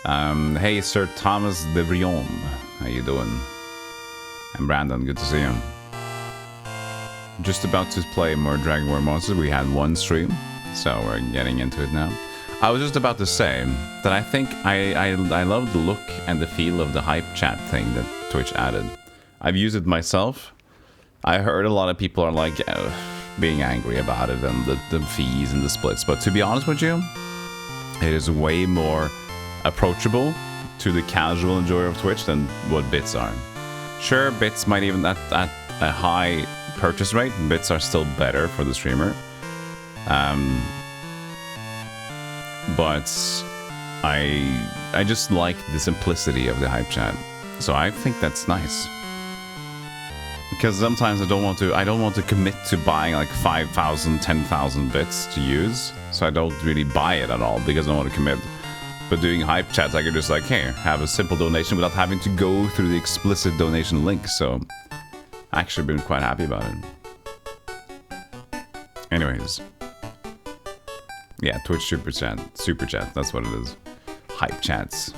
Hey, Sir Thomas de Brion. How you doing? I'm Brandon. Good to see you. Just about to play more Dragon War Monsters. We had one stream, so we're getting into it now. I was just about to say that I think I love the look and the feel of the hype chat thing that Twitch added. I've used it myself. I heard a lot of people are like being angry about it and the fees and the splits, but to be honest with you, it is way more approachable to the casual enjoyer of Twitch than what bits are. Sure, bits might even at a high purchase rate, bits are still better for the streamer. But I just like the simplicity of the hype chat, so I think that's nice. Because sometimes I don't want to commit to buying like 5,000, 10,000 bits to use, so I don't really buy it at all because I don't want to commit. But doing hype chats, I can just like, hey, have a simple donation without having to go through the explicit donation link. So I actually been quite happy about it. Anyways, yeah, Twitch super chat, that's what it is. Hype chats.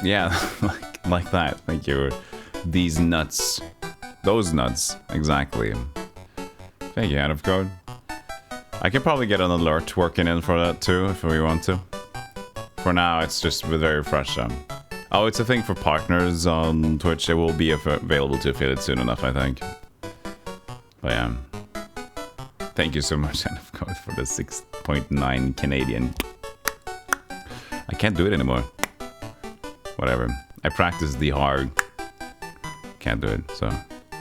Yeah, like that. Thank you. These nuts. Those nuts. Exactly. Thank you, Out of Code. I can probably get an alert working in for that too, if we want to. For now, it's just very fresh. Oh, it's a thing for partners on Twitch. It will be available to affiliates soon enough, I think. But yeah. Thank you so much, Out of Code, for the 6.9 Canadian. I can't do it anymore. Whatever. I practiced the hard. Can't do it, so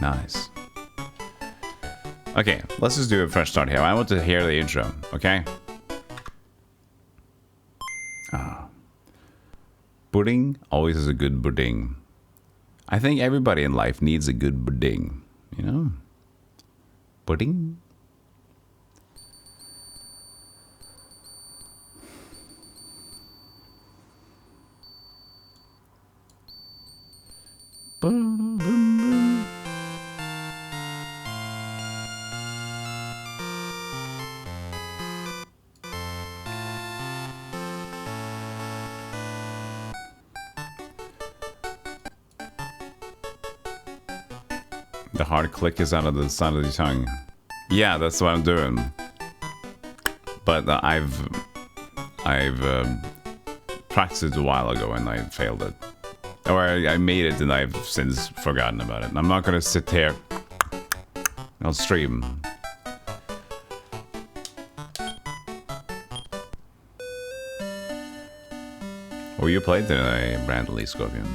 nice. Okay, let's just do a fresh start here. I want to hear the intro, okay? Pudding always is a good pudding. I think everybody in life needs a good pudding, you know? Pudding? The hard click is out of the side of the tongue. Yeah, that's what I'm doing. But I've practiced it a while ago and I failed it. Or I made it and I've since forgotten about it. I'm not gonna sit here. I'll stream. Oh, you played today, Brandley Scorpion.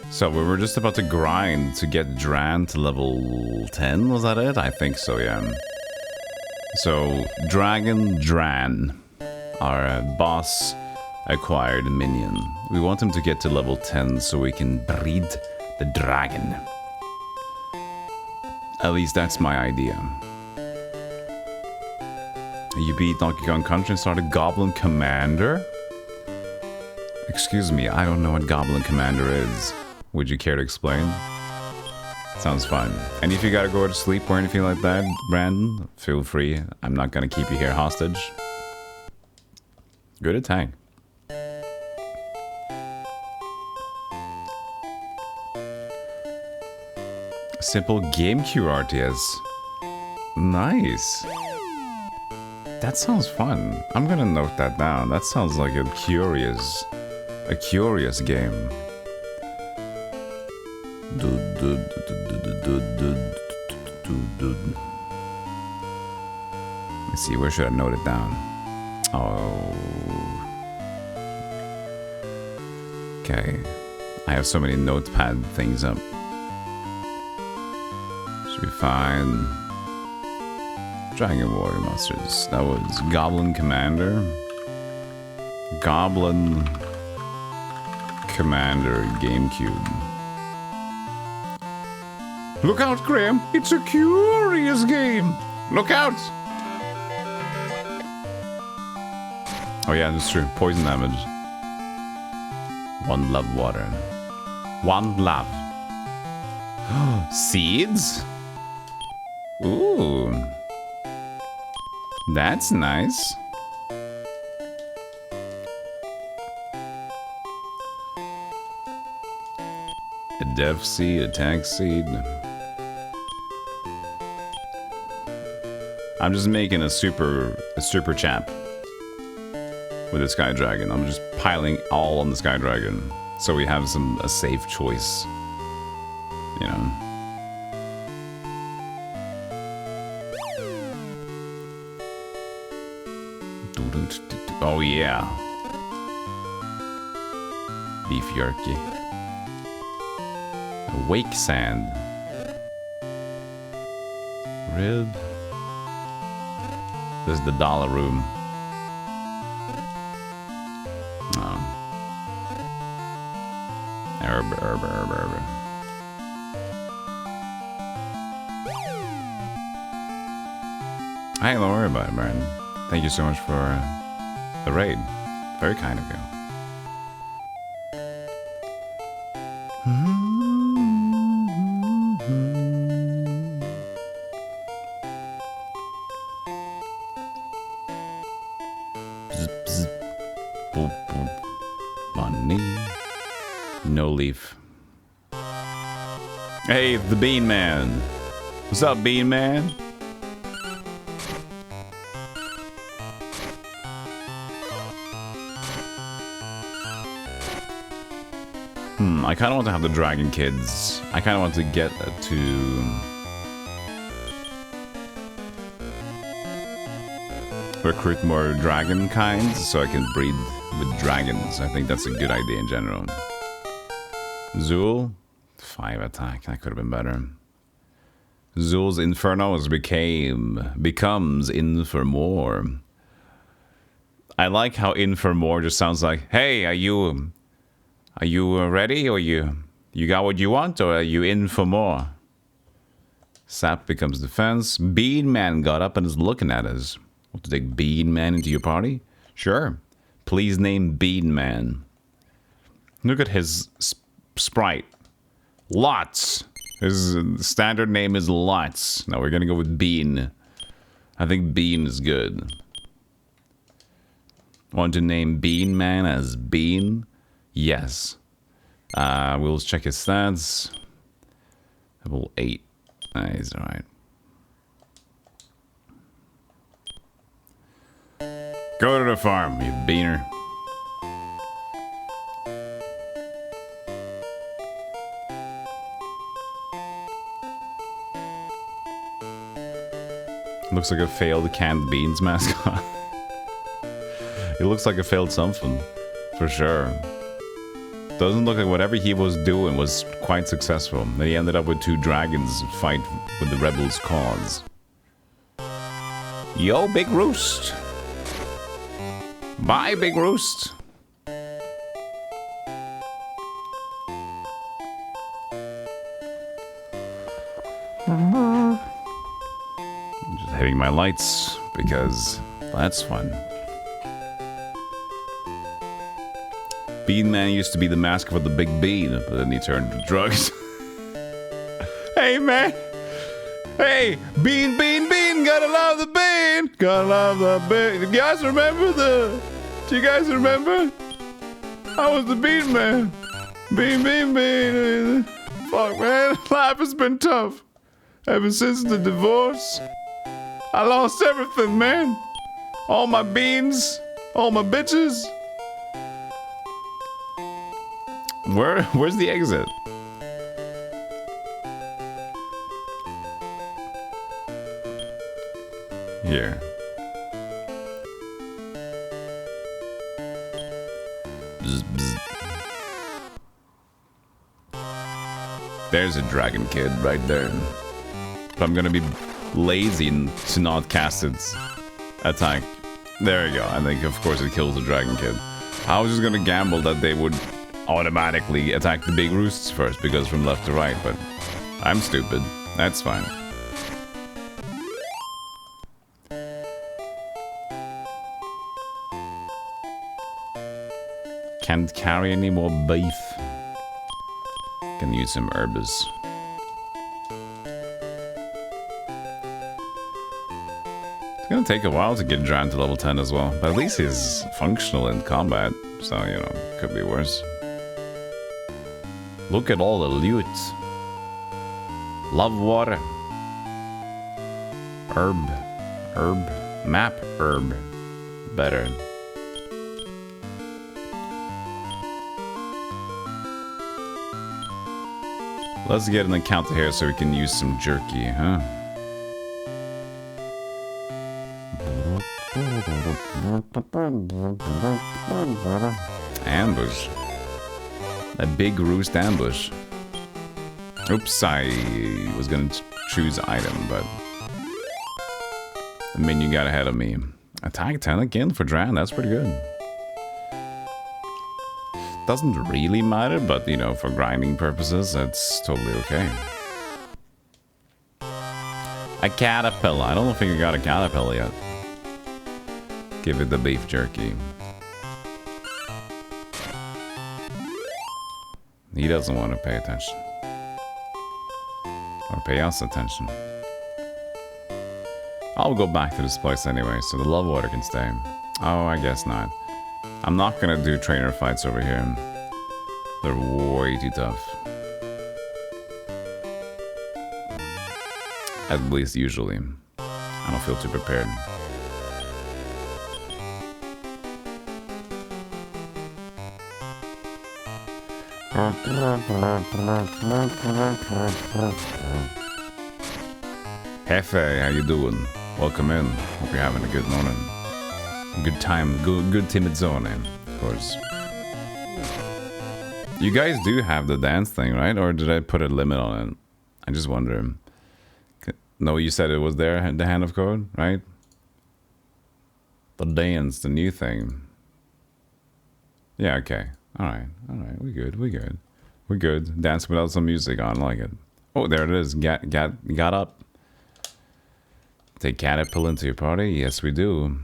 So we were just about to grind to get Dran to level 10, was that it? I think so, yeah. So, Dragon Dran, our boss acquired minion. We want him to get to level 10 so we can breed the dragon. At least that's my idea. You beat Donkey Kong Country and started Goblin Commander? Excuse me, I don't know what Goblin Commander is. Would you care to explain? Sounds fun. And if you gotta go to sleep or anything like that, Brandon, feel free. I'm not gonna keep you here hostage. Good attack. Simple GameCube RTS. Nice. That sounds fun. I'm gonna note that down. That sounds like a curious game. Let's see, where should I note it down? Oh. Okay. I have so many notepad things up. Should be fine. Dragon Warrior Monsters. That was Goblin Commander. Goblin Commander GameCube. Look out, Graham! It's a curious game! Look out! Oh yeah, that's true. Poison damage. One love water. One love. Seeds? Ooh. That's nice. A death seed, attack seed. I'm just making a super champ with the Sky Dragon. I'm just piling all on the Sky Dragon, so we have a safe choice. You know. Oh yeah. Beef jerky. Wake sand. Rib. This is the dollar room. Oh. Herb. Hey, don't worry about it, Martin. Thank you so much for the raid. Very kind of you. Money. No leaf. Hey, the Bean Man. What's up, Bean Man? I kind of want to have the dragon kids. I kind of want to get to recruit more dragon kinds so I can breed with dragons. I think that's a good idea in general. Zool, 5 attack. That could have been better. Zool's Infernos becomes Infernmore. I like how Infernmore just sounds like, hey, are you ready, or you got what you want, or are you in for more? Sap becomes defense. Bean Man got up and is looking at us. Want to take Bean Man into your party? Sure. Please name Bean Man. Look at his sprite. Lots. His standard name is Lots. Now we're gonna go with Bean. I think Bean is good. Want to name Bean Man as Bean? Yes. We'll check his stats. Level 8. Nice, alright. Go to the farm, you beaner. Looks like a failed canned beans mascot. It looks like a failed something, for sure. Doesn't look like whatever he was doing was quite successful. Then he ended up with 2 dragons fight with the rebels' cause. Yo, Big Roost. Bye, Big Roost. I'm just hitting my lights because that's fun. Bean Man used to be the mascot for the Big Bean, but then he turned to drugs. Hey, man. Hey, Bean, gotta love the bean. Gotta love the bean. Do you guys remember do you guys remember? I was the Bean Man. Bean. Fuck, man. Life has been tough. Ever since the divorce. I lost everything, man. All my beans. All my bitches. Where's the exit? Here. Bzz, bzz. There's a dragon kid right there. But I'm gonna be lazy to not cast its attack. There you go. I think of course it kills the dragon kid. I was just gonna gamble that they would automatically attack the big roosts first because from left to right, but I'm stupid. That's fine. Can't carry any more beef. Can use some herbs. gonna take a while to get Dran to level 10 as well, but at least he's functional in combat, so, you know, could be worse. Look at all the loot. Love water. Herb. Map herb. Better. Let's get an encounter here so we can use some jerky, huh? Ambush. A big roost ambush. Oops, I was gonna choose item, but the menu got ahead of me. Attack 10 again for Dran, that's pretty good. Doesn't really matter, but you know, for grinding purposes, it's totally okay. A caterpillar. I don't think I got a caterpillar yet. Give it the beef jerky. He doesn't want to pay attention. Or pay us attention. I'll go back to this place anyway, so the love water can stay. Oh, I guess not. I'm not gonna do trainer fights over here. They're way too tough. At least usually. I don't feel too prepared. Hefe, how you doing? Welcome in. Hope you're having a good morning. Good time, good timid zone, of course. You guys do have the dance thing, right? Or did I put a limit on it? I just wonder. No, you said it was there, the hand of code, right? The dance, the new thing. Yeah, okay. Alright, we good. Dance without some music on, like it. Oh, there it is. Got up. Take Caterpillar into your party? Yes, we do.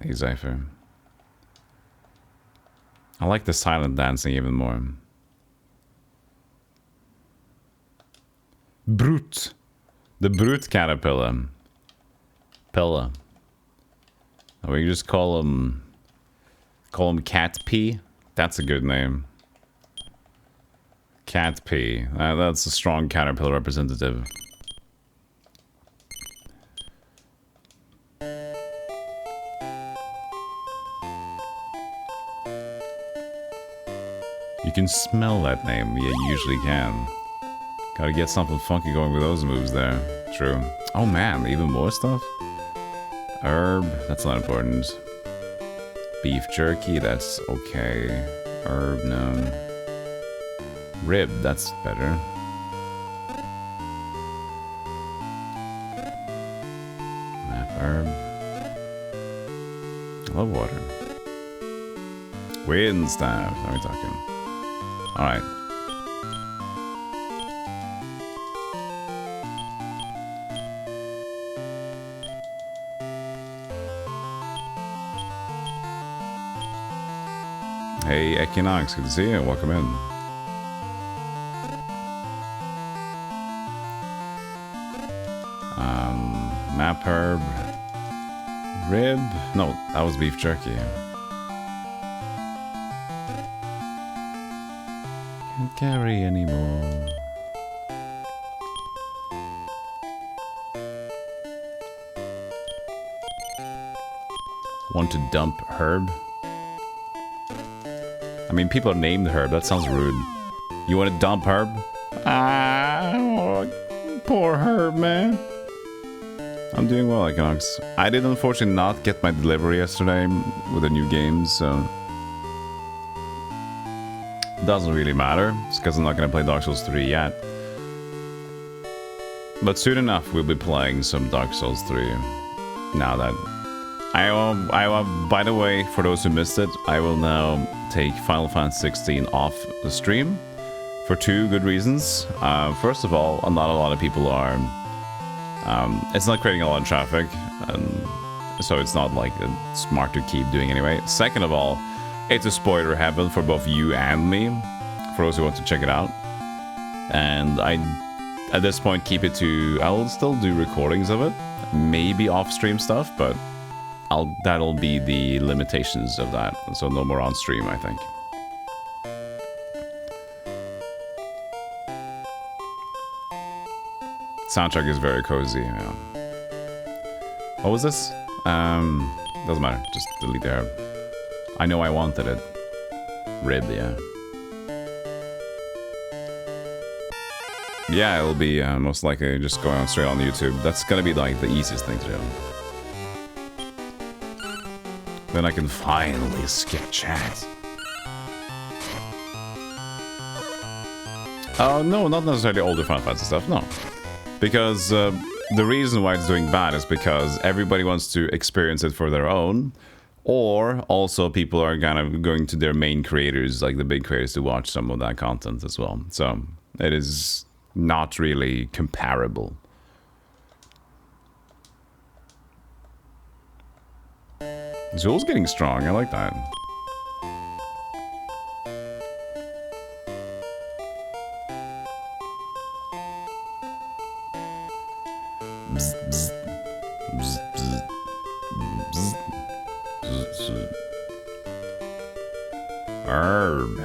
Hey, Zypher. I like the silent dancing even more. Brute. The Brute Caterpillar. Pilla. We can just call him Cat P. That's a good name. Cat P. That's a strong Caterpillar representative. You can smell that name. Yeah, you usually can. Gotta get something funky going with those moves there. True. Oh man, even more stuff? Herb, that's not important. Beef jerky, that's okay. Herb, no. Rib, that's better. Map herb. Love water. Wind staff, how are we talking? Alright. Hey, Equinox, good to see you. Welcome in. Map herb. Rib. No, that was beef jerky. Can't carry anymore. Want to dump herb? I mean, people are named Herb. That sounds rude. You want to dump Herb? Ah, oh, poor Herb, man. I'm doing well, Equinox. I did unfortunately not get my delivery yesterday with the new games, so... Doesn't really matter. It's because I'm not going to play Dark Souls 3 yet. But soon enough, we'll be playing some Dark Souls 3. Now that... by the way, for those who missed it, I will now take Final Fantasy 16 off the stream for two good reasons. First of all, not a lot of people are... it's not creating a lot of traffic, so it's not like smart to keep doing anyway. Second of all, it's a spoiler heaven for both you and me, for those who want to check it out. And I at this point keep it to... I'll still do recordings of it. Maybe off-stream stuff, but that'll be the limitations of that. So no more on-stream, I think. Soundtrack is very cozy, yeah. What was this? Doesn't matter. Just delete there. I know I wanted it. Rib, yeah. Yeah, it'll be most likely just going on straight on YouTube. That's gonna be like the easiest thing to do. Then I can finally skip chat. Oh, no, not necessarily older Final Fantasy stuff, no. Because the reason why it's doing bad is because everybody wants to experience it for their own, or also people are kind of going to their main creators, like the big creators, to watch some of that content as well. So it is not really comparable. Zul's getting strong, I like that. Herb.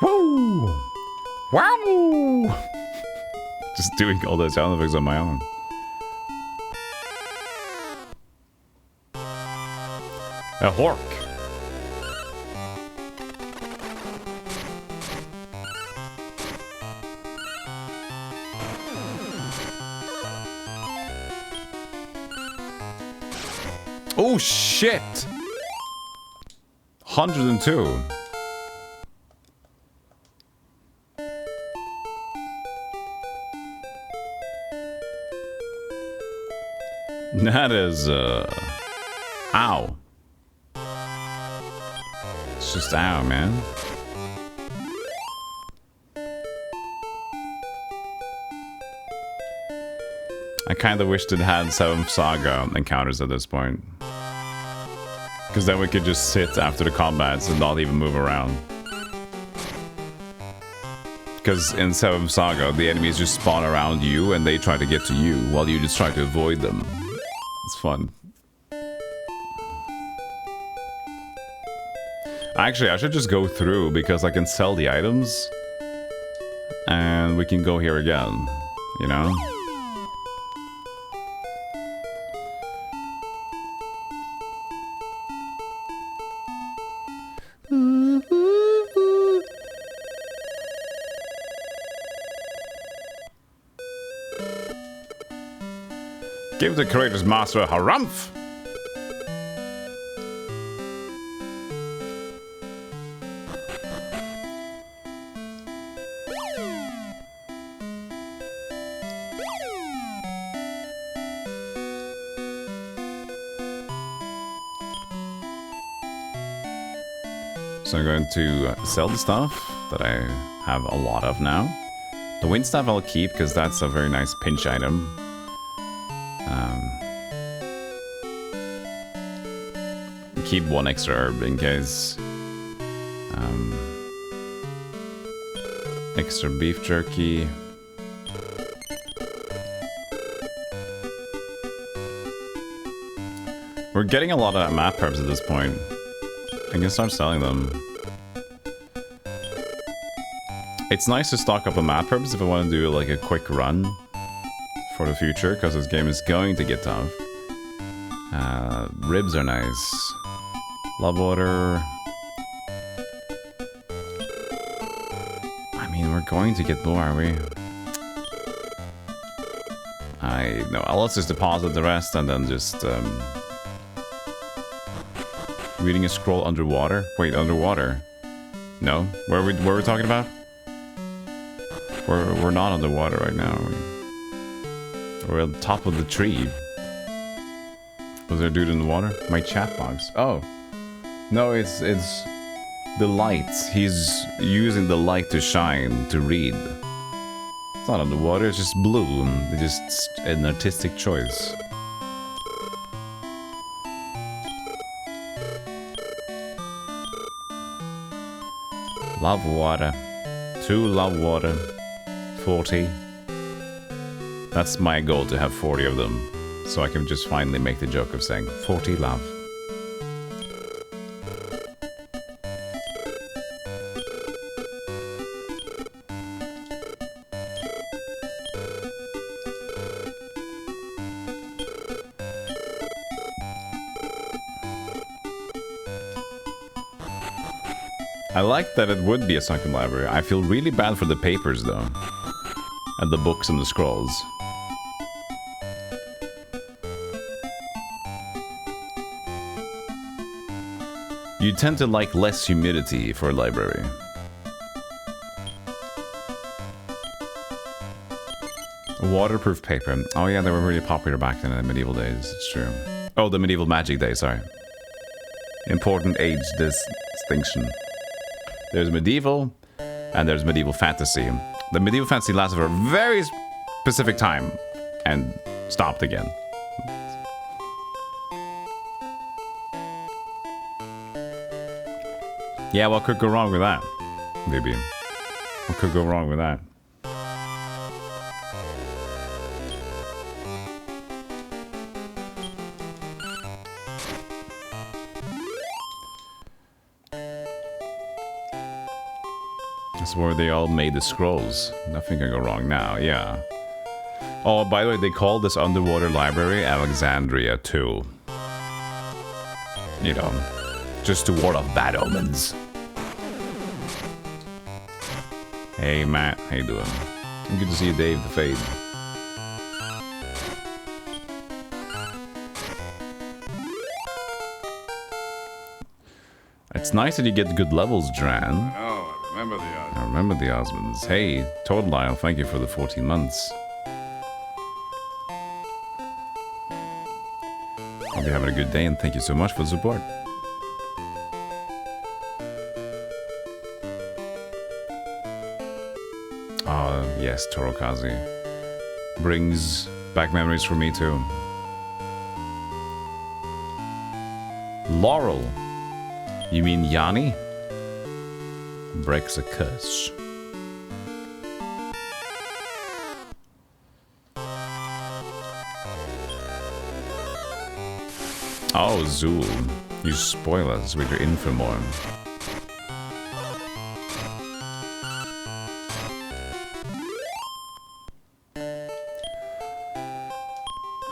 Woo! Wow! Just doing all those sound effects on my own. A hork. Oh shit! 102. That is, ow. It's just ow, man. I kind of wished it had 7th Saga encounters at this point. Because then we could just sit after the combats and not even move around. Because in 7th Saga, the enemies just spawn around you and they try to get to you while you just try to avoid them. It's fun. Actually, I should just go through because I can sell the items. And we can go here again, you know? Give the creator's master a harumph! So I'm going to sell the stuff that I have a lot of now. The wind staff I'll keep because that's a very nice pinch item. Keep one extra herb in case. Extra beef jerky. We're getting a lot of map herbs at this point. I can start selling them. It's nice to stock up on map herbs if I want to do like a quick run for the future, because this game is going to get tough. Ribs are nice. Love water. I mean, we're going to get more, are we? I know. Let's just deposit the rest and then just reading a scroll underwater. Wait, underwater? No. Where are we talking about? We're not underwater right now. We're on top of the tree. Was there a dude in the water? My chat box. Oh. No, it's the light. He's using the light to shine to read. It's not underwater, it's just blue. It's just an artistic choice. Love water. 2 love water. 40. That's my goal, to have 40 of them. So I can just finally make the joke of saying 40 love. I like that it would be a sunken library. I feel really bad for the papers, though. And the books and the scrolls. You tend to like less humidity for a library. Waterproof paper. Oh yeah, they were really popular back then in the medieval days. It's true. Oh, the medieval magic days, sorry. Important age distinction. There's medieval, and there's medieval fantasy. The medieval fantasy lasted for a very specific time, and stopped again. Yeah, what could go wrong with that? Maybe. What could go wrong with that? That's where they all made the scrolls. Nothing can go wrong now, yeah. Oh, by the way, they call this underwater library Alexandria too. You know, just to ward off bad omens. Hey Matt, how you doing? Good to see you, Dave the Fade. It's nice that you get good levels, Dran. Oh, I remember the Osmonds. I remember the Osmonds. Hey, Total Isle, thank you for the 14 months. Hope you're having a good day, and thank you so much for the support. Yes, Torokazi. Brings back memories for me too. Laurel. You mean Yanni? Breaks a curse. Oh, Zool. You spoil us with your infomorn.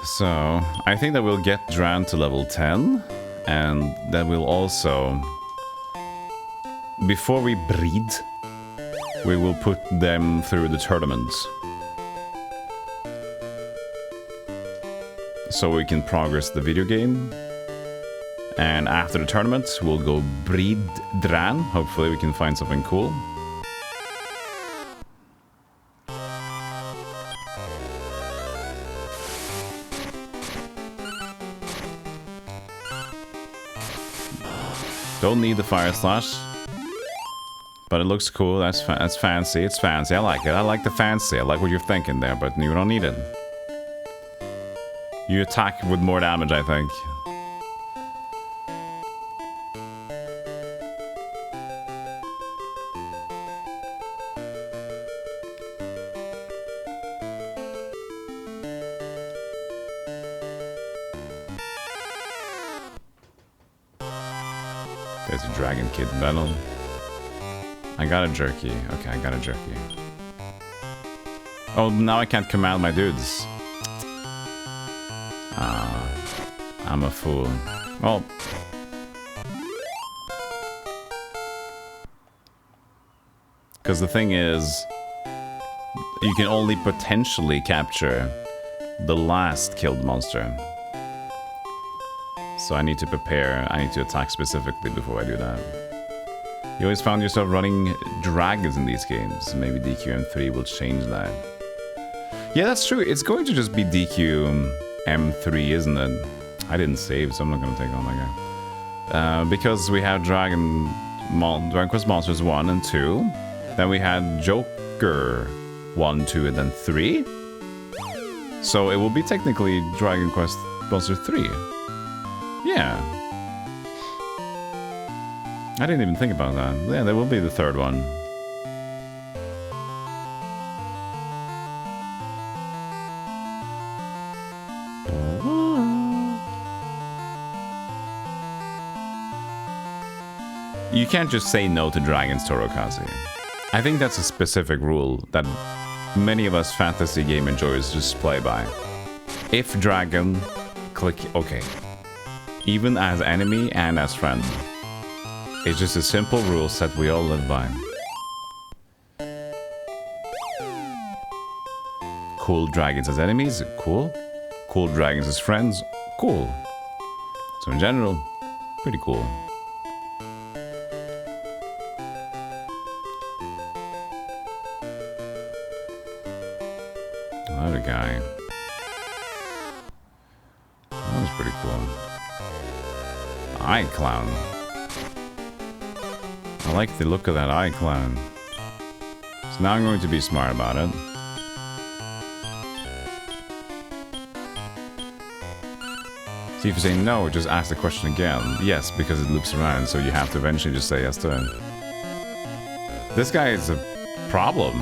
So, I think that we'll get Dran to level 10, and that we'll also, before we breed, we will put them through the tournaments. So we can progress the video game, and after the tournament, we'll go breed Dran. Hopefully we can find something cool. Don't need the fire slash, but it looks cool. That's fancy. It's fancy. I like it. I like the fancy. I like what you're thinking there, but you don't need it. You attack with more damage, I think. There's a Dragon Kid medal. I got a jerky. Okay, I got a jerky. Oh, now I can't command my dudes. I'm a fool. Well, because the thing is, you can only potentially capture the last killed monster. So I need to prepare, I need to attack specifically before I do that. You always found yourself running dragons in these games. Maybe DQM3 will change that. Yeah, that's true. It's going to just be DQM3, isn't it? I didn't save, so I'm not going to take on that guy. Because we have Dragon Quest Monsters 1 and 2. Then we had Joker 1, 2, and then 3. So it will be technically Dragon Quest Buster 3. Yeah. I didn't even think about that. Yeah, there will be the third one. You can't just say no to dragons, Torokazi. I think that's a specific rule that many of us fantasy game enjoyers just play by. If dragon, click OK. Even as enemy and as friend. It's just a simple rule set we all live by. Cool dragons as enemies, cool. Cool dragons as friends, cool. So in general, pretty cool. Another guy. That was pretty cool. Eye clown. I like the look of that eye clown. So now I'm going to be smart about it. See, if you say no, just ask the question again. Yes, because it loops around, so you have to eventually just say yes to it. This guy is a problem.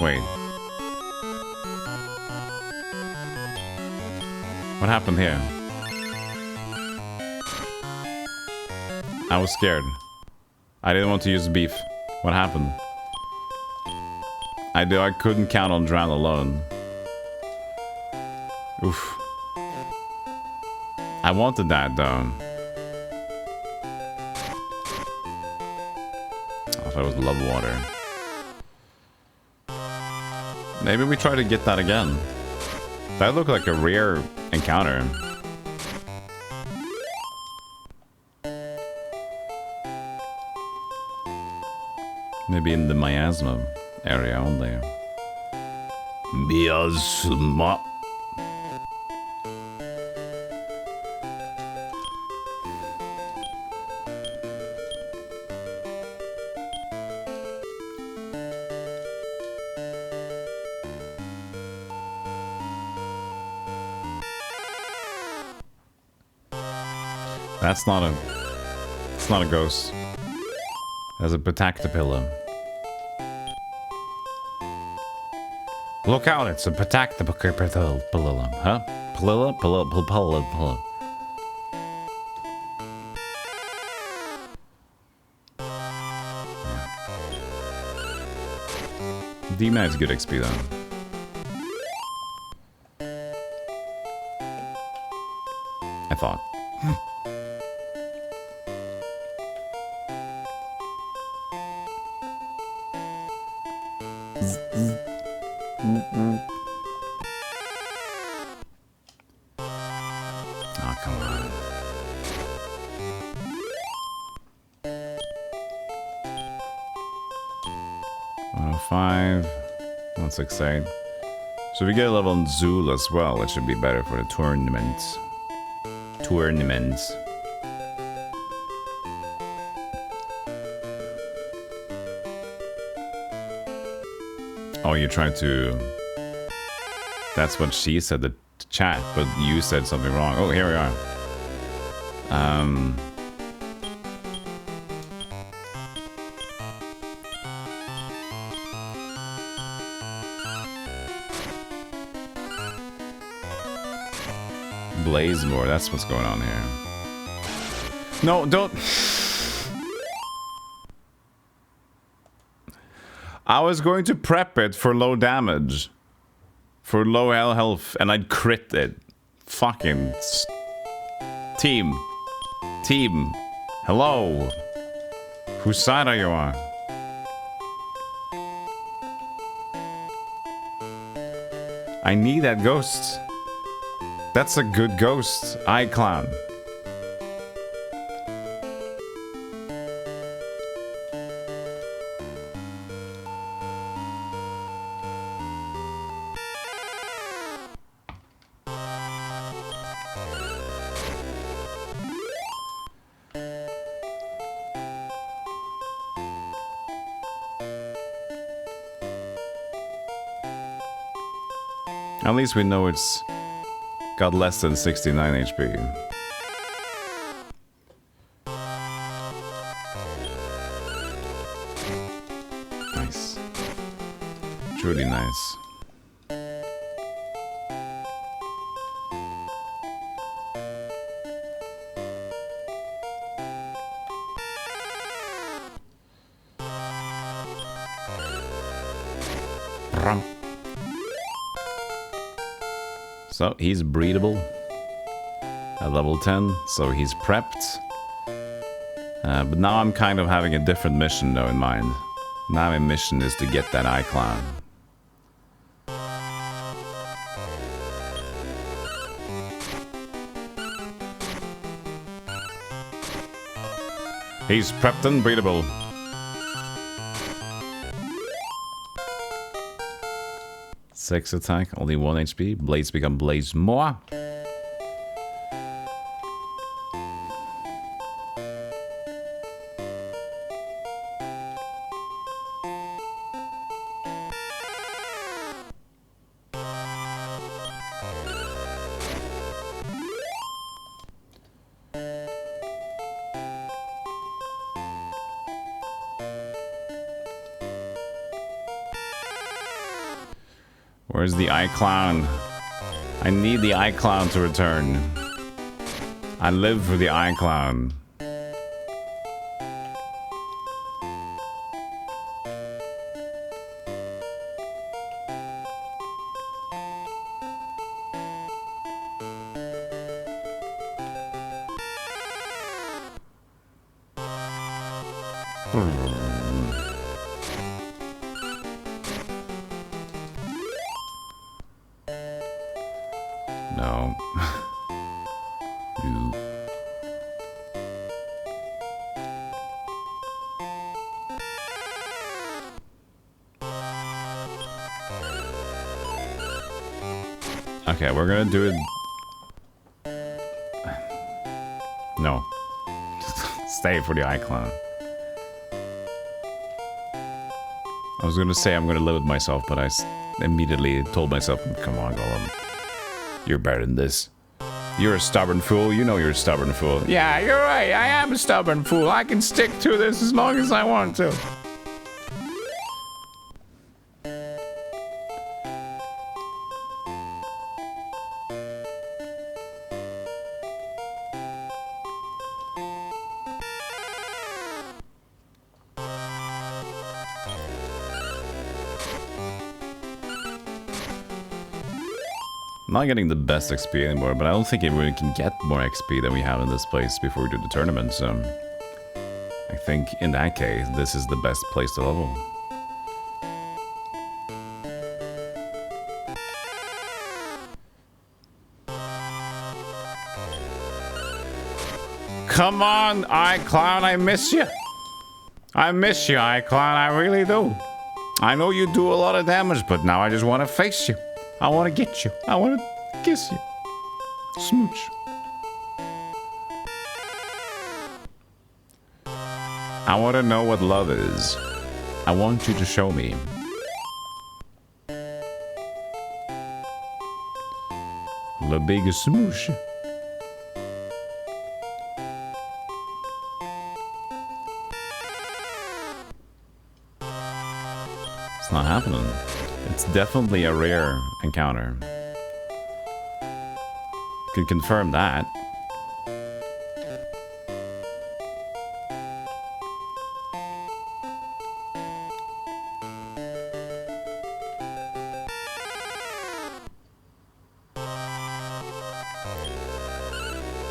Wait. What happened here? I was scared. I didn't want to use beef. What happened? I couldn't count on Dran alone. Oof. I wanted that though. I thought it was love water. Maybe we try to get that again. That looked like a rare encounter. Maybe in the miasma area only. Miasma. That's not a... It's not a ghost. There's a Patactapilla. Look out, it's a Patactapilla. Huh? Pilla? Demon is good XP though. I thought. Oh, come on. $105, 168. So we get a level on Zool as well. It should be better for the tournaments. Oh, you tried to... That's what she said, the chat, but you said something wrong. Oh, here we are. Blazemore, that's what's going on here. No, don't... I was going to prep it for low damage. For low health, and I'd crit it. Fucking... Team. Hello. Whose side are you on? I need that ghost. That's a good ghost. Eye clown. At least we know it's got less than 69 HP. Nice. Truly nice. So he's breedable at level 10, so he's prepped. But now I'm kind of having a different mission though in mind. Now my mission is to get that eye clown. He's prepped and breedable. Six attack, only 1 HP. Blades become blades more. Where's the eye clown? I need the eye clown to return. I live for the eye clown. No. You. Okay, we're gonna do it. No. Stay for the eye clown. I was gonna say I'm gonna live with myself, but I immediately told myself, come on, Golem. You're better than this. You're a stubborn fool. You know you're a stubborn fool. Yeah, you're right. I am a stubborn fool. I can stick to this as long as I want to. I'm not getting the best XP anymore, but I don't think everyone can get more XP than we have in this place before we do the tournament, so I think in that case, this is the best place to level. Come on, Eye Clown, I miss you. I miss you, Eye Clown, I really do. I know you do a lot of damage, but now I just want to face you. I want to get you. I want to kiss you. Smooch. I want to know what love is. I want you to show me. Le big smooch. It's not happening. It's definitely a rare encounter. Can confirm that.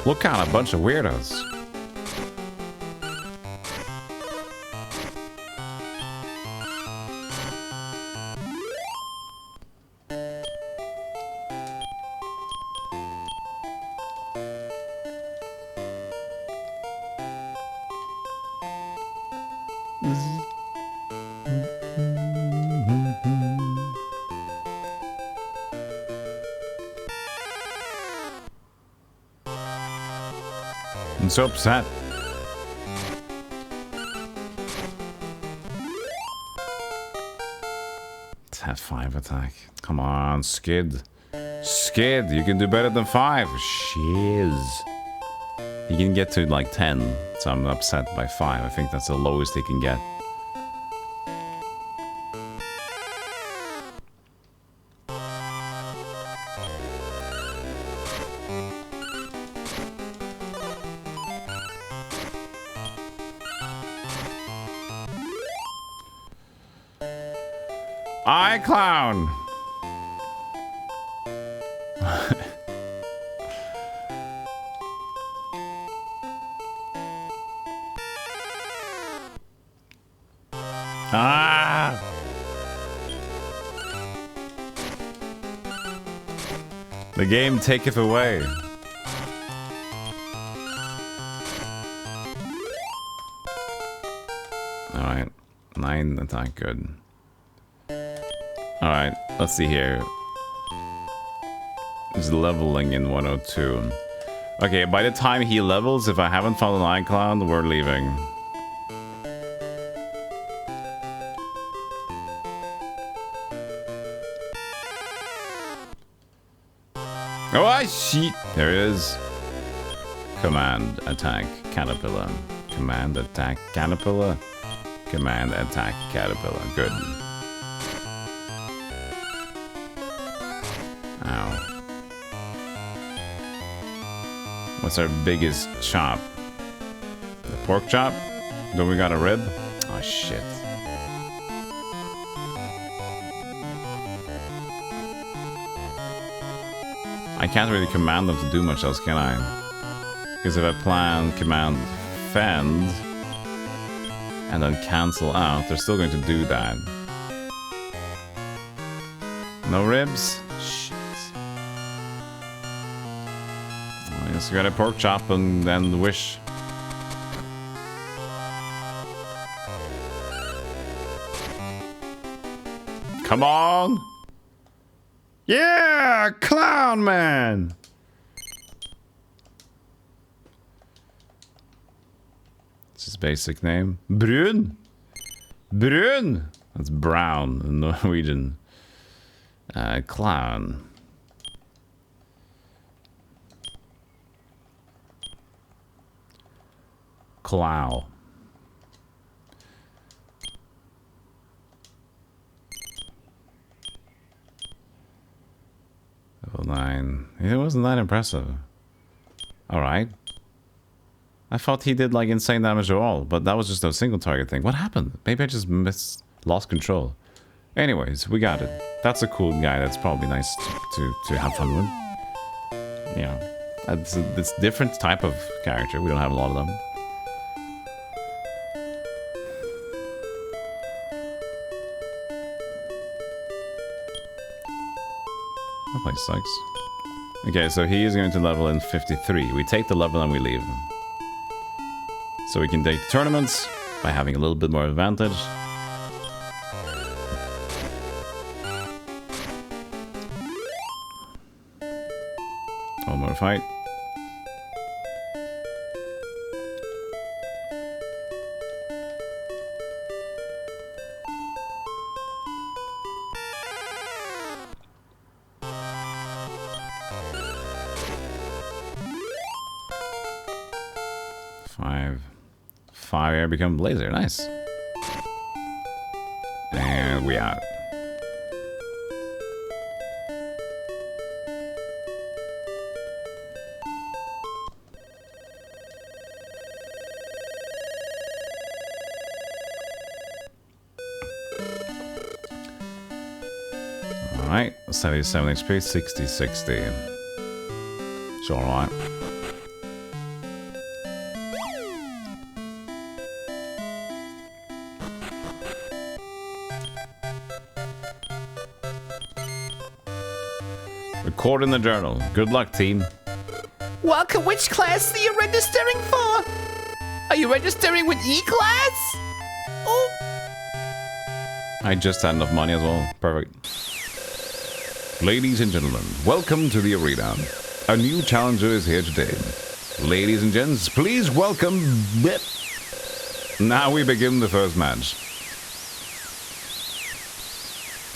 Look out, a bunch of weirdos. I'm so upset. Let's have 5 attack. Come on, Skid. Skid, you can do better than 5. Shiz. He can get to like 10, so I'm upset by 5. I think that's the lowest he can get. Clown. Ah! The game taketh away. Alright. 9 attack, good. Alright, let's see here. He's leveling in 102. Okay, by the time he levels, if I haven't found an iCloud, we're leaving. Oh, shit! There it is. Command, attack, caterpillar. Command, attack, caterpillar. Command, attack, caterpillar. Good. Ow. What's our biggest chop? The pork chop? Don't we got a rib? Oh, shit. I can't really command them to do much else, can I? Because if I plan command fend and then cancel out, they're still going to do that. No ribs? Shit. I guess we got a pork chop and then wish. Come on! Yeah! Clown man! What's his basic name? Brun? Brun! That's brown in Norwegian. Clown. Clow. Level 9. It wasn't that impressive. Alright. I thought he did like insane damage at all, but that was just a single target thing. What happened? Maybe I just lost control. Anyways, we got it. That's a cool guy. That's probably nice to have fun with. Yeah. It's a different type of character. We don't have a lot of them. That place sucks. Okay, so he is going to level in 53. We take the level and we leave. So we can take the tournaments by having a little bit more advantage. One more fight. Fire become blazer, nice. And we out. Alright, 77 XP, 60, 60. It's alright. Record in the journal. Good luck, team. Welcome. Which class are you registering for? Are you registering with E-class? Oh. I just had enough money as well. Perfect. Ladies and gentlemen, welcome to the arena. A new challenger is here today. Ladies and gents, please welcome... Now we begin the first match.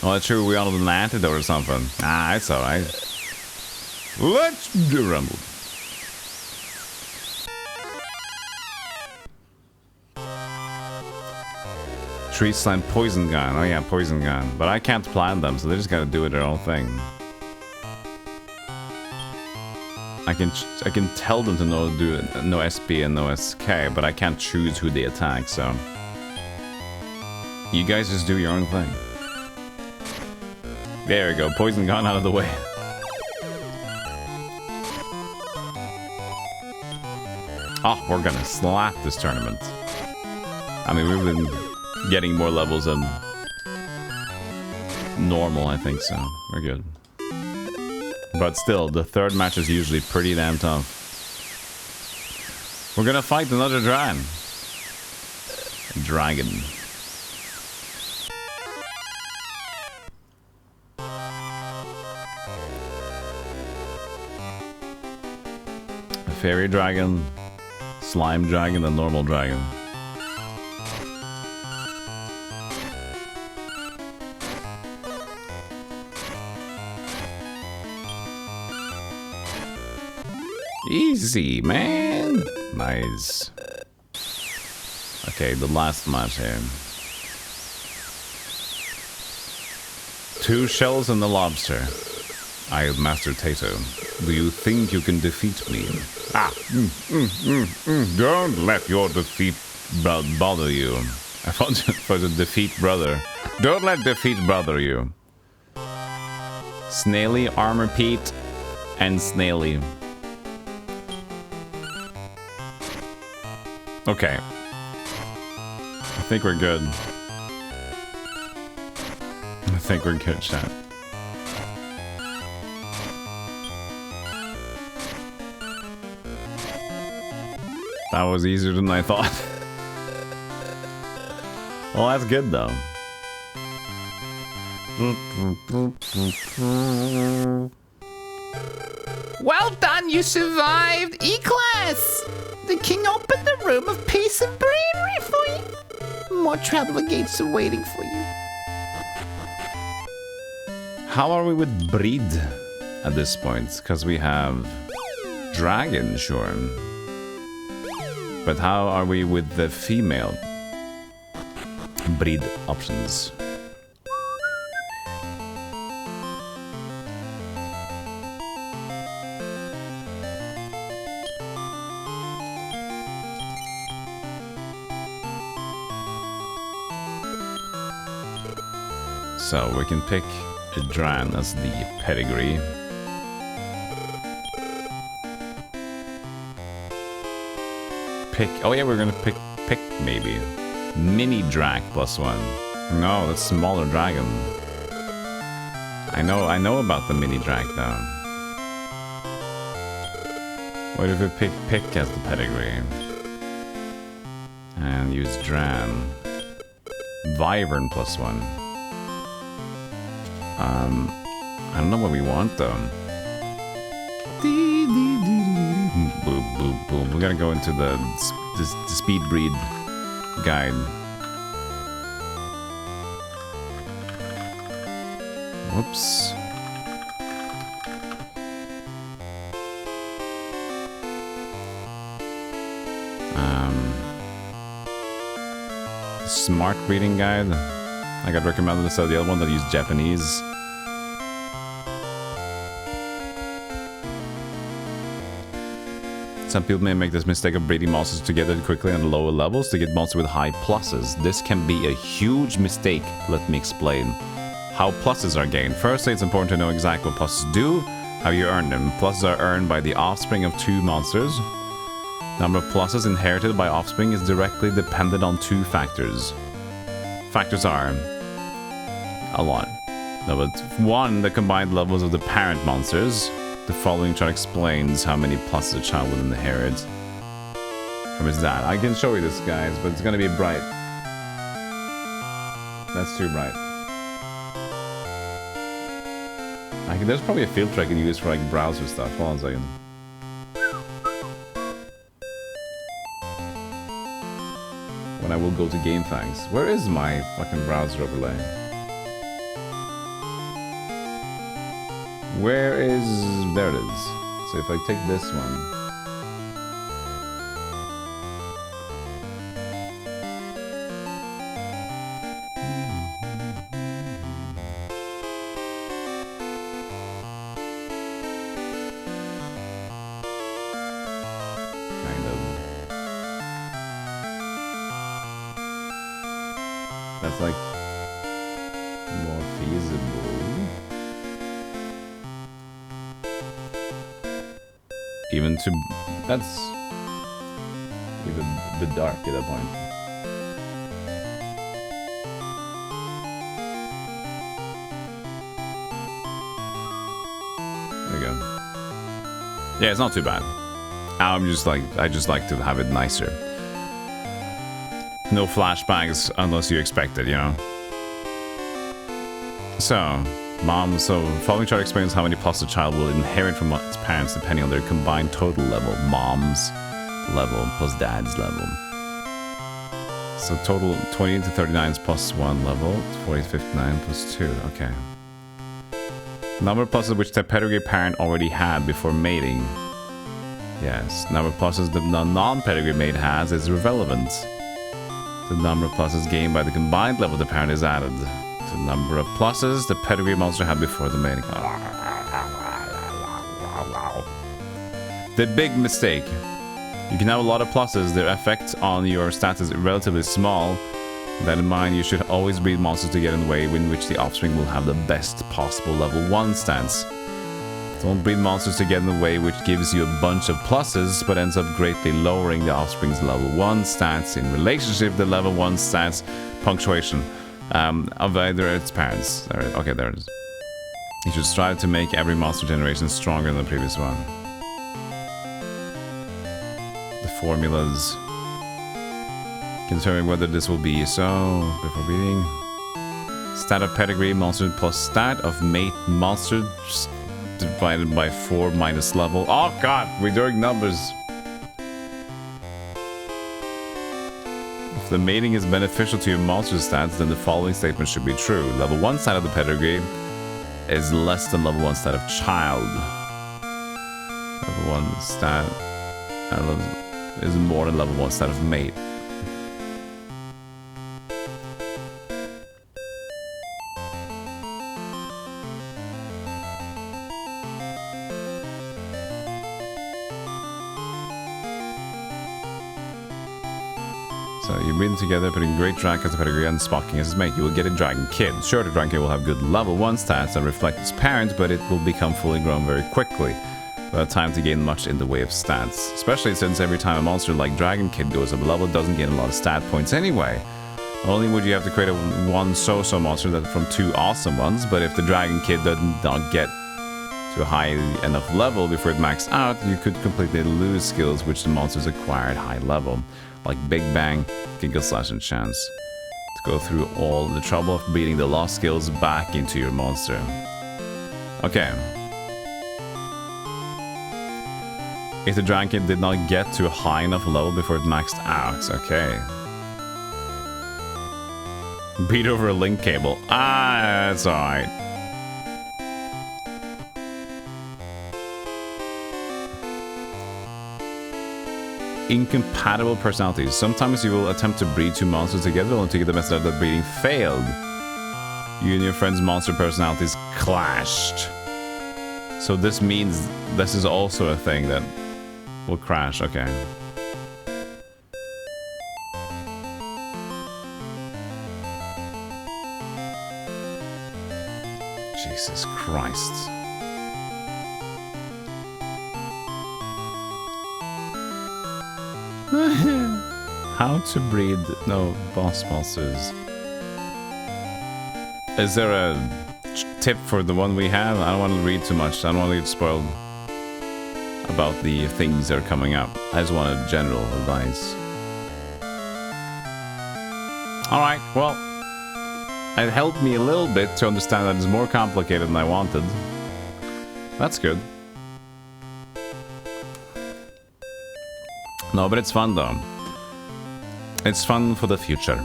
Oh, that's true. We on an antidote or something. Ah, it's alright. Let's rumble. Tree slime poison gun. Oh yeah, poison gun. But I can't plant them, so they just gotta do their own thing. I can tell them to do no SP and no SK, but I can't choose who they attack. So you guys just do your own thing. There we go. Poison gun out of the way. Oh, we're gonna slap this tournament. I mean, we've been getting more levels than normal, I think, so we're good. But still, the third match is usually pretty damn tough. We're gonna fight another dragon. A fairy dragon, slime dragon, and normal dragon. Easy, man. Nice. Okay, the last match here. 2 shells and a lobster. I am Master Tato. Do you think you can defeat me? Don't let your defeat bother you. I thought for the defeat brother. Don't let defeat bother you. Snaily, Armor Pete, and Snaily. Okay. I think we're good. I think we're good, chat. That was easier than I thought. Well, that's good, though. Well done, you survived E-Class! The king opened the room of peace and bravery for you. More traveler gates are waiting for you. How are we with breed at this point? Because we have dragon, sure. But how are we with the female breed options? So we can pick a Dran as the pedigree. Pick. Oh yeah, we're gonna pick maybe. Mini Drac +1. No, that's smaller dragon. I know about the mini Drac though. What if we pick as the pedigree? And use Dran. Wyvern +1. I don't know what we want though. Boom, boom, boom. We're gonna go into the speed breed guide. Whoops. Smart breeding guide. I got recommended instead of the other one that used Japanese. Some people may make this mistake of breeding monsters together quickly on lower levels to get monsters with high pluses. This can be a huge mistake. Let me explain. How pluses are gained. Firstly, it's important to know exactly what pluses do, how you earn them. Pluses are earned by the offspring of 2 monsters. Number of pluses inherited by offspring is directly dependent on 2 factors. Factors are a lot. Number 1, the combined levels of the parent monsters. The following chart explains how many pluses a child will inherit from his dad. I can show you this, guys, but it's gonna be bright. That's too bright. There's probably a filter I can use for like browser stuff. Hold on a second. When I will go to GameFAQs. Where is my fucking browser overlay? Where is... There it is. So if I take this one... Kind of. That's like... more feasible. Even to... That's... even a bit dark at that point. There you go. Yeah, it's not too bad. I just like to have it nicer. No flashbacks unless you expect it, you know? So, following chart explains how many plus a child will inherit from its parents depending on their combined total level. Mom's level plus dad's level. So total 28 to 39 is plus 1 level, 40 to 59 plus 2, okay. Number of pluses which the pedigree parent already had before mating. Yes, number of pluses the non-pedigree mate has is irrelevant. The number of pluses gained by the combined level of the parent is added. The number of pluses the pedigree monster had before the mating. The big mistake. You can have a lot of pluses, their effect on your stats is relatively small. With that in mind, you should always breed monsters to get in the way in which the offspring will have the best possible level 1 stats. Don't breed monsters to get in the way which gives you a bunch of pluses but ends up greatly lowering the offspring's level 1 stats in relationship to level 1 stats punctuation of either its parents. Okay, there it is. You should strive to make every monster generation stronger than the previous one. The formulas considering whether this will be so before reading. Stat of pedigree monster plus stat of mate monster divided by 4 minus level. Oh god, we're doing numbers. If the mating is beneficial to your monster stats, then the following statement should be true. Level 1 stat of the pedigree is less than level 1 stat of child. Level 1 stat is more than level 1 stat of mate. So you breed them together, putting Great Dragon as a pedigree and Spocking as his mate. You will get a Dragon Kid. Sure, the Dragon Kid will have good level 1 stats that reflect its parents, but it will become fully grown very quickly, without time to gain much in the way of stats. Especially since every time a monster like Dragon Kid goes up a level, it doesn't gain a lot of stat points anyway. Not only would you have to create one so-so monster that from 2 awesome ones, but if the Dragon Kid does not get to a high enough level before it maxed out, you could completely lose skills which the monsters acquire at high level, like Big Bang, Giggle Slash, and Chance, to go through all the trouble of beating the lost skills back into your monster. Okay. If the Dragon Kid did not get to a high enough level before it maxed out, okay. Beat over a link cable. Ah, that's alright. Incompatible personalities. Sometimes you will attempt to breed 2 monsters together only to get the message that the breeding failed. You and your friend's monster personalities clashed. So this means this is also a thing that will crash. Okay. Jesus Christ. How to breed boss monsters. Is there a tip for the one we have? I don't want to read too much. I don't want to get spoiled about the things that are coming up. I just want a general advice. Alright, well, it helped me a little bit to understand that it's more complicated than I wanted. That's good. No, but it's fun though. It's fun for the future.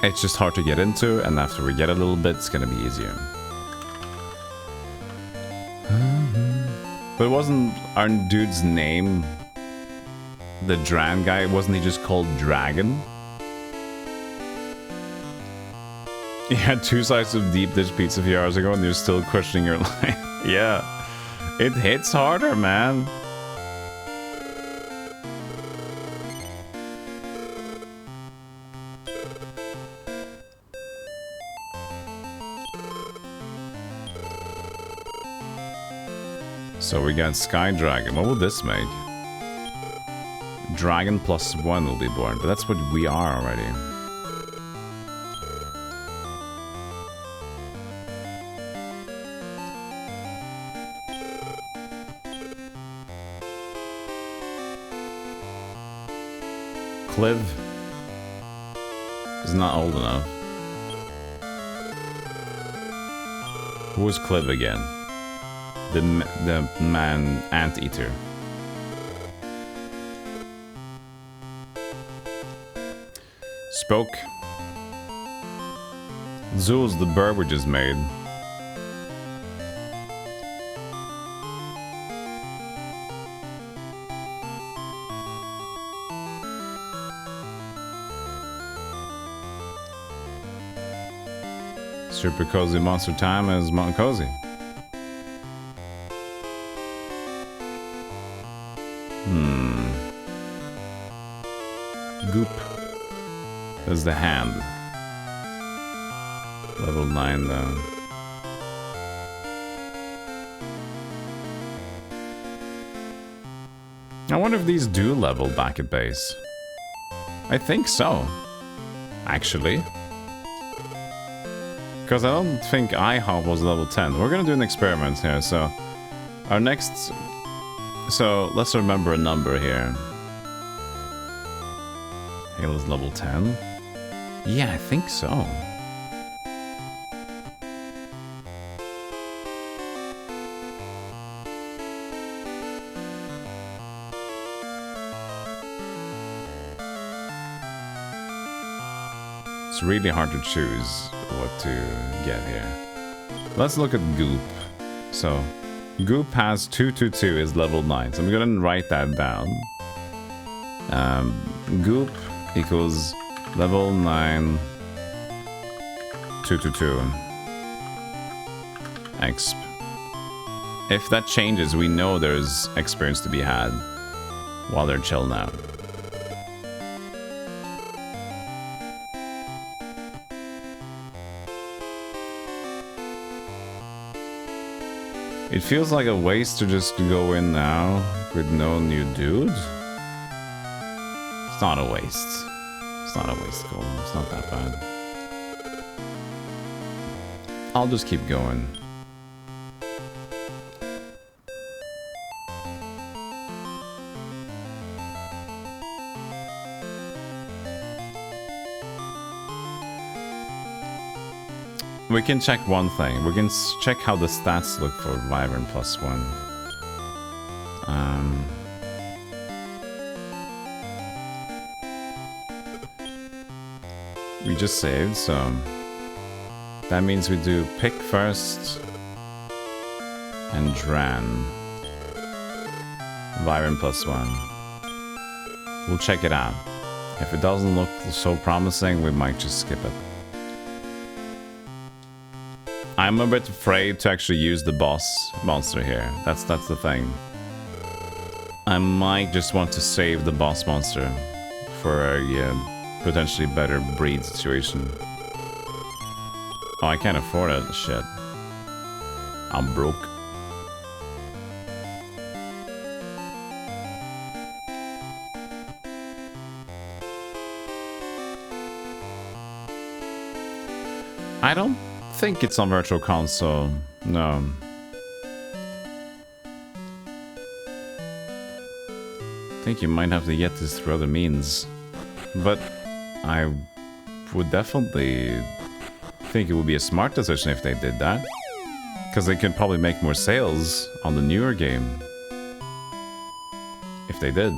It's just hard to get into, and after we get a little bit, it's gonna be easier. But wasn't our dude's name the Dran guy? Wasn't he just called Dragon? You had 2 slices of deep dish pizza a few hours ago and you're still questioning your life. Yeah. It hits harder, man. So we got Sky Dragon. What will this make? Dragon +1 will be born, but that's what we are already. Cliv is not old enough. Who was Cliv again? The man anteater. Spoke. Zool's the bird we just made. Super Cozy Monster Time is Mount Cozy. Goop is the hand. Level 9 though. I wonder if these do level back at base. I think so. Actually. Because I don't think IHOP was level 10. We're gonna do an experiment here, so... Our next... So, let's remember a number here. Halo's level 10? Yeah, I think so. It's really hard to choose what to get here. Let's look at Goop. So, Goop has 222 is level 9. So I'm gonna write that down. Goop equals level 9 222 exp. If that changes, we know there's experience to be had while they're chilling out. It feels like a waste to just go in now with no new dude. It's not a waste. It's not a waste, Golem. It's not that bad. I'll just keep going. We can check one thing. We can check how the stats look for Wyvern +1. We just saved, so that means we do pick first and Dran. Wyvern +1. We'll check it out. If it doesn't look so promising, we might just skip it. I'm a bit afraid to actually use the boss monster here. That's the thing. I might just want to save the boss monster for a potentially better breed situation. Oh, I can't afford it. Shit. I'm broke. I don't think it's on Virtual Console. No. I think you might have to get this through other means. But I would definitely think it would be a smart decision if they did that. Because they could probably make more sales on the newer game. If they did.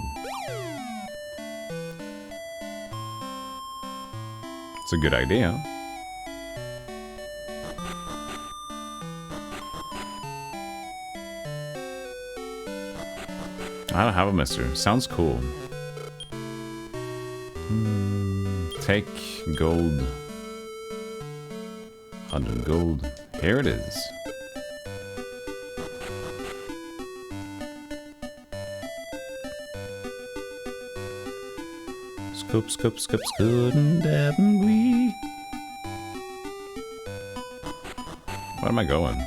It's a good idea. I don't have a mister. Sounds cool. Take gold. 100 gold. Here it is. Scoop, scoop, scoop, scoop, and dab and wee. Where am I going?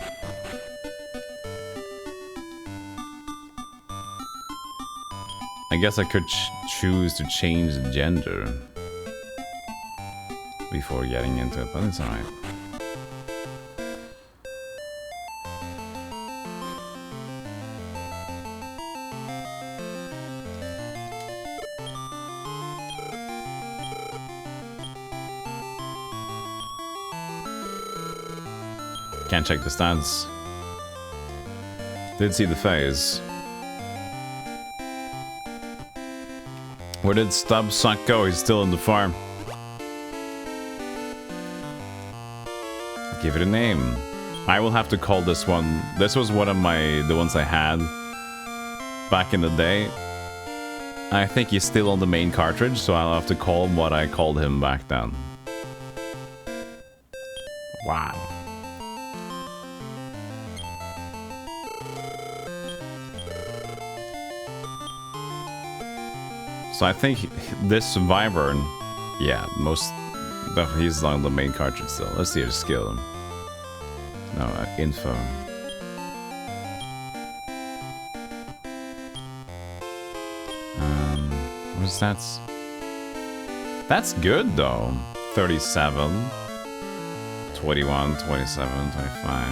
I guess I could choose to change the gender before getting into it, but it's alright. Can't check the stats. Did see the phase. Where did Stub Suck go? He's still in the farm. Give it a name. I will have to call this one. This was one of the ones I had back in the day. I think he's still on the main cartridge, so I'll have to call him what I called him back then. Wow. So I think this Wyvern, yeah, definitely he's on the main cartridge still. Let's see his skill. No, info. What's that? That's good though. 37, 21, 27, 25.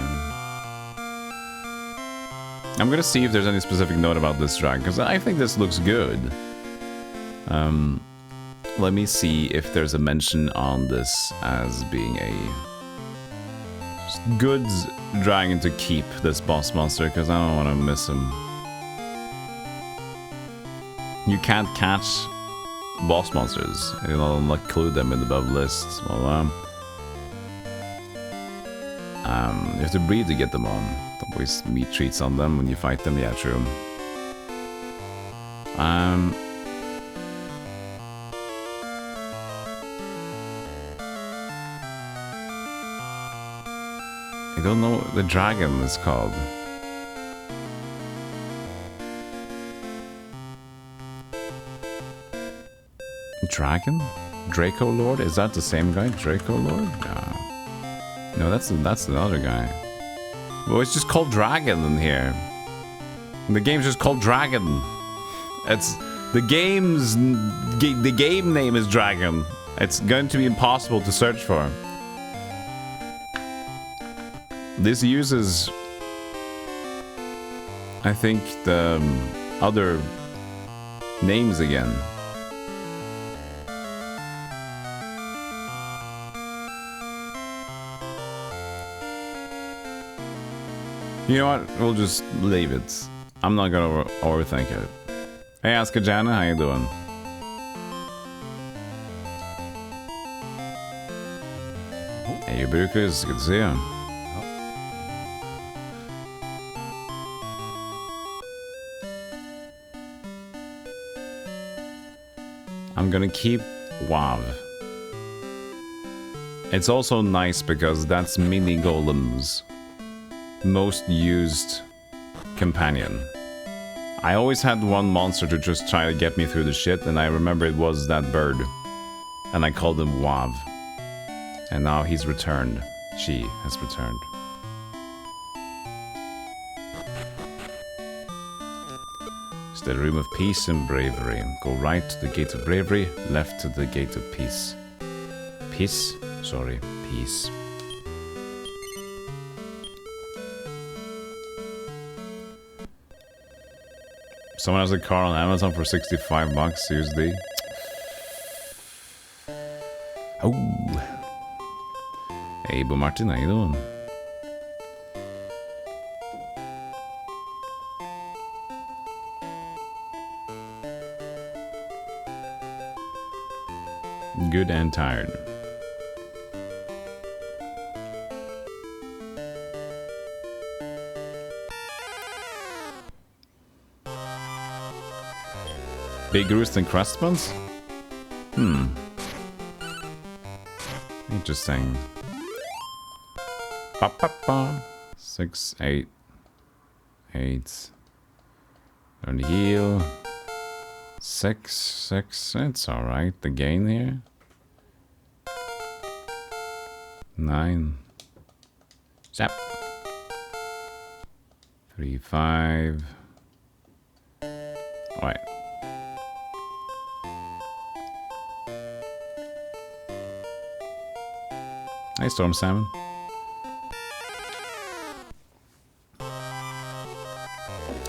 I'm gonna see if there's any specific note about this drag, because I think this looks good. Let me see if there's a mention on this as being a good dragon to keep, this boss monster, because I don't want to miss him. You can't catch boss monsters. It'll include them in the above lists. Well, you have to breed to get them on. Don't waste meat treats on them when you fight them. Yeah, true. I don't know what the dragon is called. Dragon? Draco Lord? Is that the same guy? Draco Lord? No, that's another guy. Well, it's just called Dragon in here. The game's just called Dragon. It's the game name is Dragon. It's going to be impossible to search for. This uses, I think, the other names again. You know what? We'll just leave it. I'm not gonna overthink it. Hey, Askajana, how you doing? Hey, Brukus, good to see you. I'm gonna keep WoW. It's also nice because that's Mini Golem's most used companion. I always had one monster to just try to get me through the shit, and I remember it was that bird. And I called him Wav. And now he's returned. She has returned. It's the room of peace and bravery. Go right to the gate of bravery, left to the gate of peace. Peace? Sorry, peace. Someone has a car on Amazon for 65 bucks USD. Oh. Hey, Bo Martin, how you doing? Good and tired. Big Roost and Crestbuns? Interesting. Ba, ba, ba. 6, 8. 8. Learn to heal. 6, 6. It's alright. The gain here. 9. Zap. 3, 5. Alright. Hi, Storm Salmon.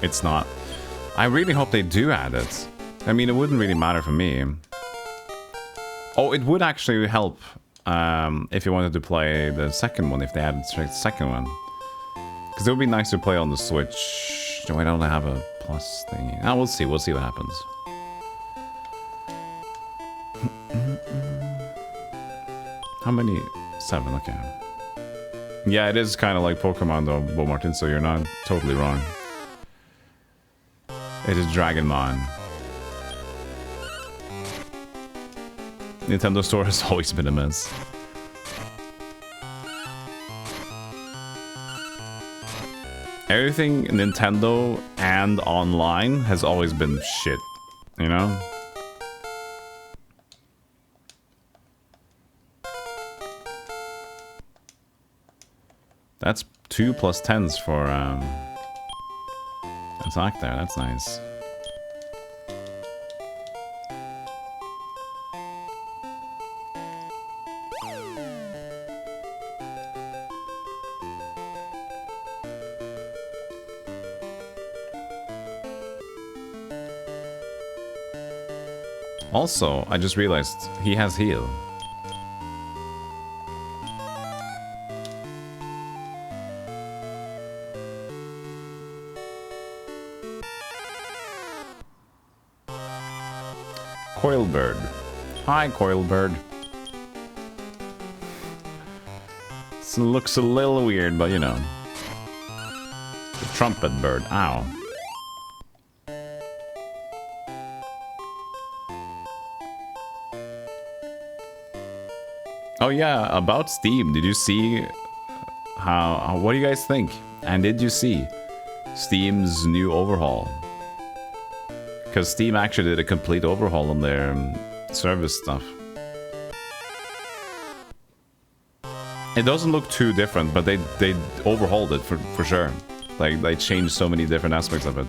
It's not. I really hope they do add it. I mean, it wouldn't really matter for me. Oh, it would actually help if you wanted to play the second one, if they added the second one. Because it would be nice to play on the Switch. No, I don't have a plus thing. Ah, we'll see. We'll see what happens. How many? 7, okay. Yeah, it is kind of like Pokemon though, Bo Martin, so you're not totally wrong. It is Dragonmon. Nintendo Store has always been a mess. Everything Nintendo and online has always been shit, you know? That's 2 plus 10s for attack there. That's nice. Also, I just realized he has heal. Coilbird. Hi, Coilbird. This looks a little weird, but you know. The trumpet bird. Ow. Oh yeah, about Steam. Did you see how what do you guys think? And did you see Steam's new overhaul? Because Steam actually did a complete overhaul on their service stuff. It doesn't look too different, but they overhauled it for sure. Like, they changed so many different aspects of it.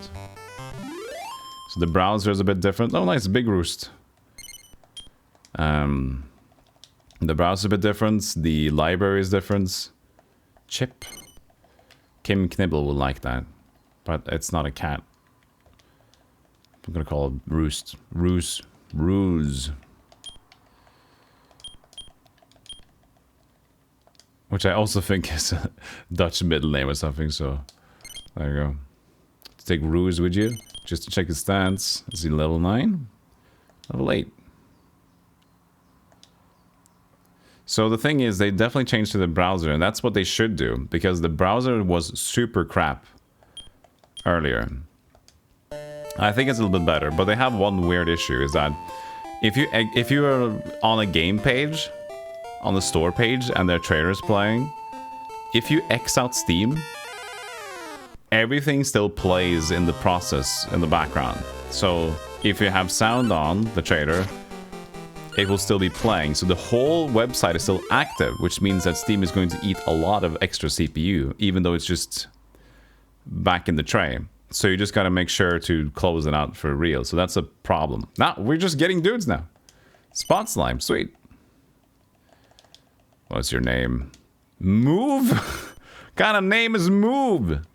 So the browser is a bit different. Oh, nice, Big Roost. The browser is a bit different. The library is different. Chip. Kim Knibble will like that. But it's not a cat. I'm gonna call it Roost. Ruse. Which I also think is a Dutch middle name or something, so there you go. Take Ruse with you, just to check his stats. Is he level 9? Level 8. So the thing is, they definitely changed to the browser, and that's what they should do, because the browser was super crap earlier. I think it's a little bit better, but they have one weird issue, is that if you are on a game page, on the store page, and their trailer's playing, if you X out Steam, everything still plays in the process in the background. So if you have sound on the trailer, it will still be playing. So the whole website is still active, which means that Steam is going to eat a lot of extra CPU, even though it's just back in the tray. So you just gotta make sure to close it out for real. So that's a problem. Now, we're just getting dudes now. Spot Slime, sweet. What's your name? Move? What kind of name is Move?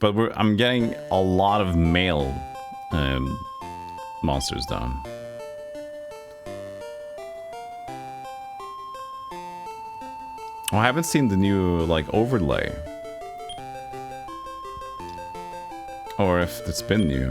But I'm getting a lot of male monsters down. Oh, I haven't seen the new, like, overlay. Or if it's been new.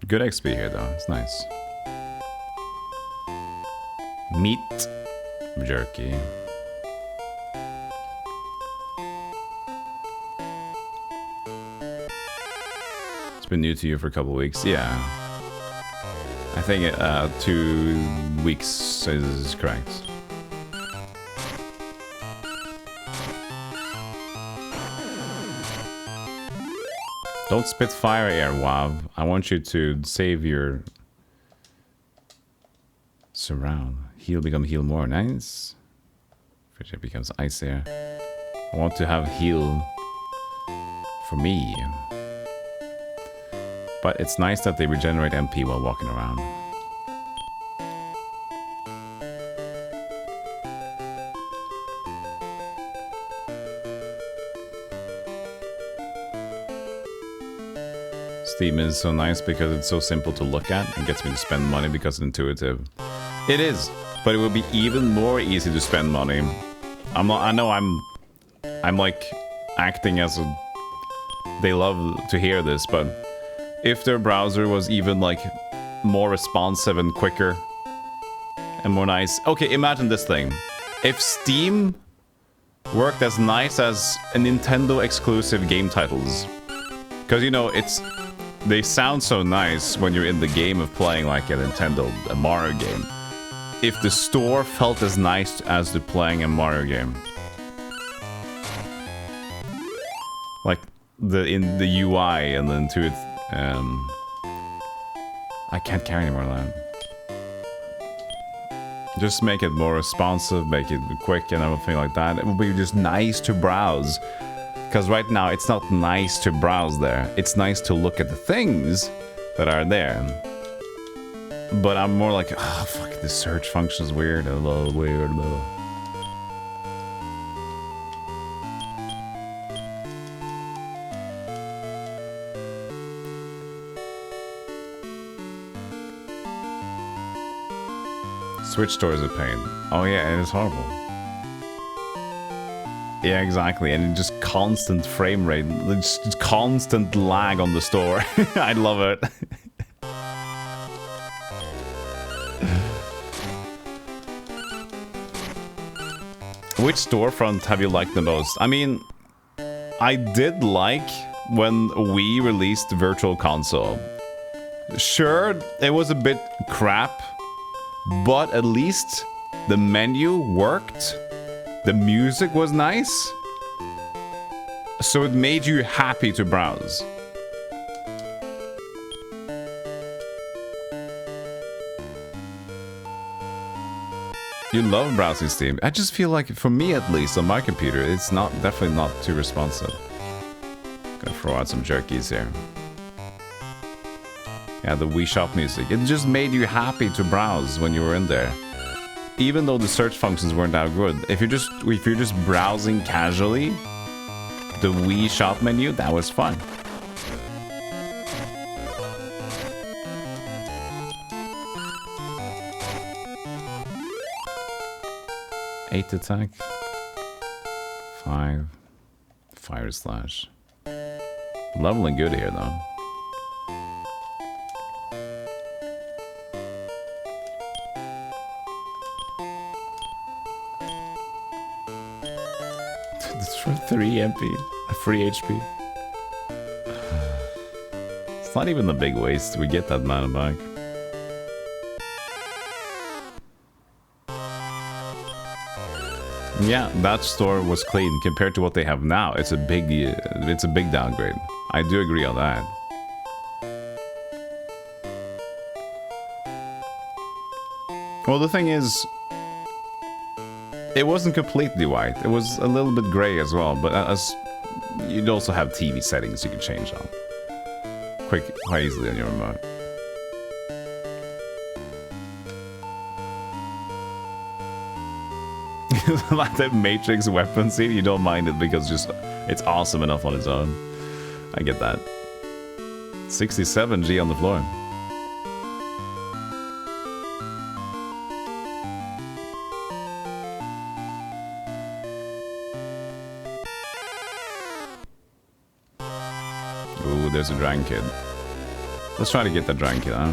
Good XP here, though. It's nice. Meat jerky. It's been new to you for a couple of weeks. Yeah. I think 2 weeks is correct. Don't spit fire air, Wav. I want you to save your surround. Heal become heal more. Nice. Friendship becomes ice air. I want to have heal for me. But it's nice that they regenerate MP while walking around. Steam is so nice because it's so simple to look at and gets me to spend money because it's intuitive. It is, but it would be even more easy to spend money. I know I'm like acting as a... They love to hear this, but if their browser was even like more responsive and quicker and more nice. Okay, imagine this thing. If Steam worked as nice as a Nintendo exclusive game titles, because you know they sound so nice when you're in the game of playing like a Mario game. If the store felt as nice as the playing a Mario game, like in the UI and then to it, I can't carry anymore now. Just make it more responsive, make it quick and everything like that. It would be just nice to browse. Because right now, it's not nice to browse there. It's nice to look at the things that are there. But I'm more like, oh, fuck, this search function is weird. A little weird, though. Switch store is a pain. Oh yeah, and it's horrible. Yeah, exactly, and just constant frame rate, just constant lag on the store. I love it. Which storefront have you liked the most? I mean, I did like when Wii released Virtual Console. Sure, it was a bit crap, but at least the menu worked. The music was nice, so it made you happy to browse. You love browsing Steam. I just feel like, for me at least, on my computer, it's definitely not too responsive. Gonna throw out some jerkies here. Yeah, the Wii Shop music. It just made you happy to browse when you were in there. Even though the search functions weren't that good, if you're just browsing casually, the Wii Shop menu, that was fun. Eight attack, 5, fire slash. Leveling good here though. For 3 MP, 3 HP. It's not even the big waste. We get that mana back. Yeah, that store was clean compared to what they have now. It's a big downgrade. I do agree on that. Well, the thing is, it wasn't completely white. It was a little bit gray as well, but as you'd also have TV settings you can change on quite easily on your remote. Like that Matrix weapon scene, you don't mind it because it's awesome enough on its own. I get that. 67G on the floor. Ooh, there's a Dragon Kid. Let's try to get that Dragon Kid, huh?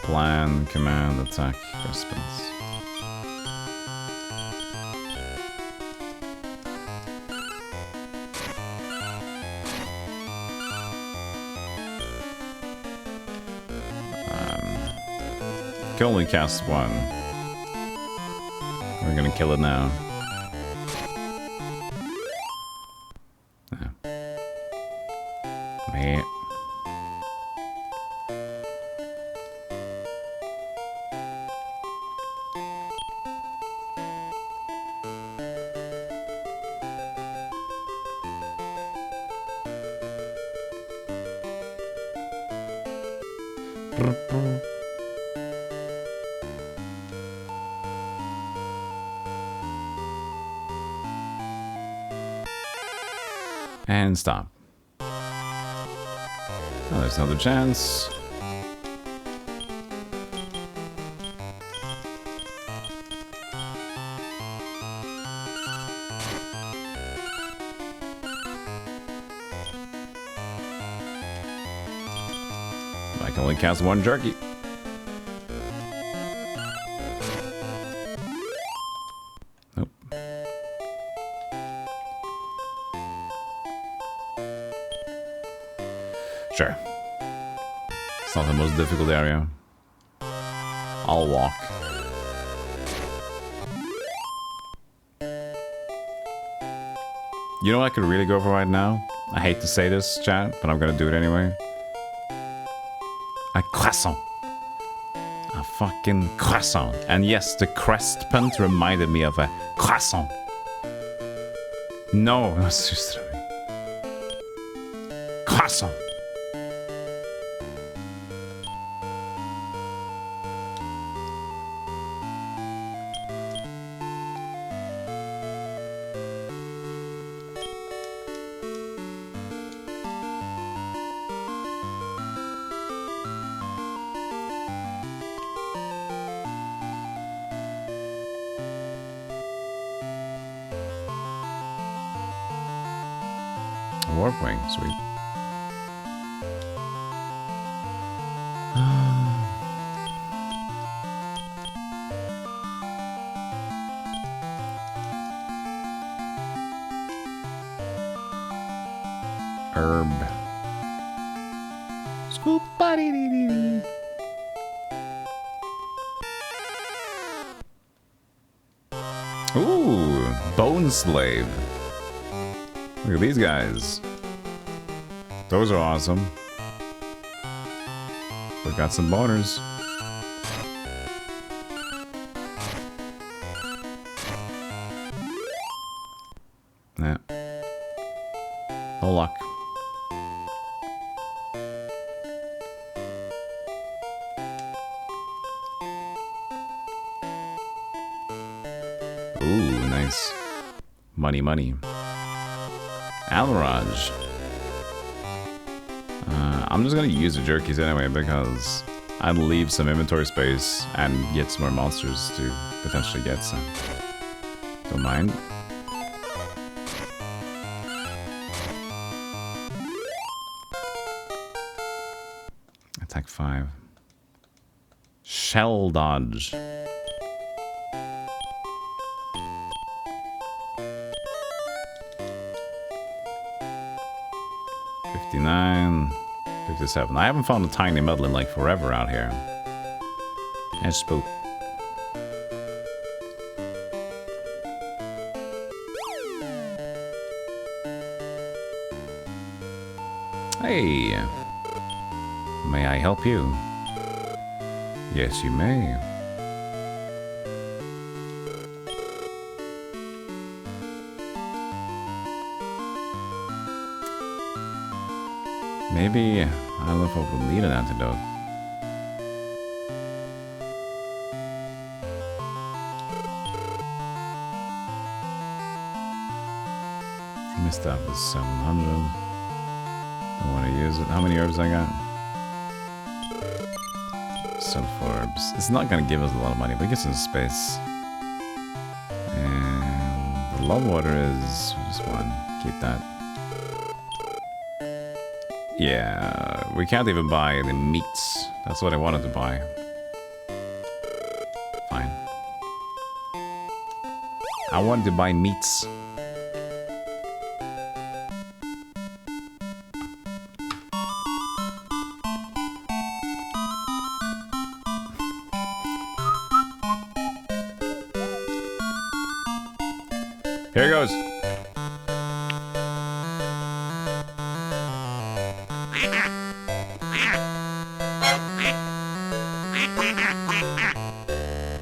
Plan, command, attack, response. Can only cast one. We're gonna kill it now. Meh. And stop. Oh, there's another chance. I can only cast one jerky. Nope. Sure. It's not the most difficult area. I'll walk. You know what I could really go for right now? I hate to say this, chat, but I'm gonna do it anyway. A croissant. A fucking croissant. And yes, the crest punt reminded me of a croissant. No, it's just... Croissant. Warp wing, sweet. Herb. Scoop body dee dee dee. Ooh, Bone Slave. Look at these guys. Those are awesome. We got some boners. Yeah. No luck. Ooh, nice. Money, money. Almirage. I'm just gonna use the jerkies anyway because I'd leave some inventory space and get some more monsters to potentially get some. Don't mind. Attack 5. Shell dodge. $59, $57. I haven't found a tiny medal in like forever out here. And spook. Hey, may I help you? Yes, you may. Maybe, I don't know if I would need an antidote. Missed out was 700. Don't want to use it. How many herbs I got? Some herbs. It's not going to give us a lot of money, but it gives us space. And the love water is just one. Keep that. Yeah, we can't even buy any meats. That's what I wanted to buy. Fine. I wanted to buy meats. Here goes.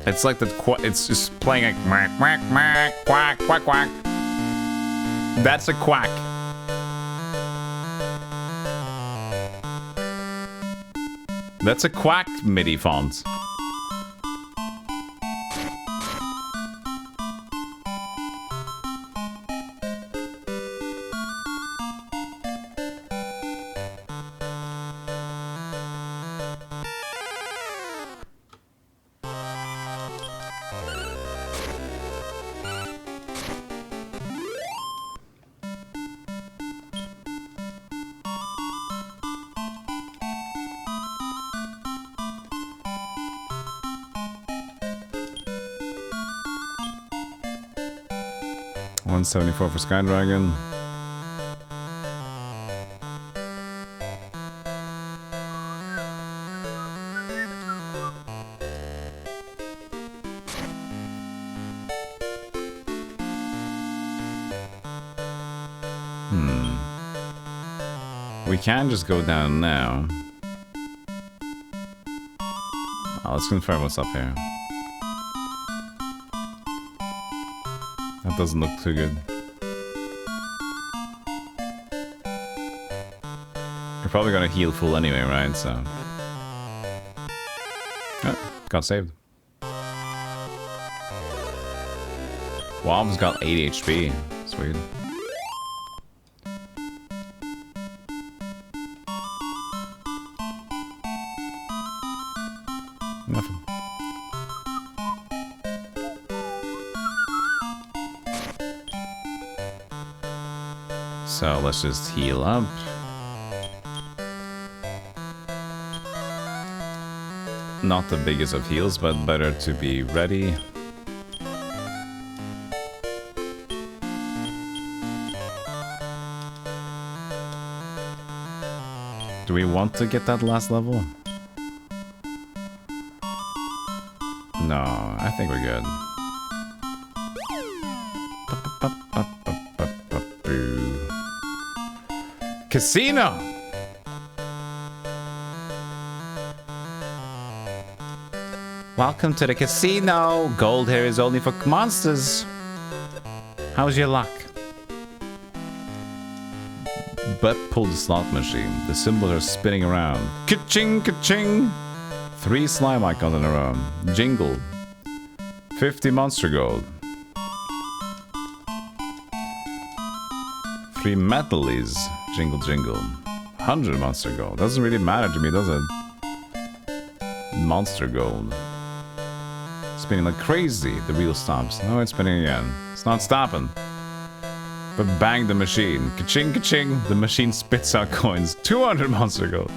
It's like the it's just playing like quack quack quack quack quack quack. That's a quack. That's a quack MIDI font. $174 for Skydragon. We can just go down now. Oh, let's confirm what's up here. That doesn't look too good. You're probably gonna heal full anyway, right? So... Oh, got saved. Wob's got 8 HP. Sweet. Nothing. So let's just heal up. Not the biggest of heals, but better to be ready. Do we want to get that last level? No, I think we're good. Casino! Welcome to the casino! Gold here is only for monsters. How's your luck? But pull the slot machine. The symbols are spinning around. Ka-ching, ka-ching! 3 slime icons in a row. Jingle. 50 monster gold. 3 metalies. Jingle, jingle. 100 monster gold. Doesn't really matter to me, does it? Monster gold. Spinning like crazy. The wheel stops. No, it's spinning again. It's not stopping. But bang the machine. Ka-ching, ka-ching. The machine spits out coins. 200 monster gold.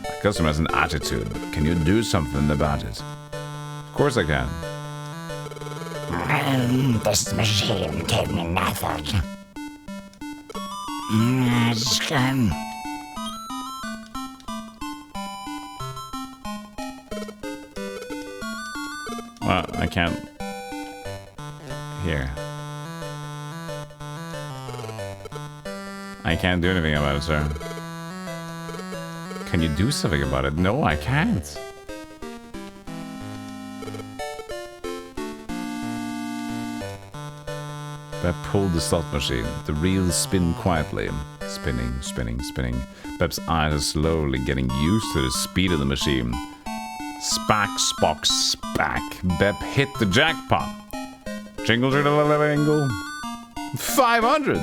The customer has an attitude. Can you do something about it? Of course I can. This machine gave me nothing. Well, I can't... Here. I can't do anything about it, sir. Can you do something about it? No, I can't. Bep pulled the slot machine. The reel spin quietly. Spinning, spinning, spinning. Bep's eyes are slowly getting used to the speed of the machine. Spack, spock, spack. Bep hit the jackpot. Jingle, jingle, jingle. 500!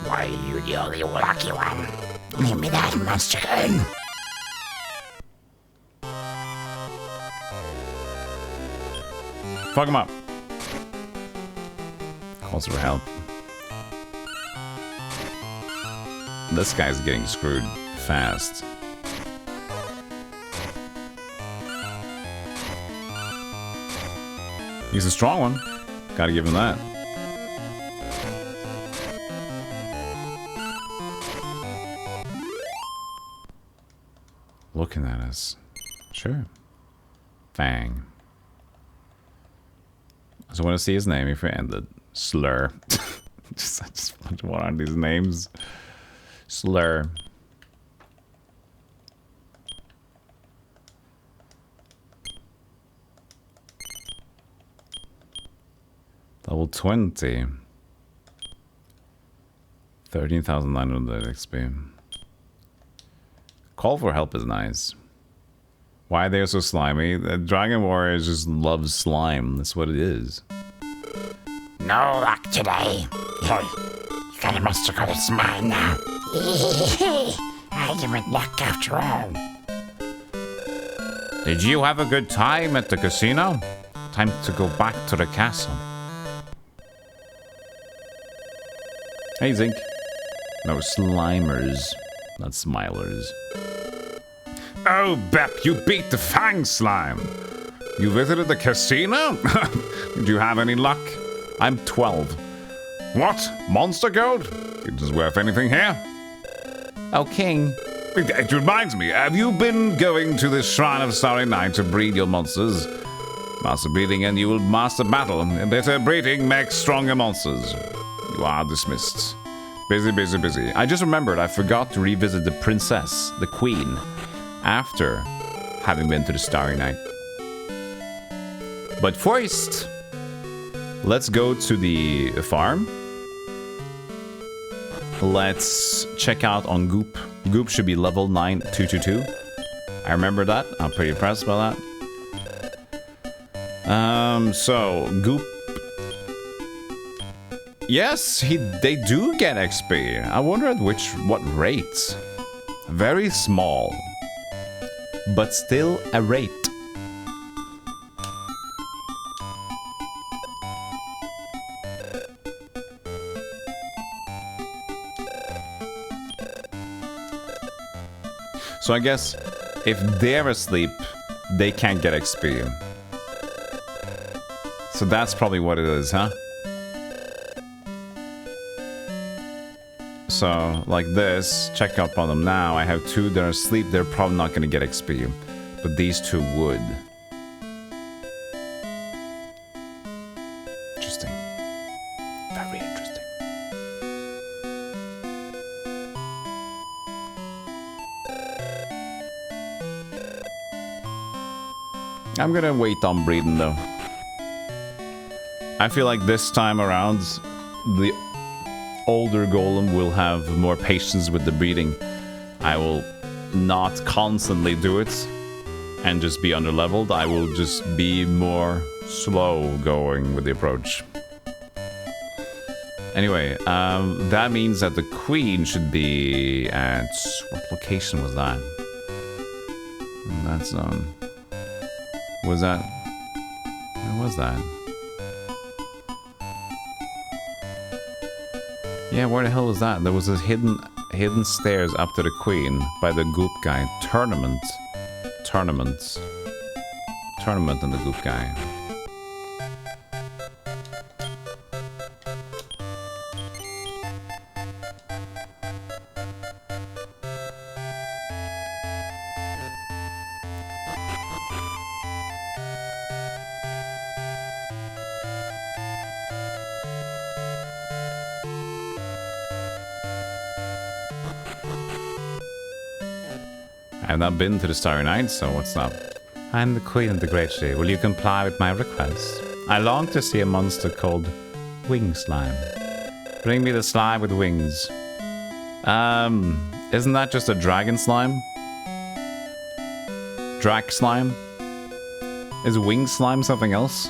Why are you the only lucky one? Give me that monster gun. Fuck him up. Calls for help. This guy's getting screwed fast. He's a strong one. Gotta give him that. Looking at us. Sure. Fang. I just want to see his name if we ended. Slur. I just what are these names? Slur. Level 20. 13,900 XP. Call for help is nice. Why are they so slimy? The Dragon Warrior just loves slime. That's what it is. No luck today. Here, you got a monster card. It's mine now. I give it luck after all. Did you have a good time at the casino? Time to go back to the castle. Hey, Zink. No, Slimers. Not Smilers. Oh, Bep, you beat the Fang Slime. You visited the casino? Did you have any luck? I'm 12. What? Monster gold? It is worth anything here? Oh, King. It reminds me, have you been going to the Shrine of Starry Night to breed your monsters? Master breeding and you will master battle. Better breeding makes stronger monsters. You are dismissed. Busy, busy, busy. I just remembered I forgot to revisit the princess, the queen, after having been to the Starry Night. But first, let's go to the farm. Let's check out on Goop. Goop should be level 9222. I remember that. I'm pretty impressed by that. So Goop. Yes, they do get XP. I wonder at what rate. Very small, but still a rate. So I guess if they're asleep, they can't get XP. So that's probably what it is, huh? So, like this, check up on them now. I have 2 that are asleep. They're probably not going to get XP. But these 2 would. Interesting. Very interesting. I'm going to wait on breeding, though. I feel like this time around, the older golem will have more patience with the breeding. I will not constantly do it and just be underleveled. I will just be more slow going with the approach. Anyway, that means that the queen should be at... What location was that? That's, was that... Where was that? Yeah, where the hell was that? There was a hidden stairs up to the queen by the goop guy. Tournament and the goop guy. I have not been to the Starry Night, so what's up? I'm the Queen of the Great Tree. Will you comply with my request? I long to see a monster called Wing Slime. Bring me the slime with wings. Isn't that just a dragon slime? Drac slime? Is wing slime something else?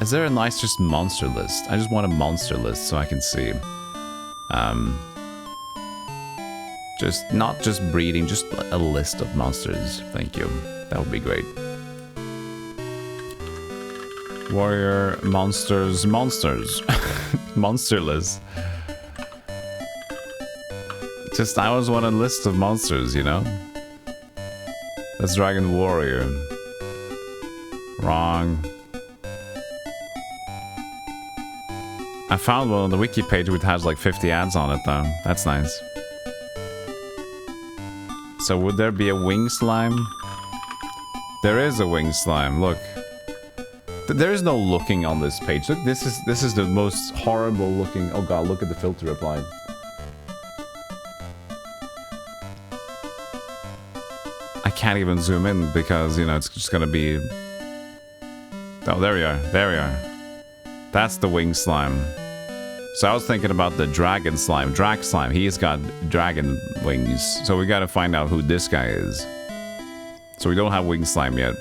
Is there a nice just monster list? I just want a monster list so I can see. Not just breeding, just a list of monsters. Thank you. That would be great. Warrior, monsters. Monster list. Just, I always want a list of monsters, you know? That's Dragon Warrior. Wrong. I found one on the wiki page which has like 50 ads on it though. That's nice. So would there be a wing slime? There is a wing slime, look. There is no looking on this page. Look, this is the most horrible looking. Oh god, look at the filter applied. I can't even zoom in because, you know, it's just gonna be... Oh, there we are. There we are. That's the wing slime. So I was thinking about the dragon slime. Drag slime. He's got dragon wings. So we gotta find out who this guy is. So we don't have wing slime yet.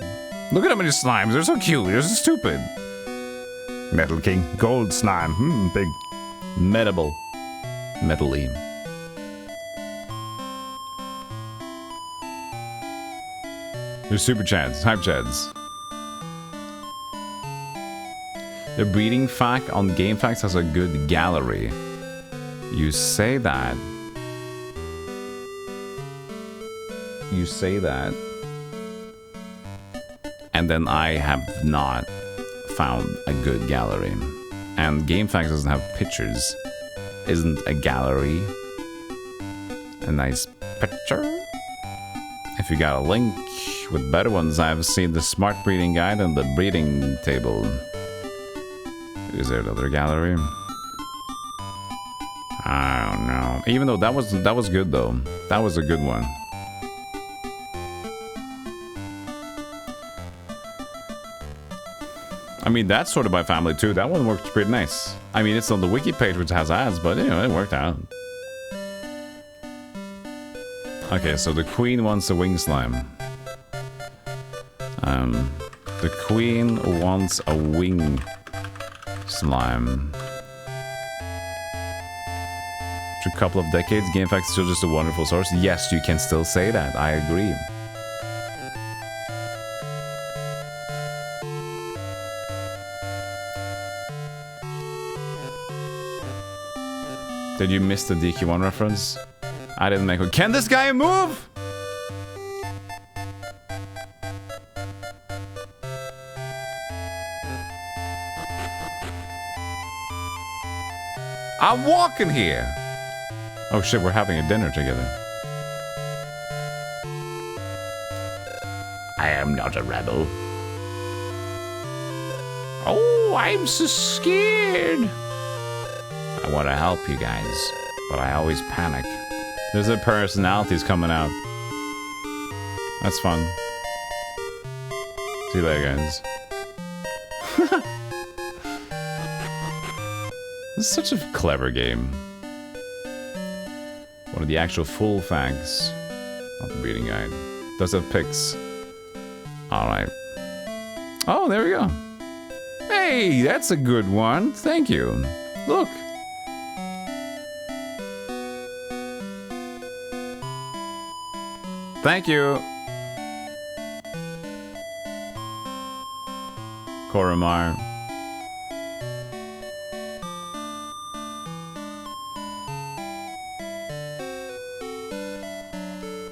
Look at how many slimes. They're so cute. They're so stupid. Metal King. Gold slime. Big. Metable. Metally. There's super chats. Hype chats. The breeding fact on GameFAQs has a good gallery. You say that. You say that. And then I have not found a good gallery. And GameFAQs doesn't have pictures. Isn't a gallery a nice picture? If you got a link with better ones, I've seen the Smart Breeding Guide and the Breeding Table. Is there another gallery? I don't know. Even though that was good though. That was a good one. I mean, that's sorted by family too. That one worked pretty nice. I mean, it's on the wiki page which has ads, but you know, it worked out. Okay, so the queen wants a wing slime. The queen wants a wing slime. After a couple of decades, GameFAQs is still just a wonderful source. Yes, you can still say that. I agree. Did you miss the DQ1 reference? I didn't make it. Can this guy move? I'm walking here. Oh shit, we're having a dinner together. I am not a rebel. Oh, I'm so scared. I want to help you guys, but I always panic. There's a personalities coming out. That's fun. See you later, guys. This is such a clever game. One of the actual full facts. Not the breeding guide. Does have pics. Alright. Oh, there we go. Hey, that's a good one. Thank you. Look. Thank you. Koromar.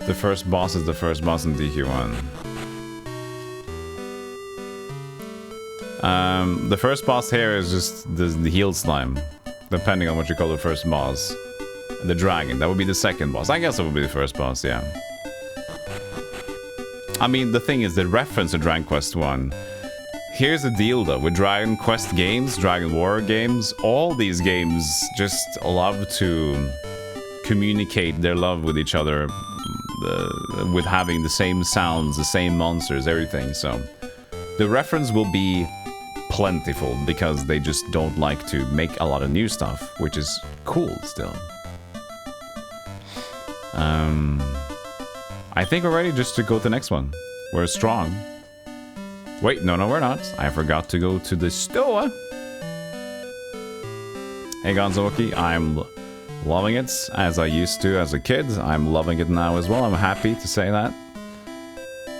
The first boss is the first boss in DQ1. The first boss here is just the heal slime, depending on what you call the first boss. The dragon, that would be the second boss. I guess it would be the first boss, yeah. I mean, the thing is, the reference to Dragon Quest 1. Here's the deal though, with Dragon Quest games, Dragon Warrior games, all these games just love to communicate their love with each other, with having the same sounds, the same monsters, everything, so the reference will be plentiful because they just don't like to make a lot of new stuff, which is cool still. I think we're ready just to go to the next one. We're strong. Wait, no, we're not. I forgot to go to the store. Hey, Gonzoki, I'm loving it as I used to as a kid. I'm loving it now as well. I'm happy to say that.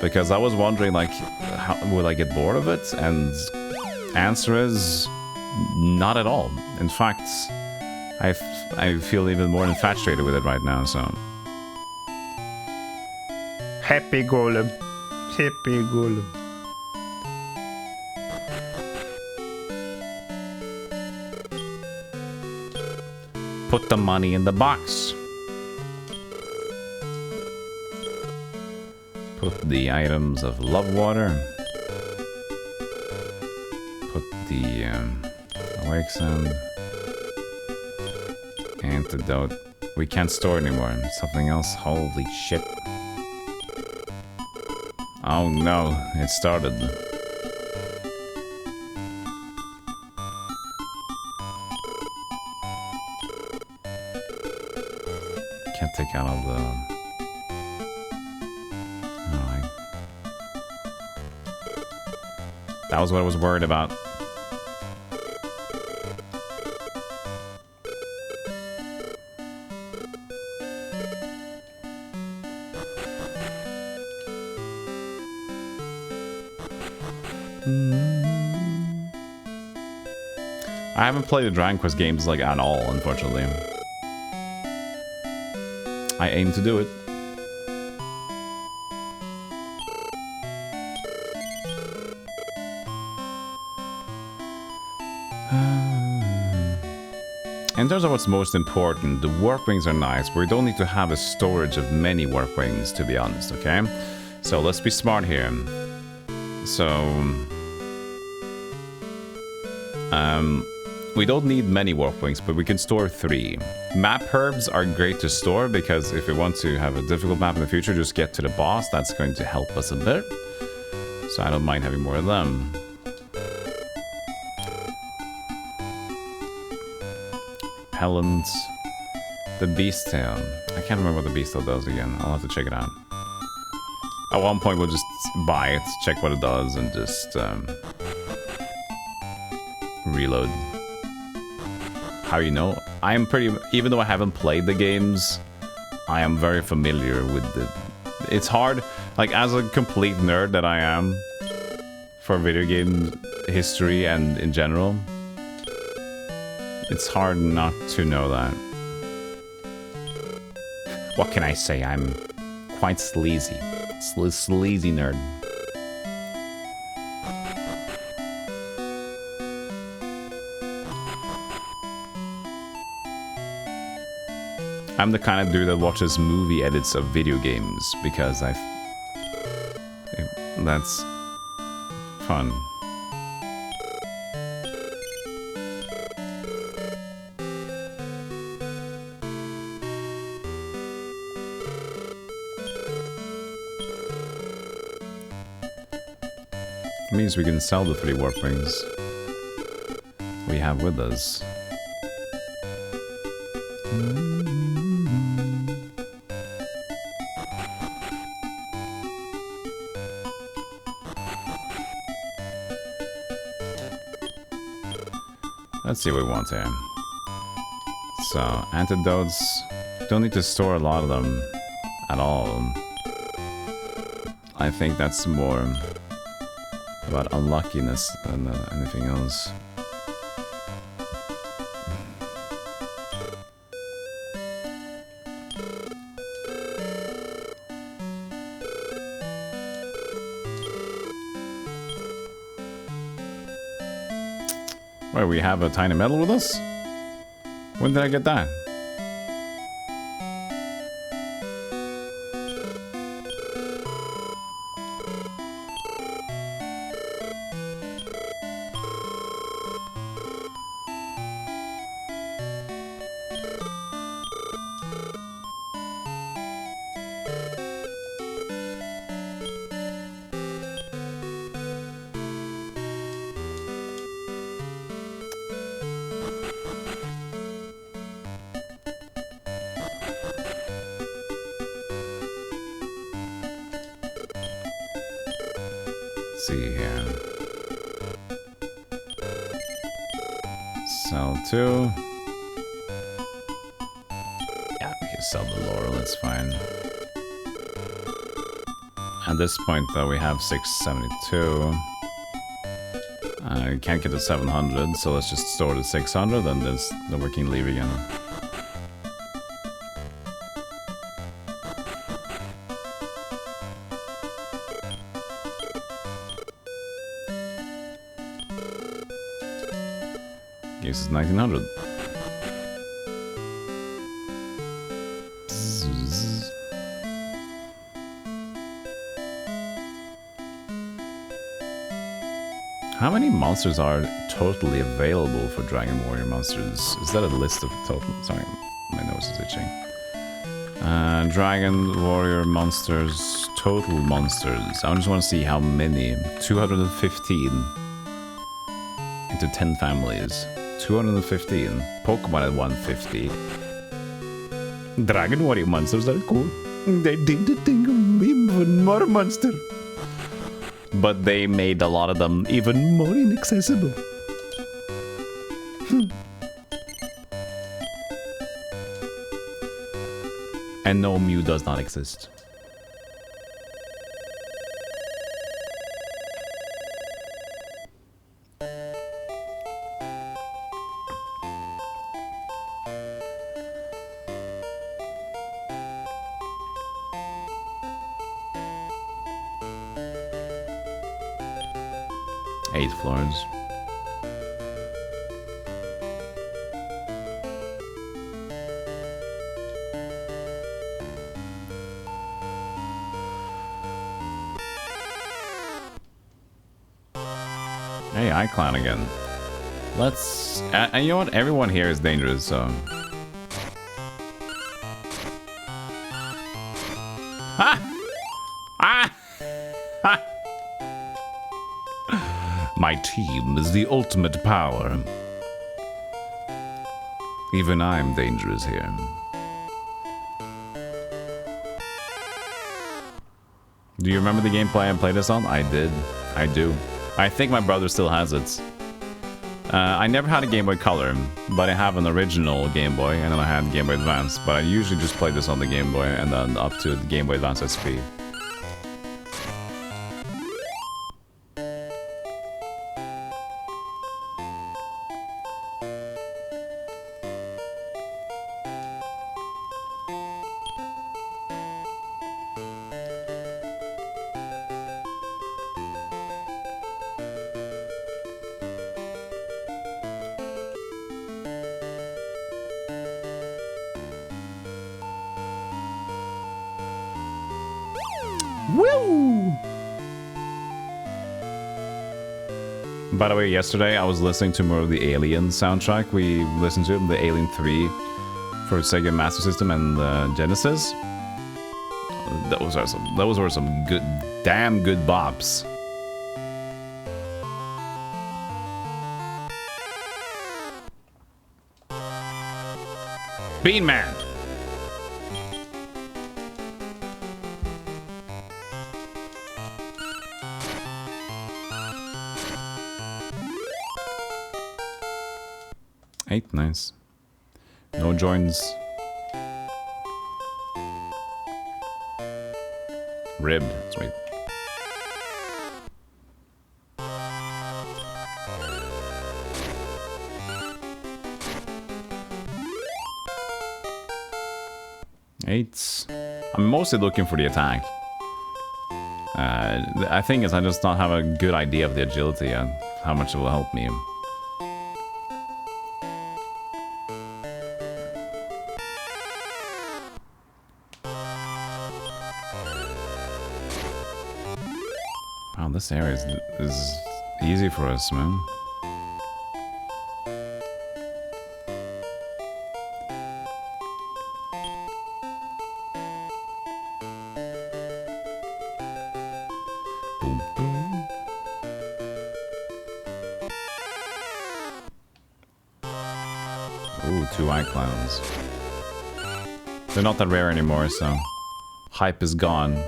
Because I was wondering, like, how, will I get bored of it? And answer is not at all. In fact, I feel even more infatuated with it right now, so... Happy Golem. Happy Golem. Put the money in the box. Put the items of love water. Put the awake sound. Antidote. We can't store anymore. Something else? Holy shit. Oh no, it started. Can't take out all the... Oh, that was what I was worried about. I haven't played the Dragon Quest games like at all, unfortunately. I aim to do it. In terms of what's most important, the warp wings are nice, but we don't need to have a storage of many warp wings, to be honest, okay? So let's be smart here. So... we don't need many warp wings, but we can store 3. Map herbs are great to store because if we want to have a difficult map in the future, just get to the boss. That's going to help us a bit. So I don't mind having more of them. Repellents. The beast tail. I can't remember what the beast tail does again. I'll have to check it out. At one point we'll just buy it, check what it does, and just reload. How you know? I am pretty... Even though I haven't played the games, I am very familiar with the... It's hard, like, as a complete nerd that I am for video game history and in general, it's hard not to know that. What can I say? I'm quite sleazy. Sleazy nerd. I'm the kind of dude that watches movie edits of video games because that's fun. It means we can sell the 3 warp rings we have with us. Let's see what we want here. So, antidotes. Don't need to store a lot of them at all. I think that's more about unluckiness than anything else. Wait, we have a tiny metal with us? When did I get that? See here. Sell 2. Yeah, we can sell the laurel, that's fine. At this point, though, we have 672. Can't get to 700, so let's just store it at 600, and then we can leave again. Guess it's 1900. How many monsters are totally available for Dragon Warrior monsters? Is that a list of total? Sorry, my nose is itching. Dragon Warrior monsters, total monsters. I just want to see how many. 215 into 10 families. 215. Pokemon at 150. Dragon Warrior monsters are cool. They did the thing of even more monster. But they made a lot of them even more inaccessible. And no, Mew does not exist. Eight floors. Hey, iClown again. Let's... and you know what? Everyone here is dangerous, so... Ha! Ah! Ha! My team is the ultimate power. Even I'm dangerous here. Do you remember the gameplay I played this on? I did. I do. I think my brother still has it. I never had a Game Boy Color, but I have an original Game Boy, and then I had Game Boy Advance, but I usually just play this on the Game Boy and then up to the Game Boy Advance SP. Woo! By the way, yesterday I was listening to more of the Alien soundtrack. We listened to the Alien 3 for Sega Master System and Genesis. Those were some good, damn good bops. Bean Man. Eight, nice. No joins. Ribbed, sweet. Eights. I'm mostly looking for the attack. I think is I just don't have a good idea of the agility and how much it will help me. Wow, this area is easy for us, man. Boom, boom. Ooh, two iClowns. They're not that rare anymore, so hype is gone.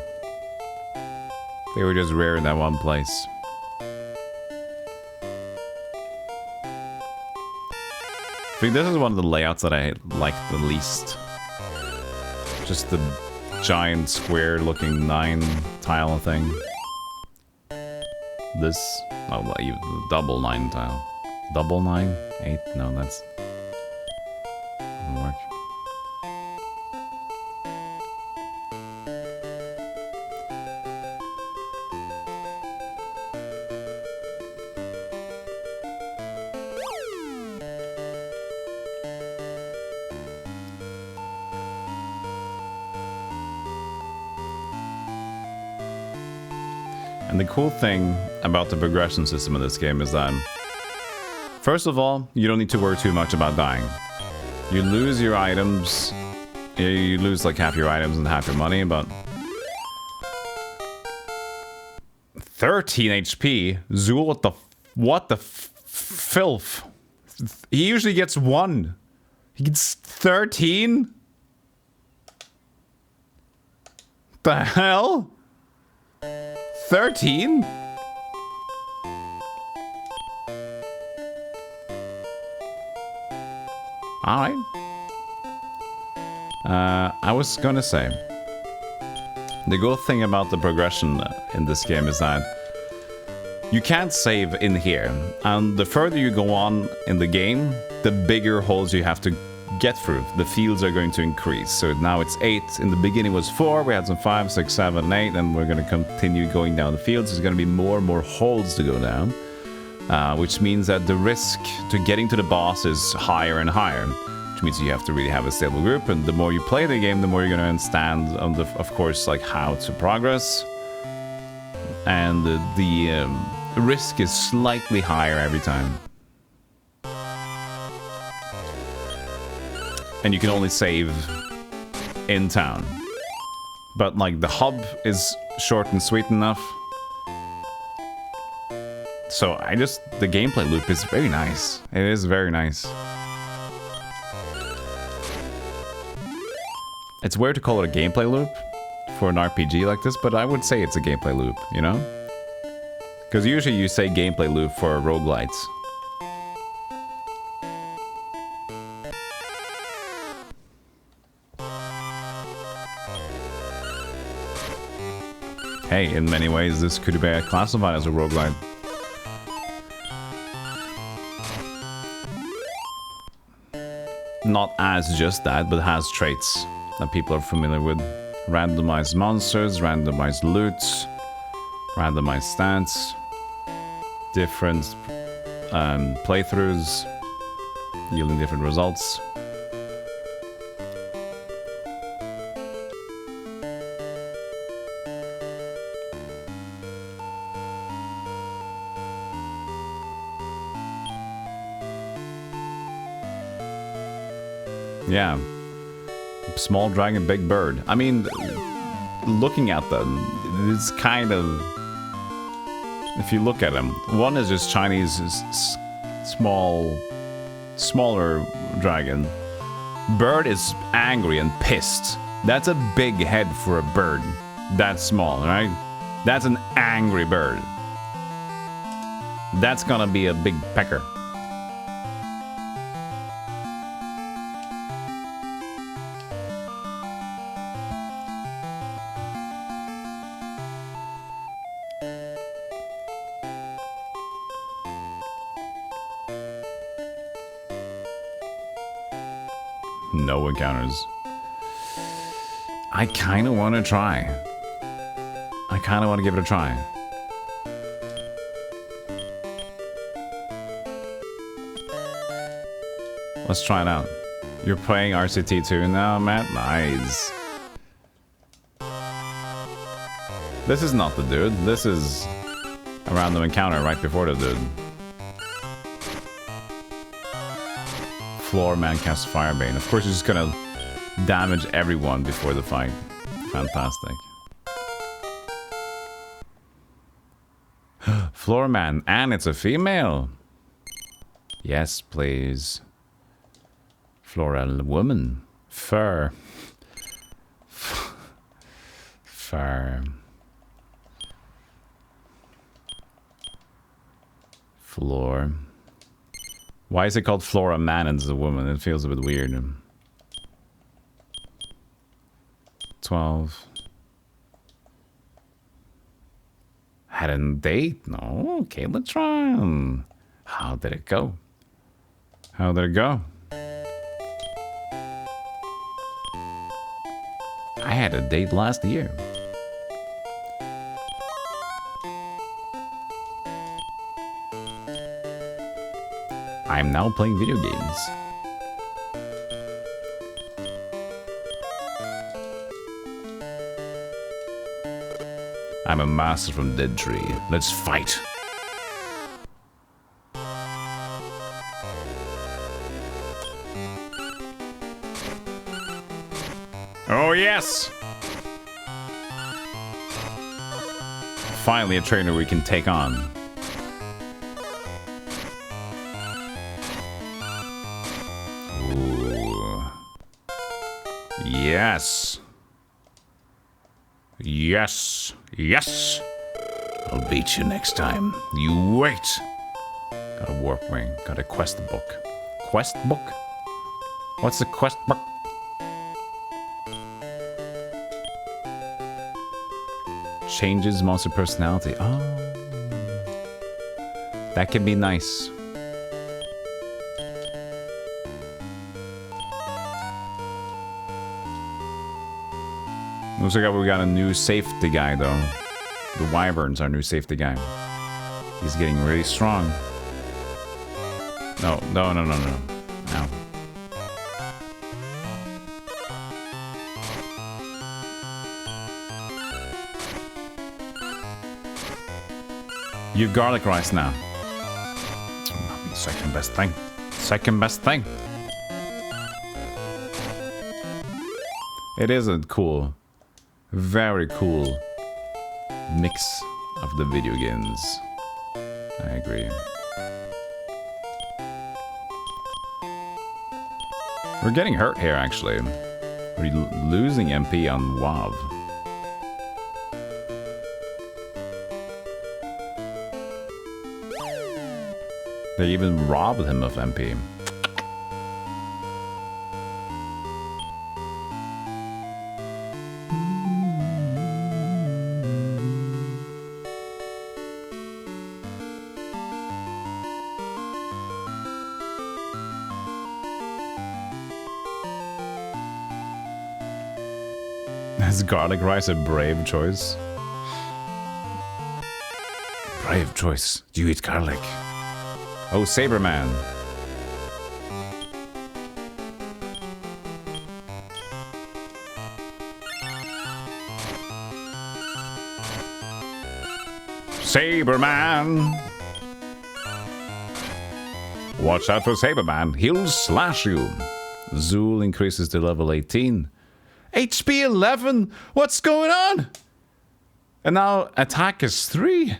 They were just rare in that one place. I think this is one of the layouts that I like the least. Just the giant square looking 9 tile thing. this. Oh, well, you double 9 tile. Double 9? 8? No, that's... doesn't work. And the cool thing about the progression system in this game is that, first of all, you don't need to worry too much about dying. You lose your items, you lose like half your items and half your money, but 13 HP? Zool, what the filth? He usually gets 1. He gets 13? The hell? 13? Alright. I was gonna say, the good thing about the progression in this game is that you can't save in here, and the further you go on in the game, the bigger holes you have to get through. The fields are going to increase. So now it's 8. In the beginning was 4. We had some 5, 6, 7, 8, and we're going to continue going down the fields. There's going to be more and more holes to go down, which means that the risk to getting to the boss is higher and higher, which means you have to really have a stable group. And the more you play the game, the more you're going to understand, of course, like how to progress. And the risk is slightly higher every time. And you can only save in town. But like the hub is short and sweet enough. So the gameplay loop is very nice. It is very nice. It's weird to call it a gameplay loop for an RPG like this, but I would say it's a gameplay loop, you know? Because usually you say gameplay loop for roguelites. Hey, in many ways, this could be classified as a roguelite. Not as just that, but has traits that people are familiar with. Randomized monsters, randomized loots, randomized stats, different playthroughs, yielding different results. Yeah. Small dragon, big bird. I mean, looking at them, it's kind of... If you look at them, one is just Chinese smaller dragon. Bird is angry and pissed. That's a big head for a bird. That's small, right? That's an angry bird. That's gonna be a big pecker. No encounters. I kind of want to try. I kind of want to give it a try. Let's try it out. You're playing RCT2 now, Matt? Nice. This is not the dude. This is a random encounter right before the dude. Floor man casts Firebane. Of course, he's just gonna damage everyone before the fight. Fantastic. Floor man, and it's a female. Yes, please. Floral woman. Fur. Fur. Floor. Why is it called Flora Man and it's a woman? It feels a bit weird. 12. Had a date? No? Okay, let's try. How did it go? How did it go? I had a date last year. I am now playing video games. I'm a master from Dead Tree. Let's fight. Oh yes! Finally a trainer we can take on. Ooh. Yes. Yes. Yes. I'll beat you next time. You wait. Got a warp wing. Got a quest book. Quest book? What's the quest book? Changes monster personality. Oh. That can be nice. Looks like we got a new safety guy, though. The Wyvern's our new safety guy. He's getting really strong. No. No. You have garlic rice now. That'll be second best thing. Second best thing. It is a cool, very cool mix of the video games. I agree. We're getting hurt here, actually. We're losing MP on WoW. They even robbed him of MP. Is garlic rice a brave choice? Brave choice. Do you eat garlic? Oh, Saberman. Saberman. Watch out for Saberman. He'll slash you. Zool increases to level 18. HP 11? What's going on? And now attack is 3.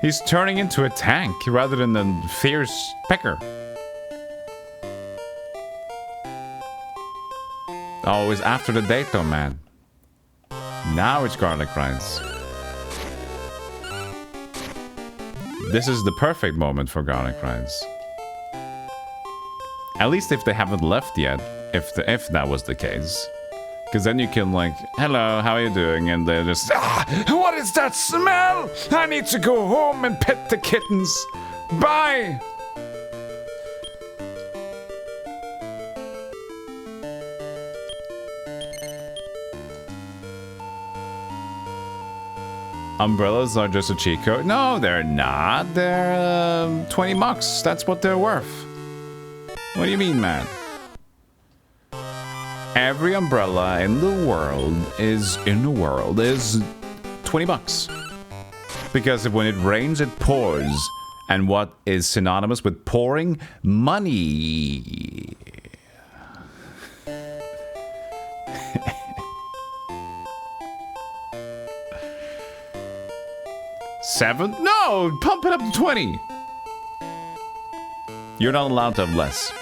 He's turning into a tank rather than a fierce pecker. Oh, it's after the date though, man. Now it's garlic rice. This is the perfect moment for garlic rice. At least if they haven't left yet, if that was the case. Because then you can like, hello, how are you doing? And they're just, what is that smell? I need to go home and pet the kittens. Bye! Umbrellas are just a cheat code? No, they're not. They're 20 bucks. That's what they're worth. What do you mean, man? Every umbrella in the world is 20 bucks. Because when it rains, it pours. And what is synonymous with pouring? Money. $7? No! Pump it up to 20! You're not allowed to have less.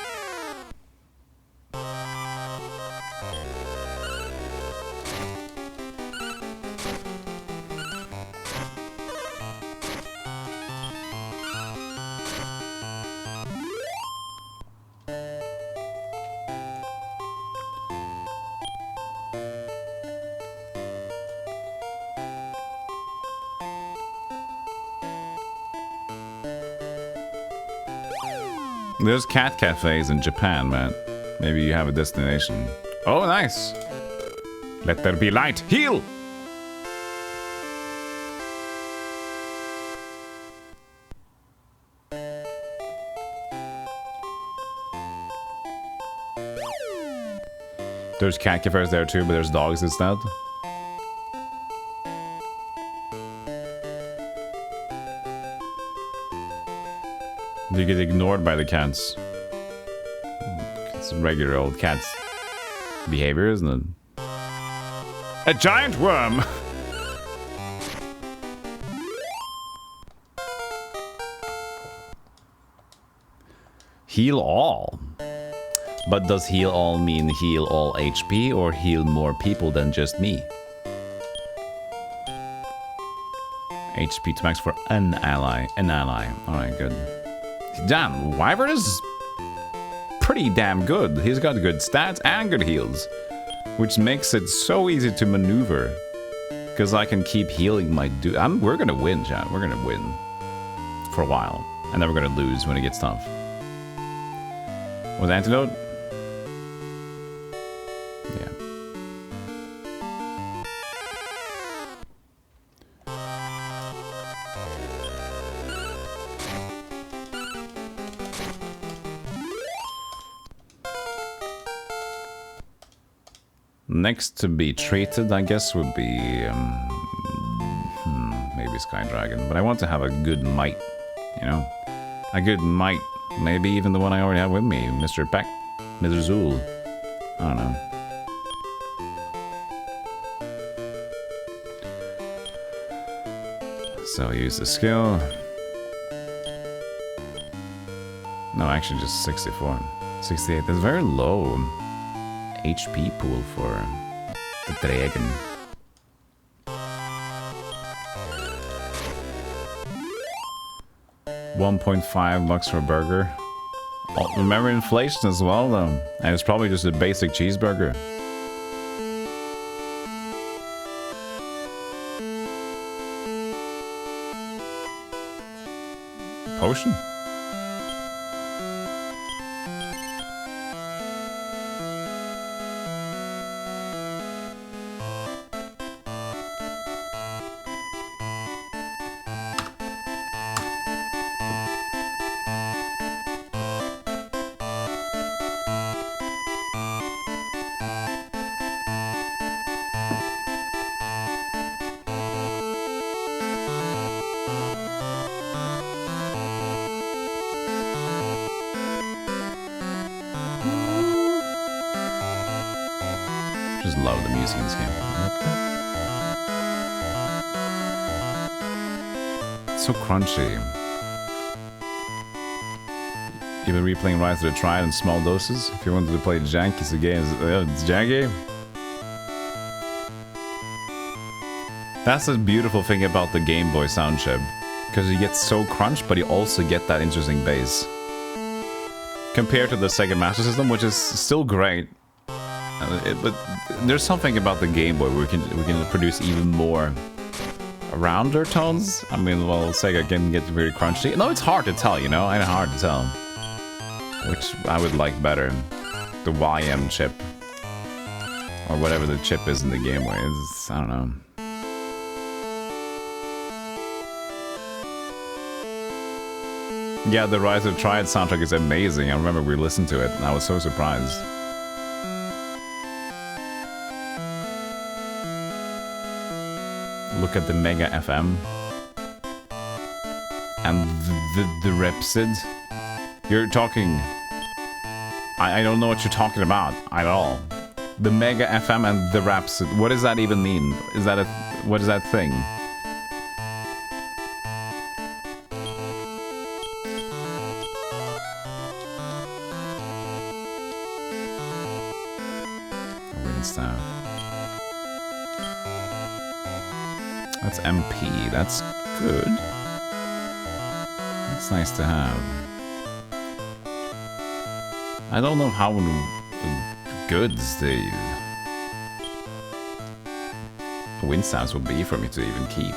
There's cat cafes in Japan, man. Maybe you have a destination. Oh, nice. Let there be light. Heal! There's cat cafes there too, but there's dogs instead. You get ignored by the cats. It's regular old cat's behavior, isn't it? A giant worm! Heal all. But does heal all mean heal all HP or heal more people than just me? HP to max for an ally. An ally. Alright, good. Damn, Wyvern is pretty damn good. He's got good stats and good heals, which makes it so easy to maneuver. Because I can keep healing my dude. We're gonna win, chat. We're gonna win for a while, and then we're gonna lose when it gets tough. Was antidote? Yeah. Next to be treated, I guess, would be maybe Sky Dragon. But I want to have a good might, you know, a good might. Maybe even the one I already have with me, Mr. Peck, Mr. Zool. I don't know. So use the skill. No, actually just 64. 68. That's very low HP pool for the dragon. $1.5 for a burger. Oh, remember inflation as well, though. And it's probably just a basic cheeseburger. Potion? Just love the music in this game. It's so crunchy. You've been replaying Rise of the Triad in small doses? If you wanted to play janky again, it's janky. That's the beautiful thing about the Game Boy sound chip. Because you get so crunch, but you also get that interesting bass. Compared to the Sega Master System, which is still great. But there's something about the Game Boy where we can produce even more rounder tones. I mean, well, Sega can get very crunchy. No, it's hard to tell, you know? It's hard to tell. Which I would like better. The YM chip. Or whatever the chip is in the Game Boy. It's, I don't know. Yeah, the Rise of the Triad soundtrack is amazing. I remember we listened to it and I was so surprised. Look at the Mega FM. And the Repsid. You're talking... I don't know what you're talking about at all. The Mega FM and the Repsid. What does that even mean? Is that a... What is that thing? Stuff. That's MP. That's good. That's nice to have. I don't know how good the wind sounds would be for me to even keep.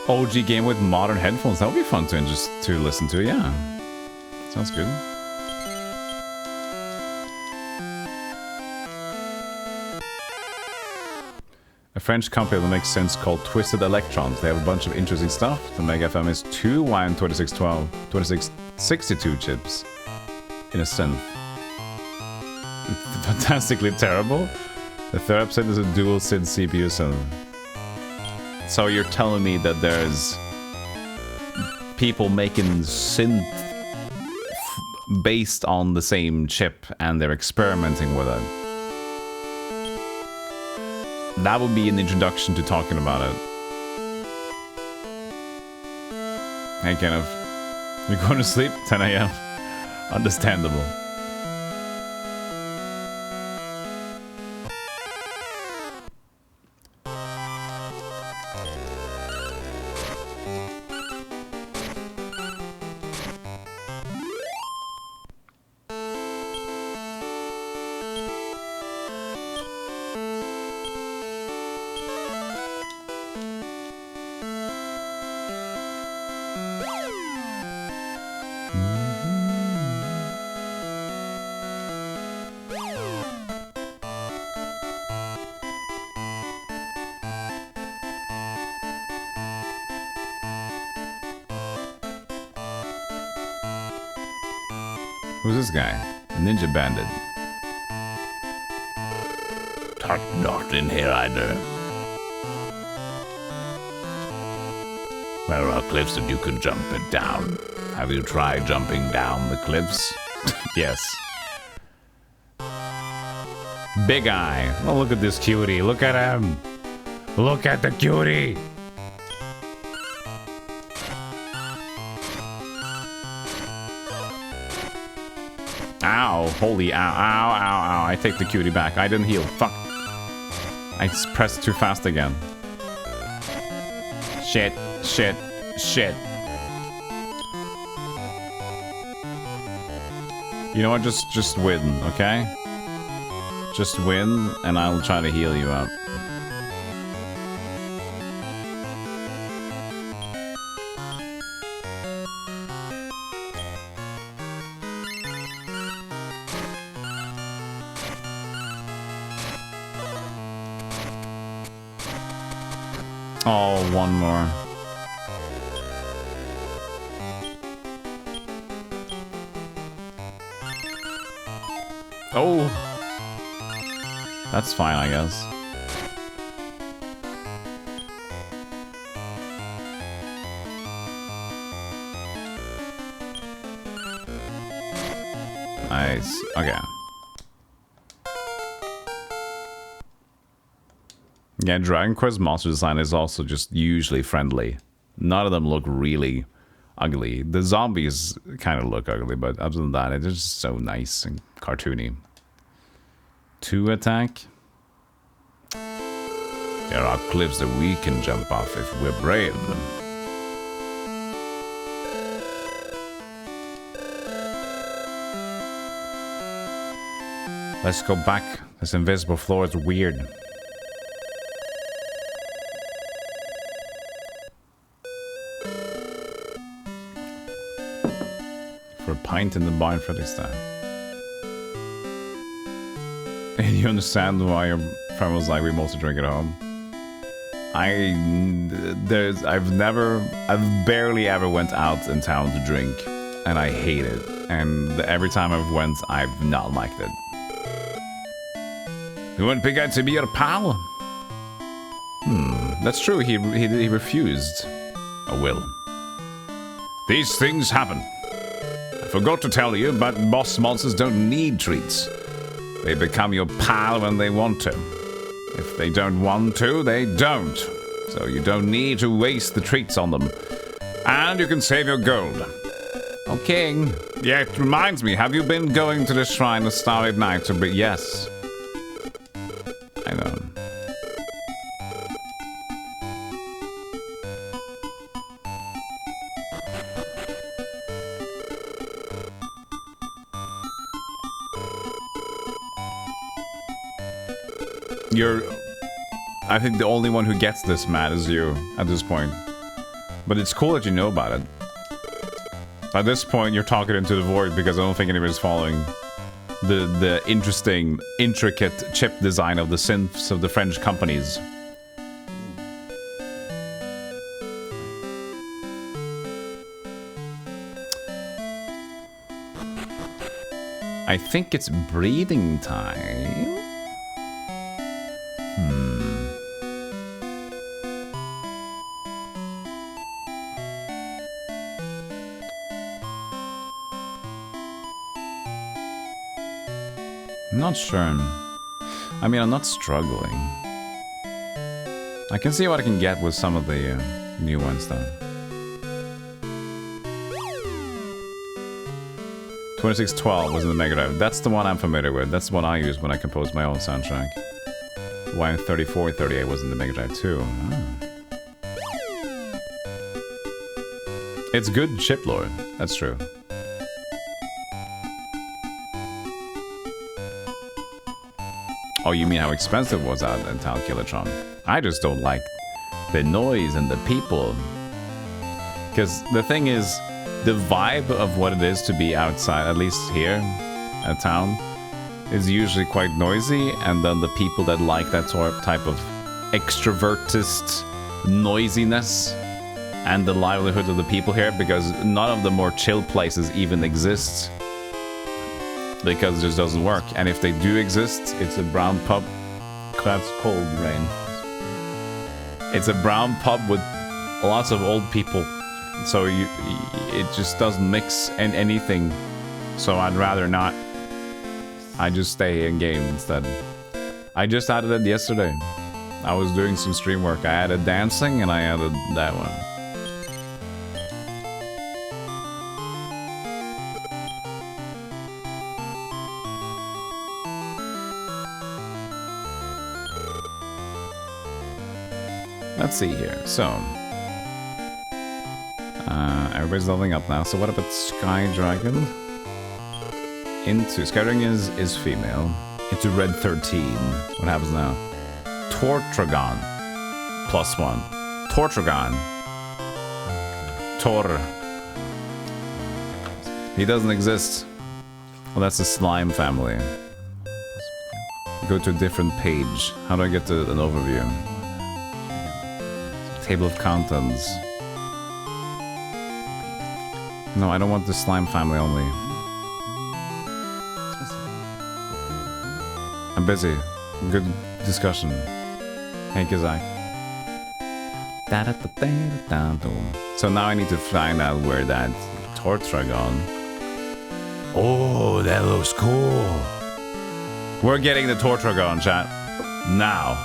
OG game with modern headphones. That would be fun to just to listen to. Yeah, sounds good. A French company that makes sense called Twisted Electrons. They have a bunch of interesting stuff. The Mega FM is 2 Wine 2662 chips in a synth. It's fantastically terrible. The third episode is a dual synth CPU synth. So you're telling me that there's people making synth based on the same chip and they're experimenting with it. That would be an introduction to talking about it. Hey, Kenneth. You're going to sleep? 10 a.m. Understandable. Who's this guy? Ninja Bandit. Not in here either. There are cliffs that you can jump it down. Have you tried jumping down the cliffs? Yes. Big Eye. Oh, look at this cutie. Look at him. Look at the cutie. Ow. Holy ow, ow, ow, ow. I take the cutie back. I didn't heal. Fuck. I pressed too fast again. Shit. Shit. Shit. You know what? Just win, okay? Just win, and I'll try to heal you up. Oh, one more. Oh! That's fine, I guess. Nice. Okay. Yeah, Dragon Quest monster design is also just usually friendly. None of them look really ugly. The zombies kind of look ugly, but other than that, it's just so nice and cartoony. 2 attack. There are cliffs that we can jump off if we're brave. Let's go back. This invisible floor is weird. For a pint in the barn for this time. And you understand why your friend was like, we mostly drink at home. I've barely ever went out in town to drink, and I hate it. And every time I've went, I've not liked it. You want Big Eye to be your pal? That's true. He refused. I will. These things happen. I forgot to tell you, but boss monsters don't need treats. They become your pal when they want to. If they don't want to, they don't. So you don't need to waste the treats on them. And you can save your gold. Okay. Yeah, it reminds me, have you been going to the Shrine of Starry Night to be... Yes. I know. You're... I think the only one who gets this, Matt, is you, at this point. But it's cool that you know about it. At this point, you're talking into the void because I don't think anybody's following the interesting, intricate chip design of the synths of the French companies. I think it's breeding time. I'm not sure. I mean, I'm not struggling. I can see what I can get with some of the new ones, though. 2612 was in the Mega Drive. That's the one I'm familiar with. That's the one I use when I compose my own soundtrack. Why 3438 was in the Mega Drive too. Oh. It's good chip lore. That's true. Oh, you mean how expensive was that in Tal Kilotron? I just don't like the noise and the people. Because the thing is, the vibe of what it is to be outside, at least here at town, is usually quite noisy, and then the people that like that type of extrovertist noisiness and the livelihood of the people here, because none of the more chill places even exist, because it just doesn't work. And if they do exist, it's a brown pub. That's cold rain. It's a brown pub with lots of old people. So it just doesn't mix and anything. So I'd rather not. I just stay in game instead. I just added it yesterday. I was doing some stream work. I added dancing and I added that one. Let's see here. So everybody's leveling up now. So what about Sky Dragon? Into Sky Dragon is female. Into Red 13. What happens now? Tortragon. +1. Tortragon. Tor. He doesn't exist. Well, that's the slime family. Go to a different page. How do I get to an overview? Table of contents. No, I don't want the slime family only. I'm busy. Good discussion. Hey, Kazak. So now I need to find out where that Tortragon. Oh, that looks cool. We're getting the Tortragon, chat. Now.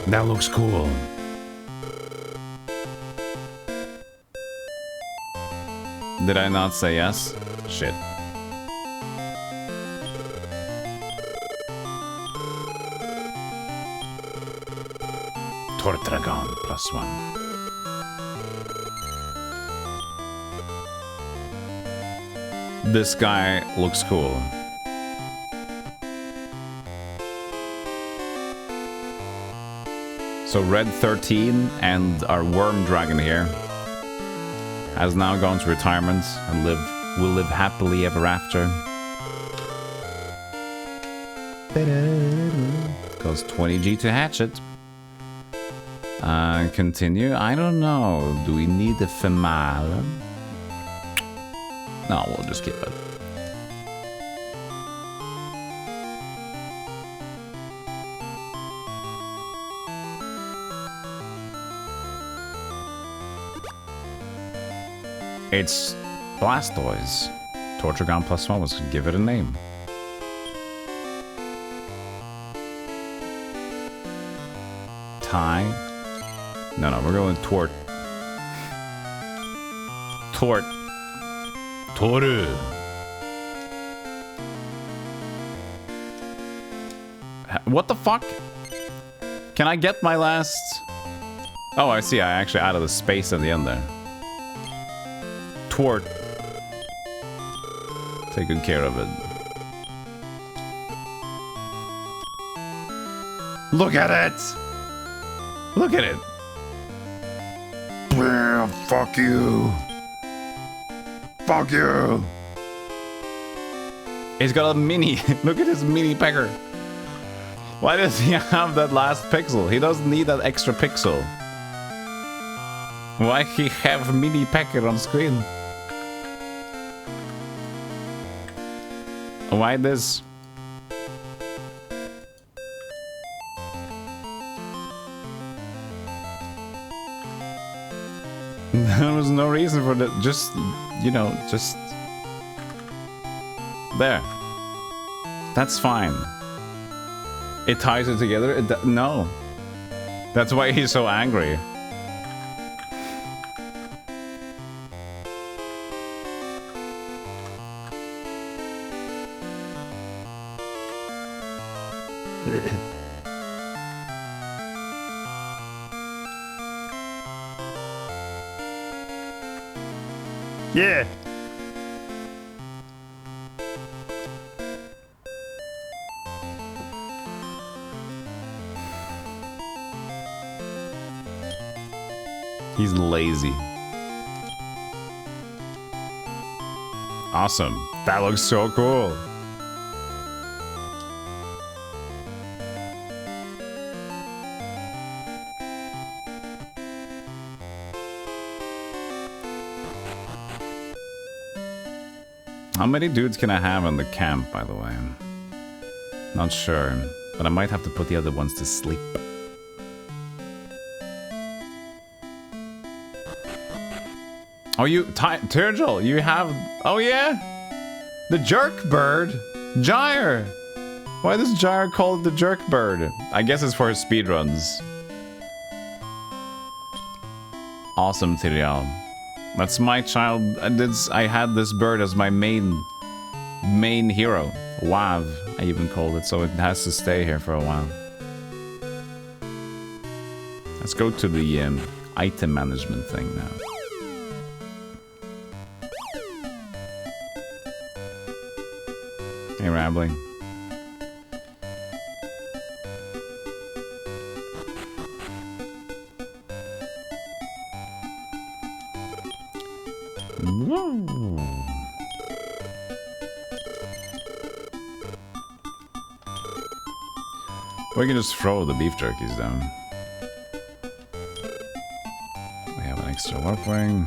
That looks cool. Did I not say yes? Shit. Tortragon +1. This guy looks cool. So Red 13 and our Worm Dragon here has now gone to retirement and will live happily ever after. Goes 20G to hatch it. Continue. I don't know. Do we need a female? No, we'll just keep it. It's Blastoise. Tortragon +1 was to give it a name. Tie. No, we're going Tort. Tort. Toru. What the fuck? Can I get my last... Oh, I see. I actually added a space at the end there. Tort. Take good care of it. Look at it! Look at it! Blam, fuck you! Fuck you! He's got a mini. Look at his mini pecker. Why does he have that last pixel? He doesn't need that extra pixel. Why he have mini pecker on screen? Why this? There was no reason for that. Just, you know, just... There. That's fine. It ties it together? No. That's why he's so angry. Yeah. He's lazy. Awesome. That looks so cool. How many dudes can I have in the camp, by the way? Not sure, but I might have to put the other ones to sleep. Oh, you, Turgel, you have, oh yeah? The jerk bird? Gyre! Why does Gyre call it the jerk bird? I guess it's for his speedruns. Awesome, Tyriel. That's my child. I had this bird as my main hero. Wav, I even called it, so it has to stay here for a while. Let's go to the item management thing now. Hey, Rambling. We can just throw the beef jerkies down. We have an extra warp ring.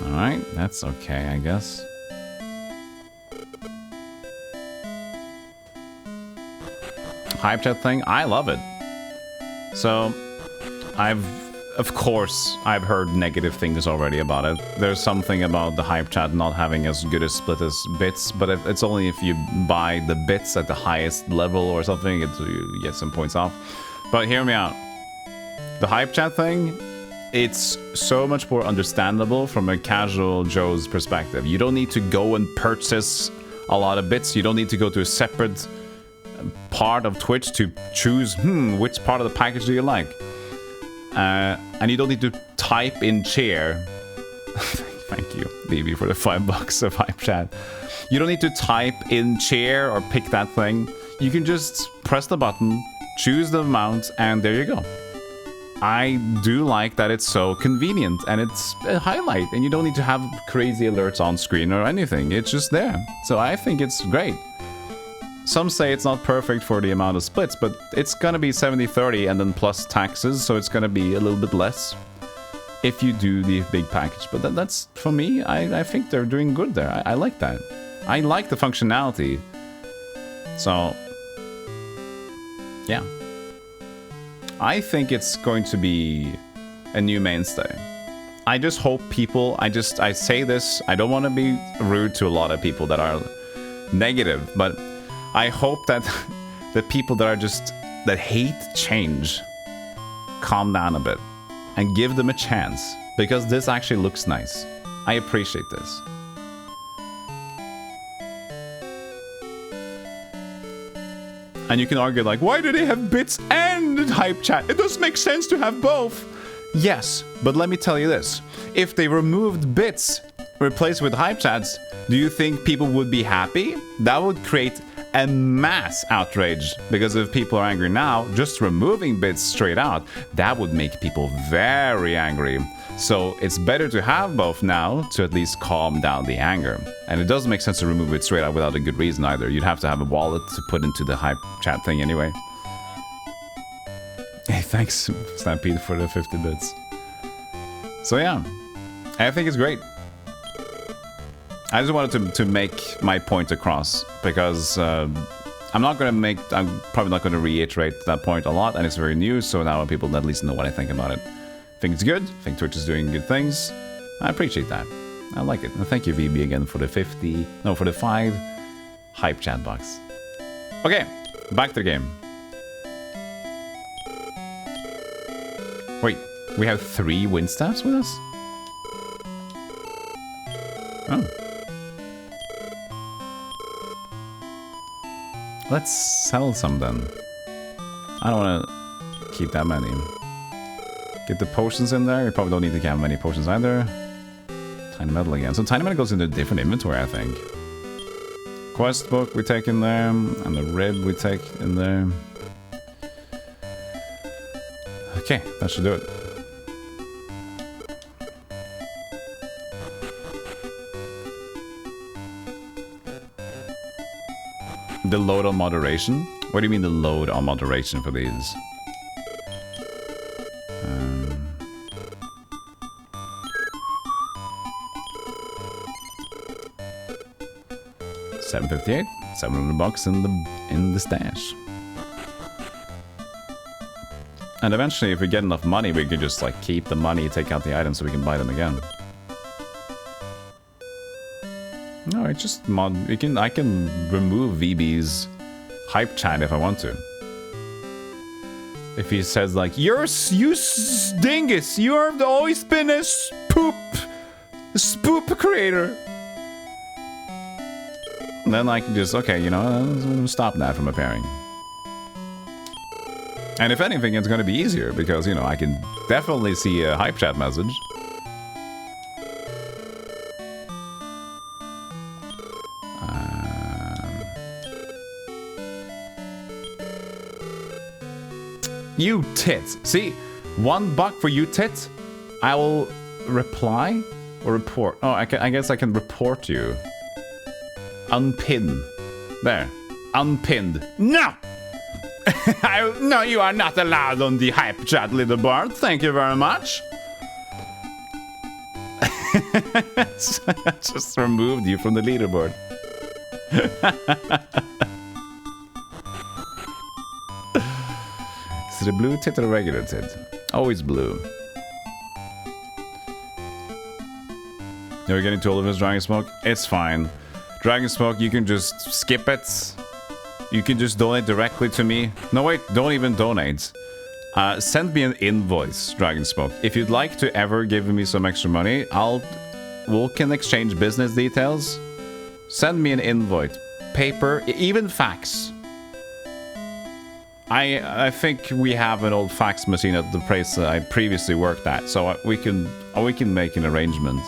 Alright, that's okay, I guess. Hype chat thing, I love it. So, of course, I've heard negative things already about it. There's something about the hype chat not having as good a split as bits, but it's only if you buy the bits at the highest level or something, you get some points off. But hear me out. The hype chat thing, it's so much more understandable from a casual Joe's perspective. You don't need to go and purchase a lot of bits. You don't need to go to a separate part of Twitch to choose, which part of the package do you like? And you don't need to type in chair. Thank you, Levy, for the $5 of hype chat. You don't need to type in chair or pick that thing. You can just press the button, choose the amount, and there you go. I do like that it's so convenient and it's a highlight and you don't need to have crazy alerts on screen or anything. It's just there. So I think it's great. Some say it's not perfect for the amount of splits, but it's gonna be 70-30 and then plus taxes, so it's gonna be a little bit less if you do the big package. But that's, for me, I think they're doing good there. I like that. I like the functionality. So, yeah. I think it's going to be a new mainstay. I just hope people, I say this, I don't want to be rude to a lot of people that are negative, but I hope that the people that are that hate change calm down a bit and give them a chance, because this actually looks nice. I appreciate this. And you can argue like, why do they have bits and hype chat? It doesn't make sense to have both. Yes, but let me tell you this. If they removed bits, replaced with hype chats, do you think people would be happy? That would create a mass outrage, because if people are angry now, just removing bits straight out, that would make people very angry. So it's better to have both now to at least calm down the anger. And it doesn't make sense to remove it straight out without a good reason either. You'd have to have a wallet to put into the hype chat thing anyway. Hey, thanks Stampede for the 50 bits. So yeah, I think it's great. I just wanted to make my point across, because I'm probably not going to reiterate that point a lot, and it's very new, so now people at least know what I think about it. I think it's good. I think Twitch is doing good things. I appreciate that. I like it. And thank you, VB, again for the 5 hype chat box. Okay, back to the game. Wait, we have 3 win staffs with us? Oh. Let's sell some then. I don't want to keep that many. Get the potions in there. You probably don't need to have many potions either. Tiny metal again. So tiny metal goes into a different inventory, I think. Quest book we take in there, and the rib we take in there. Okay, that should do it. The load on moderation? What do you mean the load on moderation for these? 758, 700 bucks in the stash. And eventually, if we get enough money, we can just like keep the money, take out the items so we can buy them again. No, it's just mod. I can remove VB's hype chat if I want to. If he says like, you dingus, you've always been a spoop creator. And then I can just, okay, you know, stop that from appearing. And if anything, it's going to be easier because, you know, I can definitely see a hype chat message. You tits. See, $1 for you tits. I will reply or report. Oh, I guess I can report you. Unpin. There. Unpinned. No! No, you are not allowed on the hype chat, little bird. Thank you very much. I just removed you from the leaderboard. Is it a blue tit or a regular tit? Always blue. You're getting too old of his Dragon Smoke? It's fine. Dragon Smoke, you can just skip it. You can just donate directly to me. No, wait, don't even donate. Send me an invoice, Dragon Smoke. If you'd like to ever give me some extra money, we can exchange business details. Send me an invoice. Paper, even fax. I think we have an old fax machine at the place I previously worked at, so we can make an arrangement.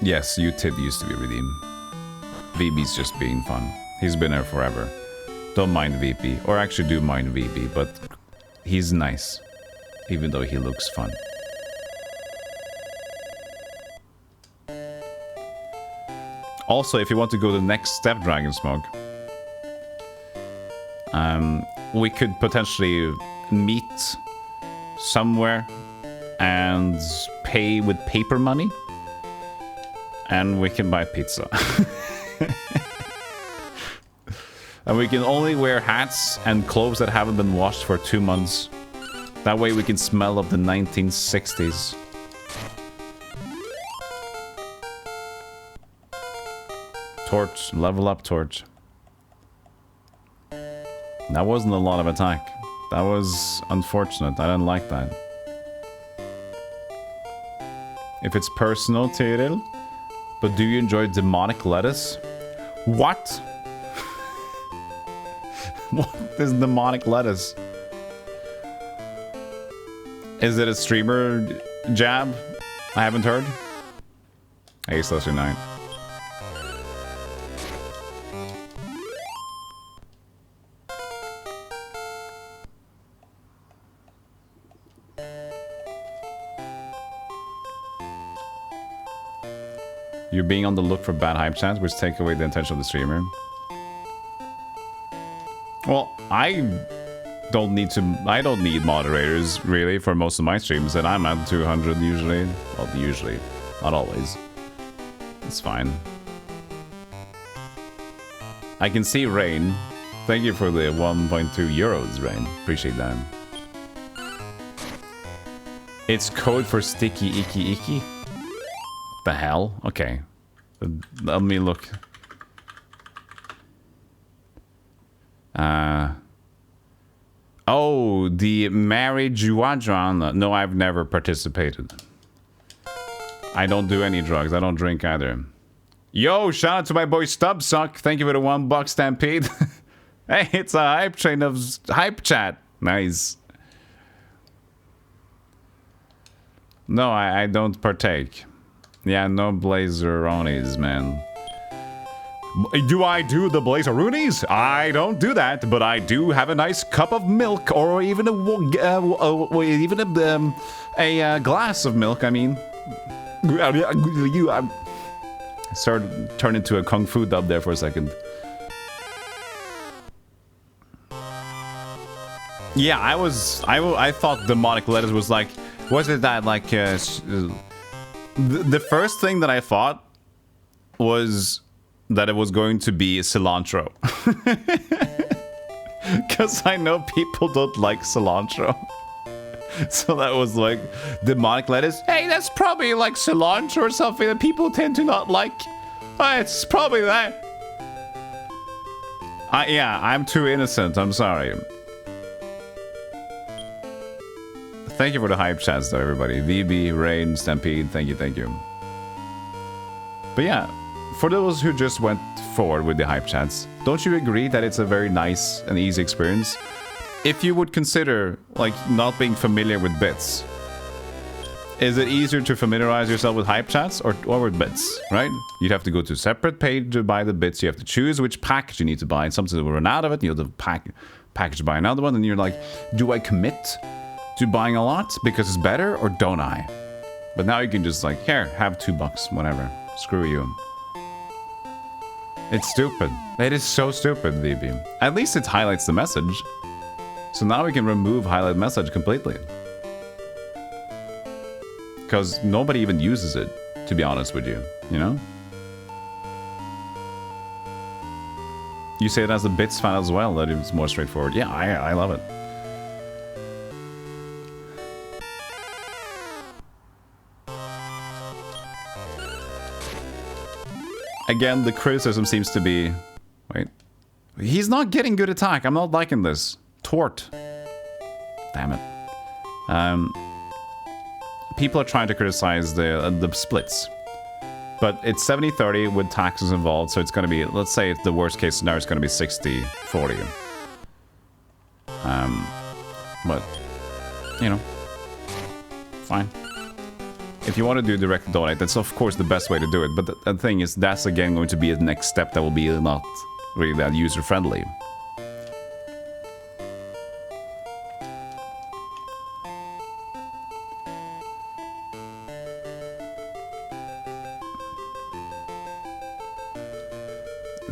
Yes, UTID used to be redeemed. VB's just being fun. He's been there forever. Don't mind VP, or actually do mind VP, but he's nice, even though he looks fun. Also, if you want to go the next step, Dragon Smoke, we could potentially meet somewhere and pay with paper money. And we can buy pizza. And we can only wear hats and clothes that haven't been washed for 2 months. That way we can smell of the 1960s. Torch. Level up, Torch. That wasn't a lot of attack. That was unfortunate. I didn't like that. if it's personal, Tyrell. But do you enjoy demonic lettuce? What? What is demonic lettuce? Is it a streamer jab? I haven't heard. Hey, Celestial Knight. You're being on the look for bad hype chats, which take away the intention of the streamer. Well, I don't need moderators really for most of my streams, and I'm at 200 usually. Well, usually, not always. It's fine. I can see Rain. Thank you for the 1.2 euros, Rain. Appreciate that. It's code for sticky icky icky. The hell? Okay. Let me look. Oh, the marijuana. No, I've never participated. I don't do any drugs. I don't drink either. Yo, shout out to my boy Stubsuck. Thank you for the $1 stampede. Hey, it's a hype train of hype chat. Nice. No, I don't partake. Yeah, no blazeronis, man. Do I do the blazeroonies? I don't do that, but I do have a nice cup of milk, or even a glass of milk. I mean, turned into a kung fu dub there for a second. Yeah, I thought demonic lettuce was like, was it that like the first thing that I thought was that it was going to be cilantro. Because I know people don't like cilantro. So that was like, demonic lettuce. Hey, that's probably like cilantro or something that people tend to not like. It's probably that. Yeah, I'm too innocent. I'm sorry. Thank you for the hype chats though, everybody. VB, Rain, Stampede, thank you, thank you. But yeah, for those who just went forward with the hype chats, don't you agree that it's a very nice and easy experience? If you would consider, like, not being familiar with bits, is it easier to familiarize yourself with hype chats or with bits, right? You'd have to go to a separate page to buy the bits. You have to choose which package you need to buy. And sometimes will run out of it. You have to package to buy another one. And you're like, do I commit to buying a lot because it's better, or don't I? But now you can just like, here, have $2, whatever. Screw you. It's stupid. It is so stupid, VB. At least it highlights the message. So now we can remove highlight message completely. Because nobody even uses it, to be honest with you, you know? You say it as a bits fan as well, that it's more straightforward. Yeah, I love it. Again, the criticism seems to be... Wait. He's not getting good attack. I'm not liking this. Tort. Damn it. People are trying to criticize the splits. But it's 70-30 with taxes involved, so it's going to be... Let's say it's the worst case scenario, it's going to be 60-40. But, you know. Fine. If you want to do direct donate, that's of course the best way to do it. But the thing is, that's again going to be the next step that will be not really that user-friendly.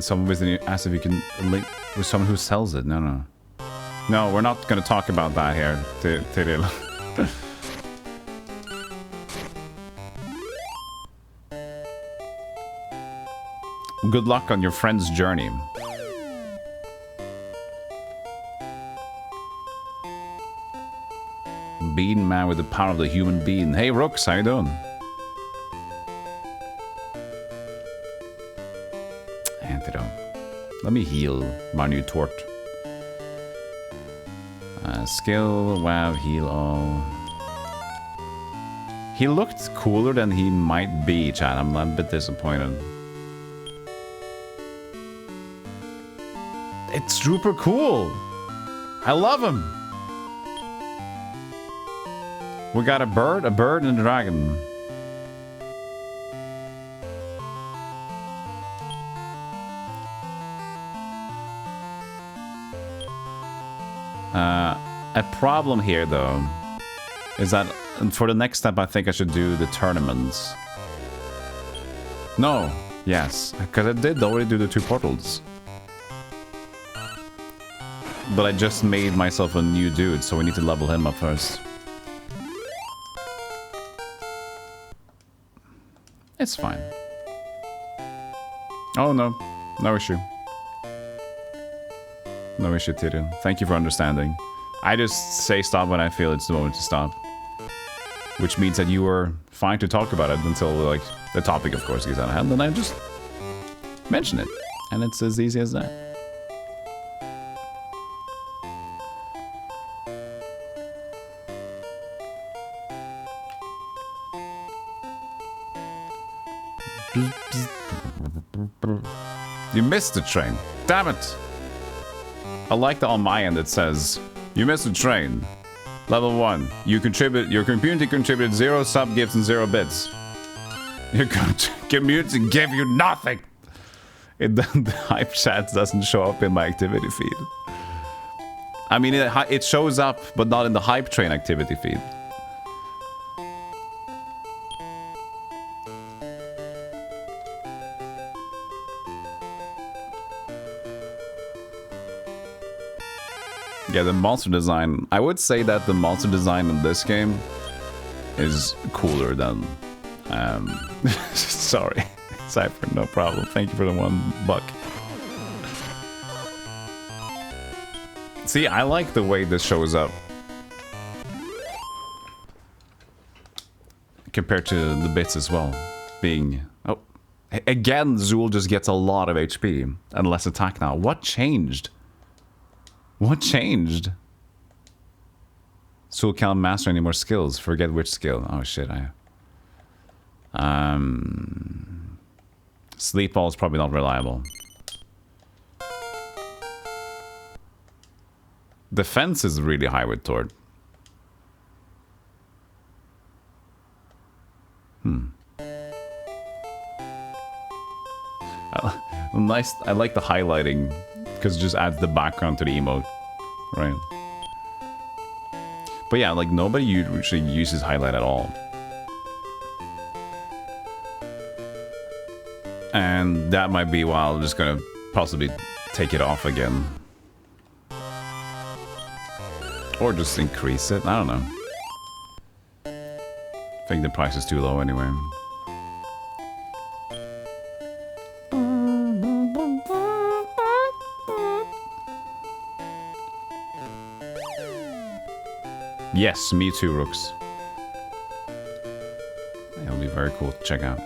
Someone with asked if you can link with someone who sells it. No, we're not going to talk about that here, Tyrell. Good luck on your friend's journey. Bean man with the power of the human being. Hey Rooks, how you doing? Antidote. Let me heal my new tort. Skill, wow, heal all. He looked cooler than he might be, chat. I'm a bit disappointed. It's super cool. I love him. We got a bird, and a dragon. A problem here, though, is that for the next step, I think I should do the tournaments. No, yes, because I did already do the 2 portals. But I just made myself a new dude, so we need to level him up first. It's fine. Oh no, no issue. No issue, Tyrion. Thank you for understanding. I just say stop when I feel it's the moment to stop. Which means that you were fine to talk about it until, like, the topic, of course, gets out of hand. Then I just mention it. And it's as easy as that. You missed the train. Damn it! I like that on my end it says, you missed the train. Level 1. Your community contributed 0 sub gifts and 0 bits. Your community gave you nothing! The hype chat doesn't show up in my activity feed. I mean, it shows up, but not in the hype train activity feed. Yeah, the monster design. I would say that the monster design in this game is cooler than... sorry. Cypher, no problem. Thank you for the $1. See, I like the way this shows up. Compared to the bits as well. Being... Oh. Again, Zool just gets a lot of HP. And less attack now. What changed? What changed? Soul can't master any more skills. Forget which skill. Oh shit, Sleep ball is probably not reliable. Defense is really high with Tord. Nice. I like the highlighting. Because it just adds the background to the emote, right? But yeah, like, nobody usually uses highlight at all. And that might be why I'm just gonna possibly take it off again. Or just increase it, I don't know. I think the price is too low anyway. Yes, me too, Rooks. It'll be very cool to check out.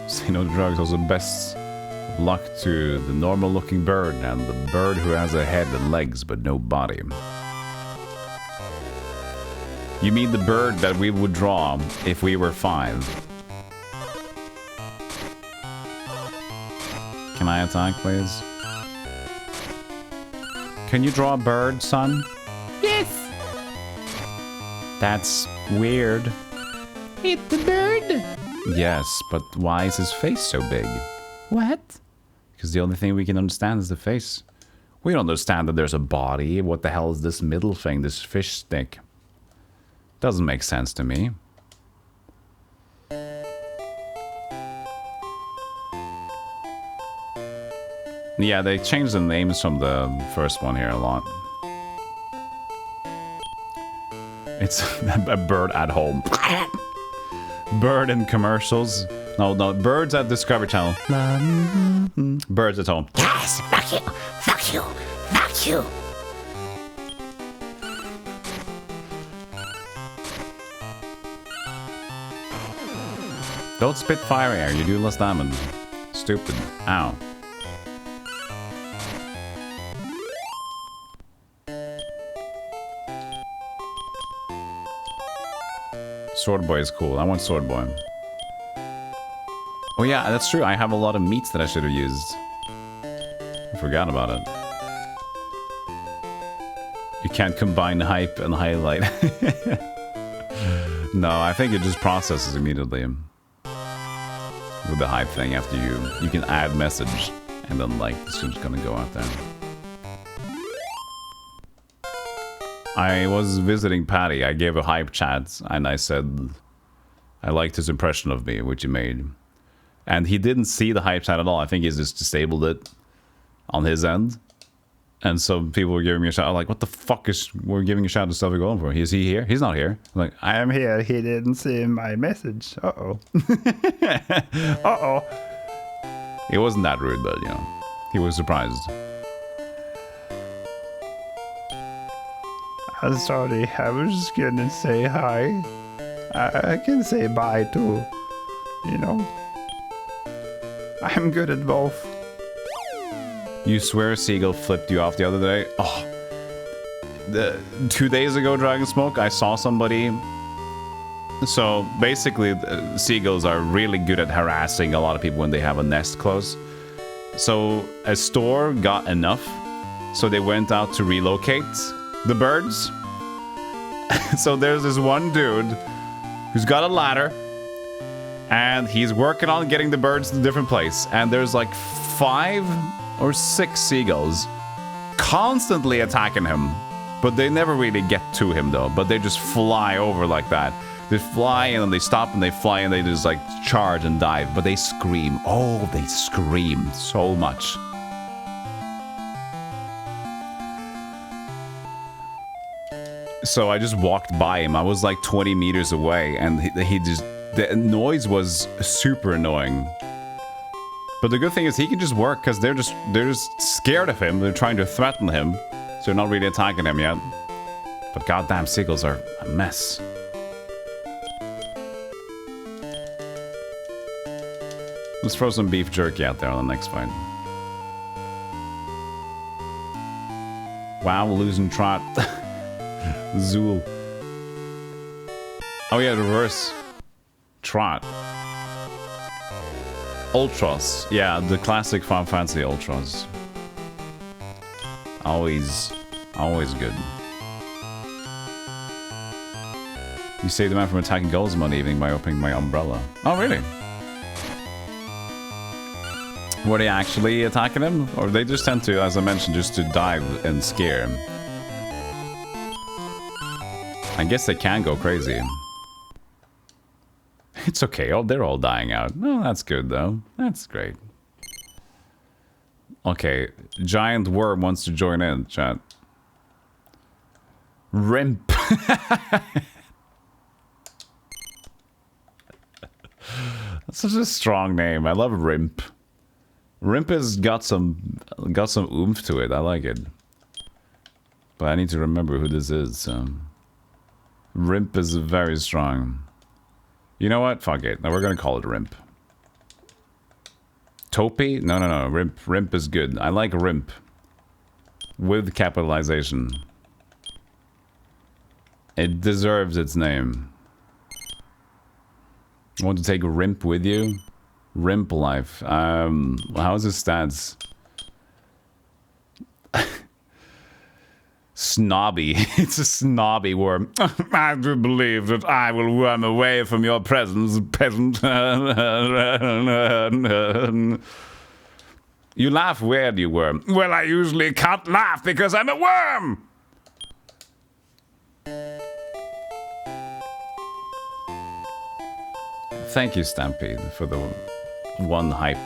Say no to drugs. Also, best of luck to the normal-looking bird and the bird who has a head and legs but no body. You mean the bird that we would draw if we were 5? Can I attack, please? Can you draw a bird, son? Yes! That's weird. It's the bird! Yes, but why is his face so big? What? Because the only thing we can understand is the face. We don't understand that there's a body. What the hell is this middle thing, this fish stick? Doesn't make sense to me. Yeah, they changed the names from the first one here a lot. It's a bird at home. Bird in commercials. No, birds at Discovery Channel. Birds at home. Yes, fuck you, fuck you, fuck you. Don't spit fire air, you do less damage. Stupid. Ow. Sword Boy is cool. I want Sword Boy. Oh yeah, that's true. I have a lot of meats that I should have used. I forgot about it. You can't combine hype and highlight. No, I think it just processes immediately. With the hype thing after you can add message and then like it's just gonna go out there. I was visiting Patty. I gave a hype chat and I said I liked his impression of me, which he made. And he didn't see the hype chat at all. I think he's just disabled it on his end. And so people were giving me a shout. I'm like, what the fuck we're giving a shout to Stealthygolem for? Is he here? He's not here. I'm like, I am here. He didn't see my message. Uh-oh. Uh-oh. It wasn't that rude, but, you know, he was surprised. I'm sorry. I was just gonna say hi. I can say bye too. You know. I'm good at both. You swear Seagull flipped you off the other day? Oh. 2 days ago, Dragon Smoke, I saw somebody. So basically, seagulls are really good at harassing a lot of people when they have a nest close. So a store got enough, so they went out to relocate the birds. So there's this one dude who's got a ladder, and he's working on getting the birds to a different place. And there's like 5 or 6 seagulls constantly attacking him. But they never really get to him though, but they just fly over like that. They fly and then they stop and they fly and they just like charge and dive. But they scream. Oh, they scream so much. So I just walked by him. I was like 20 meters away and he just... The noise was super annoying. But the good thing is he can just work because they're just scared of him. They're trying to threaten him. So they're not really attacking him yet. But goddamn seagulls are a mess. Let's throw some beef jerky out there on the next fight. Wow, we're losing Trot. Zool. Oh yeah, reverse. Trot. Ultras. Yeah, the classic Final Fantasy Ultras. Always good. You save the man from attacking goals one evening by opening my umbrella. Oh, really? Were they actually attacking him? Or they just tend to, as I mentioned, just to dive and scare him? I guess they can go crazy. It's okay. Oh, they're all dying out. Oh, that's good, though. That's great. Okay. Giant Worm wants to join in, chat. Rimp. That's such a strong name. I love Rimp. Rimp has got some oomph to it. I like it. But I need to remember who this is, so... Rimp is very strong. You know what? Fuck it. No, we're gonna call it Rimp. Topi? No. Rimp. Rimp is good. I like Rimp. With capitalization. It deserves its name. You want to take Rimp with you? Rimp life. How's his stats? Snobby. It's a snobby worm. I do believe that I will worm away from your presence, peasant. You laugh weird, you worm. Well, I usually can't laugh because I'm a worm! Thank you, Stampede, for the one hype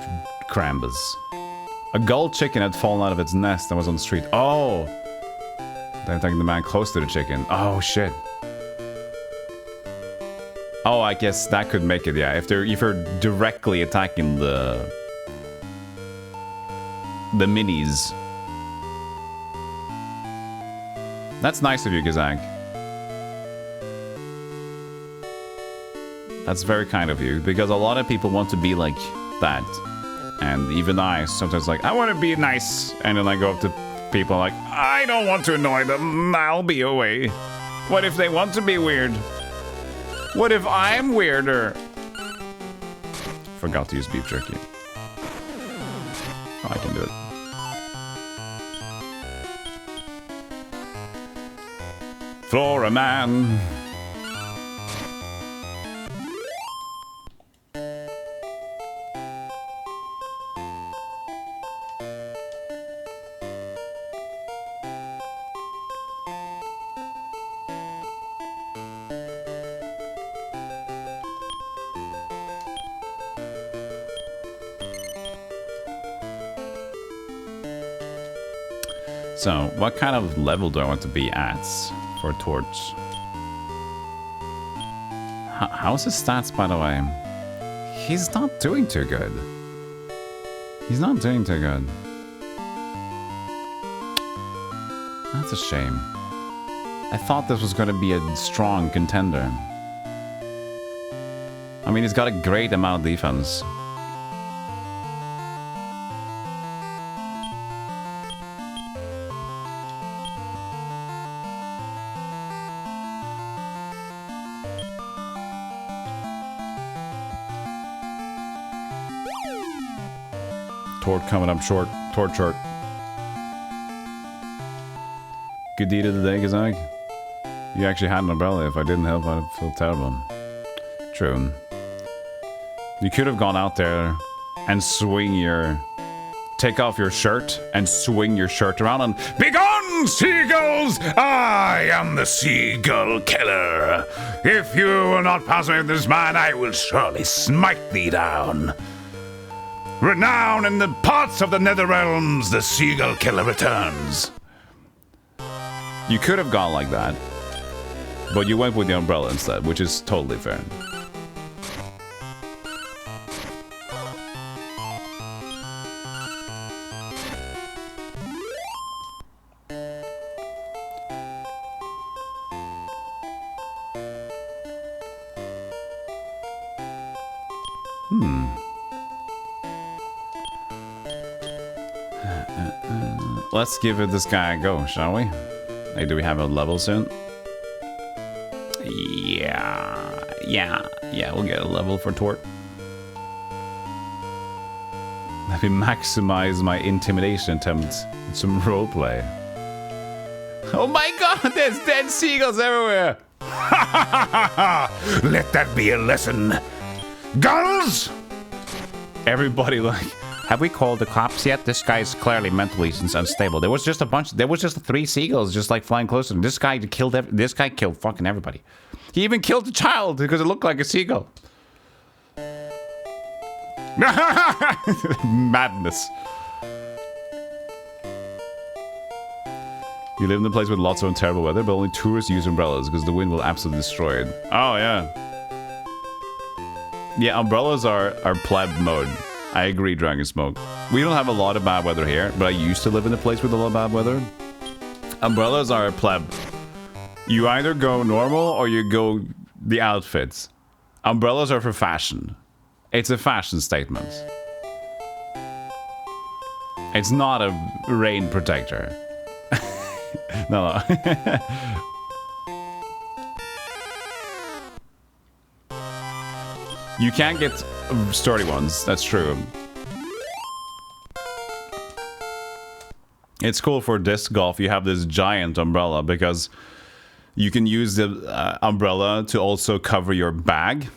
crambus. A gull chicken had fallen out of its nest and was on the street. Oh! They're attacking the man close to the chicken. Oh, shit. Oh, I guess that could make it, yeah. If you're directly attacking the minis. That's nice of you, Gazak. That's very kind of you, because a lot of people want to be like that. And even I sometimes like, I want to be nice. And then I go up to people like, I don't want to annoy them. I'll be away. What if they want to be weird? What if I'm weirder? Forgot to use beef jerky. Oh, I can do it. Flora man. So, what kind of level do I want to be at for Torch? How's his stats, by the way? He's not doing too good. He's not doing too good. That's a shame. I thought this was going to be a strong contender. I mean, he's got a great amount of defense. Tort coming up short. Tort short. Good deed of the day, Gazag. You actually had an umbrella. If I didn't help, I'd feel terrible. True. You could have gone out there and take off your shirt and swing your shirt around and begone, seagulls! I am the seagull killer. If you will not pass me with this man, I will surely smite thee down. Renowned in the parts of the nether realms, the seagull killer returns. You could have gone like that, but you went with the umbrella instead, which is totally fair. Let's give this guy a go, shall we? Hey, do we have a level soon? Yeah, we'll get a level for Tort. Let me maximize my intimidation attempts with some roleplay. Oh my god, there's dead seagulls everywhere! Let that be a lesson. Gulls! Everybody like... Have we called the cops yet? This guy's clearly mentally unstable. There was just a bunch. There was just 3 seagulls just like flying closer. And this guy killed. This guy killed fucking everybody. He even killed the child because it looked like a seagull. Madness. You live in a place with lots of terrible weather, but only tourists use umbrellas because the wind will absolutely destroy it. Oh yeah. Yeah, umbrellas are pleb mode. I agree, Dragon Smoke. We don't have a lot of bad weather here, but I used to live in a place with a lot of bad weather. Umbrellas are a pleb. You either go normal or you go the outfits. Umbrellas are for fashion. It's a fashion statement. It's not a rain protector. No. You can get sturdy ones, that's true. It's cool for disc golf, you have this giant umbrella because you can use the umbrella to also cover your bag.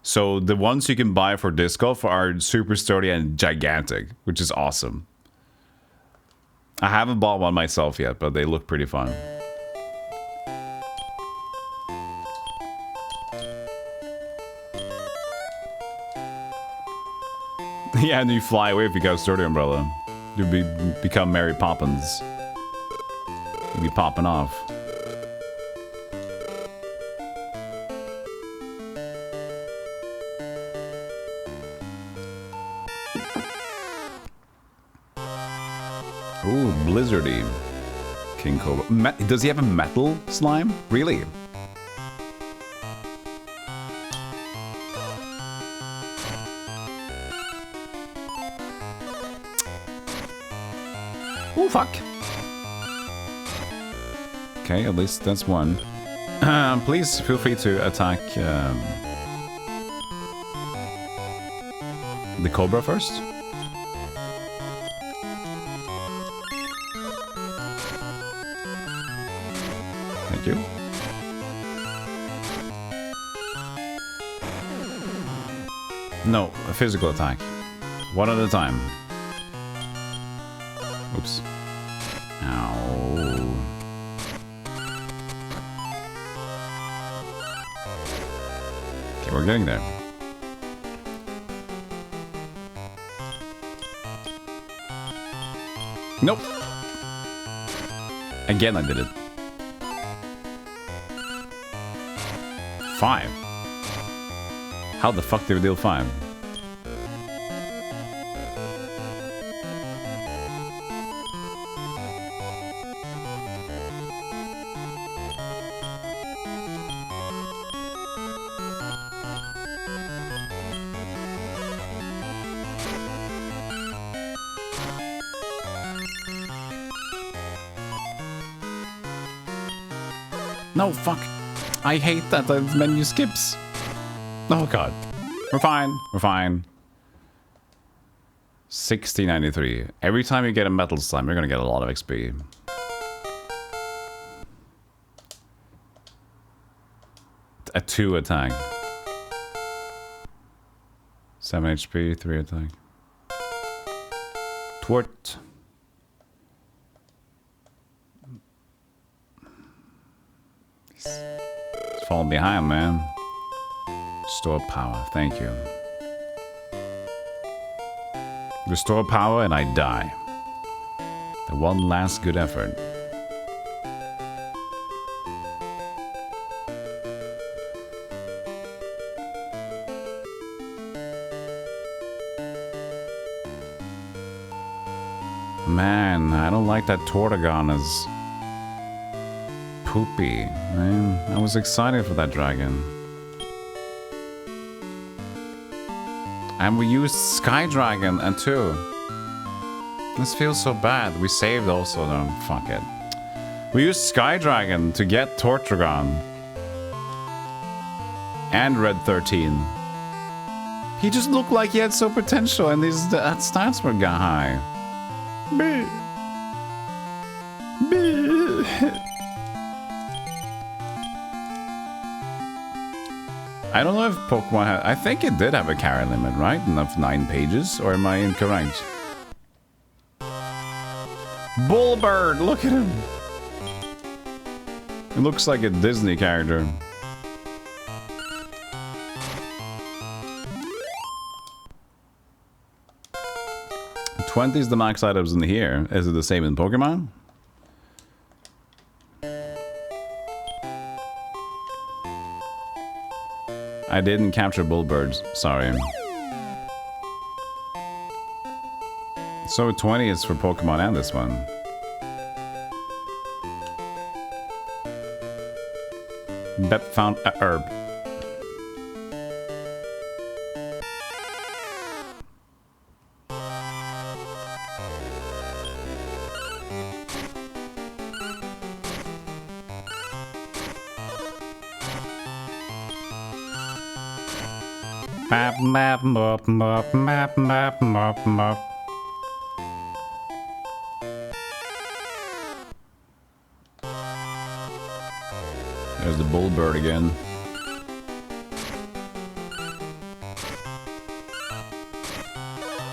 So the ones you can buy for disc golf are super sturdy and gigantic, which is awesome. I haven't bought one myself yet, but they look pretty fun. Yeah, and you fly away if you got a sturdy umbrella. You'll become Mary Poppins. You'll be popping off. Ooh, Blizzardy. King Cobra. Does he have a metal slime? Really? Oh, fuck. Okay, at least that's one. Please feel free to attack the Cobra first. Thank you. No, a physical attack. One at a time. Oops. Ow. Okay, we're getting there. Nope. Again, I did it. 5. How the fuck did we deal 5? No, fuck. I hate that the menu skips. Oh god. We're fine. We're fine. 1693. Every time you get a metal slime, you're gonna get a lot of XP. A 2 attack. 7 HP, 3 attack. Twort. It's falling behind, man. Restore power, thank you. Restore power and I die. The one last good effort. Man, I don't like that Tortagon is poopy. Man, I was excited for that dragon. And we used Sky Dragon and 2. This feels so bad. We saved also, no, fuck it. We used Sky Dragon to get Tortagon. And Red 13. He just looked like he had so potential and his stats were high. I don't know if Pokemon had... I think it did have a carry limit, right? Of 9 pages, or am I incorrect? Bullbird, look at him! It looks like a Disney character. $20 is the max items in here. Is it the same in Pokemon? I didn't capture bullbirds, sorry. So 20 is for Pokemon and this one. Bep found a herb. Map, map, mop, mop, map, map, mop, mop. There's the bullbird again.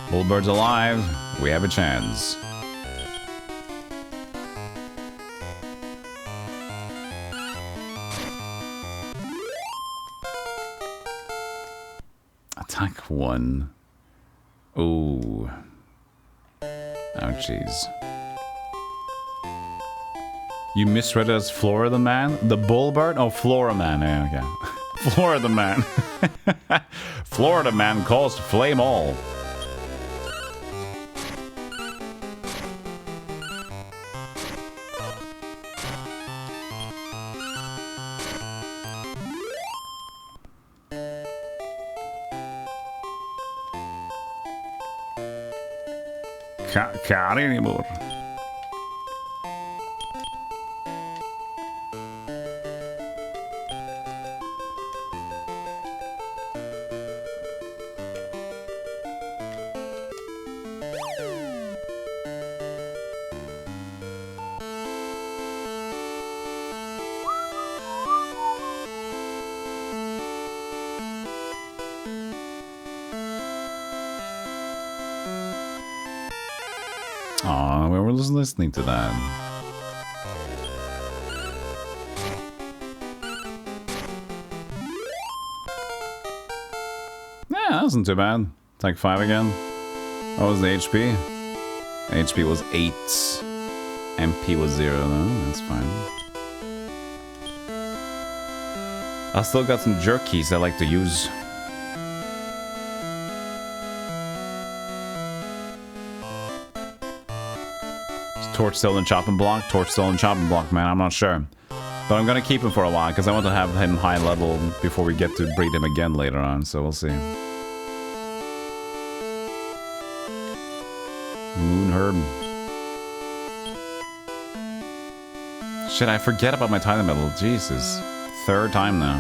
Bullbird's alive. We have a chance. Attack 1. Ooh. Ouchies. You misread it as Florida Man? The Bullbird? Oh, Flora Man. Yeah, okay. Florida Man. Florida Man calls to flame all. Can't anymore. Aw, we were just listening to that. Yeah, that wasn't too bad. Like 5 again. What was the HP? HP was 8. MP was 0, though. That's fine. I still got some jerk keys I like to use. Torch still in chopping block? Torch still in chopping block, man. I'm not sure. But I'm gonna keep him for a while because I want to have him high level before we get to breed him again later on, so we'll see. Moon herb. Shit, I forget about my tiny metal. Jesus. 3rd time now.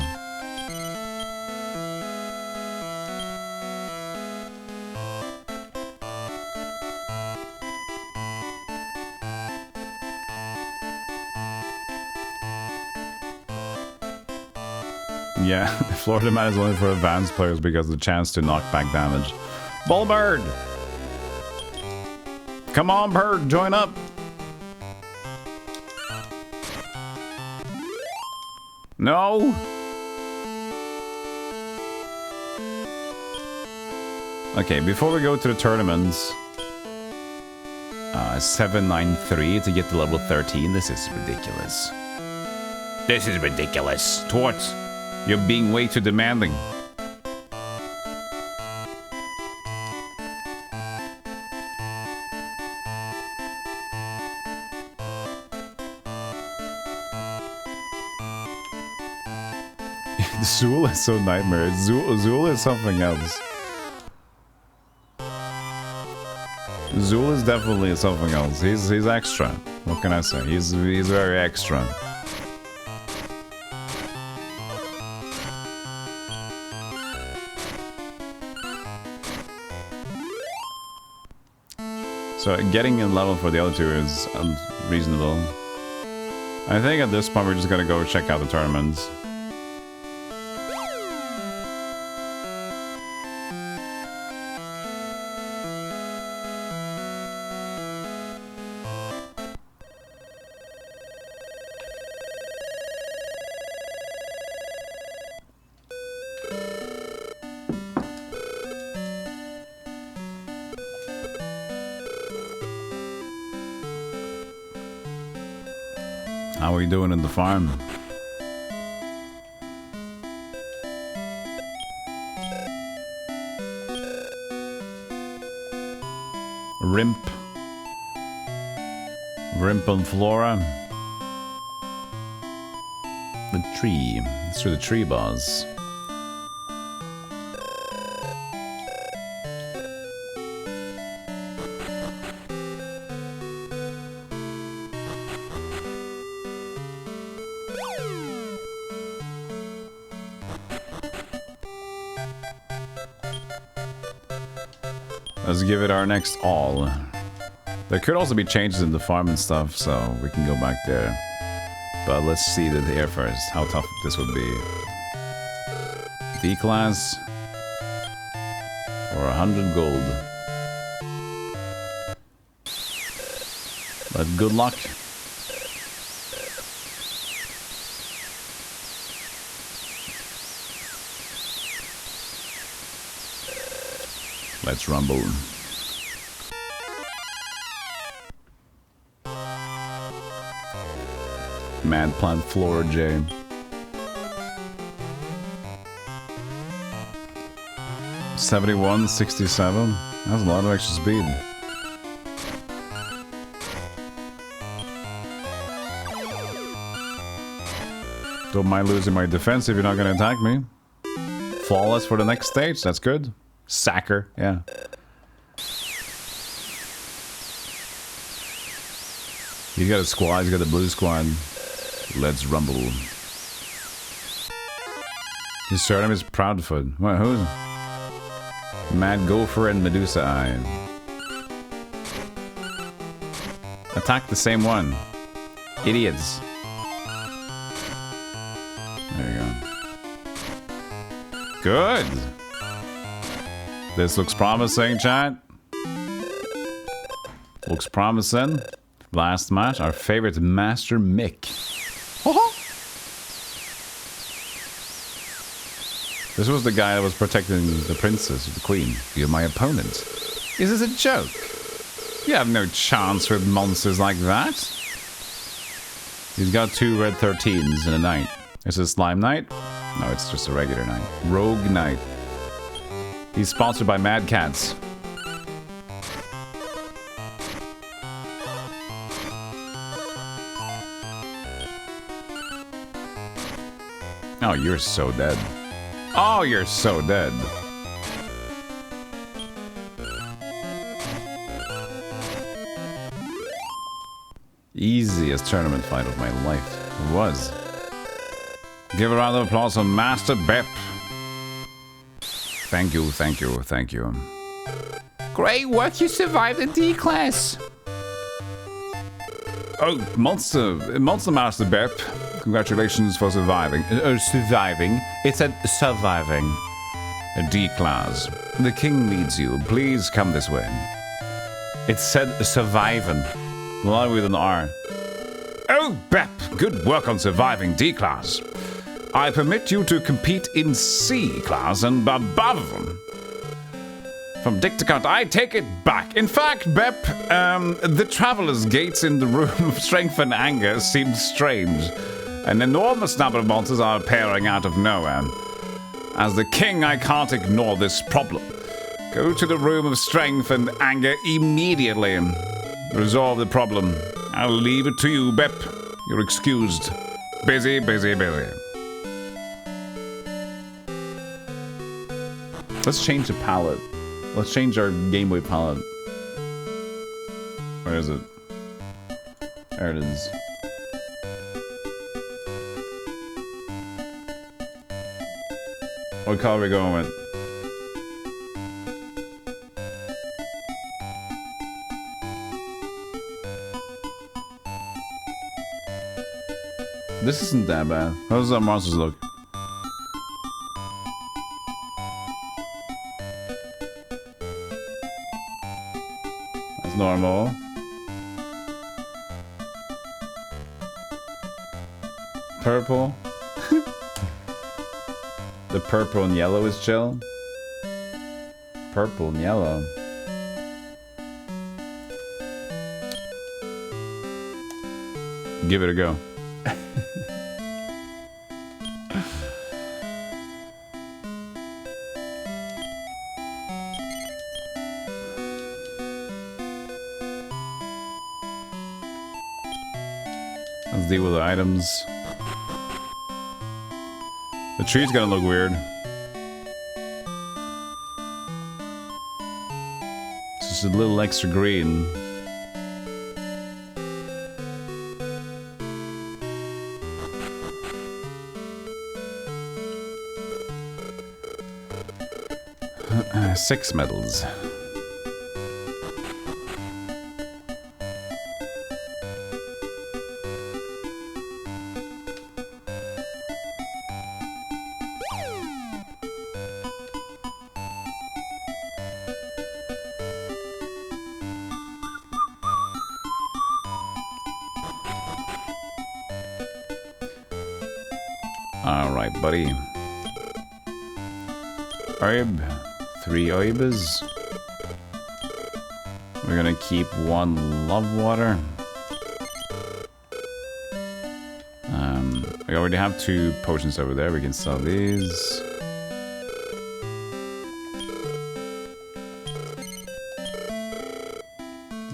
Yeah, Florida Man is only for advanced players because of the chance to knock back damage. Bullbird! Come on, bird, join up! No! Okay, before we go to the tournaments, 793 to get to level 13. This is ridiculous. This is ridiculous. Torts, you're being way too demanding. Zool is so nightmare. Zool is something else. Zool is definitely something else. He's extra. What can I say? He's very extra. So getting in level for the other two is reasonable. I think at this point we're just gonna go check out the tournaments. How are we doing in the farm? Rimp and Flora. The tree. Let's do the tree boss. Let's give it our next all. There could also be changes in the farm and stuff, so we can go back there. But let's see the air first, how tough this would be. D-class for 100 gold. But good luck. Let's rumble. Mad Plant Flora J. $71, $67. That's a lot of extra speed. Don't mind losing my defense if you're not gonna attack me. Flawless for the next stage, that's good. Sacker, yeah. He's got a squad, he's got the blue squad. Let's rumble. His surname is Proudfoot. What, who's? Mad Gopher and Medusa Eye. Attack the same one. Idiots. There you go. Good. This looks promising, chat. Looks promising. Last match, our favorite Master Mick. This was the guy that was protecting the princess, the queen. You're my opponent. Is this a joke? You have no chance with monsters like that. He's got 2 red 13s and a knight. Is it a slime knight? No, it's just a regular knight. Rogue knight. He's sponsored by Mad Cats. Oh, you're so dead. Oh, you're so dead. Easiest tournament fight of my life. It was. Give a round of applause for Master Bep. Thank you, thank you, thank you. Great work, you survived the D class. Oh, Monster Master Bep. Congratulations for surviving. Surviving? It said surviving. A D class. The king needs you. Please come this way. It said surviving. Not with an R. Oh, Bep! Good work on surviving D class. I permit you to compete in C class and above. From Dictacount, I take it back. In fact, Bep, the Traveler's Gates in the Room of Strength and Anger seem strange. An enormous number of monsters are appearing out of nowhere. As the king, I can't ignore this problem. Go to the Room of Strength and Anger immediately. Resolve the problem. I'll leave it to you, Bep. You're excused. Busy, busy, busy. Let's change the palette. Let's change our Game Boy palette. Where is it? There it is. What color are we going with? This isn't that bad. How does our monsters look? That's normal. Purple. The purple and yellow is chill. Purple and yellow. Give it a go. Let's deal with the items. The tree's gonna look weird. Just a little extra green. Six medals. Alright, buddy. Herb. 3 oibas. We're gonna keep 1 love water. We already have 2 potions over there. We can sell these.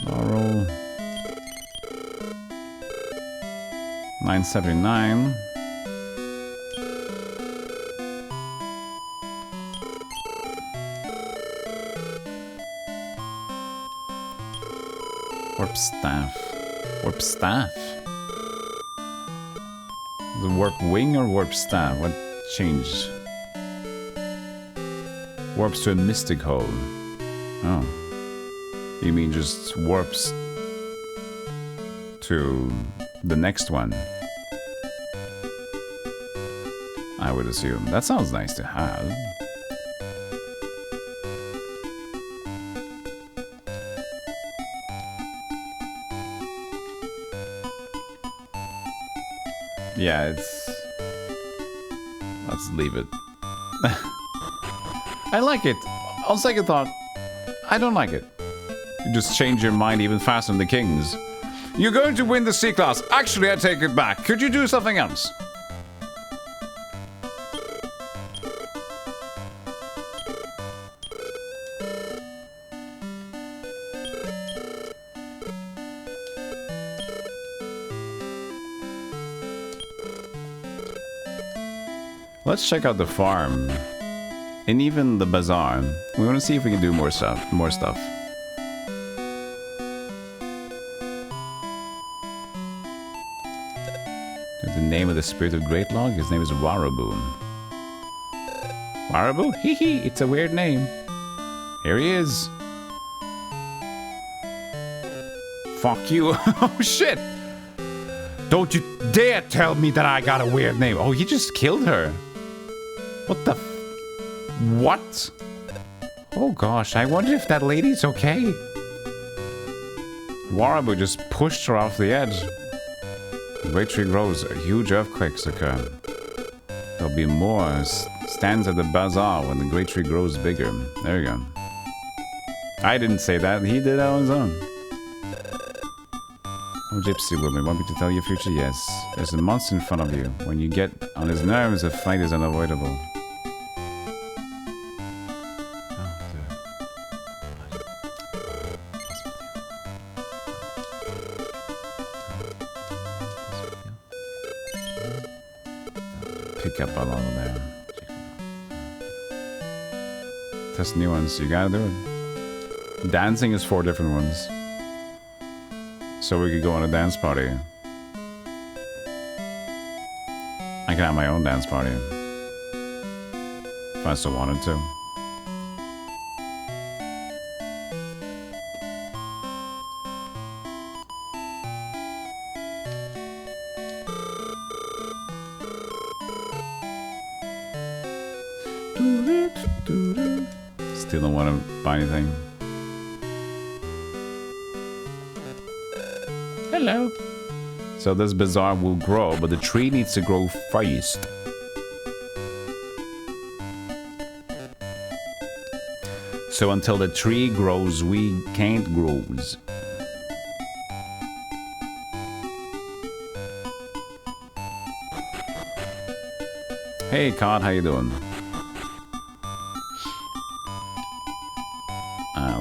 Laurel. 979. Warp staff. Warp staff? The warp wing or warp staff? What changed? Warps to a mystic hole. Oh. You mean just warps to the next one? I would assume. That sounds nice to have. Yeah, it's... Let's leave it. I like it. On second thought, I don't like it. You just change your mind even faster than the kings. You're going to win the C-class. Actually, I take it back. Could you do something else? Let's check out the farm. And even the bazaar. We want to see if we can do more stuff. The name of the spirit of Great Log? His name is Warabu. Warabu? Hee hee, it's a weird name. Here he is. Fuck you. Oh shit! Don't you dare tell me that I got a weird name. Oh, he just killed her. What the what? Oh gosh, I wonder if that lady's okay. Warabu just pushed her off the edge. The great tree grows, huge earthquakes occur. There'll be more. Stands at the bazaar when the great tree grows bigger. There you go. I didn't say that, he did that on his own. Oh, Gypsy woman, want me to tell your future? Yes. There's a monster in front of you. When you get on his nerves, a fight is unavoidable. Pick up along there. Test new ones. You gotta do it. Dancing is 4 different ones. So we could go on a dance party. I can have my own dance party. If I still wanted to. Still don't want to buy anything. Hello. So this bazaar will grow, but the tree needs to grow first. So until the tree grows, we can't grow. Hey, Cod, how you doing?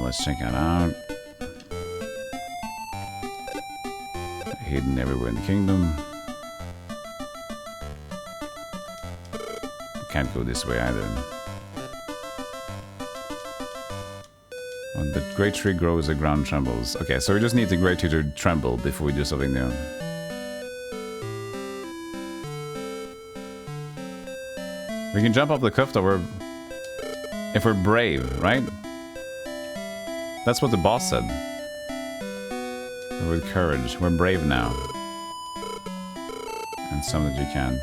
Let's check it out. Hidden everywhere in the kingdom. Can't go this way either. When the great tree grows, the ground trembles. Okay, so we just need the great tree to tremble before we do something new. We can jump off the cliff though, if we're brave, right? That's what the boss said. With courage. We're brave now. And some that you can't.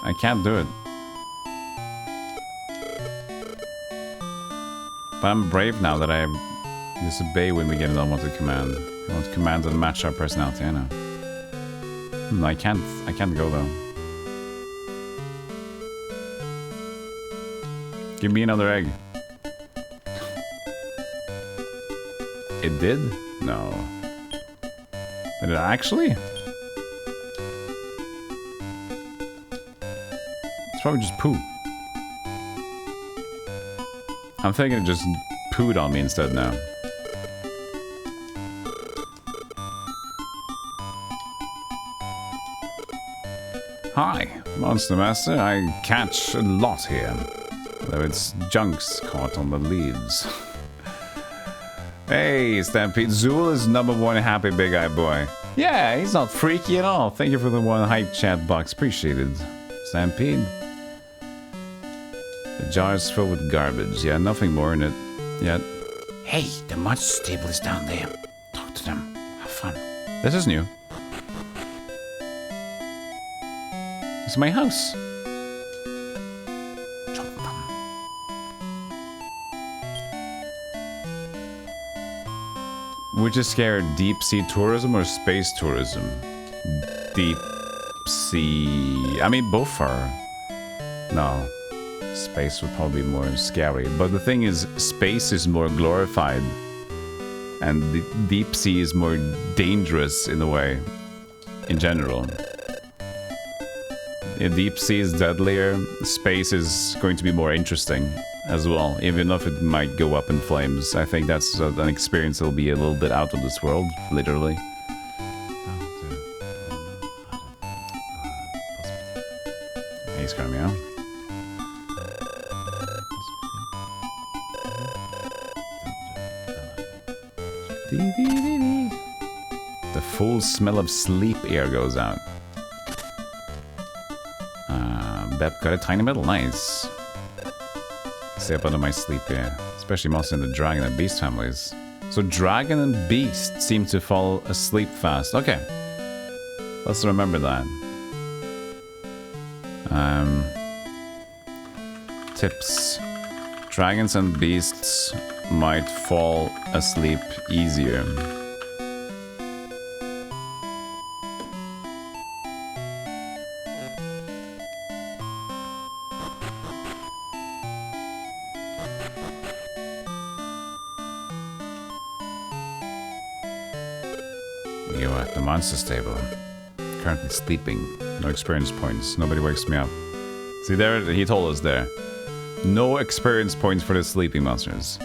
I can't do it. But I'm brave now that I disobey when we get an unwanted command. Unwanted command doesn't match our personality, I know. I can't go though. Give me another egg. It did? No. Did it actually? It's probably just poo. I'm thinking it just pooed on me instead now. Hi, Monster Master. I catch a lot here. Though it's junks caught on the leaves. Hey, Stampede. Zool is #1 happy big eye boy. Yeah, he's not freaky at all. Thank you for the 1 hype chat box. Appreciated. Stampede. The jar is filled with garbage. Yeah, nothing more in it yet. Hey, the monster stable is down there. Talk to them. Have fun. This is new. It's my house. Which is scared, deep sea tourism or space tourism? deep sea. I mean, both are. No. Space would probably be more scary. But the thing is, space is more glorified. And the deep sea is more dangerous in a way. In general. Yeah, deep sea is deadlier. Space is going to be more interesting as well. Even if it might go up in flames. I think that's an experience that will be a little bit out of this world, literally. He's coming out. The full smell of sleep air goes out. Bep got a tiny metal, nice. Stay up under my sleep air, especially mostly in the dragon and beast families. So dragon and beast seem to fall asleep fast. Okay, let's remember that. Tips. Dragons and beasts might fall asleep easier. You are at the monsters table. Currently sleeping. No experience points. Nobody wakes me up. See there? He told us there. No experience points for the sleeping monsters.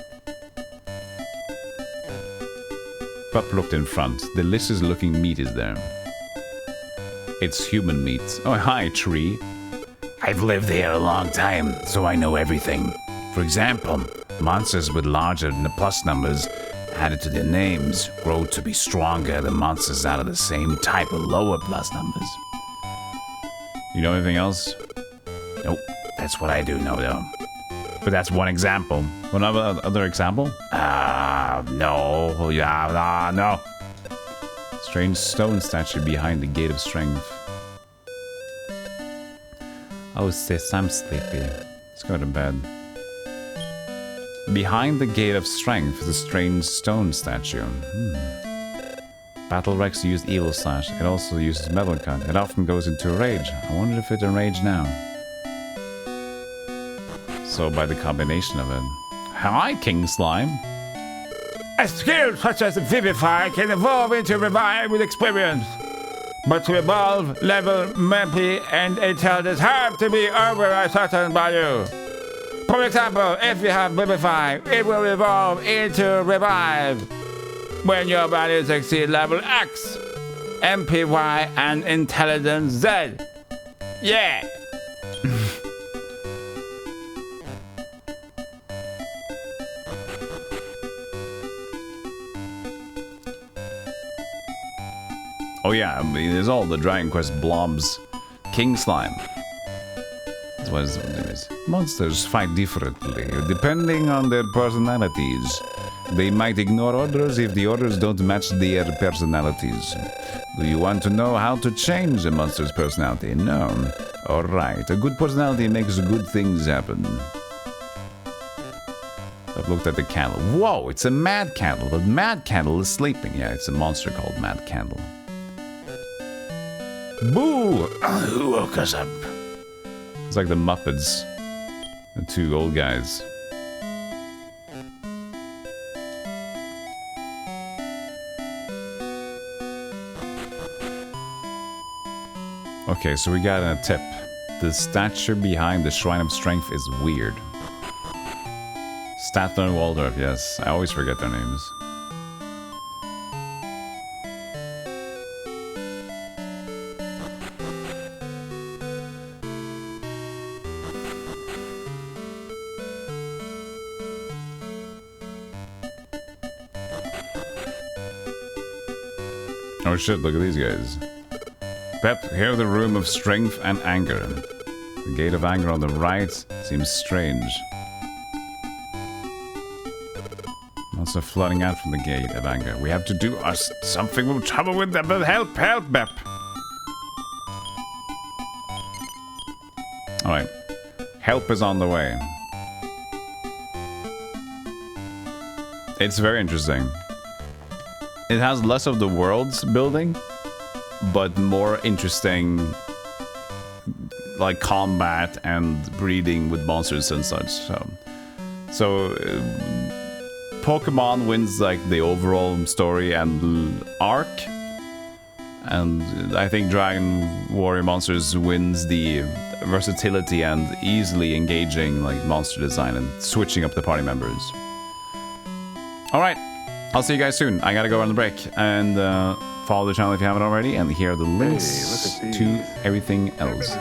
Pup looked in front. Delicious looking meat is there. It's human meat. Oh, hi, tree. I've lived here a long time, so I know everything. For example, monsters with larger plus numbers added to their names grow to be stronger than monsters out of the same type with lower plus numbers. You know anything else? Nope, that's what I do know though. But that's one example. One other example? No, yeah, no. Strange stone statue behind the gate of strength. Oh, sis, I'm sleepy. Let's go to bed. Behind the gate of strength is a strange stone statue. Battle Rex used Evil Slash. It also uses Metal Cut. It often goes into a rage. I wonder if it's enraged now. So by the combination of it. Hi, King Slime. A skill such as Vivify can evolve into Revive with experience. But to evolve, level, Mappy, and Intelligence have to be over a certain value. For example, if you have Vivify, it will evolve into Revive when your values exceed level X, MPY, and Intelligence Z. Yeah! Oh yeah, I mean, there's all the Dragon Quest blobs. King Slime. That's what his name is. Monsters fight differently, depending on their personalities. They might ignore orders if the orders don't match their personalities. Do you want to know how to change a monster's personality? No. Alright, a good personality makes good things happen. I've looked at the candle. Whoa, it's a Mad Candle, but Mad Candle is sleeping. Yeah, it's a monster called Mad Candle. Boo! Who woke us up? It's like the Muppets. The two old guys. Okay, so we got a tip. The statue behind the Shrine of Strength is weird. Statler and Waldorf, yes. I always forget their names. Oh shit, look at these guys. Pep, here the room of strength and anger. The gate of anger on the right seems strange. Also flooding out from the gate of anger. We have to do something with trouble with them, but help, help, Bep. Alright. Help is on the way. It's very interesting. It has less of the world's building, but more interesting, like combat and breeding with monsters and such. So Pokemon wins like the overall story and arc, and I think Dragon Warrior Monsters wins the versatility and easily engaging like monster design and switching up the party members. All right, I'll see you guys soon. I gotta go on the break, and follow the channel if you haven't already, and here are the links to everything else.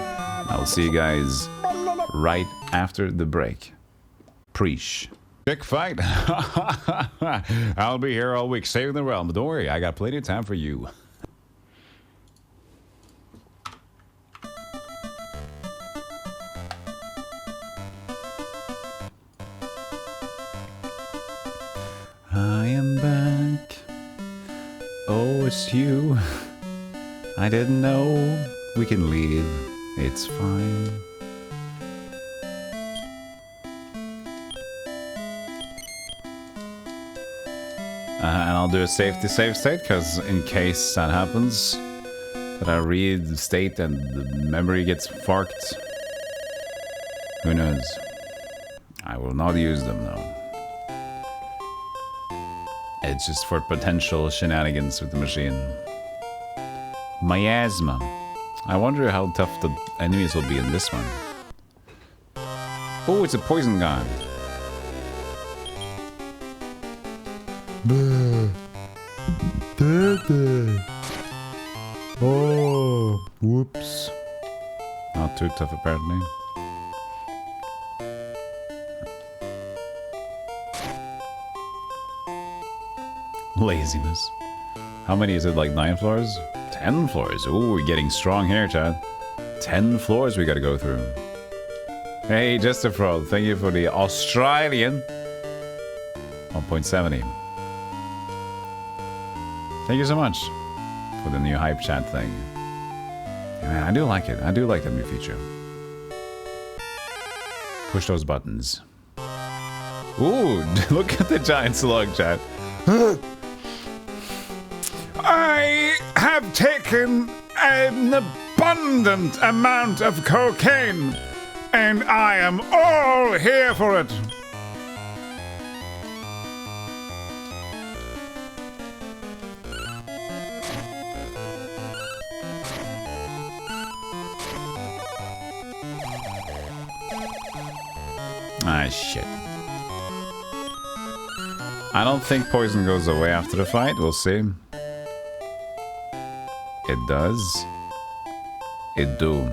I'll see you guys right after the break. Preach. Big fight. I'll be here all week saving the realm, but don't worry, I got plenty of time for you. I am back. Oh, it's you. I didn't know. We can leave. It's fine. And I'll do a safety save state, because in case that happens, that I read the state and the memory gets farked. Who knows? I will not use them though. It's just for potential shenanigans with the machine. Miasma. I wonder how tough the enemies will be in this one. Oh, it's a poison gun. Oh, whoops. Not too tough apparently. Laziness. How many is it, like 9 floors? 10 floors. Ooh, we're getting strong here, Chad. 10 floors we gotta go through. Hey, Just a Fraud, thank you for the Australian 1.70. Thank you so much for the new hype chat thing. Yeah, man, I do like it. I do like the new feature. Push those buttons. Ooh, look at the giant slug, chat. I have taken an abundant amount of cocaine, and I am all here for it. Ah, shit. I don't think poison goes away after the fight. We'll see. It does. It do.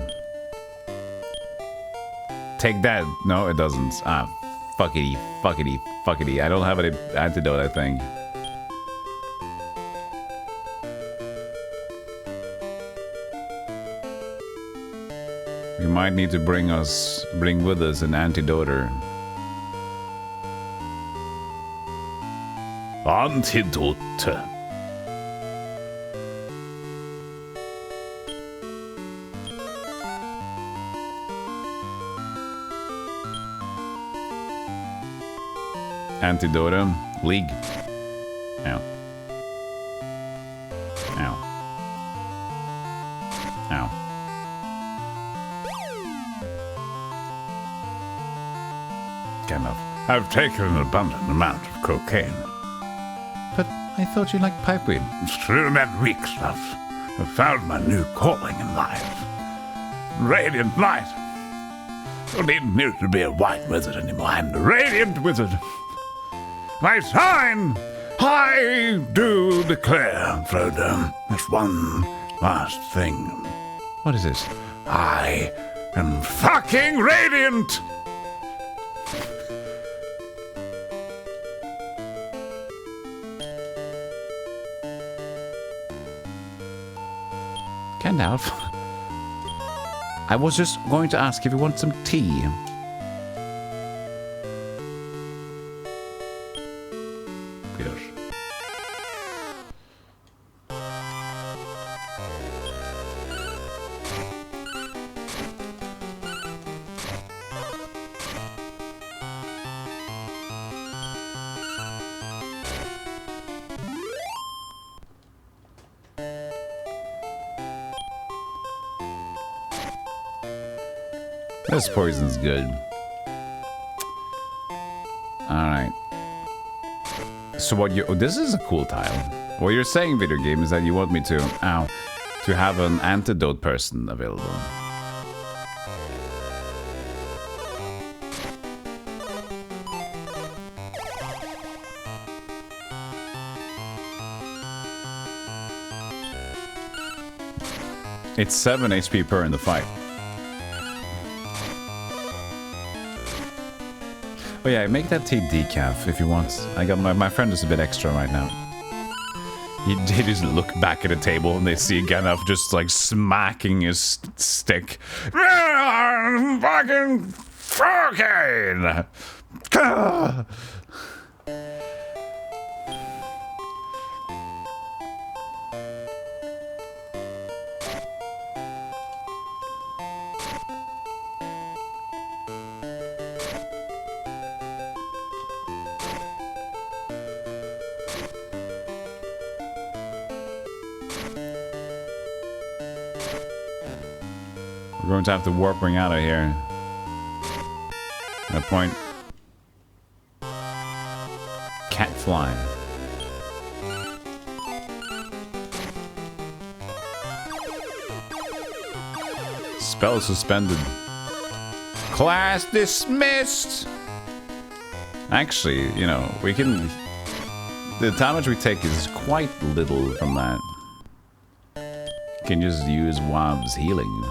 Take that. No, it doesn't. Ah, fuckity, fuckity, fuckity. I don't have an antidote, I think. We might need to bring with us an antidoter. Antidote. Antidotum. League. Ow. Ow. Ow. Enough. I've taken an abundant amount of cocaine. But I thought you liked pipeweed. Through that weak stuff, I found my new calling in life. Radiant light. Don't even need to be a white wizard anymore. I'm the Radiant Wizard. My sign, I do declare, Frodo, there's one last thing. What is this? I am fucking radiant! Gandalf? I was just going to ask if you want some tea. Yes. This poison's good. Alright. So what you... Oh, this is a cool tile. What you're saying, video game, is that you want me to... Ow. To have an antidote person available. It's 7 HP per in the fight. Oh yeah, make that tea decaf if you want. I got my friend is a bit extra right now. They just look back at the table and they see Gandalf just like smacking his stick. Fucking fucking! We're going to have to warp ring out of here. At a point. Cat fly. Spell suspended. Class dismissed! Actually, you know, we can... The damage we take is quite little from that. You can just use Wav's healing.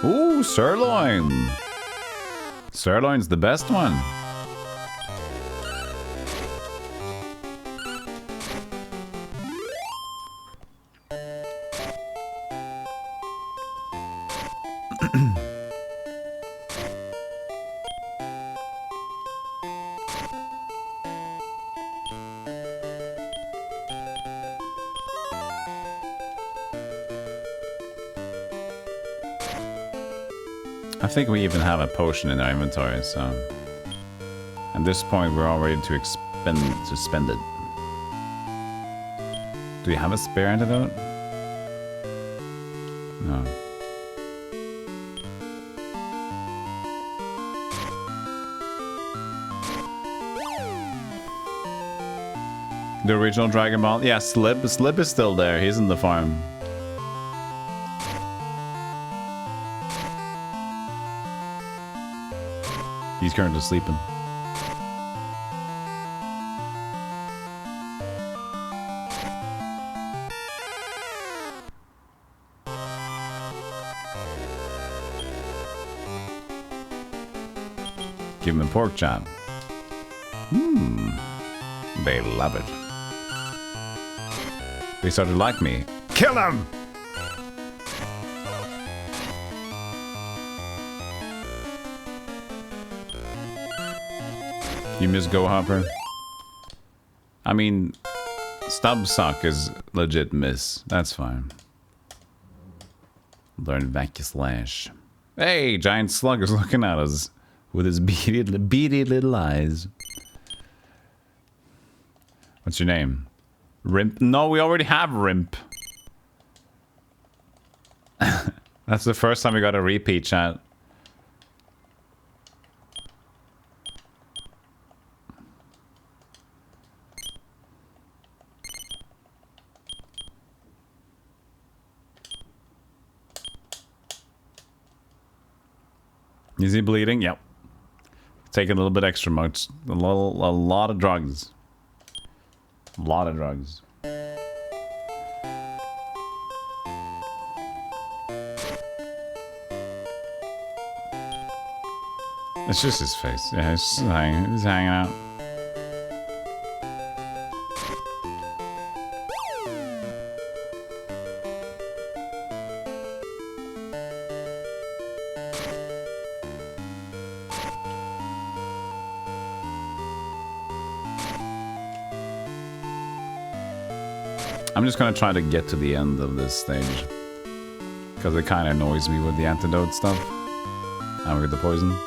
Ooh, sirloin. Sirloin's the best one. I think we even have a potion in our inventory, so... At this point, we're all ready to spend it. Do you have a spare antidote? No. The original Dragon Ball? Yeah, Slip. Slip is still there. He's in the farm. He's currently sleeping. Give him a pork chop. They love it. They started to like me. Kill him! You miss Go Hopper? I mean, Stub Sock is legit miss. That's fine. Learn Vacuum Slash. Hey, Giant Slug is looking at us with his beady little eyes. What's your name? Rimp? No, we already have Rimp. That's the first time we got a repeat, chat. Is he bleeding? Yep. Taking a little bit extra much. A lot of drugs. A lot of drugs. It's just his face. Yeah, he's hanging out. I'm just gonna try to get to the end of this stage. Because it kind of annoys me with the antidote stuff. And with the poison.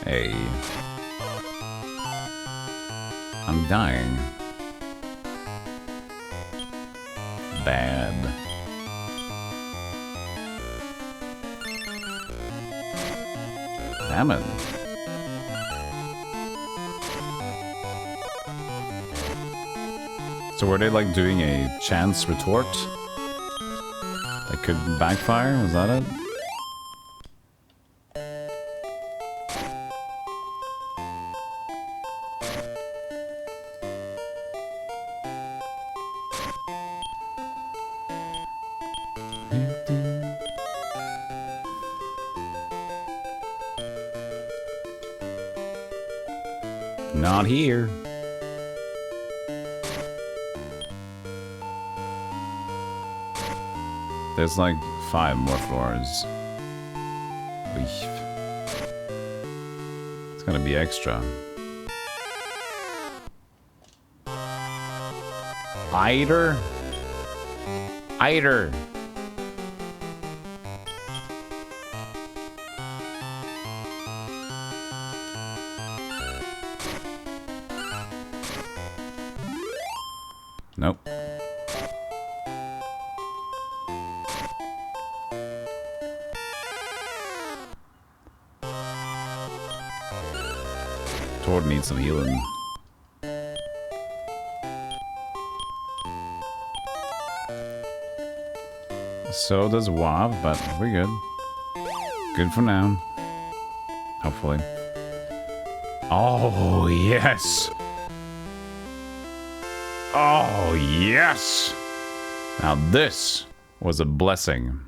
Hey. I'm dying. Bad. Damn it. So were they like doing a chance retort? That could backfire? Was that it? Not here. There's like 5 more floors. Eesh. It's gonna be extra. Eider? Eider! Nope. Tord needs some healing. So does WAV, but we're good. Good for now. Hopefully. Oh, yes! Oh, yes! Now this was a blessing.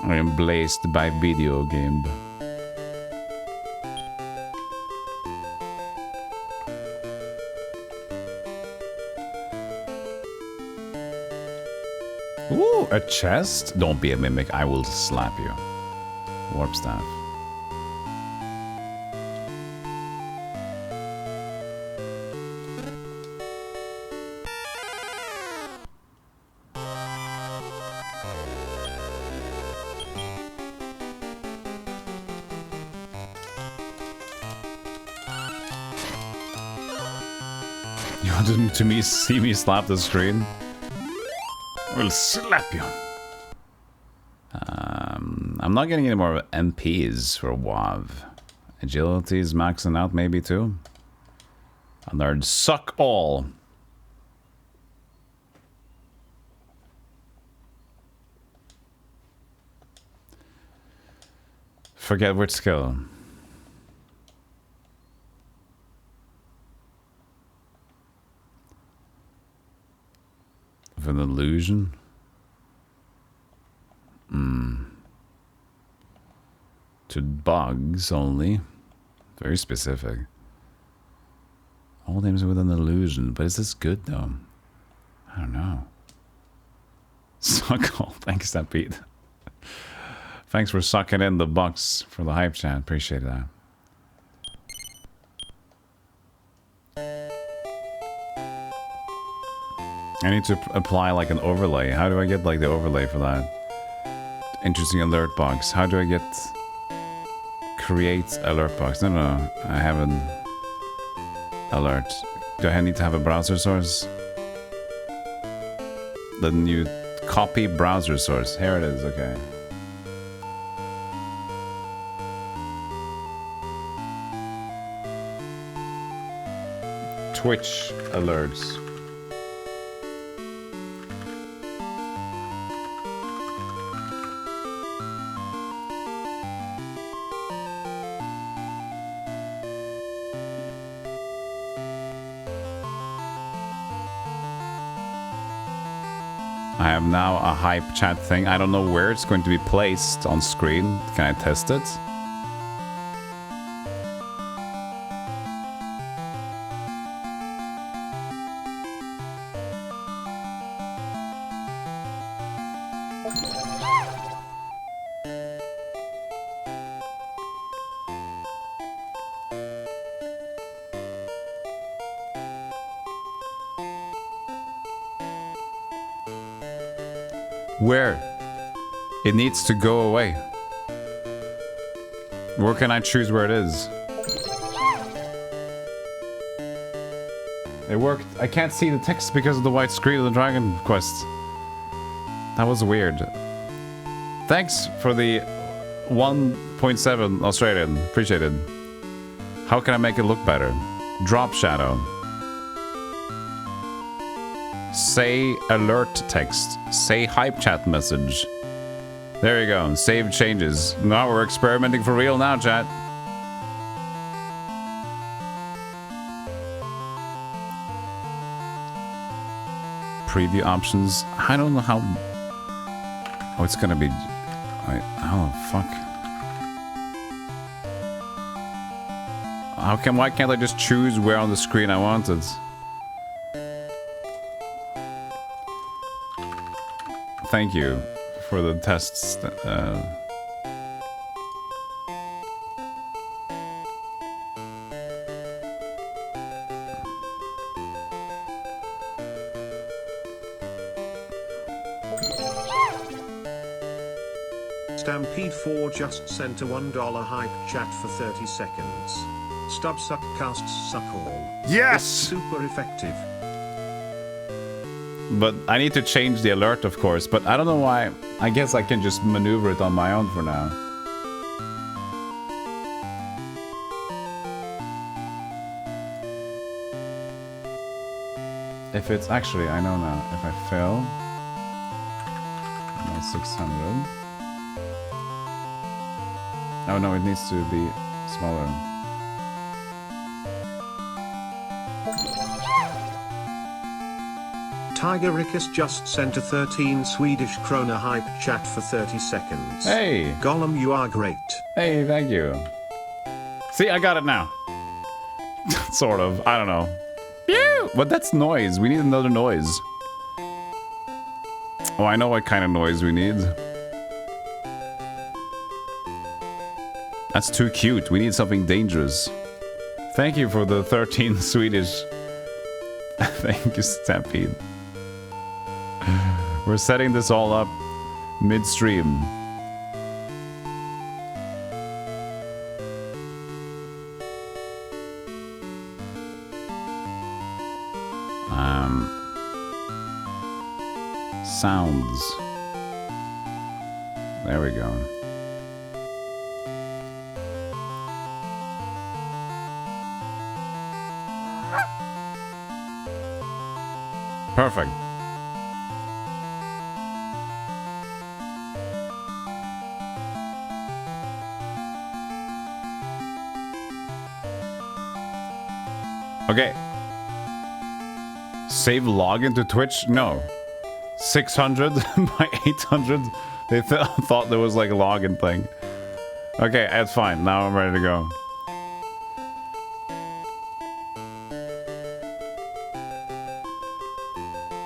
I am blessed by video game. Ooh, a chest? Don't be a mimic, I will slap you. Warp staff. You want to see me slap the screen? We'll slap you. I'm not getting any more MPs for WAV. Agility is maxing out maybe too. Alert, suck all. Forget which skill. Of an illusion? To bugs only. Very specific. All names with an illusion. But is this good though? I don't know. Suck all. Thanks, that Pete. Thanks for sucking in the bucks for the hype chat. Appreciate that. I need to apply like an overlay. How do I get like the overlay for that? Interesting alert box. How do I get create alert box? No, I haven't. Alert. Do I need to have a browser source? The new copy browser source. Here it is. Okay. Twitch alerts. I have now a hype chat thing. I don't know where it's going to be placed on screen. Can I test it? Where? It needs to go away. Where can I choose where it is? It worked. I can't see the text because of the white screen of the Dragon Quest. That was weird. Thanks for the 1.7 Australian. Appreciate it. How can I make it look better? Drop shadow. Say alert text. Say hype chat message. There you go. Save changes. Now we're experimenting for real now, chat. Preview options. I don't know how. Oh, it's gonna be. Oh fuck. How come? Why can't I just choose where on the screen I want it? Thank you for the tests. Stampede4 just sent a $1 hype chat for 30 seconds. Stub suck casts suck all. Yes! It's super effective. But I need to change the alert, of course. But I don't know why. I guess I can just maneuver it on my own for now. If it's actually, I know now. If I fail, I'm at 600. Oh no, it needs to be smaller. Tiger Rickus just sent a 13 Swedish krona hype chat for 30 seconds. Hey! Golem, you are great. Hey, thank you. See, I got it now. Sort of. I don't know. Pew! But that's noise. We need another noise. Oh, I know what kind of noise we need. That's too cute. We need something dangerous. Thank you for the 13 Swedish. Thank you, Stampede. We're setting this all up midstream. Sounds. There we go. Perfect. Okay. Save login to Twitch? No. 600 by 800. They thought there was like a login thing. Okay, that's fine. Now I'm ready to go.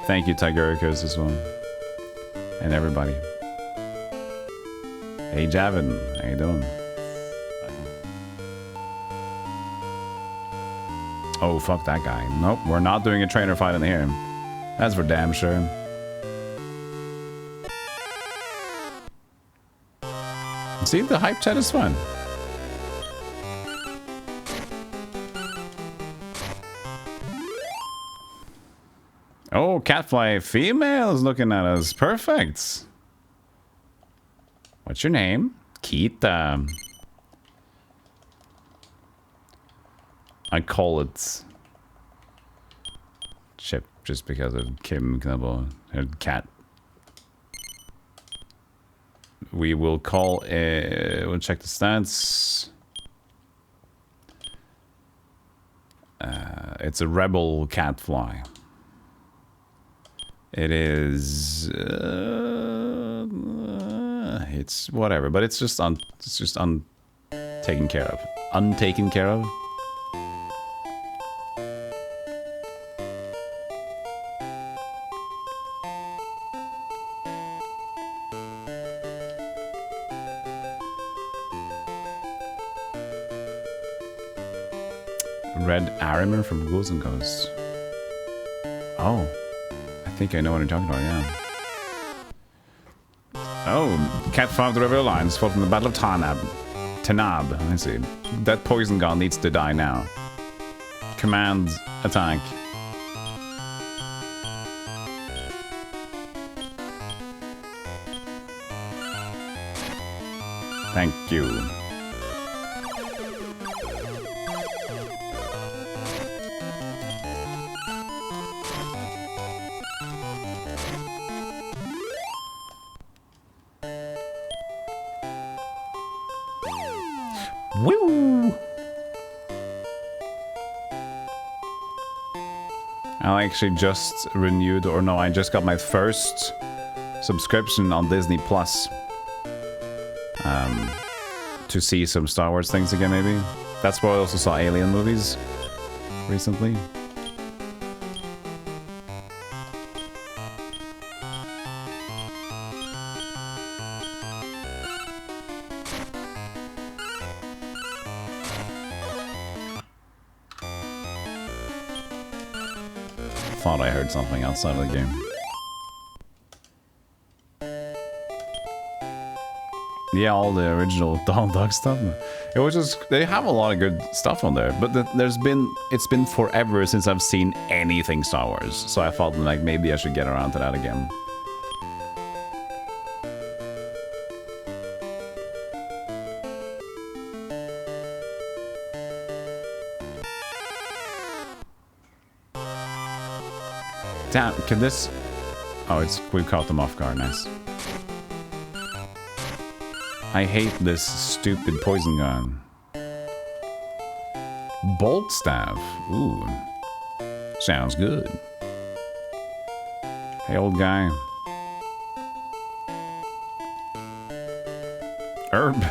Thank you, Tiguricus, as well. And everybody. Hey, Javin. How you doing? Oh, fuck that guy. Nope, we're not doing a trainer fight in here. That's for damn sure. See, the hype chat is fun. Oh, Catfly female is looking at us. Perfect. What's your name? Kita. I call it Chip just because of Kim Knubble. Cat. We will call we'll check the stats. It's a rebel catfly. It is it's whatever, but it's just taken care of. Untaken care of. Red Arimer from Ghouls and Ghosts. Oh, I think I know what you're talking about, yeah. Oh, Cat 5 the River Alliance fought in the Battle of Tanab, I see. That poison gun needs to die now. Command, attack. Thank you. Woo! I actually just renewed, or no, I just got my first subscription on Disney Plus. To see some Star Wars things again, maybe. That's why I also saw Alien movies recently. Thought I heard something outside of the game. Yeah, all the original Donald Duck stuff. It was just, they have a lot of good stuff on there, but it's been forever since I've seen anything Star Wars, so I thought like maybe I should get around to that again. Damn, can this... Oh, we caught them off guard, nice. I hate this stupid poison gun. Bolt staff. Ooh. Sounds good. Hey, old guy. Herb.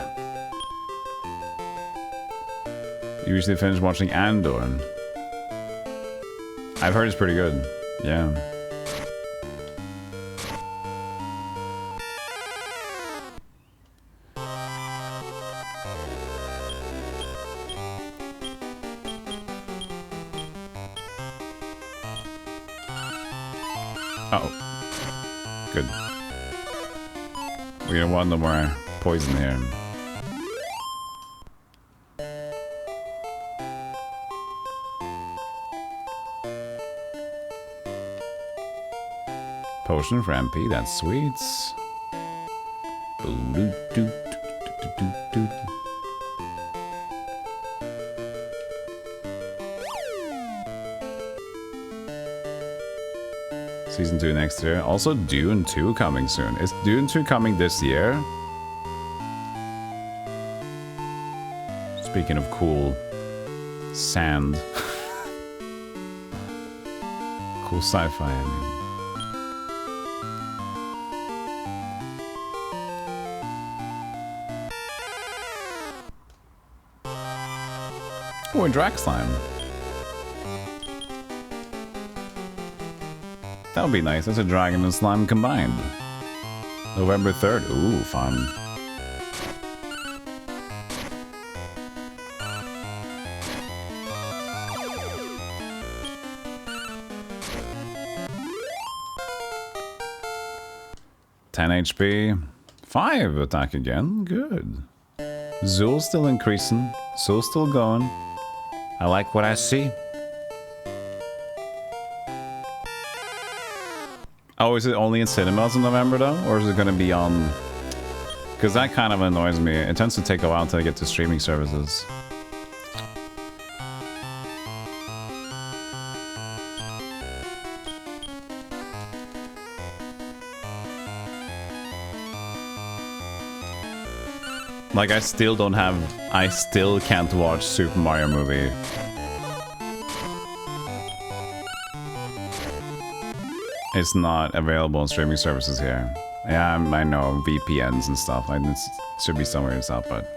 You usually finish watching Andor. I've heard it's pretty good. Yeah. Uh-oh. Good. We don't want no more poison here. Potion for MP, that's sweet. Season 2 next year. Also Dune 2 coming soon. Is Dune 2 coming this year? Speaking of cool sand. Cool sci-fi, I mean. Oh, a Drac Slime. That would be nice. That's a dragon and slime combined. November 3rd. Ooh, fun. HP. 5 attack again. Good. Zool's still increasing. Zool's still going. I like what I see. Oh, is it only in cinemas in November though? Or is it going to be on... Because that kind of annoys me. It tends to take a while until I get to streaming services. Like, I still can't watch Super Mario movie. It's not available on streaming services here. Yeah, I know, VPNs and stuff. It should be somewhere in South, but...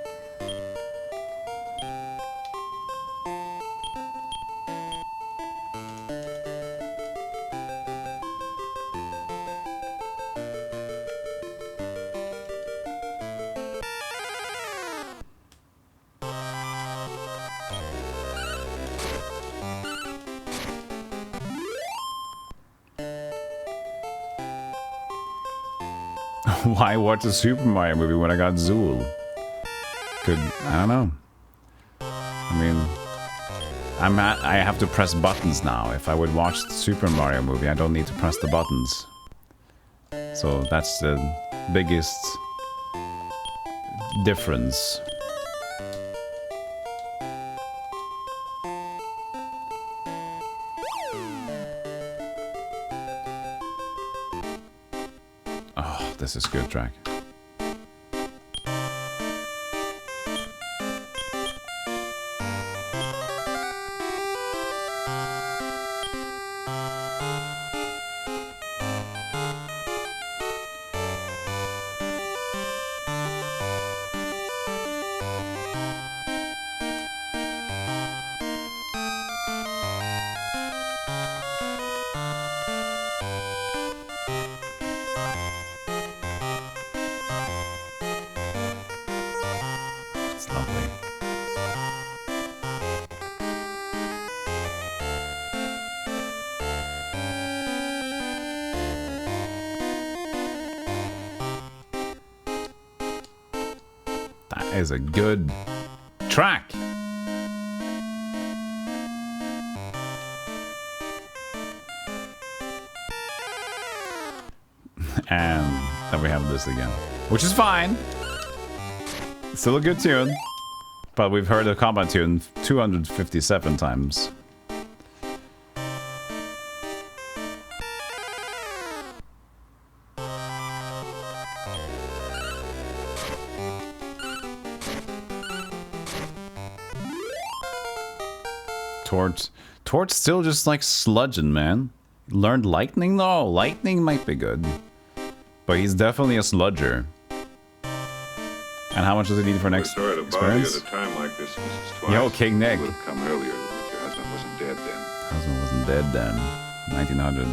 Why watch a Super Mario movie when I got Zool? I don't know. I mean, I have to press buttons now. If I would watch the Super Mario movie, I don't need to press the buttons. So that's the biggest difference. Oh, this is good track. It's lovely. That is a good track. And then we have this again, which is fine. Still a good tune, but we've heard the combat tune 257 times. Torch still just like sludging, man. Learned lightning though? Lightning might be good. But he's definitely a sludger. And how much does it need for next experience? At a time like this, Mrs. Twice. Yo, King Nick. Would have come earlier if your husband wasn't dead then. Husband wasn't dead then. 1900.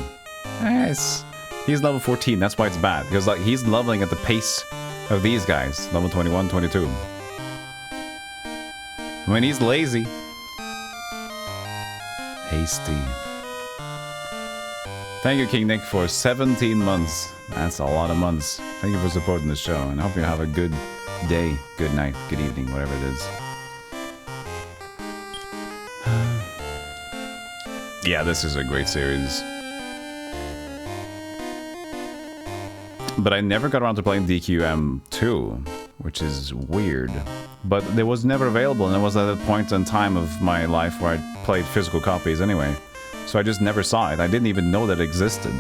Nice. He's level 14, that's why it's bad. Because like he's leveling at the pace of these guys. Level 21, 22. I mean, he's lazy. Hasty. Thank you, King Nick, for 17 months. That's a lot of months. Thank you for supporting the show, and I hope you have a good day, good night, good evening, whatever it is. Yeah, this is a great series. But I never got around to playing DQM 2, which is weird. But it was never available, and it was at a point in time of my life where I played physical copies anyway. So I just never saw it. I didn't even know that it existed.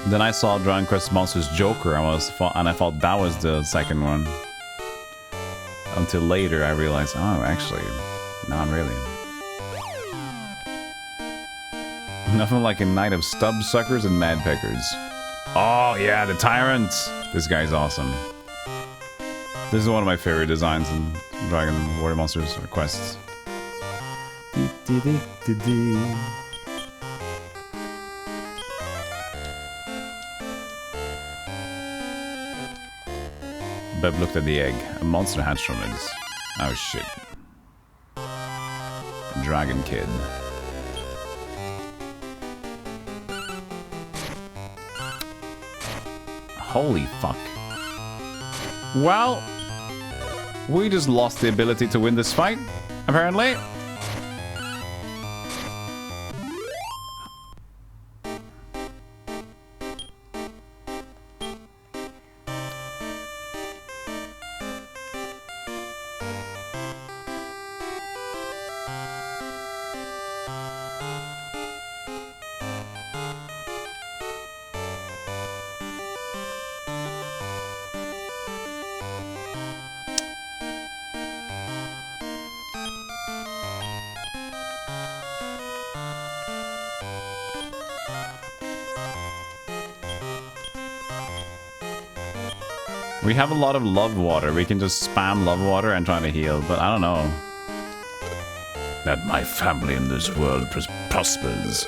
Then I saw Dragon Quest Monsters Joker, and I thought that was the second one. Until later I realized, oh, actually, not really. Nothing like a night of stub suckers and mad peckers. Oh yeah, the Tyrant! This guy's awesome. This is one of my favorite designs in Dragon Warrior Monsters Quests. Beb looked at the egg. A monster hatched from it. Oh shit. Dragon Kid. Holy fuck. Well, we just lost the ability to win this fight, apparently. We have a lot of love water. We can just spam love water and try to heal, but I don't know. That my family in this world prospers.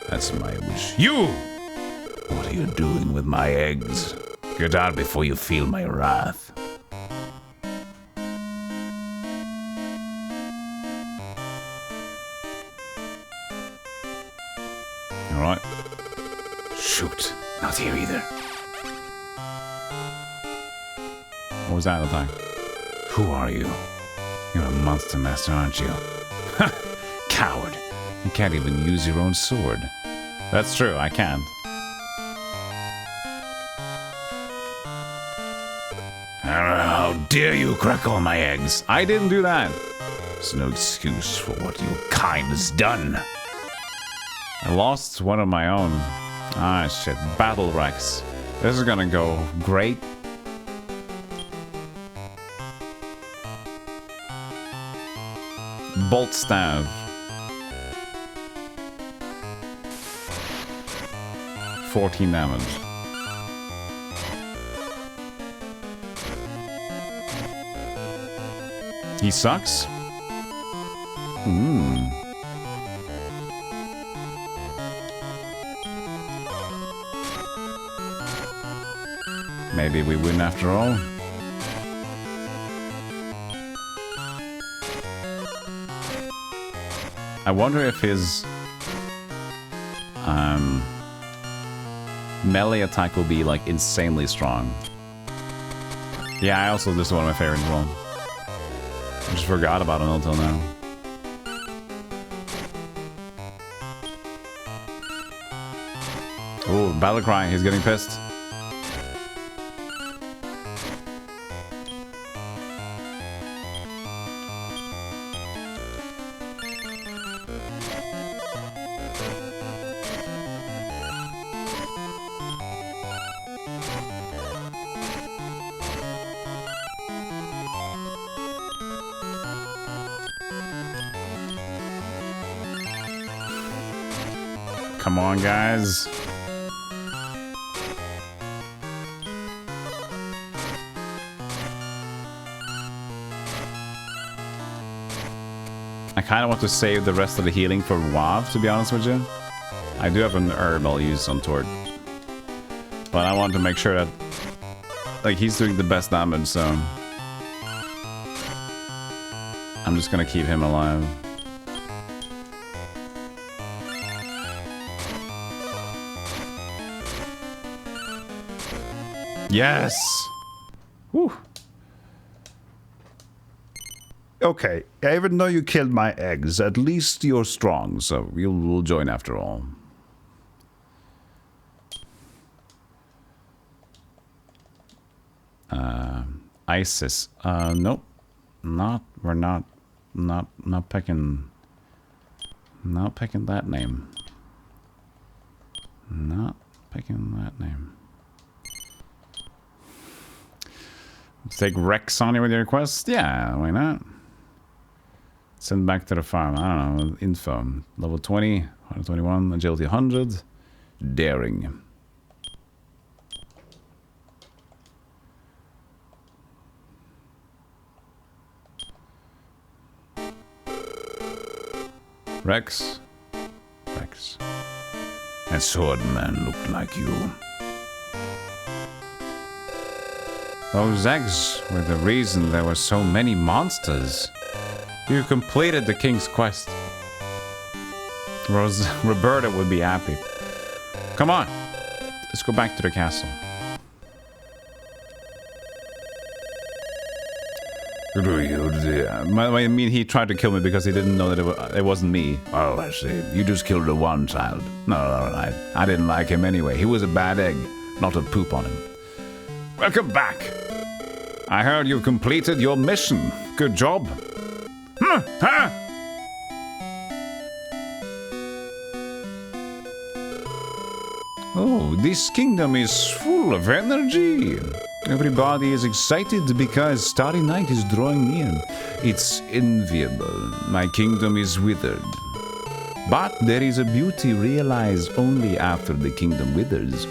That's my wish. You! What are you doing with my eggs? Get out before you feel my wrath. Alright. Shoot. Not here either. What was that attack? Who are you? You're a monster master, aren't you? Ha! Coward. You can't even use your own sword. That's true, I can't. How dare you crack all my eggs? I didn't do that. There's no excuse for what your kind has done. I lost one of my own. Ah, shit. Battle Rex. This is gonna go great. Bolt Staff. 14 damage. He sucks? Maybe we win after all. I wonder if his melee attack will be like insanely strong. Yeah, I also, this is one of my favorites as well. I just forgot about it until now. Oh, battle cry, he's getting pissed. Come on, guys. I kind of want to save the rest of the healing for WoW, to be honest with you. I do have an herb I'll use on Tort. But I want to make sure that, like, he's doing the best damage, so I'm just gonna keep him alive. Yes! Whew. Okay, even though you killed my eggs, at least you're strong, so We'll join after all. ISIS. Nope. We're not picking that name. Not picking that name. Take Rex on you with your request? Yeah, why not? Send back to the farm. I don't know. Info. Level 20, 121, agility 100, daring. Rex. Rex. That swordman looked like you. Those eggs were the reason there were so many monsters. You completed the king's quest. Roberta would be happy. Come on, let's go back to the castle. I mean, he tried to kill me because he didn't know that it wasn't me. Oh, I see. You just killed the one child. No, I didn't like him anyway. He was a bad egg, not a poop on him. Welcome back. I heard you've completed your mission. Good job. Oh, this kingdom is full of energy. Everybody is excited because Starry Night is drawing near. It's enviable. My kingdom is withered. But there is a beauty realized only after the kingdom withers.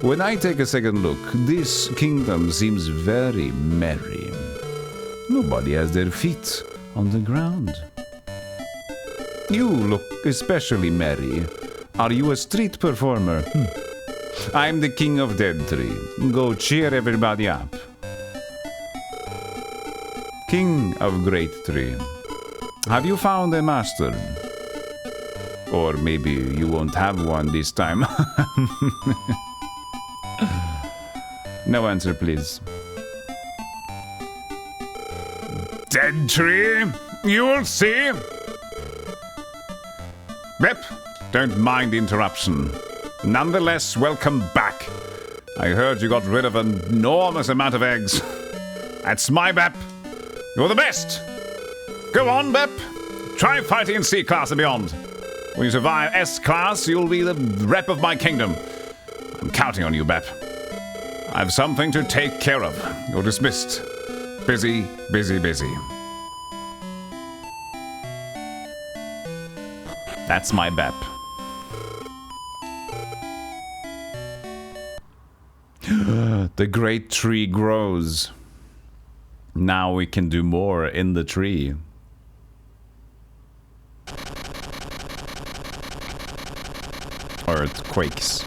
When I take a second look, this kingdom seems very merry. Nobody has their feet on the ground. You look especially merry. Are you a street performer? I'm the king of Dead Tree. Go cheer everybody up. King of Great Tree. Have you found a master? Or maybe you won't have one this time. No answer, please. Dead tree? You'll see. Bep, don't mind the interruption. Nonetheless, welcome back. I heard you got rid of an enormous amount of eggs. That's my Bep. You're the best. Go on, Bep. Try fighting in C-class and beyond. When you survive S-class, you'll be the rep of my kingdom. I'm counting on you, Bep. I have something to take care of. You're dismissed. Busy, busy, busy. That's my Bep. The great tree grows. Now we can do more in the tree. Earth quakes.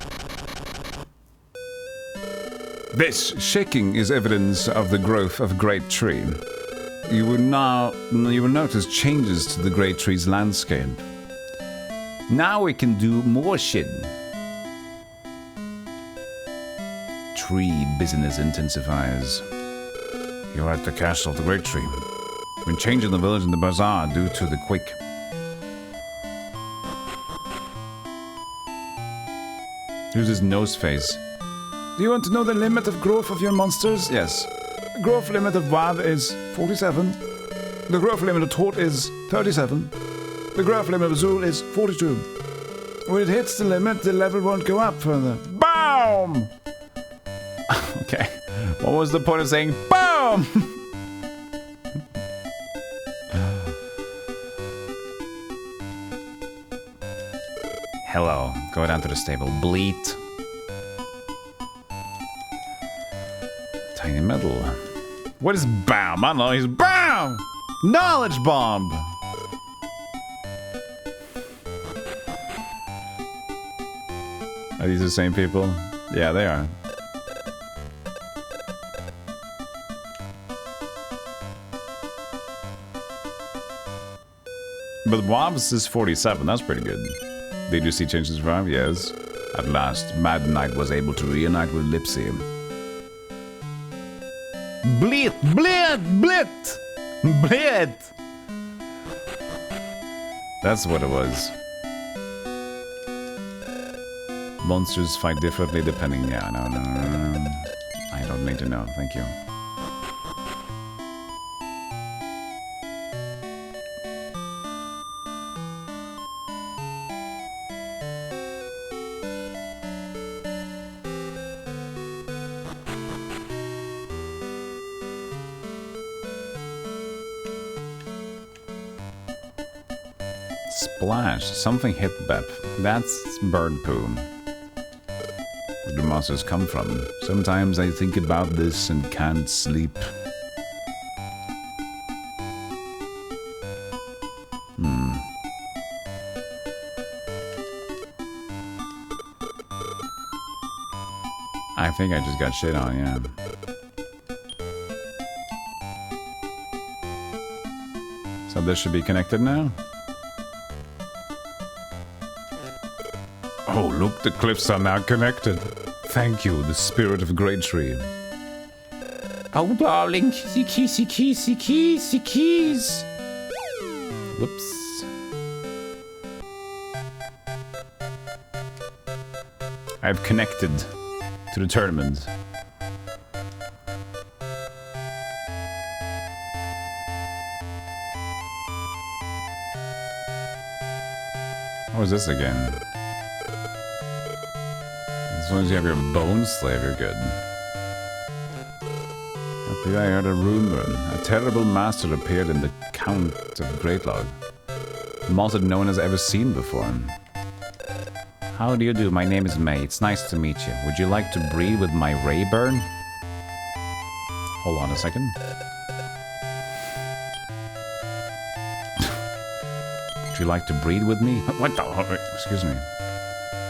This shaking is evidence of the growth of great tree. You will notice changes to the great tree's landscape. Now we can do more shit. Tree business intensifies. You're at the castle of the great tree. Been changing the village and the bazaar due to the quake. Who's this nose face? Do you want to know the limit of growth of your monsters? Yes. The growth limit of WAV is 47. The growth limit of Tort is 37. The growth limit of Zool is 42. When it hits the limit, the level won't go up further. BOOM! Okay. What was the point of saying BOOM? Hello. Go down to the stable. Bleat. Tiny metal. What is BOOM? I don't know. He's BOOM! Knowledge bomb! Are these the same people? Yeah, they are. But Wobbs is 47, that's pretty good. Did you see changes from? Yes. At last, Mad Knight was able to reunite with Lipsy. Blit! Blit! Blit! Blit! That's what it was. Monsters fight differently depending... Yeah, no. I don't need to know, thank you. Splash. Something hit Bep. That's bird poo. Where do monsters come from? Sometimes I think about this and can't sleep. I think I just got shit on, yeah. So this should be connected now? Oh, look, the cliffs are now connected. Thank you, the spirit of Great Tree. Oh, darling, kissy, kissy, kissy, kissy, kiss. Whoops. I've connected to the tournament. What was this again? As long as you have your bone slave, you're good. Up here I heard a rumor. A terrible master appeared in the Count of Greatlog. A monster no one has ever seen before. How do you do? My name is May. It's nice to meet you. Would you like to breed with my Rayburn? Hold on a second. Would you like to breed with me? What the? Excuse me.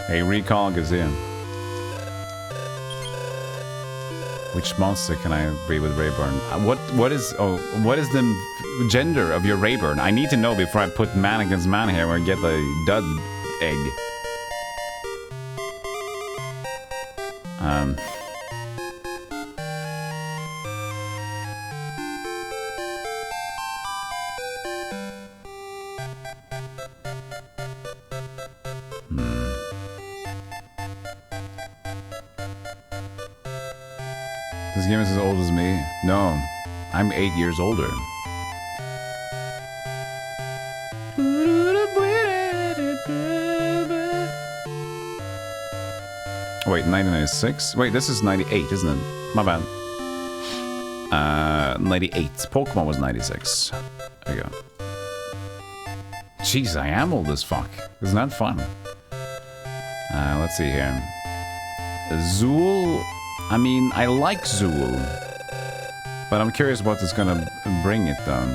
Hey, recall Gazia. Which monster can I breed with Rayburn? What is the gender of your Rayburn? I need to know before I put man against man here and get the dud egg. This game is as old as me. No, I'm 8 years older. Wait, 1996? Wait, this is 98, isn't it? My bad. 98. Pokemon was 96. There you go. Jeez, I am old as fuck. Isn't that fun? Let's see here. Zool. I mean, I like Zool. But I'm curious what it's gonna bring it though.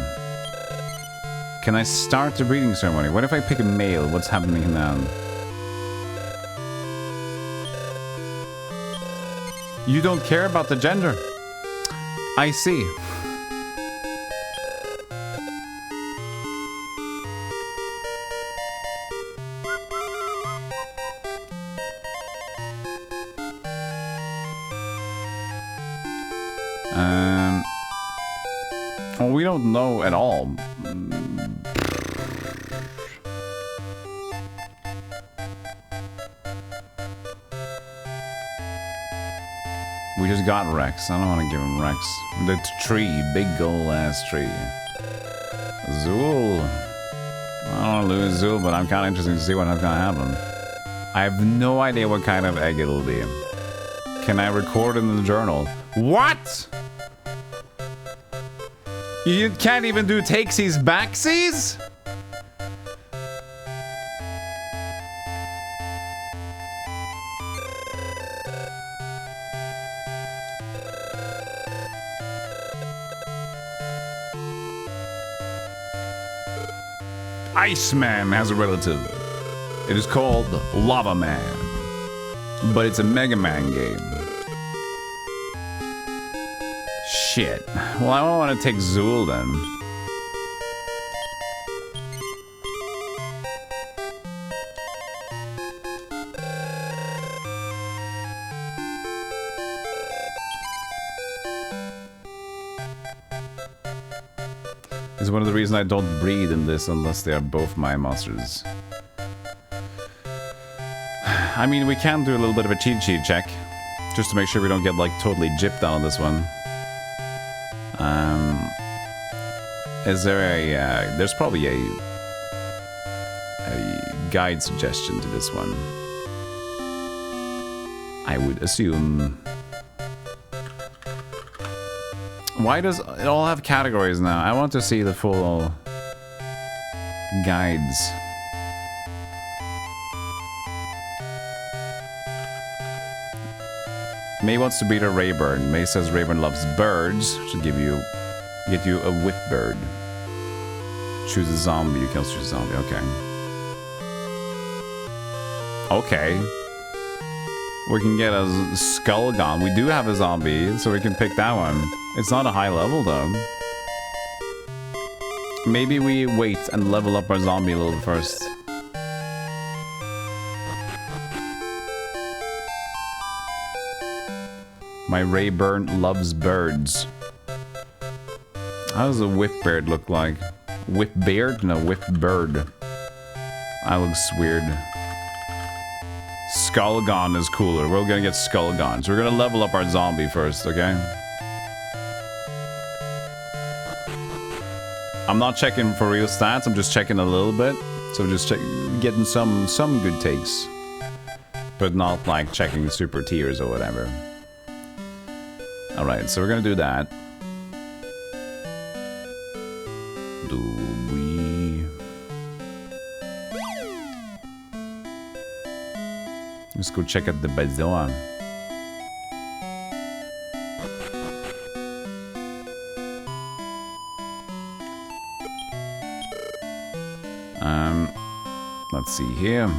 Can I start the breeding ceremony? What if I pick a male? What's happening now? You don't care about the gender. I see. Well, we don't know at all. We just got Rex. I don't want to give him Rex. The tree. Big ol' ass tree. Zool. I don't want to lose Zool, but I'm kind of interested to see what's gonna happen. I have no idea what kind of egg it'll be. Can I record in the journal? What? You can't even do takesies backsies? Iceman has a relative. It is called Lava Man. But it's a Mega Man game. Shit. Well, I don't want to take Zool then. This is one of the reasons I don't breed in this unless they are both my monsters. I mean, we can do a little bit of a cheat sheet check. Just to make sure we don't get, like, totally gypped on this one. Is there a, there's probably a guide suggestion to this one. I would assume. Why does it all have categories now? I want to see the full guides. May wants to beat a Rayburn. May says Rayburn loves birds. Should get you a whip bird. Choose a zombie. You can choose a zombie. Okay. Okay. We can get a Skullgon. We do have a zombie, so we can pick that one. It's not a high level though. Maybe we wait and level up our zombie a little first. My Rayburn loves birds. How does a whipbeard look like? Whipbeard? No, whipbird. That looks weird. Skullgon is cooler. We're gonna get Skullgon. So we're gonna level up our zombie first, okay? I'm not checking for real stats, I'm just checking a little bit. So I'm just getting some good takes. But not like checking super tiers or whatever. Alright, so we're gonna do that. Do we... Let's go check out the bazaar. Let's see here.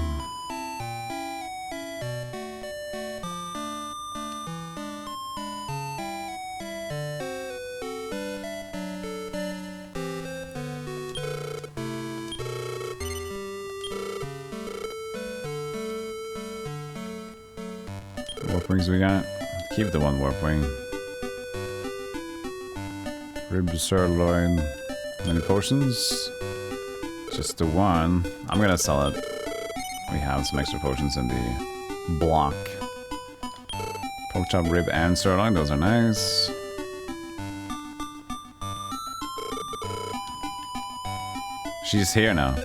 Warp wings we got. Keep the one warp wing. Rib sirloin. Many potions? Just the one. I'm gonna sell it. We have some extra potions in the block. Pork chop, rib, and sirloin. Those are nice. She's here now.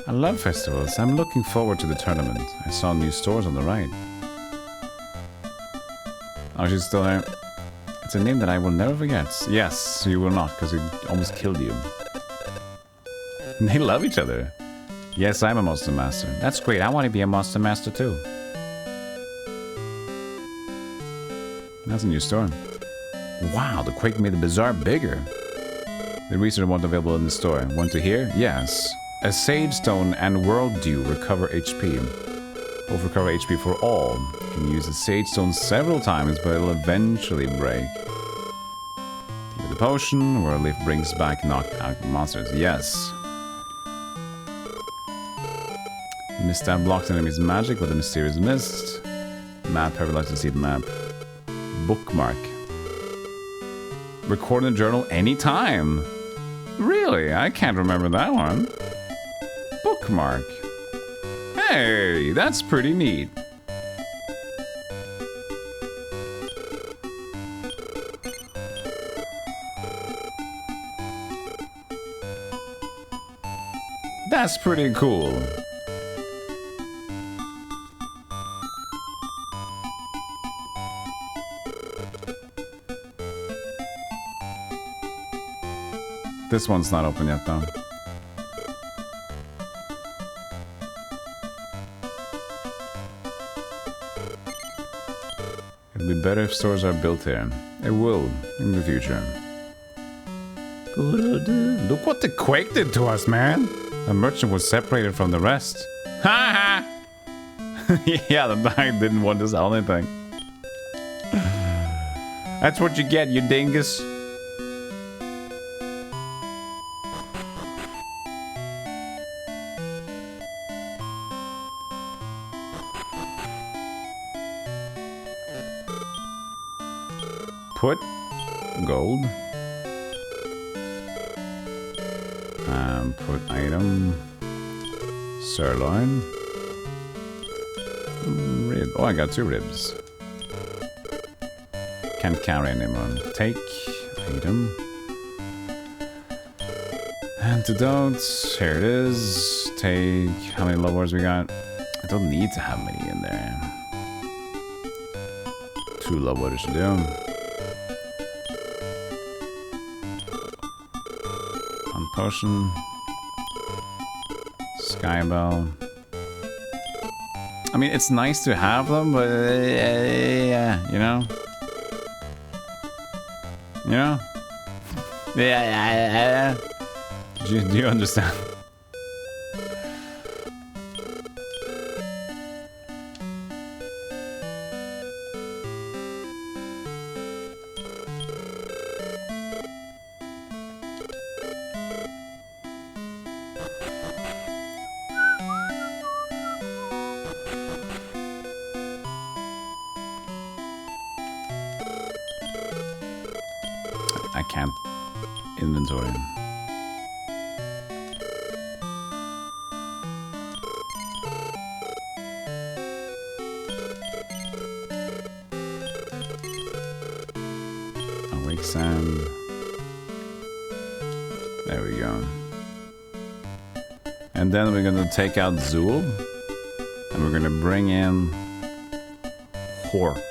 I love festivals. I'm looking forward to the tournament. I saw new stores on the right. Oh, she's still there. It's a name that I will never forget. Yes, you will not, because he almost killed you. They love each other. Yes, I'm a Monster Master. That's great. I want to be a Monster Master too. That's a new store. Wow, the Quake made the bazaar bigger. The research wand available in the store. Want to hear? Yes. A Sage Stone and World Dew recover HP. Both recover HP for all. You can use the Sage Stone several times, but it'll eventually break. Give the potion. World Leaf brings back knocked out monsters. Yes. Mistab blocks enemies' magic with a mysterious mist. Map. Whoever likes to see the map. Bookmark. Record in a journal anytime. Really? I can't remember that one. Bookmark. Hey, that's pretty neat. That's pretty cool. This one's not open yet, though. It'll be better if stores are built here. It will, in the future. Look what the Quake did to us, man! The merchant was separated from the rest. Ha ha! Yeah, the guy didn't want to sell anything. That's what you get, you dingus. Put gold. Put item. Sirloin. Rib. Oh, I got 2 ribs. Can't carry anymore. Take item. Antidotes. Here it is. Take. How many lowers we got? I don't need to have many in there. 2 lowers should do. One potion. Skybell. I mean, it's nice to have them, but yeah, you know? You know? Yeah. Do you understand? I can't inventory. Awake sand. There we go. And then we're gonna take out Zool. And we're gonna bring in Hork.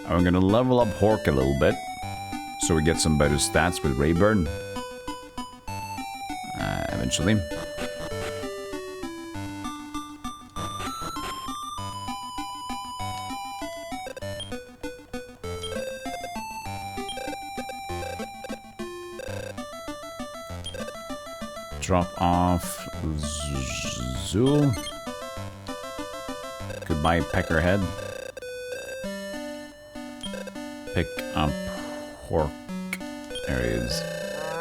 And we're gonna level up Hork a little bit. So we get some better stats with Rayburn. Eventually. Drop off Zool. Goodbye, Peckerhead. Pick up Hork. There he is.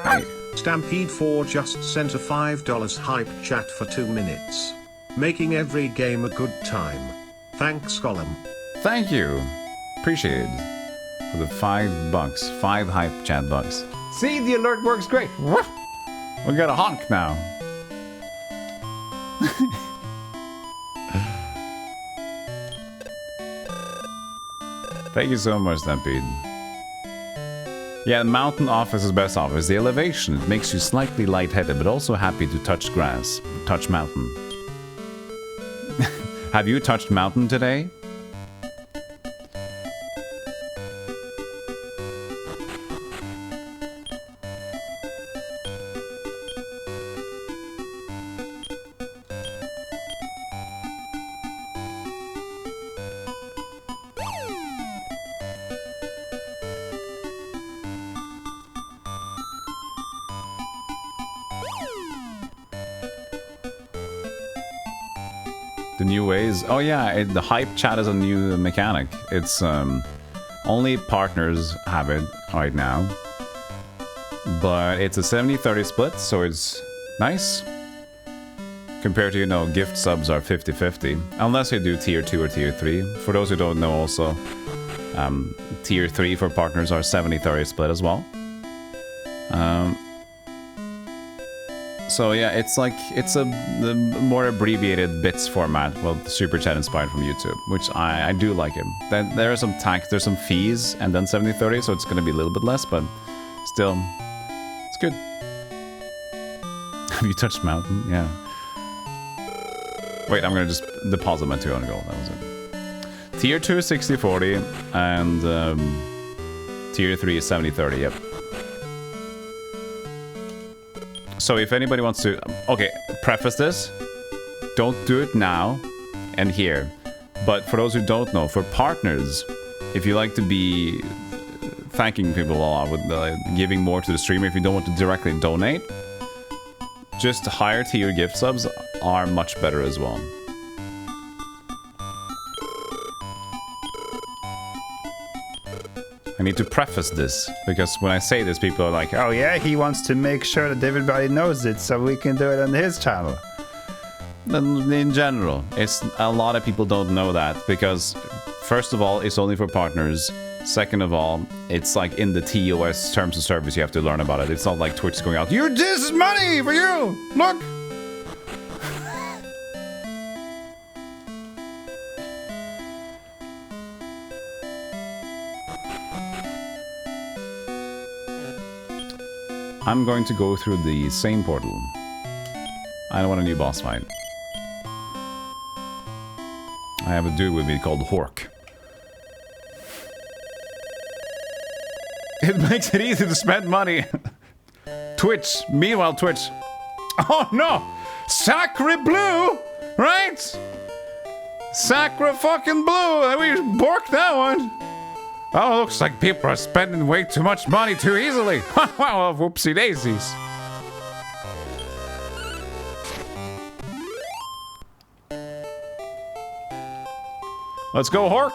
Hey. Stampede4 just sent a $5 hype chat for 2 minutes. Making every game a good time. Thanks, Golem. Thank you. Appreciate it. For the $5. 5 hype chat bucks. See, the alert works great. Woof. We got a honk now. Thank you so much, Stampede. Yeah, the mountain office is best office. The elevation, it makes you slightly lightheaded, but also happy to touch grass, touch mountain. Have you touched mountain today? The new ways. Oh yeah, the hype chat is a new mechanic. It's only partners have it right now. But it's a 70-30 split, so it's nice. Compared to, you know, gift subs are 50-50. Unless you do tier 2 or tier 3. For those who don't know also, tier 3 for partners are 70-30 split as well. So yeah, it's like, it's the more abbreviated bits format, well, the super chat inspired from YouTube, which I do like it. Then there are some tax, there's some fees, and then 70-30, so it's gonna be a little bit less, but still, it's good. Have you touched mountain? Yeah. Wait, I'm gonna just deposit my 200 gold, that was it. Tier 2 is 60-40, and tier 3 is 70-30, yep. So if anybody wants to... Okay, preface this. Don't do it now and here. But for those who don't know, for partners, if you like to be thanking people a lot with giving more to the streamer, if you don't want to directly donate, just higher tier gift subs are much better as well. I need to preface this, because when I say this, people are like, Oh yeah, he wants to make sure that everybody knows it so we can do it on his channel. in general, it's a lot of people don't know that, because first of all, it's only for partners. Second of all, it's like in the TOS terms of service, you have to learn about it. It's not like Twitch is going out, this is money for you! Look! I'm going to go through the same portal. I don't want a new boss fight. I have a dude with me called Hork. It makes it easy to spend money. Twitch. Meanwhile, Twitch. Oh no! Sacre Blue! Right? Sacre fucking Blue! We borked that one. Oh, looks like people are spending way too much money too easily. Well, whoopsie daisies. Let's go, Hork.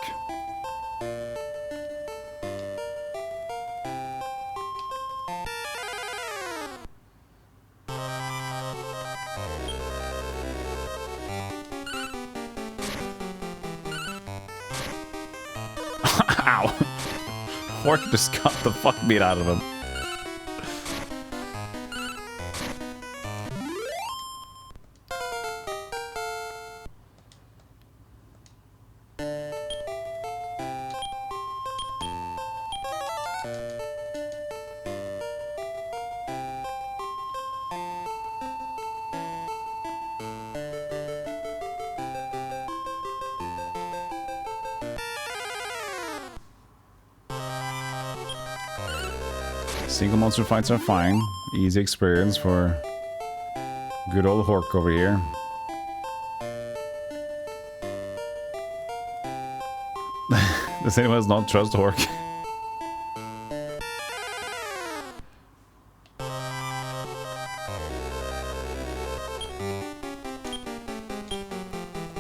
Ow. Hork just got the fuck beat out of him. Single monster fights are fine. Easy experience for good old Hork over here. Does anyone not trust Hork?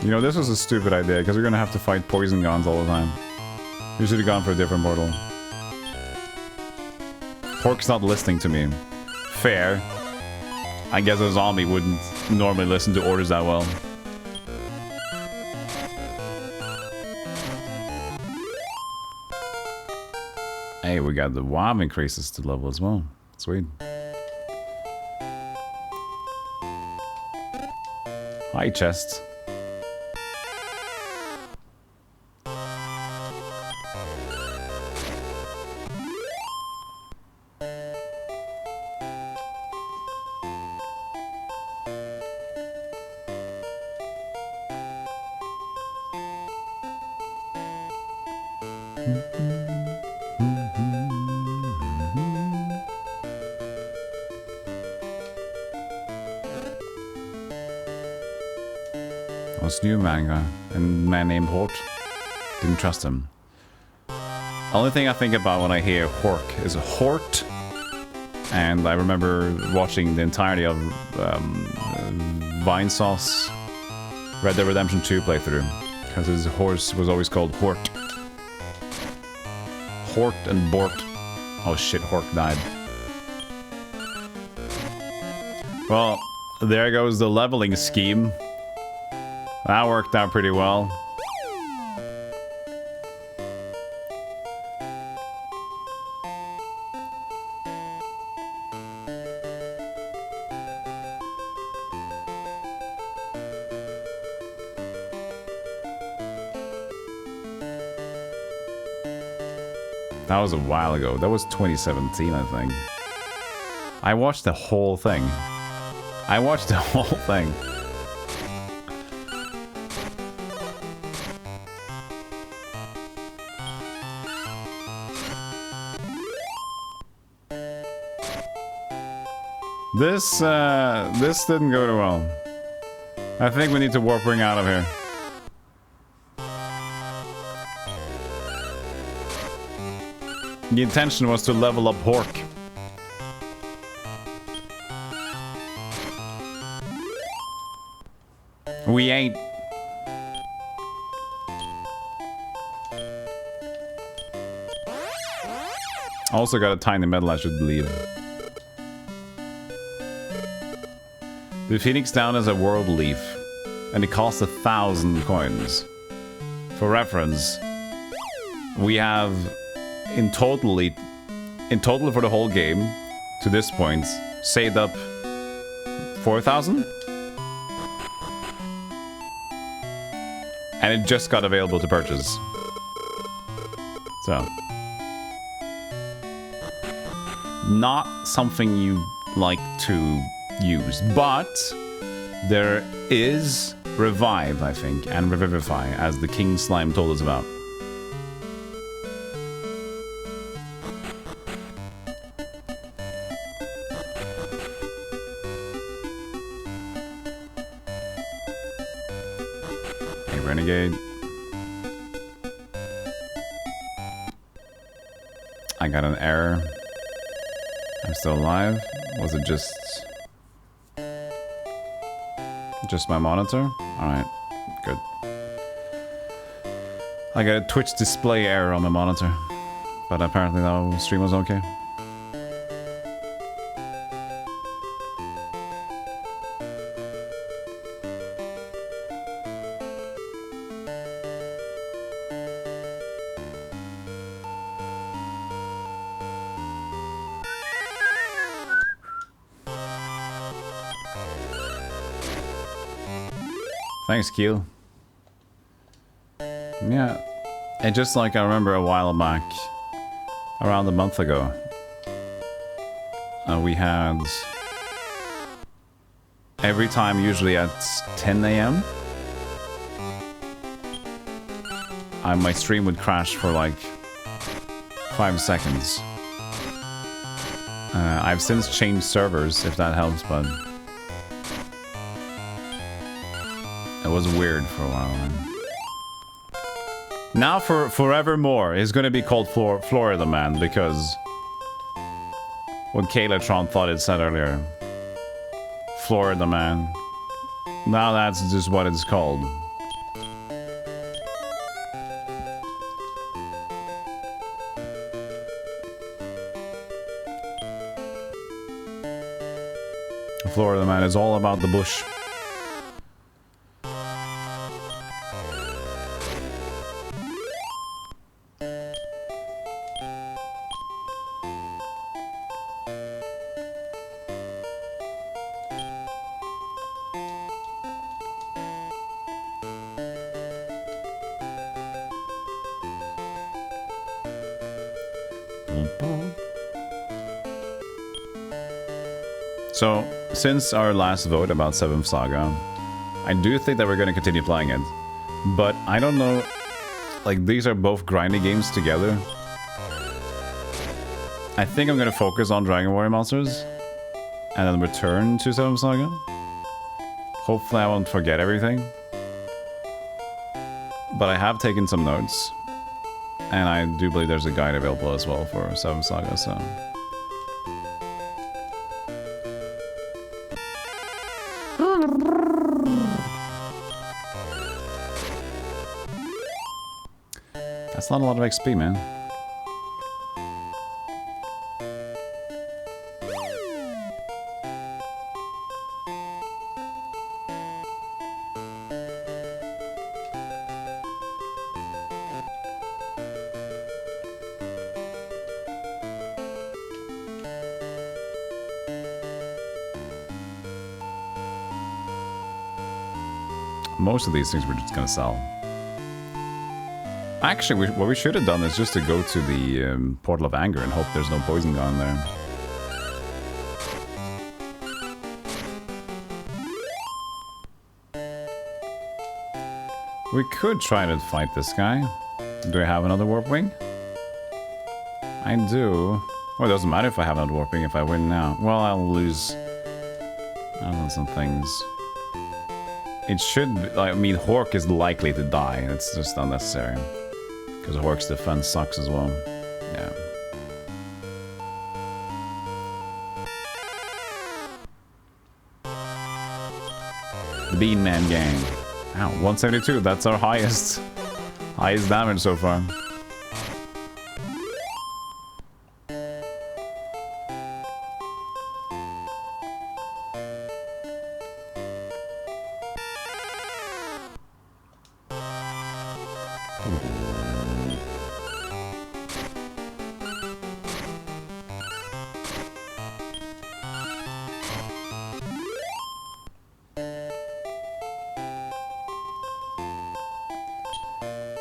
You know, this was a stupid idea, because we're gonna have to fight poison guns all the time. We should have gone for a different portal. Hork's not listening to me. Fair. I guess a zombie wouldn't normally listen to orders that well. Hey, we got the WoW increases to level as well. Sweet. Hi, chest. Was new manga and man named Hort. Didn't trust him. Only thing I think about when I hear Hork is Hort, and I remember watching the entirety of Vinesauce Red Dead Redemption 2 playthrough, because his horse was always called Hort. Hort and Bort. Oh shit, Hork died. Well, there goes the leveling scheme. That worked out pretty well. That was a while ago. That was 2017, I think. I watched the whole thing. I watched the whole thing. This didn't go too well. I think we need to warp ring out of here. The intention was to level up Hork. We ain't. Also got a tiny medal, I should believe. The Phoenix Down is a world leaf, and it costs 1,000 coins. For reference, we have in total for the whole game to this point saved up 4,000, and it just got available to purchase. So, not something you like to use, but there is Revive, I think, and Revivify, as the King Slime told us about. Hey, Renegade. I got an error. I'm still alive. Was it just my monitor? Alright, good. I got a Twitch display error on my monitor, but apparently the stream was okay. Thanks, Keel. Yeah, and just like I remember a while back, around a month ago, we had every time, usually at 10 a.m., my stream would crash for like 5 seconds. I've since changed servers, if that helps, but it was weird for a while. Now for forevermore, it's going to be called Florida Man, because what Kaylatron thought it said earlier. Florida Man. Now that's just what it's called. Florida Man is all about the bush. So, since our last vote about 7th Saga, I do think that we're going to continue playing it. But I don't know... like these are both grinding games together. I think I'm gonna focus on Dragon Warrior Monsters and then return to Seven Saga. Hopefully I won't forget everything. But I have taken some notes. And I do believe there's a guide available as well for Seven Saga, so... That's not a lot of XP, man. Most of these things we're just gonna sell. Actually, what we should have done is just to go to the Portal of Anger and hope there's no poison gone there. We could try to fight this guy. Do I have another Warp Wing? I do. Well, it doesn't matter if I have another Warp Wing if I win now. Well, I'll lose some things. It should be, I mean, Hork is likely to die, and it's just unnecessary. Because Hork's defense sucks as well. Yeah. The Bean Man Gang. Ow, 172, that's our highest damage so far.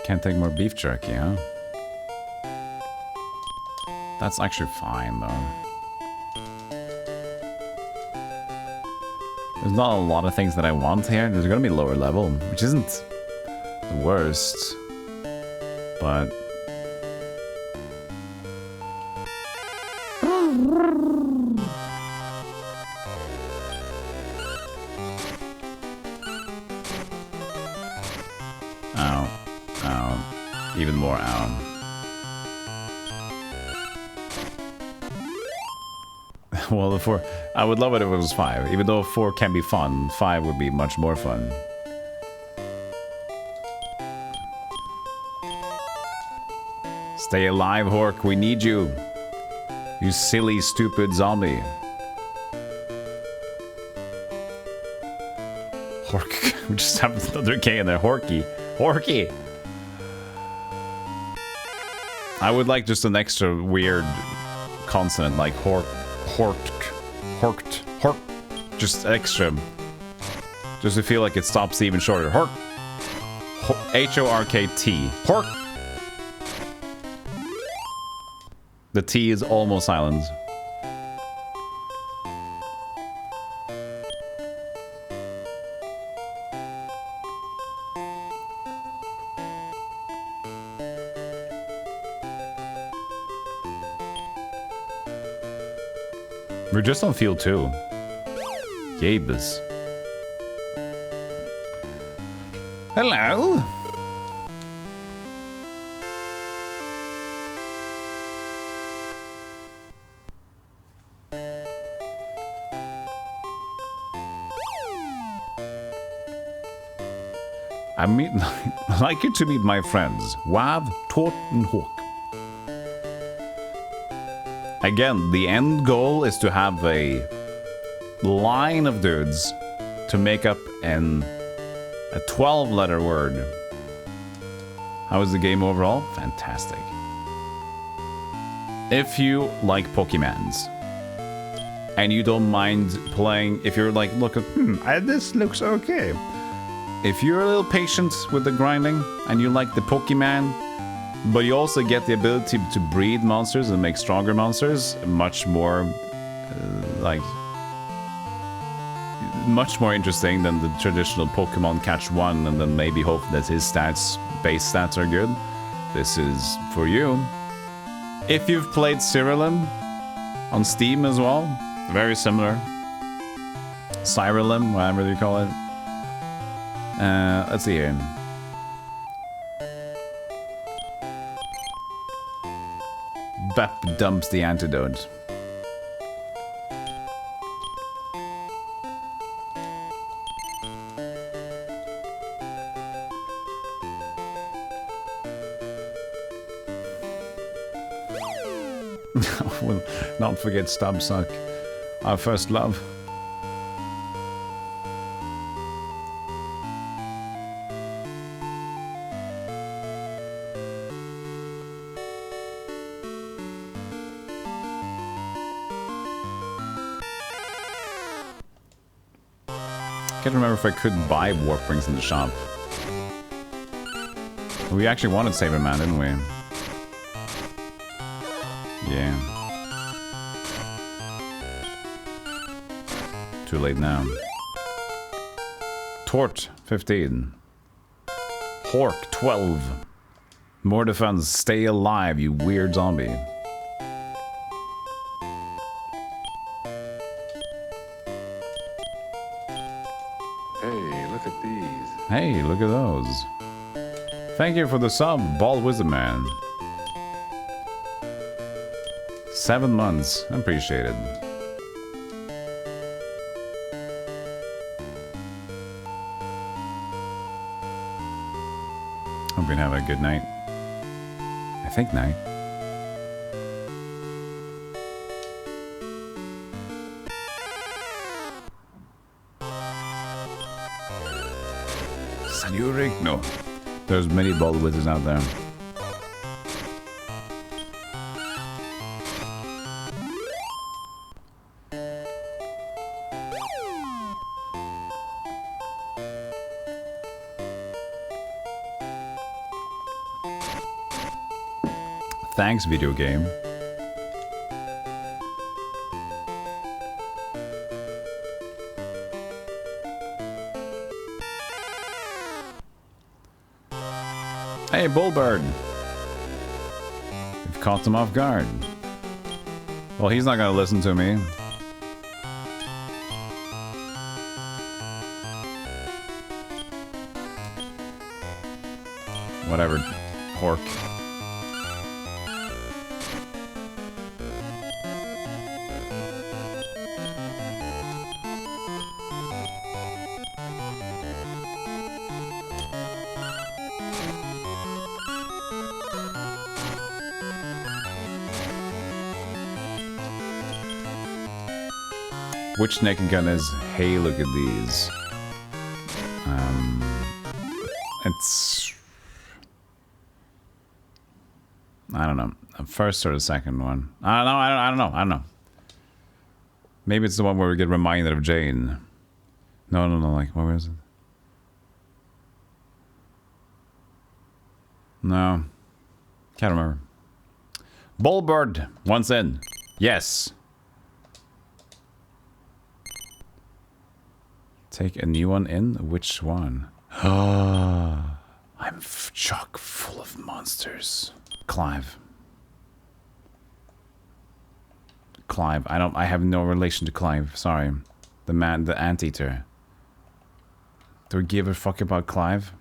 Can't take more beef jerky, huh? That's actually fine, though. There's not a lot of things that I want here. There's gonna be lower level, which isn't the worst. But... even more out. Well, the 4... I would love it if it was 5. Even though 4 can be fun, 5 would be much more fun. Stay alive, Hork. We need you. You silly, stupid zombie. Hork. We just have another K in there. Horky. Horky. I would like just an extra weird consonant like hork, horked, hork. Just extra. Just to feel like it stops even shorter. Hork. H-O-R-K-T. Hork. The T is almost silent. We're just on field 2. Yabas. Hello? I'd like you to meet my friends, Wav, Tort, and Hawk. Again, the end goal is to have a line of dudes to make up a 12-letter word. How was the game overall? Fantastic. If you like Pokemons and you don't mind playing, if you're like, look at, This looks okay. if you're a little patient with the grinding and you like the Pokemon, but you also get the ability to breed monsters and make stronger monsters, much more much more interesting than the traditional Pokemon catch one and then maybe hope that his base stats are good. this is for you. If you've played Cyrilem on Steam as well, very similar. Cyrilem, whatever you call it. Let's see here. Bep dumps the antidote. Will not forget Stubbsuck, our first love. I can't remember if I could buy warp rings in the shop. We actually wanted Saber Man, didn't we? Yeah. Too late now. Tort, 15. Hork, 12. More defense, stay alive, you weird zombie. Hey, look at these. Hey, look at those. Thank you for the sub, Bald Wizard Man. 7 months. Appreciate it. Hope you have a good night. I think night. Senoric? No. There's many bald wizards out there. Thanks, video game. Hey, Bullbird. You've caught him off guard. Well, he's not gonna listen to me. Whatever, Hork. Which naked gun is, hey, look at these. It's... I don't know. The first or the second one. I don't know. Maybe it's the one where we get reminded of Jane. No, like, what was it? No. Can't remember. Bullbird, once in. Yes. Take a new one in? Which one? I'm chock full of monsters. Clive. I have no relation to Clive, sorry. The man, the anteater. Do we give a fuck about Clive?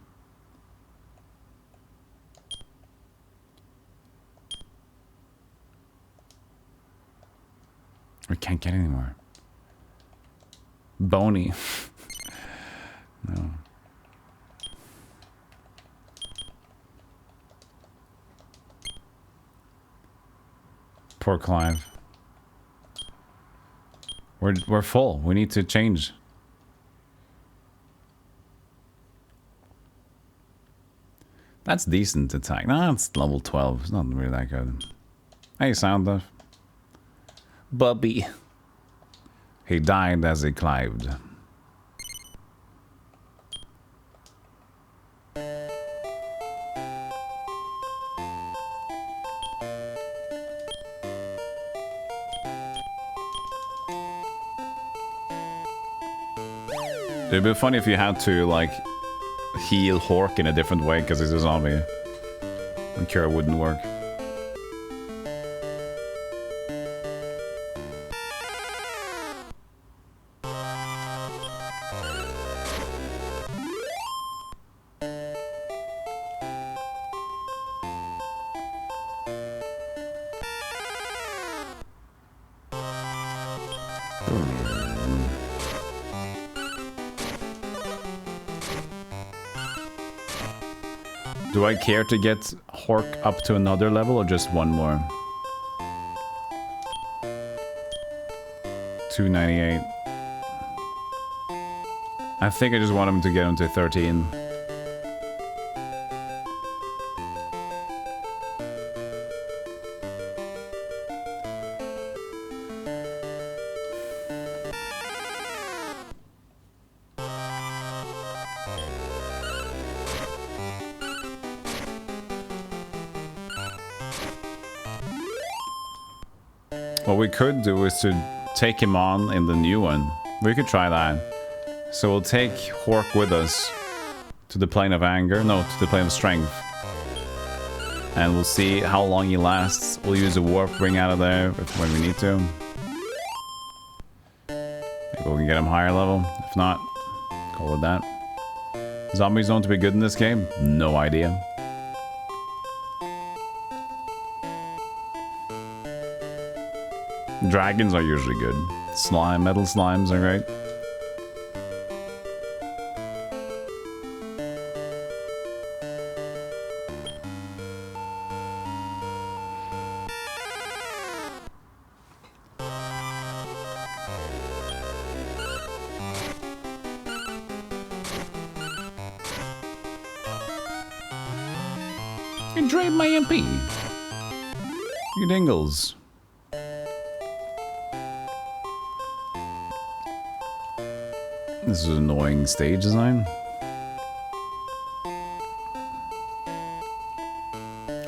We can't get any more. Boney. No. Poor Clive. We're full. We need to change. That's decent attack. No, it's level 12. It's not really that good. Hey, Sound Deaf. Bubby. He died as he climbed. It'd be funny if you had to, like, heal Hork in a different way because he's a zombie. The cure wouldn't work. Do I care to get Hork up to another level or just one more? 298. I think I just want him to get him to 13. What we could do is to take him on in the new one. We could try that. So we'll take Hork with us to the plane of anger. No, to the plane of strength. And we'll see how long he lasts. We'll use a warp ring out of there when we need to. Maybe we can get him higher level. If not, go with that. Zombies known to be good in this game? No idea. Dragons are usually good. Metal slimes are great. You drained my MP. You dingles. This is an annoying stage design.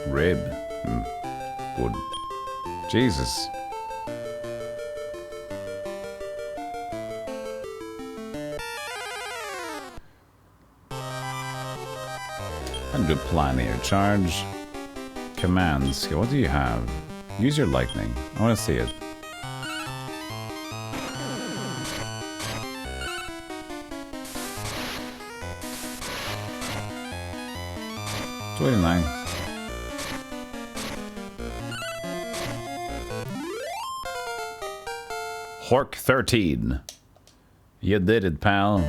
Rib. Good. Jesus. And do plan here. Charge. Commands. What do you have? Use your lightning. I want to see it. $29. Hork 13. You did it, pal.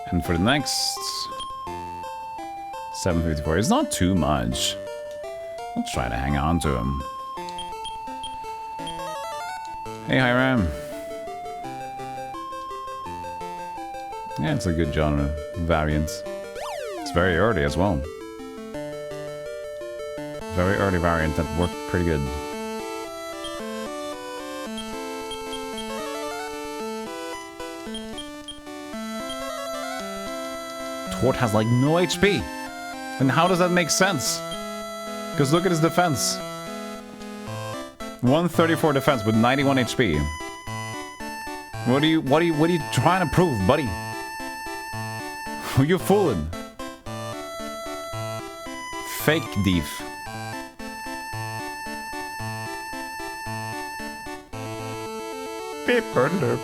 And for the next 754, it's not too much. I'll try to hang on to him. Hey, Hiram. Yeah, it's a good genre variant. It's very early as well. Very early variant that worked pretty good. Tort has like no HP. And how does that make sense? Because look at his defense. 134 defense with 91 HP. What are you trying to prove, buddy? Who you fooling? Fake thief. Paper derp.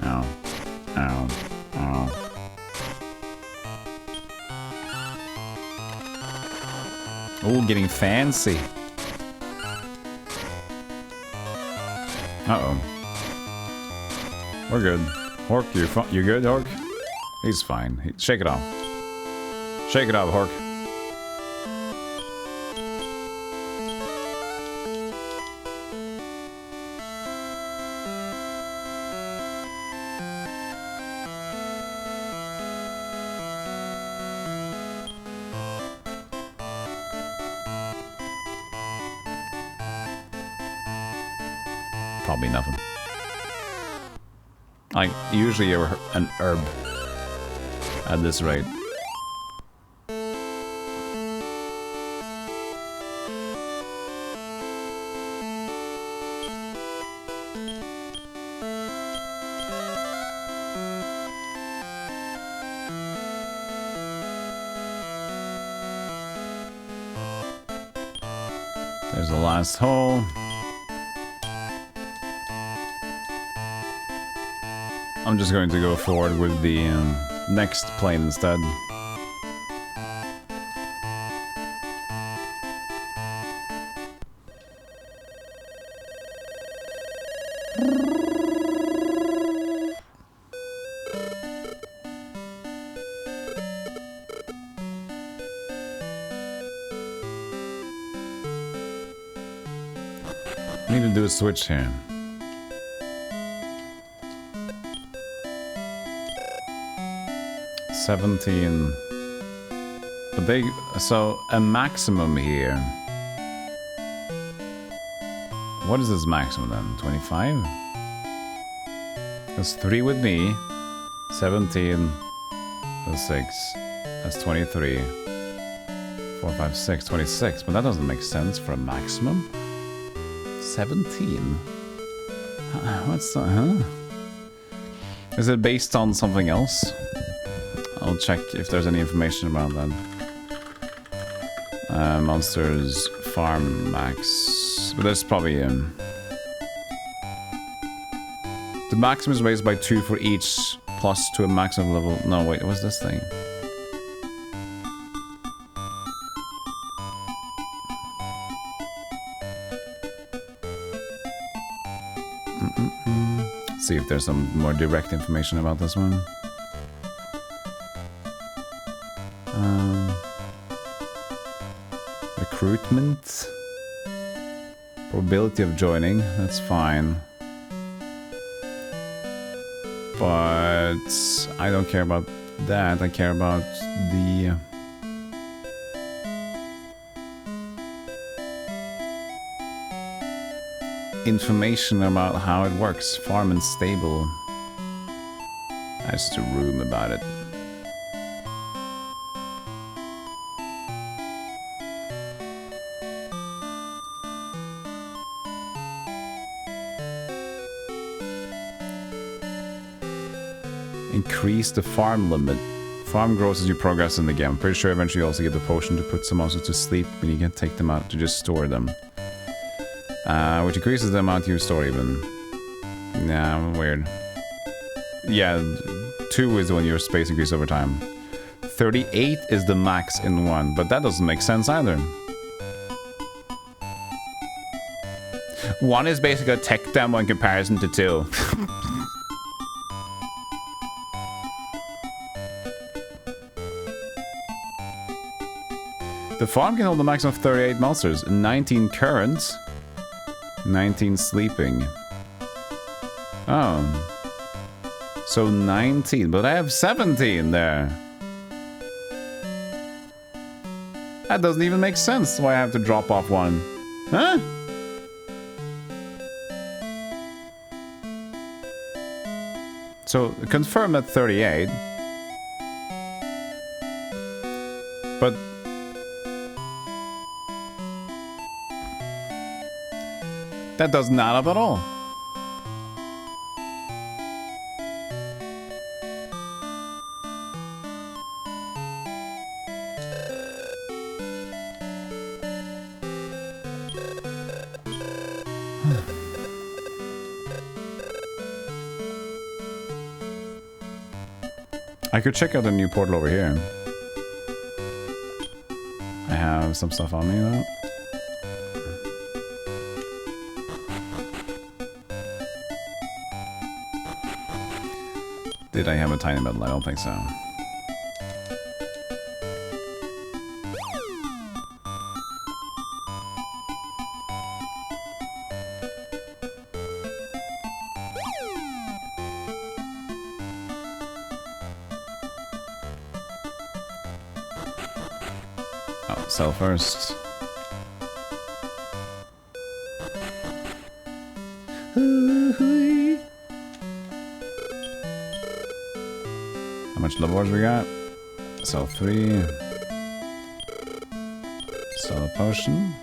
Ow. Ow. Ow. Oh, getting fancy. Uh-oh. We're good. Hork, you good, Hork? He's fine. Shake it off. Shake it off, Hork. probably nothing. Like, usually you're an herb at this rate. There's the last hole. I'm just going to go forward with the next plane instead. I need to do a switch here. $17. But they... So, a maximum here. What is this maximum then? 25? That's 3 with me. 17. That's 6. That's 23. 4, 5, 6. 26. But that doesn't make sense for a maximum. 17? What's that, huh? Is it based on something else? I'll check if there's any information about that. Monsters Farm Max. But there's probably... the maximum is raised by 2 for each, plus to a maximum level... No, wait, what's this thing? Let's see if there's some more direct information about this one. Recruitment. Probability of joining, that's fine. But I don't care about that, I care about the... information about how it works. Farm and stable. That's just a room about it. Increase the farm limit. Farm grows as you progress in the game. I'm pretty sure eventually you also get the potion to put some monsters to sleep and you can take them out to just store them. Which increases the amount you store even. Nah, weird. Yeah, 2 is when your space increases over time. 38 is the max in 1, but that doesn't make sense either. 1 is basically a tech demo in comparison to 2. The farm can hold a maximum of 38 monsters, 19 current, 19 sleeping. Oh. So 19, but I have 17 there. That doesn't even make sense why I have to drop off 1. Huh? So confirm at 38. But that does not up at all. I could check out the new portal over here. I have some stuff on me though. Did I have a tiny medal? I don't think so. Oh, sell first. How much love orbs we got? Sell 3. Sell a potion.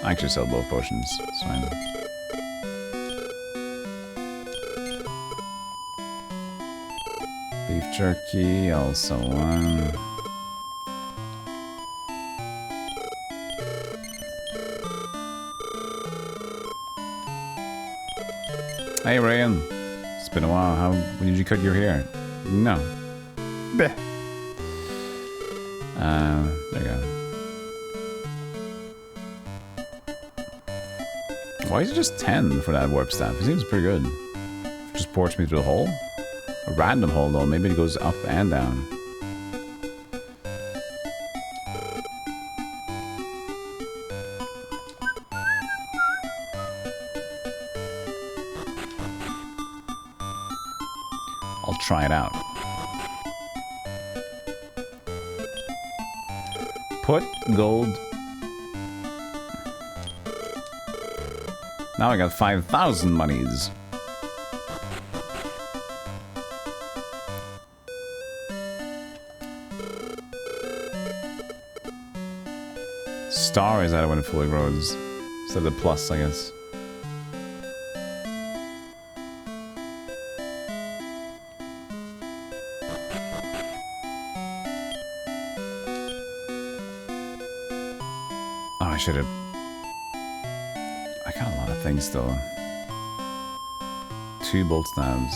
I actually sell both potions. It's fine. Beef jerky, also 1. Hey Ryan, it's been a while. When did you cut your hair? No. Bleh. There you go. Why is it just 10 for that warp staff? It seems pretty good. Just ports me through the hole? A random hole though, maybe it goes up and down. I'll try it out. Put gold. Now I got 5,000 monies. Star is that when it fully grows. Instead of the plus, I guess. Oh, I should have. I got a lot of things still. 2 bolt stabs.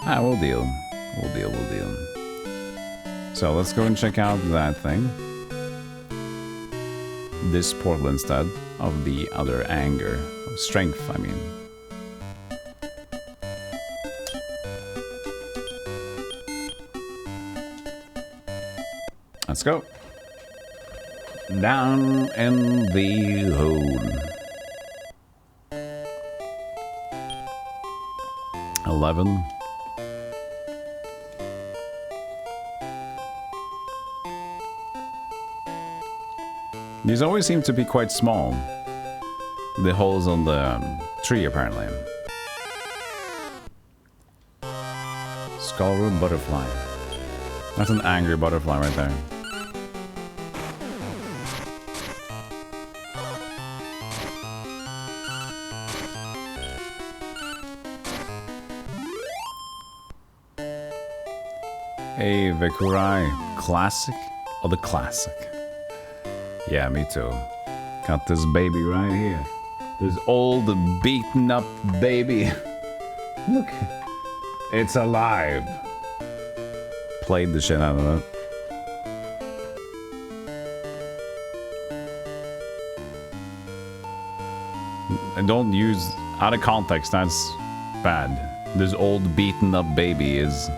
Ah, we'll deal. We'll deal. So let's go and check out that thing. This portal instead of the other anger. Strength, I mean. Let's go. Down in the hole. 11. These always seem to be quite small. The holes on the tree, apparently. Skullroot butterfly. That's an angry butterfly right there. Hey, Vikurai. Classic? Oh, the classic. Yeah, me too. Got this baby right here. This old, beaten up baby. Look. It's alive. Played the shit out of it. And don't use out of context, that's bad. This old beaten up baby is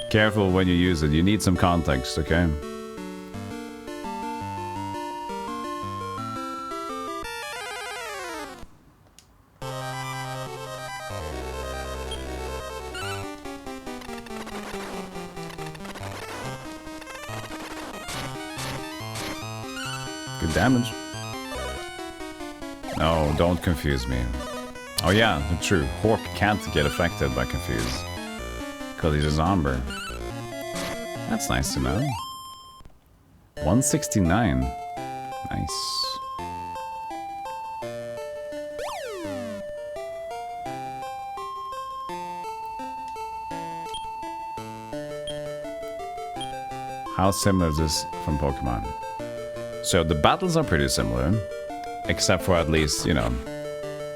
careful when you use it. You need some context, okay? Good damage. No, don't confuse me. Oh yeah, true. Hawk can't get affected by confuse. Because he's a zombie. That's nice to know. 169. Nice. How similar is this from Pokemon? So the battles are pretty similar. Except for at least, you know,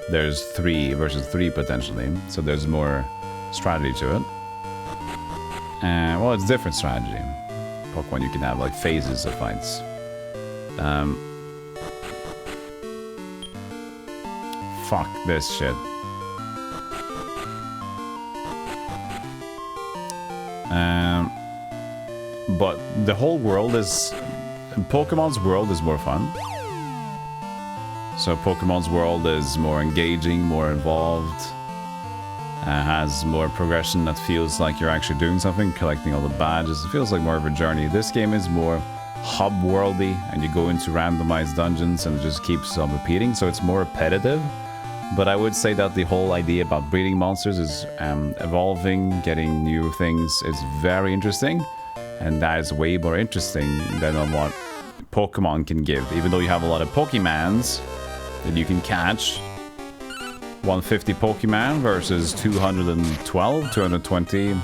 there's 3 versus 3 potentially. So there's more strategy to it. Well, it's different strategy. Pokemon, you can have like phases of fights. Fuck this shit. But the whole world is... Pokemon's world is more fun. So Pokemon's world is more engaging, more involved. Has more progression that feels like you're actually doing something, collecting all the badges. It feels like more of a journey. This game is more hub worldy, and you go into randomized dungeons and it just keeps on repeating, so it's more repetitive. But I would say that the whole idea about breeding monsters is evolving, getting new things is very interesting, and that is way more interesting than on what Pokemon can give. Even though you have a lot of Pokemons that you can catch, 150 Pokemon versus 212, 220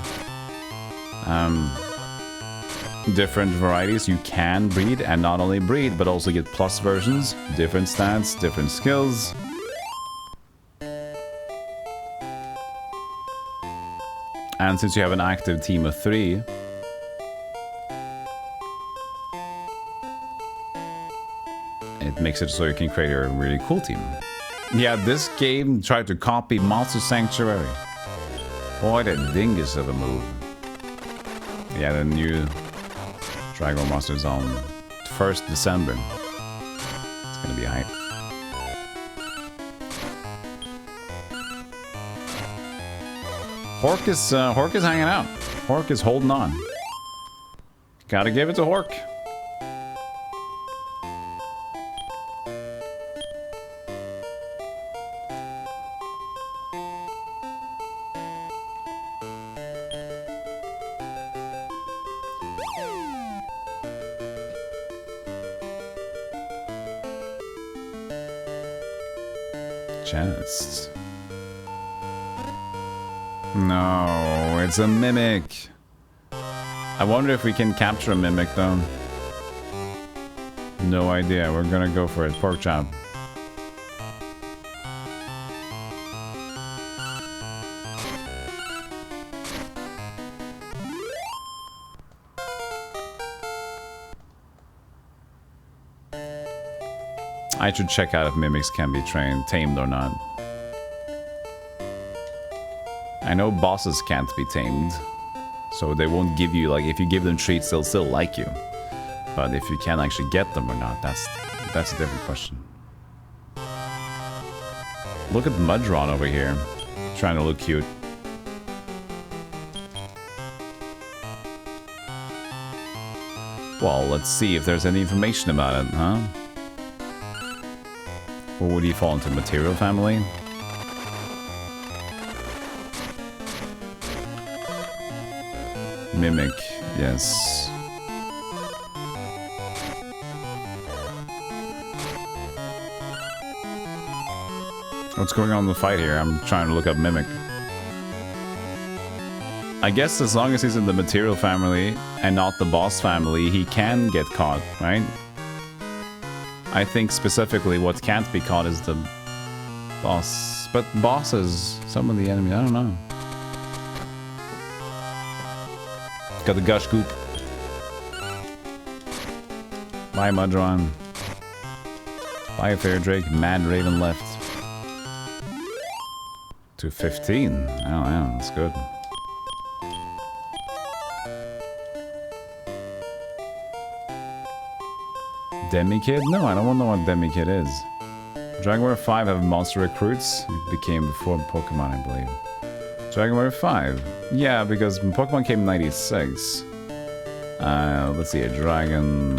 different varieties you can breed, and not only breed, but also get plus versions, different stats, different skills. And since you have an active team of 3, it makes it so you can create a really cool team. Yeah, this game tried to copy Monster Sanctuary. Boy, that dingus of a move. Yeah, the new Dragon Ball Monsters on 1st December. It's gonna be hype. Hork is hanging out. Hork is holding on. Gotta give it to Hork. Chests. No, it's a mimic. I wonder if we can capture a mimic though. No idea. We're gonna go for it. Pork chop. I should check out if mimics can be tamed or not. I know bosses can't be tamed, so they won't give you, like, if you give them treats, they'll still like you. But if you can actually get them or not, that's a different question. Look at Mudron over here, trying to look cute. Well, let's see if there's any information about it, huh? Or would he fall into material family? Mimic, yes. What's going on in the fight here? I'm trying to look up Mimic. I guess as long as he's in the material family and not the boss family, he can get caught, right? I think specifically what can't be caught is the boss. But bosses, some of the enemies, I don't know. Got the Gush Goop. Bye, Mudron. Bye, Fair Drake. Mad Raven left. 215. Oh, yeah, that's good. Demi-Kid? No, I don't know what Demi-Kid is. Dragon Warrior 5 have monster recruits. It became before Pokemon, I believe. Dragon Warrior 5. Yeah, because Pokemon came in 96. Let's see, Dragon...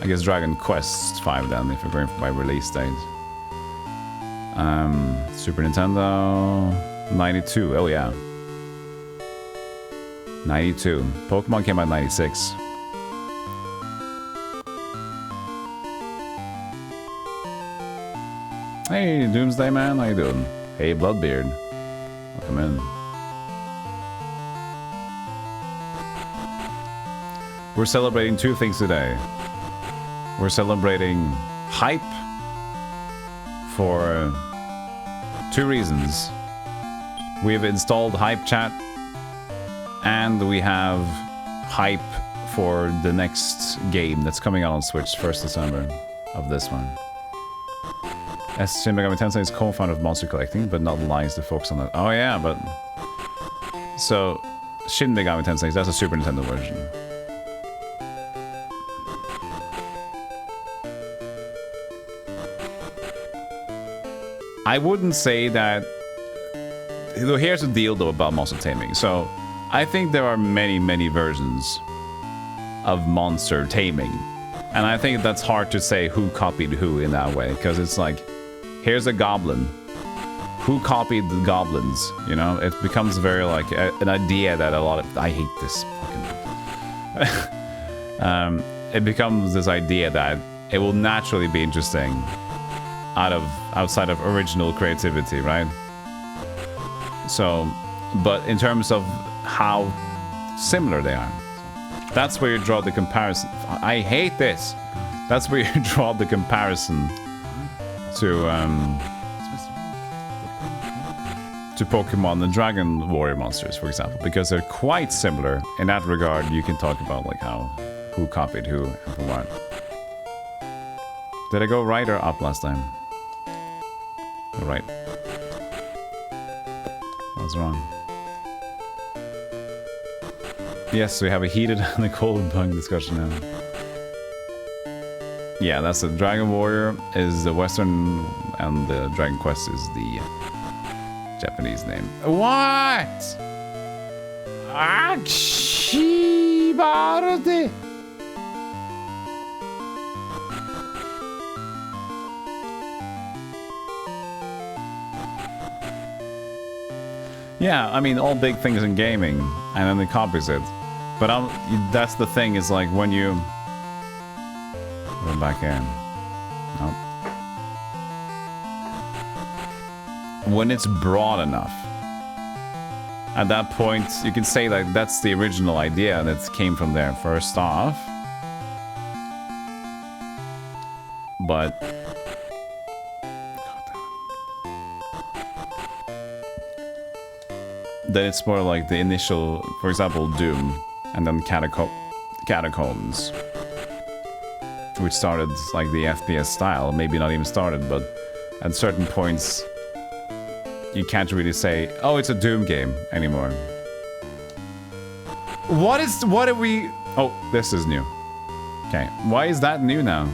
I guess Dragon Quest 5 then, if you're going by release date. Super Nintendo... 92, oh yeah. 92. Pokemon came out in 96. Hey, Doomsday Man, how you doing? Hey, Bloodbeard. Welcome in. We're celebrating two things today. We're celebrating hype for two reasons. We've installed Hype Chat, and we have hype for the next game that's coming out on Switch, 1st December of this one. Shin Megami Tensei is co-founder of Monster Collecting, but not lies to focus on that. Oh yeah, but... So, Shin Megami Tensei, that's a Super Nintendo version. I wouldn't say that... Here's the deal, though, about monster taming. So, I think there are many, many versions of monster taming. And I think that's hard to say who copied who in that way, because it's like, here's a goblin. Who copied the goblins? You know, it becomes very like an idea that a lot of... I hate this fucking... it becomes this idea that it will naturally be interesting outside of original creativity, right? So, but in terms of how similar they are, that's where you draw the comparison. I hate this. That's where you draw the comparison to Pokemon and Dragon Warrior monsters, for example, because they're quite similar in that regard. You can talk about like who copied who and for what. Did I go right or up last time? Right. I was wrong. Yes, we have a heated and a cold bug discussion now. Yeah, that's the Dragon Warrior is the Western and the Dragon Quest is the Japanese name. What? Akshibarate. Yeah, I mean, all big things in gaming, and then they copies it. But that's the thing, is like when you... Go back in. Nope. When it's broad enough, at that point, you can say that that's the original idea and it came from there first off. But... then it's more like the initial, for example, Doom, and then Catacombs, which started like the FPS style, maybe not even started, but at certain points, you can't really say, oh, it's a Doom game anymore. What are we... Oh, this is new. Okay, why is that new now?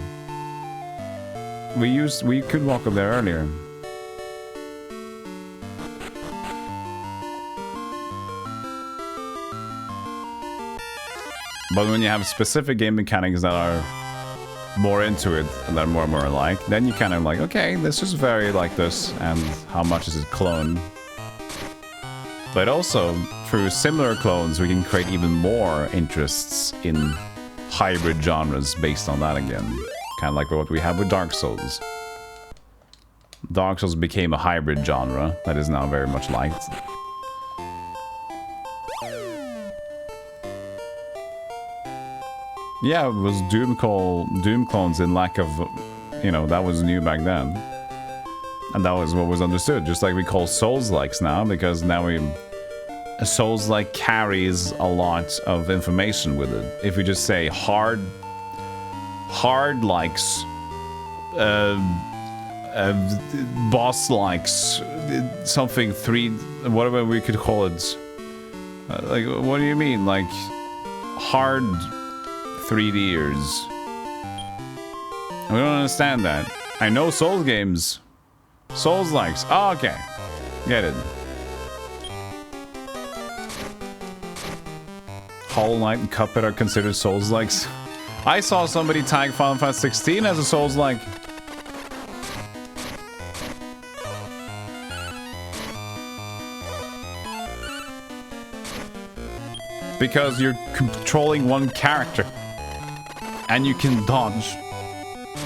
We could walk up there earlier. But when you have specific game mechanics that are more into it and that are more and more alike, then you kind of like, okay, this is very like this, and how much is it cloned? But also, through similar clones, we can create even more interests in hybrid genres based on that again. Kind of like what we have with Dark Souls. Dark Souls became a hybrid genre that is now very much liked. Yeah, it was Doom clones in lack of, you know, that was new back then. And that was what was understood. Just like we call Souls-likes now, because now a Souls-like carries a lot of information with it. If we just say hard likes, boss likes, something whatever we could call it. Like, what do you mean? Like, hard 3Ders. We don't understand that. I know Souls games. Souls likes. Oh, okay. Get it. Hollow Knight and Cuphead are considered Souls likes. I saw somebody tag Final Fantasy 16 as a Souls like. Because you're controlling one character. And you can dodge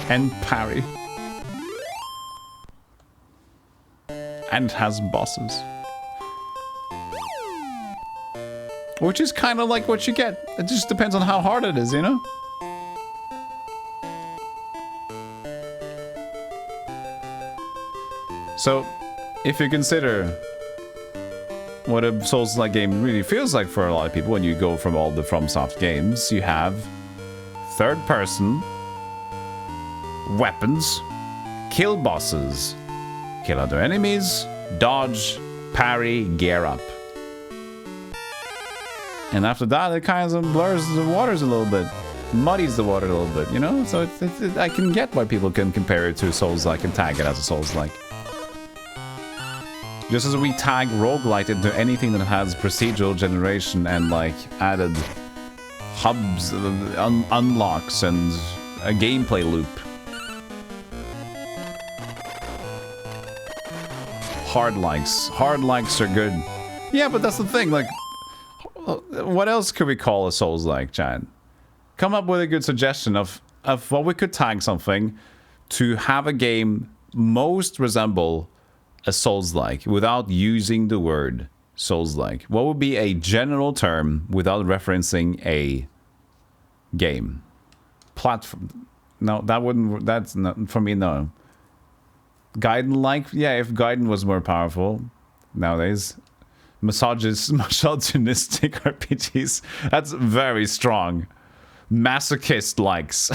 and parry. And has bosses. Which is kind of like what you get. It just depends on how hard it is, you know? So, if you consider what a Souls-like game really feels like for a lot of people, when you go from all the FromSoft games, you have third person, weapons, kill bosses, kill other enemies, dodge, parry, gear up. And after that, it kind of blurs the waters a little bit, muddies the water a little bit, you know? So I can get why people can compare it to Souls-like and tag it as a Souls-like. Just as we tag roguelite into anything that has procedural generation and like added hubs, unlocks and a gameplay loop. Hard likes are good. Yeah, but that's the thing. Like, what else could we call a Souls-like, Chad? Come up with a good suggestion of what we could tag something to have a game most resemble a Souls-like without using the word Souls-like. What would be a general term without referencing a game? Platform. No, that wouldn't. That's not for me. No. Gaiden-like. Yeah, if Gaiden was more powerful nowadays. Misogynistic RPGs. That's very strong. Masochist likes.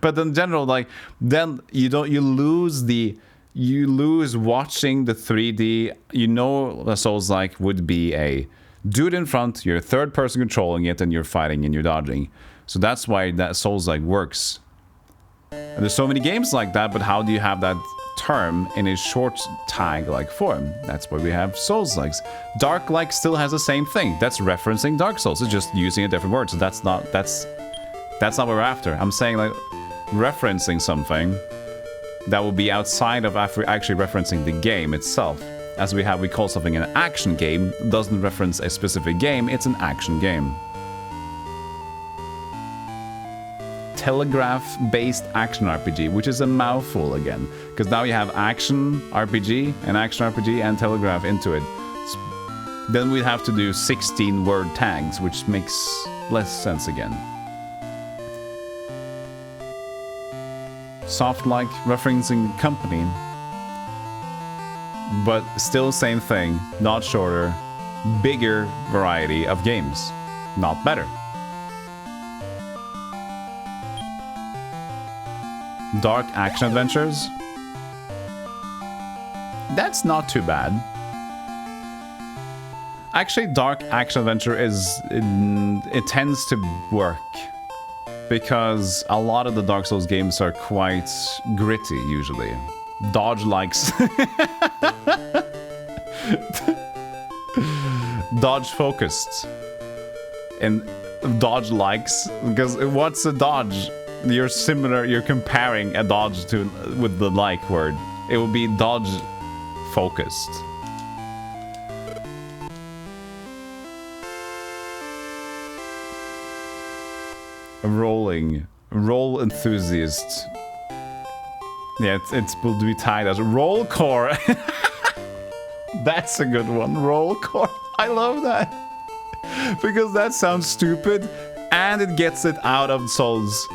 But in general, like, then you lose watching the 3D. You know, a Souls-like would be a dude in front, you're third person controlling it, and you're fighting and you're dodging. So that's why that Souls-like works. And there's so many games like that, but how do you have that term in a short tag-like form? That's why we have Souls-likes. Dark-like still has the same thing. That's referencing Dark Souls. It's just using a different word. So that's not what we're after. I'm saying, like, referencing something that will be outside of actually referencing the game itself. As we call something an action game, doesn't reference a specific game, it's an action game. Telegraph-based action RPG, which is a mouthful again, because now you have action RPG and telegraph into it. Then we'd have to do 16-word tags, which makes less sense again. Soft-like, referencing company, but still same thing, not shorter, bigger variety of games, not better. Dark action adventures. That's not too bad. Actually, dark action adventure it tends to work because a lot of the Dark Souls games are quite gritty usually. Dodge likes. Dodge focused. And dodge likes, because what's a dodge? You're comparing a dodge with the like word. It would be dodge focused. Roll enthusiast. Yeah, it's will be tied as roll core. That's a good one. Roll core. I love that. Because that sounds stupid and it gets it out of Souls.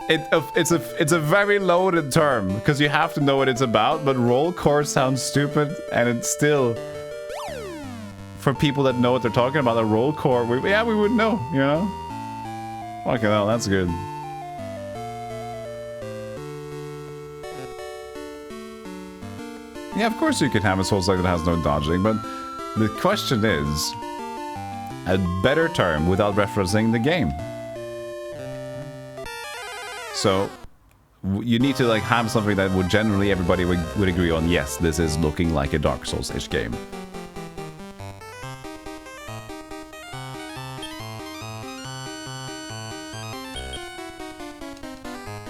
It's a very loaded term because you have to know what it's about, but roll core sounds stupid and it's still, for people that know what they're talking about, a roll core, we would know, you know? Okay, well, that's good. Yeah, of course you could have a Souls-like that has no dodging, but the question is a better term without referencing the game. So you need to like have something that would generally everybody would agree on. Yes, this is looking like a Dark Souls-ish game.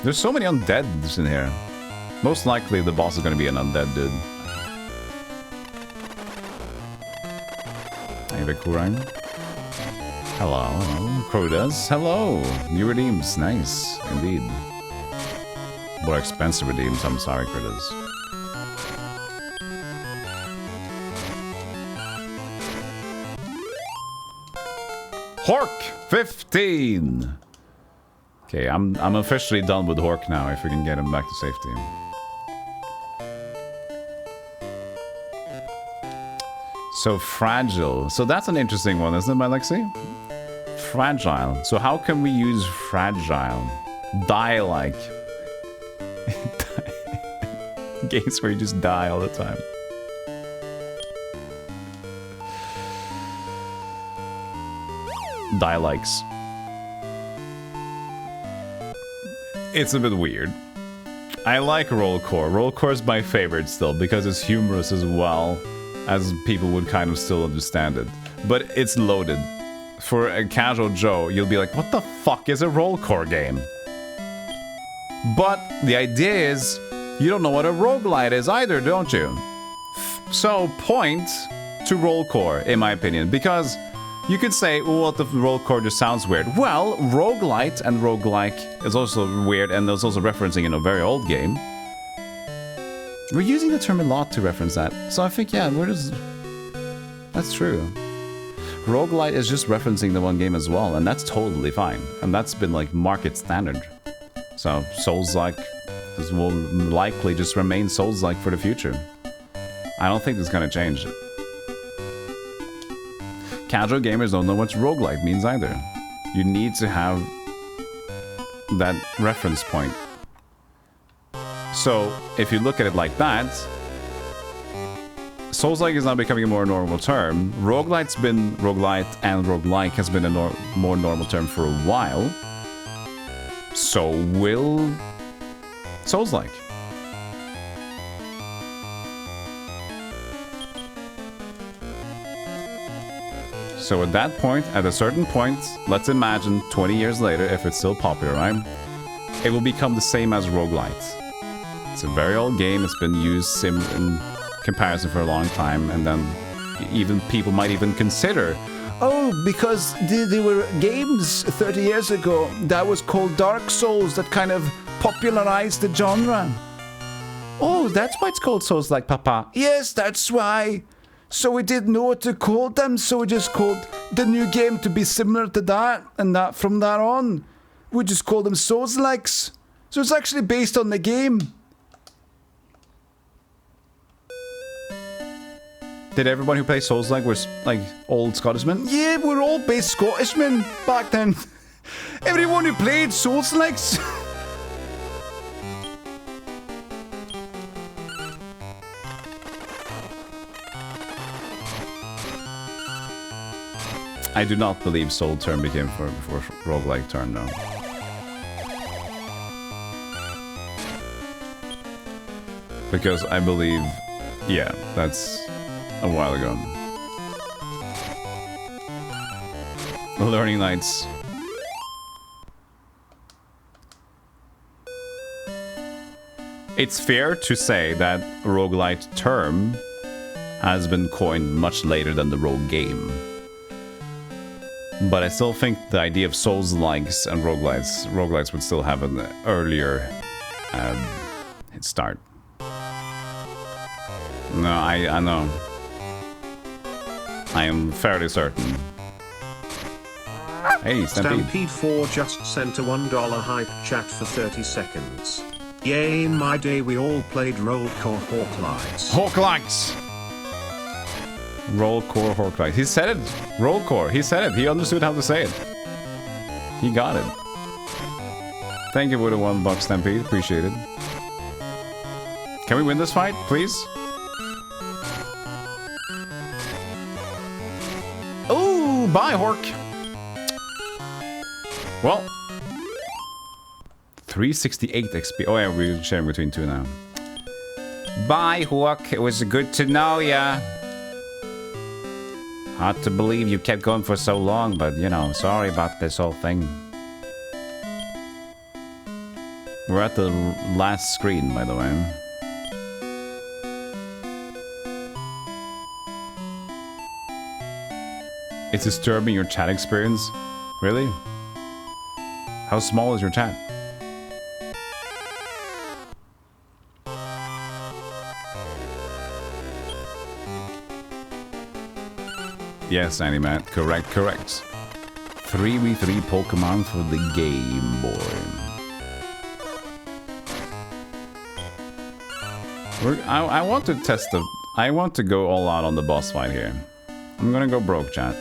There's so many undeads in here. Most likely the boss is going to be an undead dude. Hey, Kurang. Hello, Crodas. Hello, new redeems. Nice, indeed. More expensive redeems. I'm sorry, Crodas. Hork 15. Okay, I'm officially done with Hork now. If we can get him back to safety. So fragile. So that's an interesting one, isn't it, my Lexi? Fragile. So how can we use fragile? Die-like. Games where you just die all the time. Die-likes. It's a bit weird. I like Rollcore. Rollcore is my favorite still because it's humorous as well as people would kind of still understand it. But it's loaded. for a casual Joe, you'll be like, what the fuck is a roll core game? But the idea is, you don't know what a roguelite is either, don't you? So, point to roll core, in my opinion, because you could say, oh, what the roll core just sounds weird. Well, roguelite and roguelike is also weird, and there's also referencing in a very old game. We're using the term a lot to reference that. So I think, yeah, that's true. Roguelite is just referencing the one game as well, and that's totally fine. And that's been like market standard. So Souls-like will likely just remain Souls-like for the future. I don't think it's gonna change. Casual gamers don't know what roguelite means either. You need to have that reference point. So, if you look at it like that, Souls-like is now becoming a more normal term. Roguelite and roguelike has been a more normal term for a while. So will Souls-like. So at that point, at a certain point, let's imagine 20 years later, if it's still popular, right? It will become the same as roguelite. It's a very old game, it's been used in comparison for a long time, and then even people might even consider, oh, because there were games 30 years ago that was called Dark Souls that kind of popularized the genre. Oh, that's why it's called Souls-like, Papa. Yes, that's why. So we didn't know what to call them, so we just called the new game to be similar to that, and that from that on, we just called them Souls-likes. So it's actually based on the game. Did everyone who plays Souls-like was like old Scottishmen? Yeah, we're all based Scottishmen back then. Everyone who played Souls-likes. I do not believe Soul term became before roguelike term, no. Because I believe, yeah, that's a while ago. Learning Nights. It's fair to say that roguelite term has been coined much later than the rogue game. But I still think the idea of Souls-likes and roguelites would still have an earlier start. No, I know. I am fairly certain. Hey, Stampede 4 just sent a $1 hype chat for 30 seconds. Yay, in my day we all played Roll Core Hawklights. Hawklights! Roll core Hawklight. He said it. Roll core. He said it. He understood how to say it. He got it. Thank you for the $1 Stampede. Appreciate it. Can we win this fight, please? Oh, bye, Hork. Well, 368 XP. Oh yeah, we're sharing between two now. Bye, Hork. It was good to know ya. Hard to believe you kept going for so long, but, you know, sorry about this whole thing. We're at the last screen, by the way. It's disturbing your chat experience? Really? How small is your chat? Yes, Animat. Correct. 3v3 Pokemon for the Game Boy. I want to test the... I want to go all out on the boss fight here. I'm gonna go broke, chat.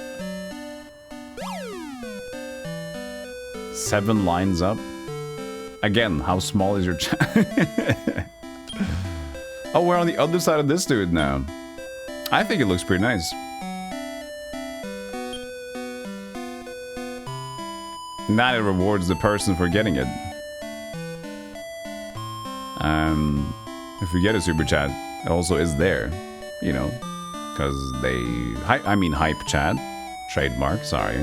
7 lines up. Again, how small is your chat? Oh, we're on the other side of this dude now. I think it looks pretty nice. Now it rewards the person for getting it. If you get a super chat, it also is there, you know, because they... I mean hype chat, trademark, sorry.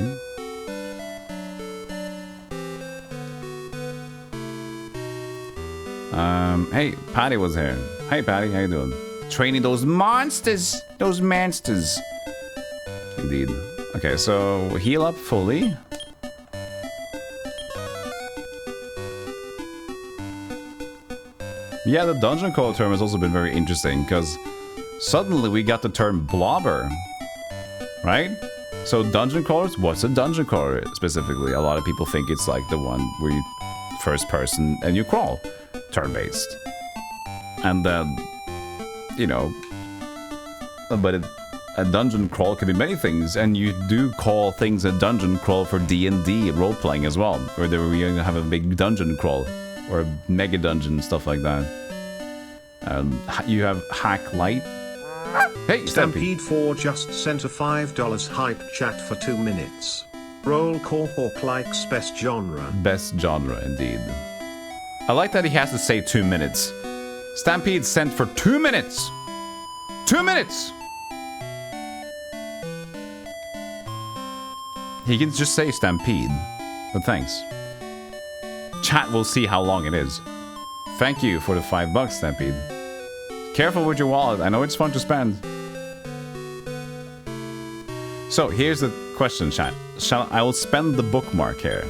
Hey, Patty was here. Hey, Patty, how you doing? Training those monsters. Those monsters. Indeed. Okay, so heal up fully. Yeah, the dungeon crawl term has also been very interesting because suddenly we got the term blobber, right? So dungeon crawlers, what's a dungeon crawler specifically? A lot of people think it's like the one where you first person and you crawl, turn-based. And then, you know, but a dungeon crawl can be many things, and you do call things a dungeon crawl for D&D role-playing as well, where we have a big dungeon crawl, or a mega dungeon, stuff like that. You have Hack Light. Hey, Stampede 4 just sent a $5 hype chat for 2 minutes. Roll call Hawk likes best genre. Best genre, indeed. I like that he has to say 2 minutes. Stampede sent for 2 minutes! 2 minutes! He can just say Stampede, but thanks. Chat will see how long it is. Thank you for the $5, Stampede. Careful with your wallet, I know it's fun to spend. So, here's the question, chat. I will spend the bookmark here.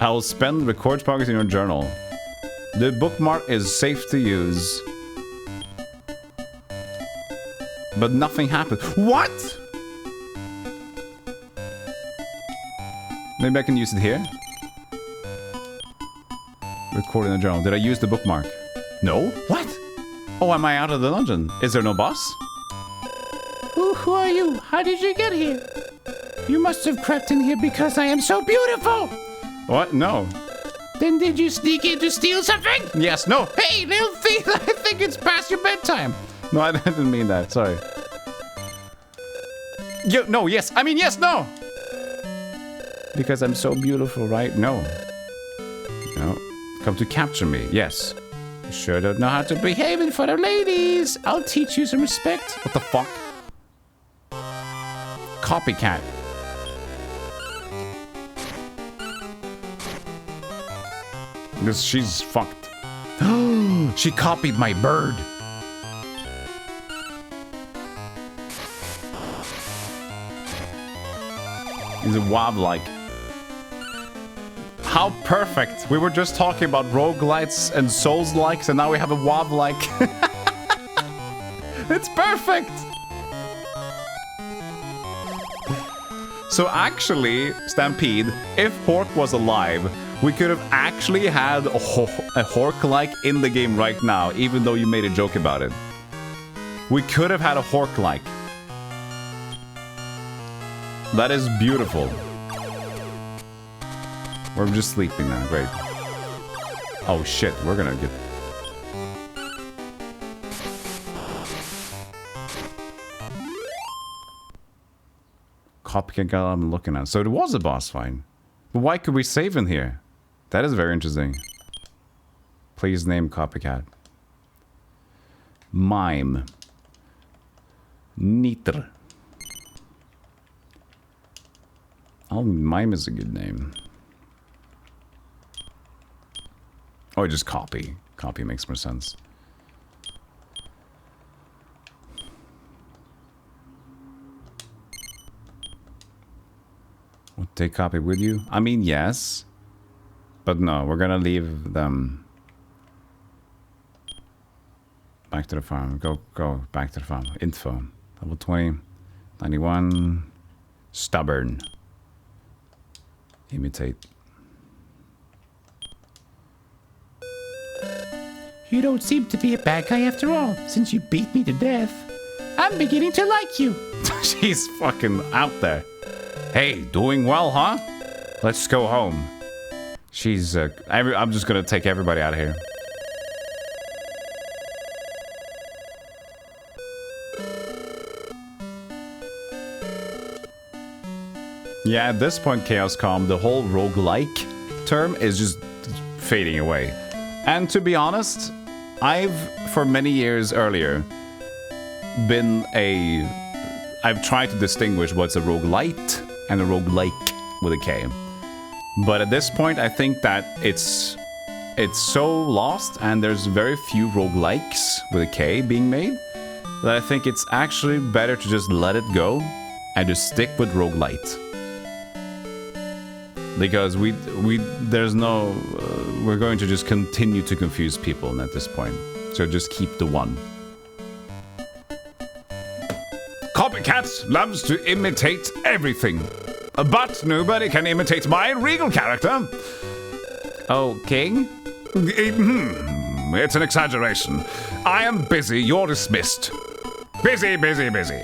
I will spend record progress in your journal. The bookmark is safe to use. But nothing happened. What?! Maybe I can use it here? Record in the journal. Did I use the bookmark? No? What? Oh, am I out of the dungeon? Is there no boss? Who are you? How did you get here? You must have crept in here because I am so beautiful. What? No. Then did you sneak in to steal something? Yes, no. Hey, little thief, I think it's past your bedtime. No, I didn't mean that. Sorry. No, yes. I mean, yes, no. Because I'm so beautiful, right? No. No. Come to capture me. Yes. You sure don't know how to behave in front of ladies. I'll teach you some respect. What the fuck? Copycat. Because she's fucked. She copied my bird. He's a wob-like. How perfect! We were just talking about roguelites and souls-likes, and now we have a wob-like. It's perfect! So actually, Stampede, if Hork was alive, we could have actually had a Hork-like in the game right now, even though you made a joke about it. We could have had a Hork-like. That is beautiful. We're just sleeping now, great. Oh shit, we're gonna get... Copycat guy I'm looking at. So it was a boss fight. But why could we save in here? That is very interesting. Please name Copycat. Mime. Nitr. Oh, Mime is a good name. Or just copy. Copy makes more sense. Would take copy with you? I mean, yes. But no, we're gonna leave them. Back to the farm. Go back to the farm. Info. Level 20. 91. Stubborn. Imitate. You don't seem to be a bad guy after all, since you beat me to death. I'm beginning to like you. She's fucking out there. Hey, doing well, huh? Let's go home. She's, I'm just gonna take everybody out of here. Yeah, at this point, Chaos Calm, the whole roguelike term is just fading away. And to be honest, I've, for many years earlier, I've tried to distinguish what's a roguelite and a roguelike with a K. But at this point, I think that it's it's so lost, and there's very few roguelikes with a K being made, that I think it's actually better to just let it go and just stick with roguelite. Because there's no, we're going to just continue to confuse people at this point. So just keep the one. Copycat loves to imitate everything. But nobody can imitate my regal character. Oh, King? It's an exaggeration. I am busy, you're dismissed. Busy, busy, busy.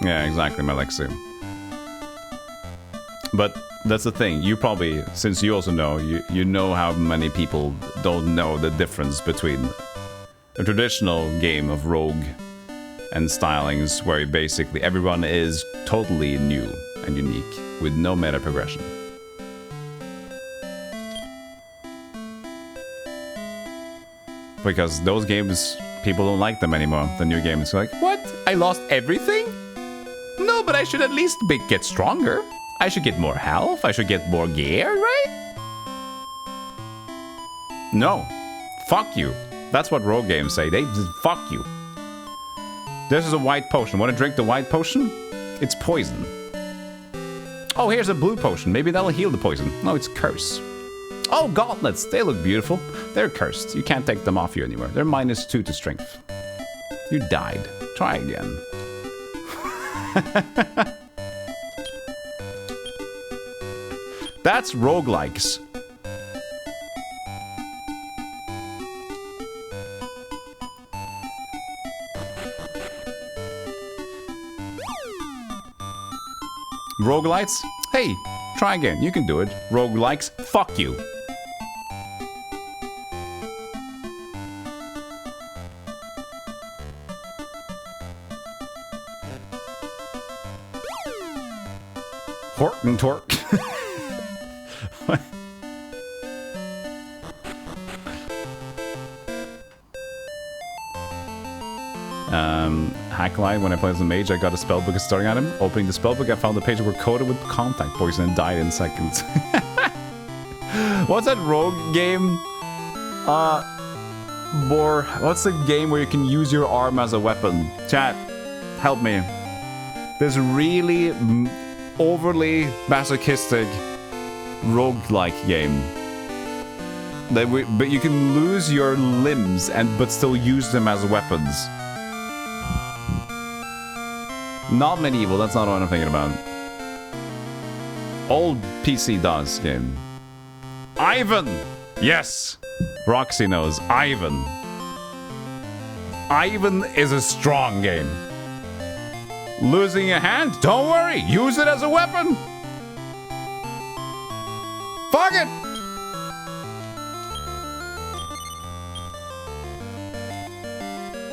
Yeah, exactly, Malexi. But that's the thing, you probably, since you also know, you know how many people don't know the difference between a traditional game of rogue and stylings where basically everyone is totally new and unique with no meta progression. Because those games, people don't like them anymore. The new game is like, what? I lost everything? No, but I should at least get stronger. I should get more health. I should get more gear, right? No. Fuck you. That's what rogue games say. They just fuck you. This is a white potion. Want to drink the white potion? It's poison. Oh, here's a blue potion. Maybe that'll heal the poison. No, it's curse. Oh, gauntlets. They look beautiful. They're cursed. You can't take them off you anymore. They're -2 to strength. You died. Try again. That's roguelikes. Roguelites? Hey, try again. You can do it. Roguelikes? Fuck you. Horton Torque. Hackline, when I played as a mage, I got a spellbook starting at him. Opening the spellbook, I found the pages were coated with contact poison and died in seconds. What's that rogue game? What's the game where you can use your arm as a weapon? Chat, help me. This really overly masochistic roguelike game. But you can lose your limbs but still use them as weapons. Not medieval, that's not what I'm thinking about. Old PC DOS game. Ivan! Yes! Roxy knows. Ivan. Ivan is a strong game. Losing a hand? Don't worry, use it as a weapon! Fuck it!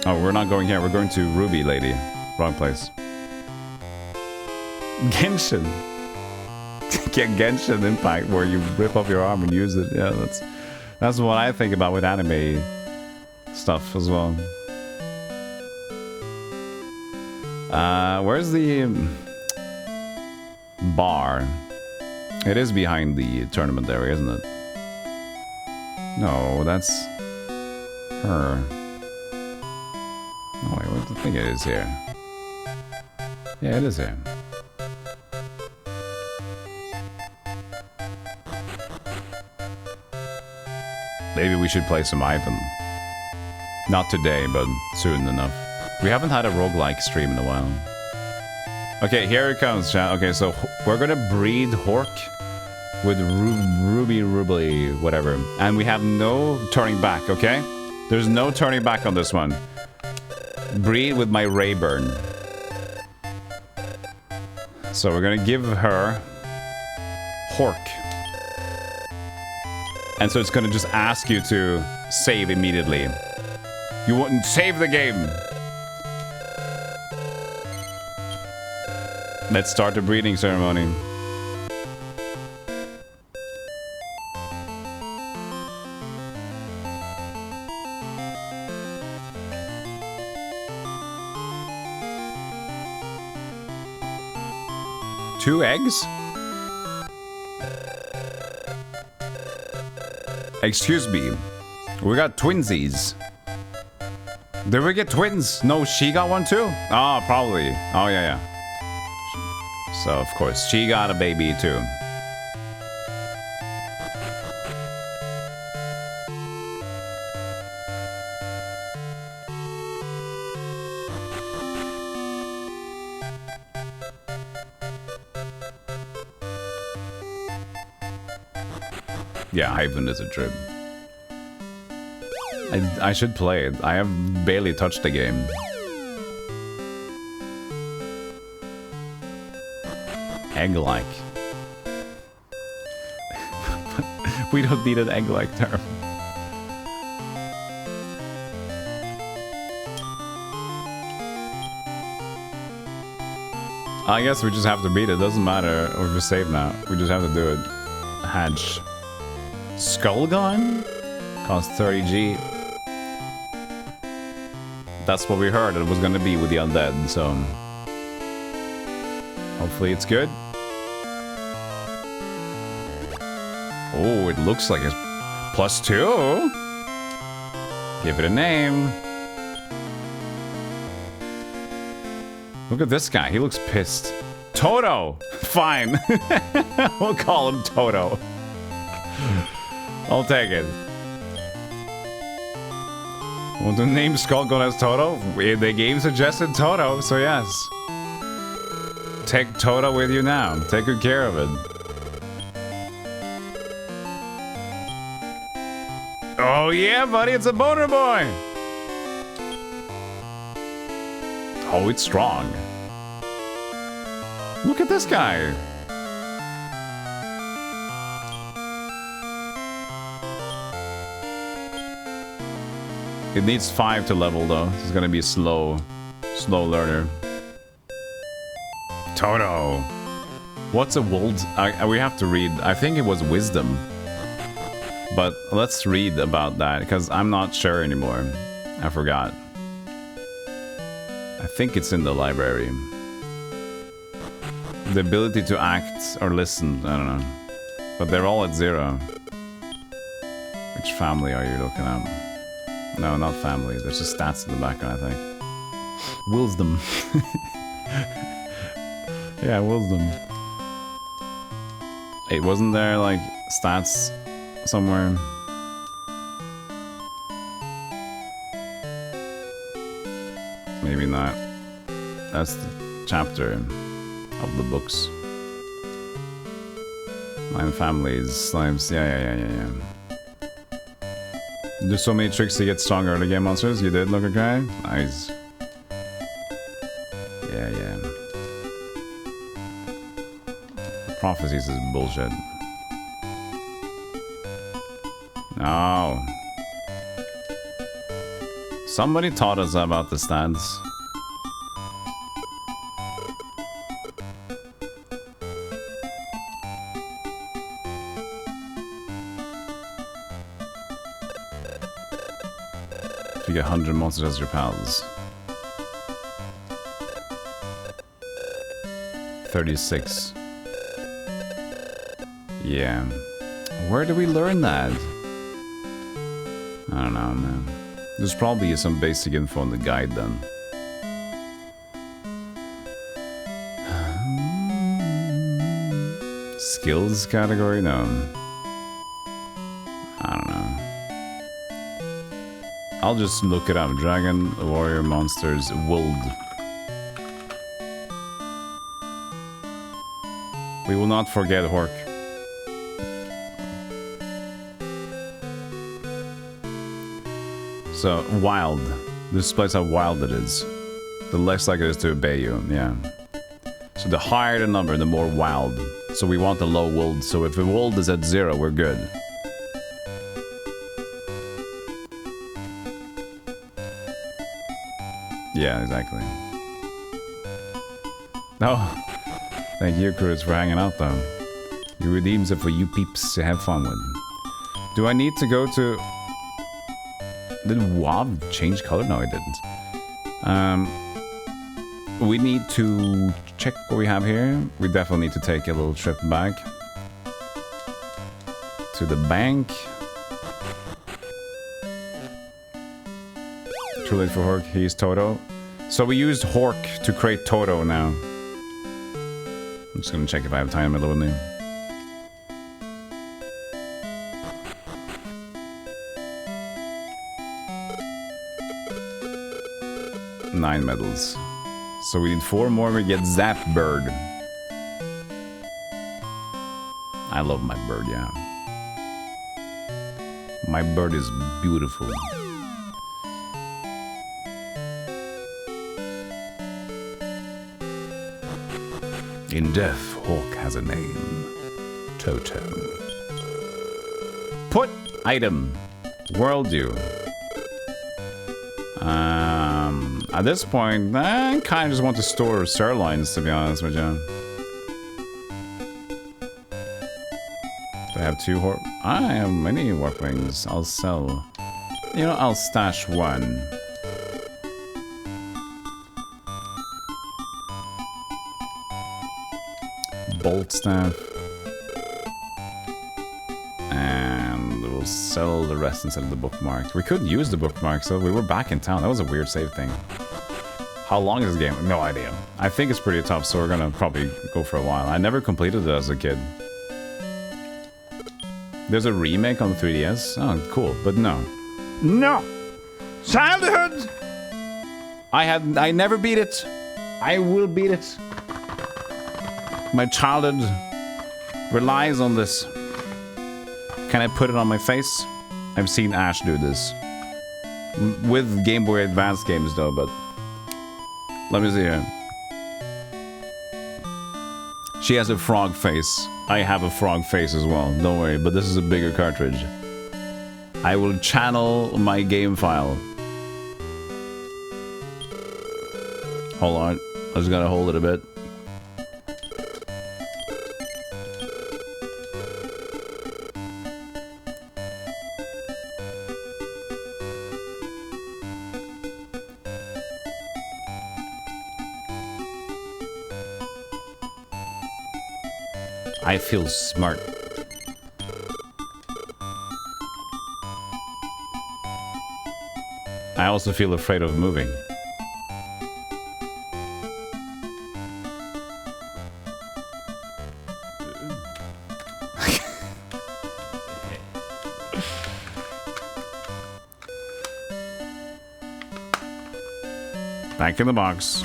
Oh, we're not going here, we're going to Ruby Lady. Wrong place. Genshin. Get Genshin Impact where you rip off your arm and use it. Yeah, that's what I think about with anime stuff as well. Where's the bar? It is behind the tournament area, isn't it? No, that's her. Oh wait, I think it is here. Yeah, it is here. Maybe we should play some Ivan. Not today, but soon enough. We haven't had a roguelike stream in a while. Okay, here it comes, chat. Okay, so we're gonna breed Hork with Ruby, whatever. And we have no turning back, okay? There's no turning back on this one. Breed with my Rayburn. So we're gonna give her Hork. And so it's gonna just ask you to save immediately. You wouldn't save the game. Let's start the breeding ceremony. 2 eggs? Excuse me. We got twinsies. Did we get twins? No, she got one too? Oh, probably. Oh, yeah. So, of course, she got a baby too. Yeah, Hyphen is a trip. I should play it. I have barely touched the game. Egg-like. We don't need an egg-like term. I guess we just have to beat it. Doesn't matter if we're safe now. We just have to do it. Hatch. Skullgone? Cost 30G. That's what we heard it was gonna be with the undead, so... Hopefully it's good. Oh, it looks like it's +2. Give it a name. Look at this guy, he looks pissed. Toto! Fine. We'll call him Toto. I'll take it. Well, the name Skullgone as Toto? The game suggested Toto, so yes. Take Toto with you now. Take good care of it. Oh yeah, buddy, it's a boner boy! Oh, it's strong. Look at this guy. It needs 5 to level though. It's gonna be a slow learner. Toto. What's a wold? We have to read. I think it was wisdom. But let's read about that because I'm not sure anymore. I forgot. I think it's in the library. The ability to act or listen, I don't know. But they're all at 0. Which family are you looking at? No, not family. There's just stats in the background, I think. Wisdom. Yeah, wisdom. Hey, wasn't there, like, stats somewhere? Maybe not. That's the chapter of the books. 9 families, slimes. Yeah. There's so many tricks to get stronger early game monsters. You did, look okay? Nice. Yeah. Prophecies is bullshit. No. Somebody taught us about the stats. If you get 100 monsters as your pals. 36. Yeah. Where do we learn that? I don't know, man. There's probably some basic info in the guide then. Skills category? No. I don't know. I'll just look it up. Dragon, warrior, monsters, wold. We will not forget Hork. So, wild. This displays how wild it is. The less likely it is to obey you, yeah. So the higher the number, the more wild. So we want the low wold. So if the wold is at 0, we're good. Yeah, exactly. Oh, thank you, Cruz, for hanging out, though. You redeems it for you peeps to have fun with. Do I need to go to... Did WoW change color? No, it didn't. We need to check what we have here. We definitely need to take a little trip back to the bank. Too late for Hork, he's Toto. So we used Hork to create Toto now. I'm just gonna check if I have time with me. Nine medals. So we need 4 more, we get Zap Bird. I love my bird, yeah. My bird is beautiful. In death, Hawk has a name. Toto. Put item. Worldview. At this point, I kind of just want to store sirloins, to be honest with you. Do I have 2 Hork? I have many Hork wings. I'll sell. You know, I'll stash 1. Bolt staff. And we'll sell the rest instead of the bookmark. We couldn't use the bookmark, so we were back in town. That was a weird save thing. How long is the game? No idea. I think it's pretty tough, so we're gonna probably go for a while. I never completed it as a kid. There's a remake on the 3DS. Oh, cool. But no. No! Childhood! I never beat it. I will beat it. My childhood relies on this. Can I put it on my face? I've seen Ash do this. With Game Boy Advance games though, but... Let me see here. She has a frog face. I have a frog face as well. Don't worry, but this is a bigger cartridge. I will channel my game file. Hold on. I just gotta hold it a bit. I feel smart. I also feel afraid of moving. Back in the box.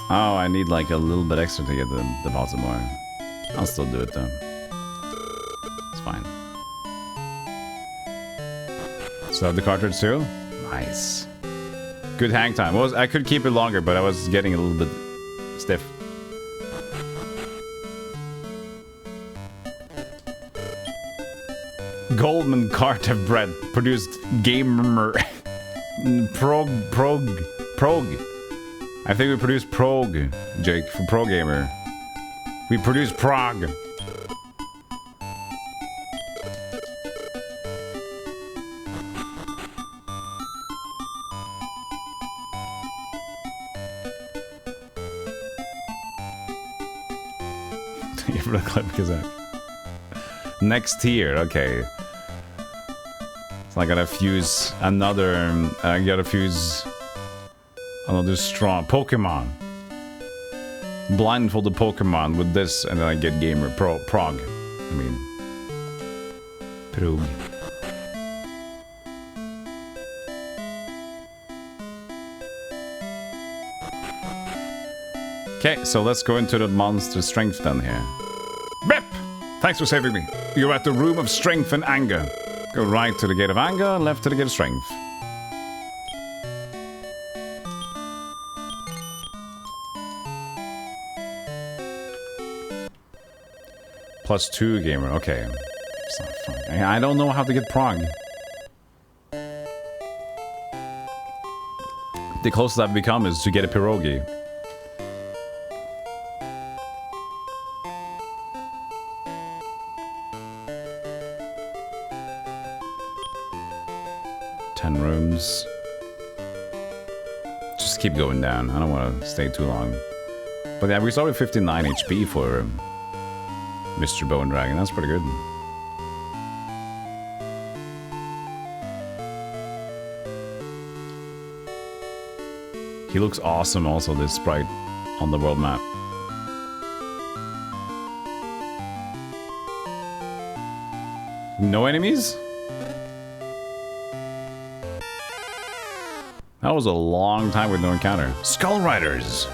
Oh, I need like a little bit extra to get the deposit more. I'll still do it though. It's fine. So the cartridge too? Nice. Good hang time. I could keep it longer, but I was getting a little bit stiff. Goldman Carter Bread produced Gamer Prog. I think we produced Prog, Jake, for Pro Gamer. We produced Prog. Thank you for the clip, Kazak. Next tier, okay. So I gotta fuse another. I gotta fuse another strong Pokemon. Blindfold the Pokemon with this, and then I get Gamer Prog. I mean, Prog. Okay, so let's go into the monster strength then here. Bip! Thanks for saving me. You're at the room of strength and anger. Go right to the gate of anger, left to the gate of strength. +2 gamer, okay. It's not fun. I don't know how to get Prog. the closest I've become is to get a pierogi. Rooms. Just keep going down. I don't want to stay too long. But yeah, we started with 59 HP for Mr. Bone Dragon. That's pretty good. He looks awesome also, this sprite on the world map. No enemies? That was a long time with no encounter. Skull Riders.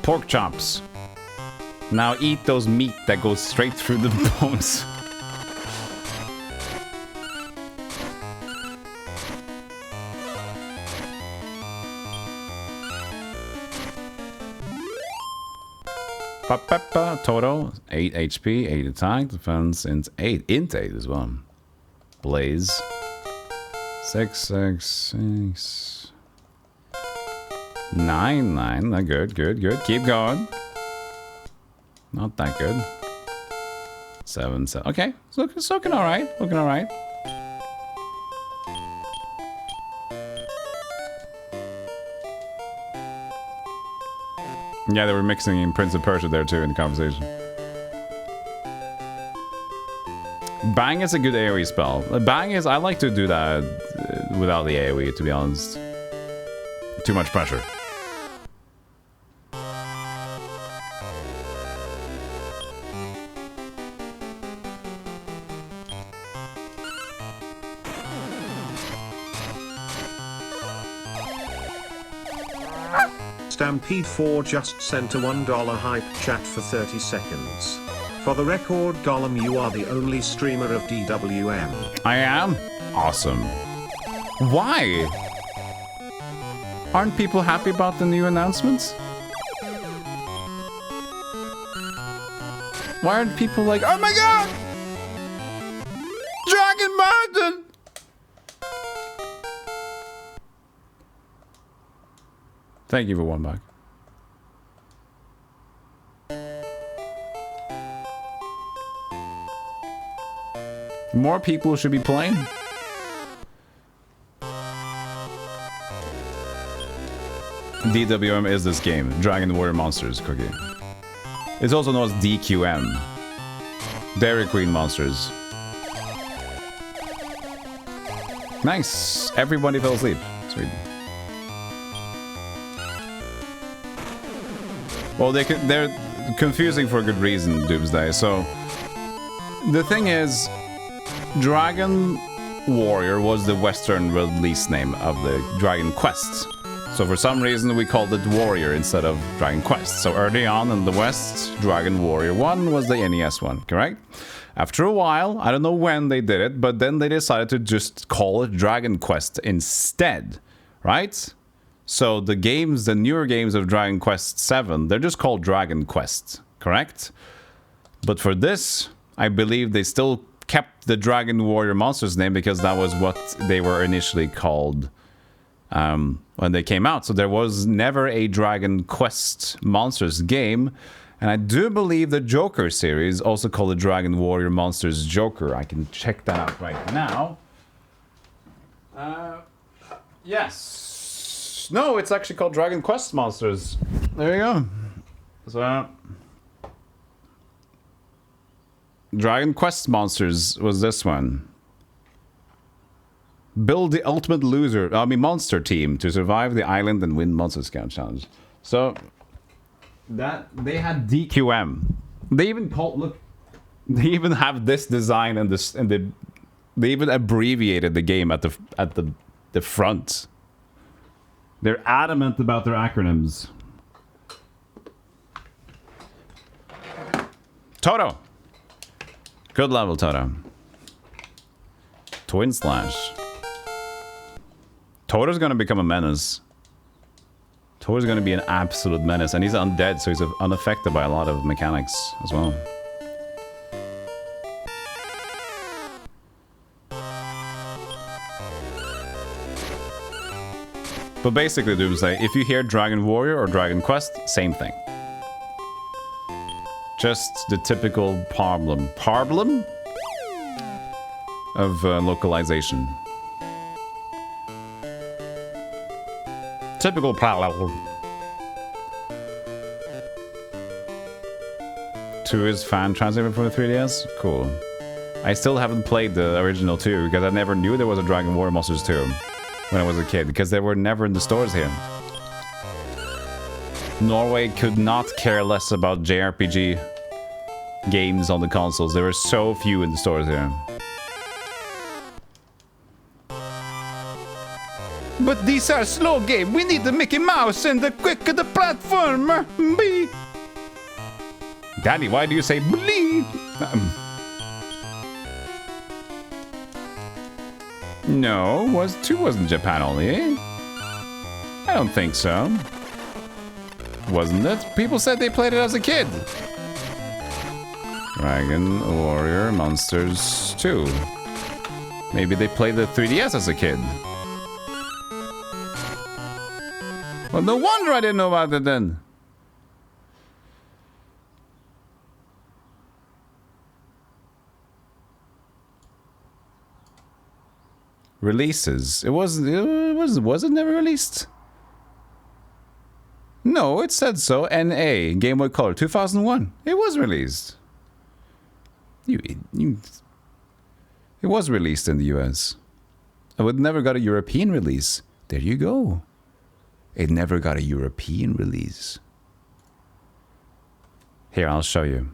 Pork chops. Now eat those meat that goes straight through the bones. Total 8 HP, 8 attack, defense, int 8. Int 8 as well. Blaze. 6, 6, 6. 9, 9. Good, good, good. Keep going. Not that good. 7, 7. Okay, it's looking alright. Looking alright. Yeah, they were mixing in Prince of Persia there too in the conversation. Bang is a good AoE spell. Bang is, I like to do that without the AoE, to be honest. Too much pressure. Stampede4 just sent a $1 hype chat for 30 seconds. For the record, Golem, you are the only streamer of DWM. I am? Awesome. Why? Aren't people happy about the new announcements? Why aren't people like, oh my god! Dragon Mountain! Thank you for one back. More people should be playing. DWM is this game, Dragon Warrior Monsters cookie. It's also known as DQM, Dairy Queen Monsters. Nice, everybody fell asleep. Sweet. Well, they're confusing for a good reason, Doomsday. So, the thing is, Dragon Warrior was the Western release name of the Dragon Quest. So for some reason we called it Warrior instead of Dragon Quest. So early on in the West, Dragon Warrior 1 was the NES one, correct? After a while, I don't know when they did it, but then they decided to just call it Dragon Quest instead, right? So the games, the newer games of Dragon Quest 7, they're just called Dragon Quest, correct? But for this, I believe they still kept the Dragon Warrior Monsters name because that was what they were initially called when they came out. So there was never a Dragon Quest Monsters game. And I do believe the Joker series, also called the Dragon Warrior Monsters Joker. I can check that out right now. Yes. No, it's actually called Dragon Quest Monsters. There you go. So, Dragon Quest Monsters was this one. Build the ultimate monster team to survive the island and win Monster Scout Challenge. So, that they had DQM. They even they even have this design and this, and they even abbreviated the game at the front. They're adamant about their acronyms. Toto. Good level, Toto. Twin Slash. Toto's gonna become a menace. Toto's gonna be an absolute menace, and he's undead, so he's unaffected by a lot of mechanics as well. But basically, Doomsday, if you hear Dragon Warrior or Dragon Quest, same thing. Just the typical problem of localization. Typical problem. 2 is fan translated for the 3DS? Cool. I still haven't played the original 2 because I never knew there was a Dragon Warrior Monsters 2 when I was a kid because they were never in the stores here. Norway could not care less about JRPG games on the consoles. There were so few in the stores here. But these are slow game. We need the Mickey Mouse and the quicker the platformer. Bee. Daddy, why do you say bleep? No, 2 wasn't Japan only, eh? I don't think so. Wasn't it? People said they played it as a kid. Dragon Warrior Monsters 2. Maybe they played the 3DS as a kid. Well, no wonder I didn't know about it then. Releases. Was it never released? No, it said so. NA, Game Boy Color, 2001. It was released. It was released in the US. It never got a European release. There you go. It never got a European release. Here, I'll show you.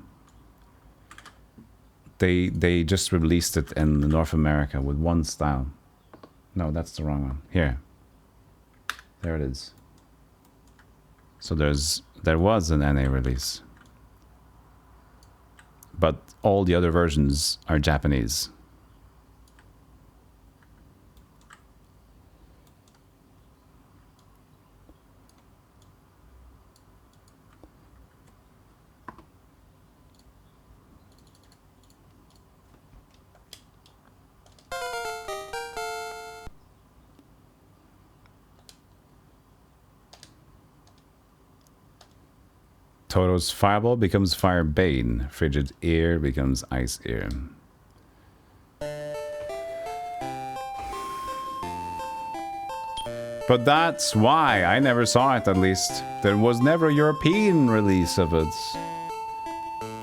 They just released it in North America with one style. No, that's the wrong one. Here. There it is. So there was an NA release. But all the other versions are Japanese. Toto's Fireball becomes Firebane. Frigid Ear becomes Ice Ear. But that's why I never saw it, at least. There was never a European release of it.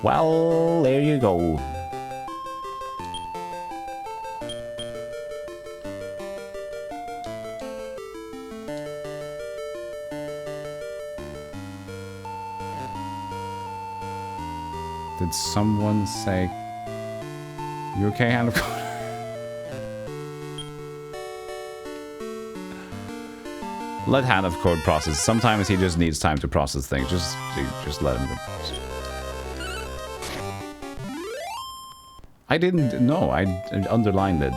Well, there you go. Did someone say, "You okay, Hand of God?" Let Hand of Code process. Sometimes he just needs time to process things. Just let him go. I didn't know. I underlined it.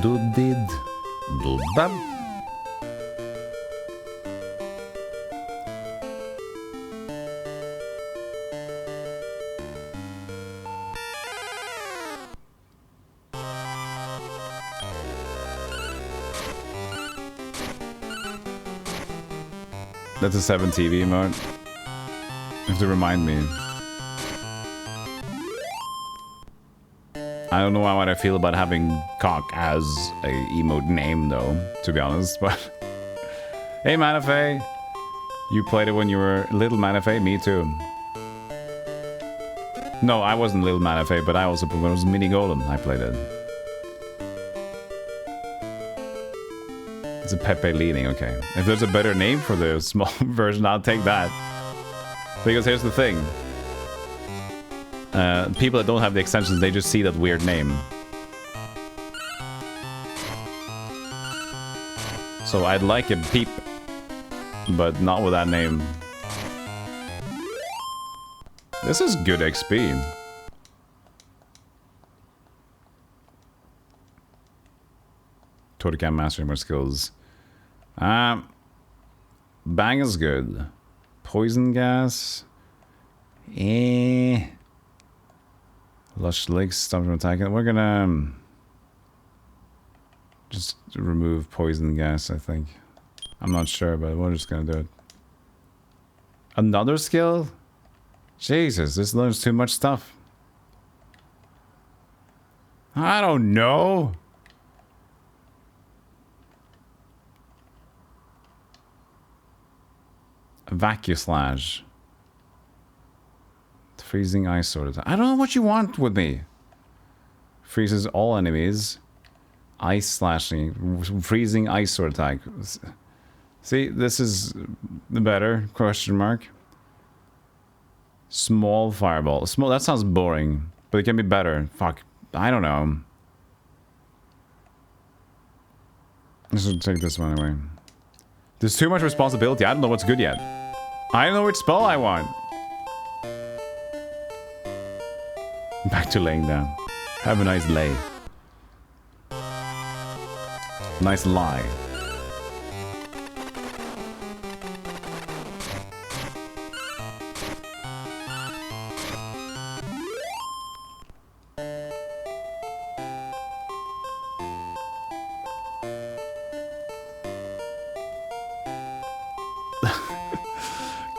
Do-did. Do-dab. That's a 7 TV mode. You have to remind me. I don't know what I feel about having cock as a emote name, though, to be honest, but... Hey, Manafay! You played it when you were Little Manafay? Me too. No, I wasn't Little Manafay, but I also, when it was Mini Golem, I played it. It's a Pepe leaning, okay. If there's a better name for the small version, I'll take that. Because here's the thing. People that don't have the extensions, they just see that weird name. So I'd like a Peep, but not with that name. This is good XP. Totocam mastering more skills. Bang is good. Poison gas. Lush Lakes, stop from attacking. We're gonna just remove poison gas, I think. I'm not sure, but we're just gonna do it. Another skill? Jesus, this learns too much stuff. I don't know. Vacuslash. Freezing ice sword attack. I don't know what you want with me. Freezes all enemies. Ice slashing. Freezing ice sword attack. See, this is the better question mark. Small fireball. Small. That sounds boring, but it can be better. Fuck. I don't know. I should take this one away. There's too much responsibility. I don't know what's good yet. I don't know which spell I want. Back to laying down. Have a nice lay. Nice lie.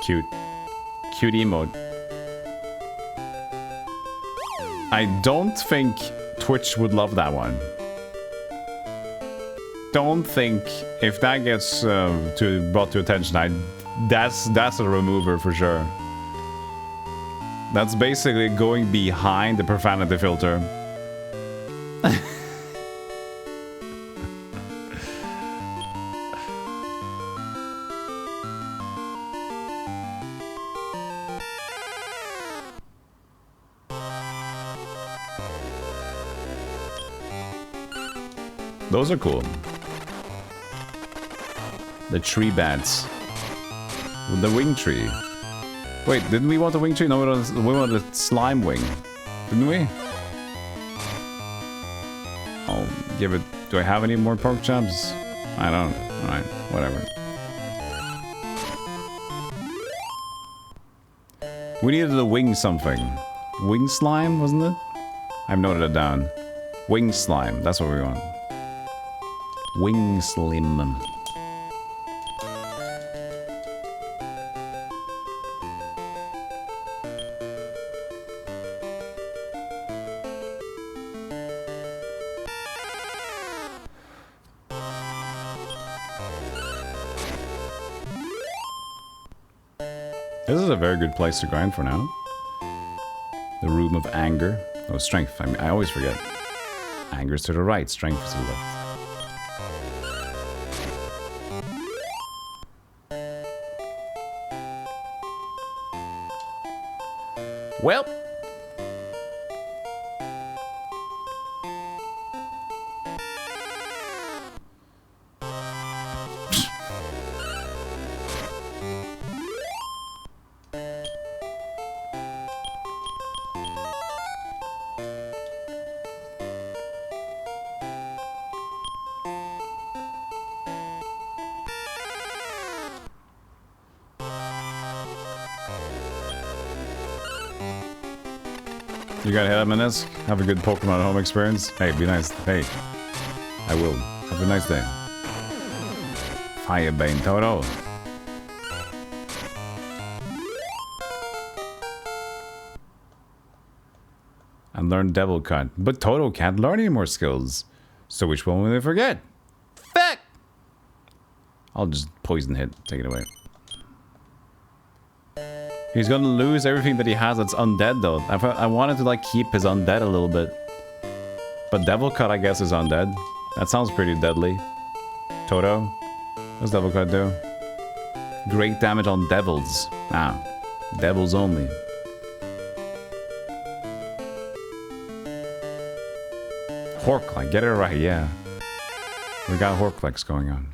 Cute. Cute emote. I don't think Twitch would love that one. Don't think if that gets brought to attention, that's a remover for sure. That's basically going behind the profanity filter. Those are cool. The tree bats. With the wing tree. Wait, didn't we want the wing tree? No, we wanted a slime wing. Didn't we? I'll give it... Do I have any more pork chops? I don't. Alright, whatever. We needed a wing something. Wing slime, wasn't it? I've noted it down. Wing slime, that's what we want. Wing slim. This is a very good place to grind for now. The room of anger. Oh, strength. I always forget. Anger's to the right, strength is to the left. Well. You gotta hit up Minesk. Have a good Pokemon home experience. Hey, be nice. Hey, I will. Have a nice day. Firebane Toto. And learn Devil Cut. But Toto can't learn any more skills. So which one will they forget? Fuck! I'll just poison hit. Take it away. He's gonna lose everything that he has that's undead though. I wanted to like keep his undead a little bit. But Devil Cut I guess is undead. That sounds pretty deadly. Toto? What does Devil Cut do? Great damage on devils. Ah. Devils only. Horclux, get it right, yeah. We got Horclux going on.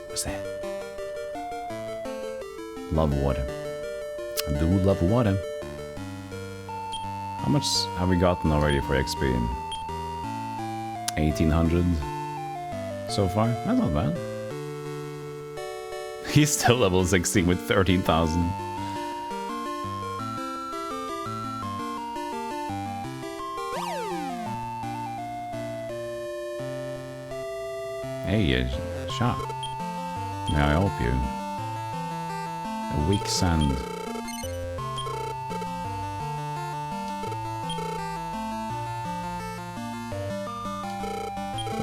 What's that? Love water. I do love water. How much have we gotten already for XP? 1800 so far? That's not bad. He's still level 16 with 13,000. Hey, shop. May I help you? A weak sand.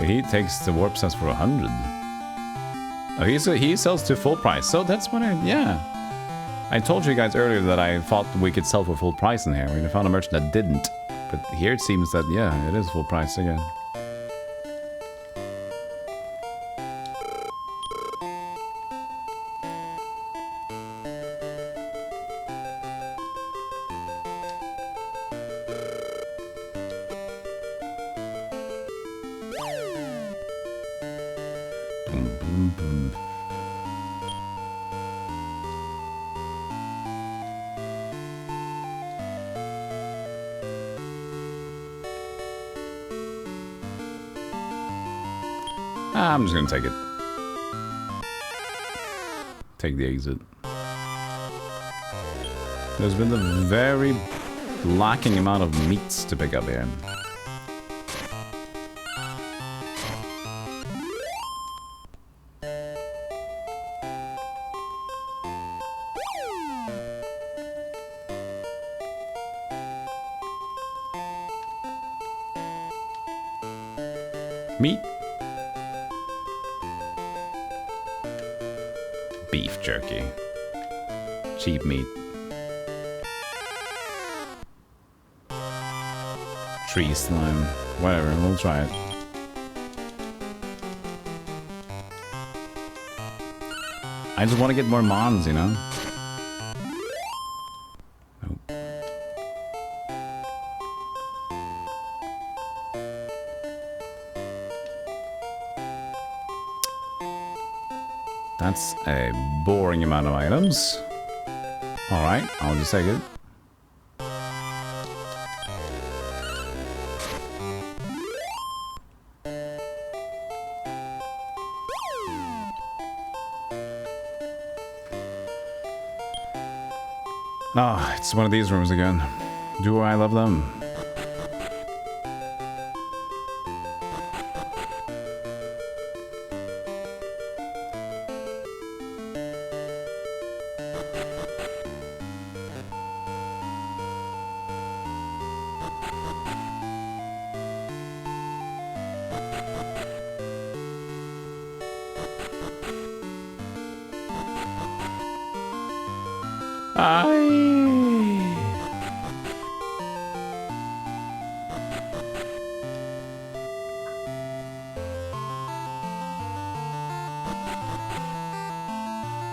He takes the warp sense for 100. Oh, he sells to full price. So that's what yeah. I told you guys earlier that I thought we could sell for full price in here. We found a merchant that didn't. But here it seems that, yeah, it is full price again. I'm just gonna take it. Take the exit. There's been a very lacking amount of meats to pick up here. Meat. Beef jerky. Cheap meat. Tree slime. Whatever, we'll try it. I just want to get more mons, you know? Nope. That's a boring amount of items. Alright, I'll just take it. Oh, it's one of these rooms again. Do I love them?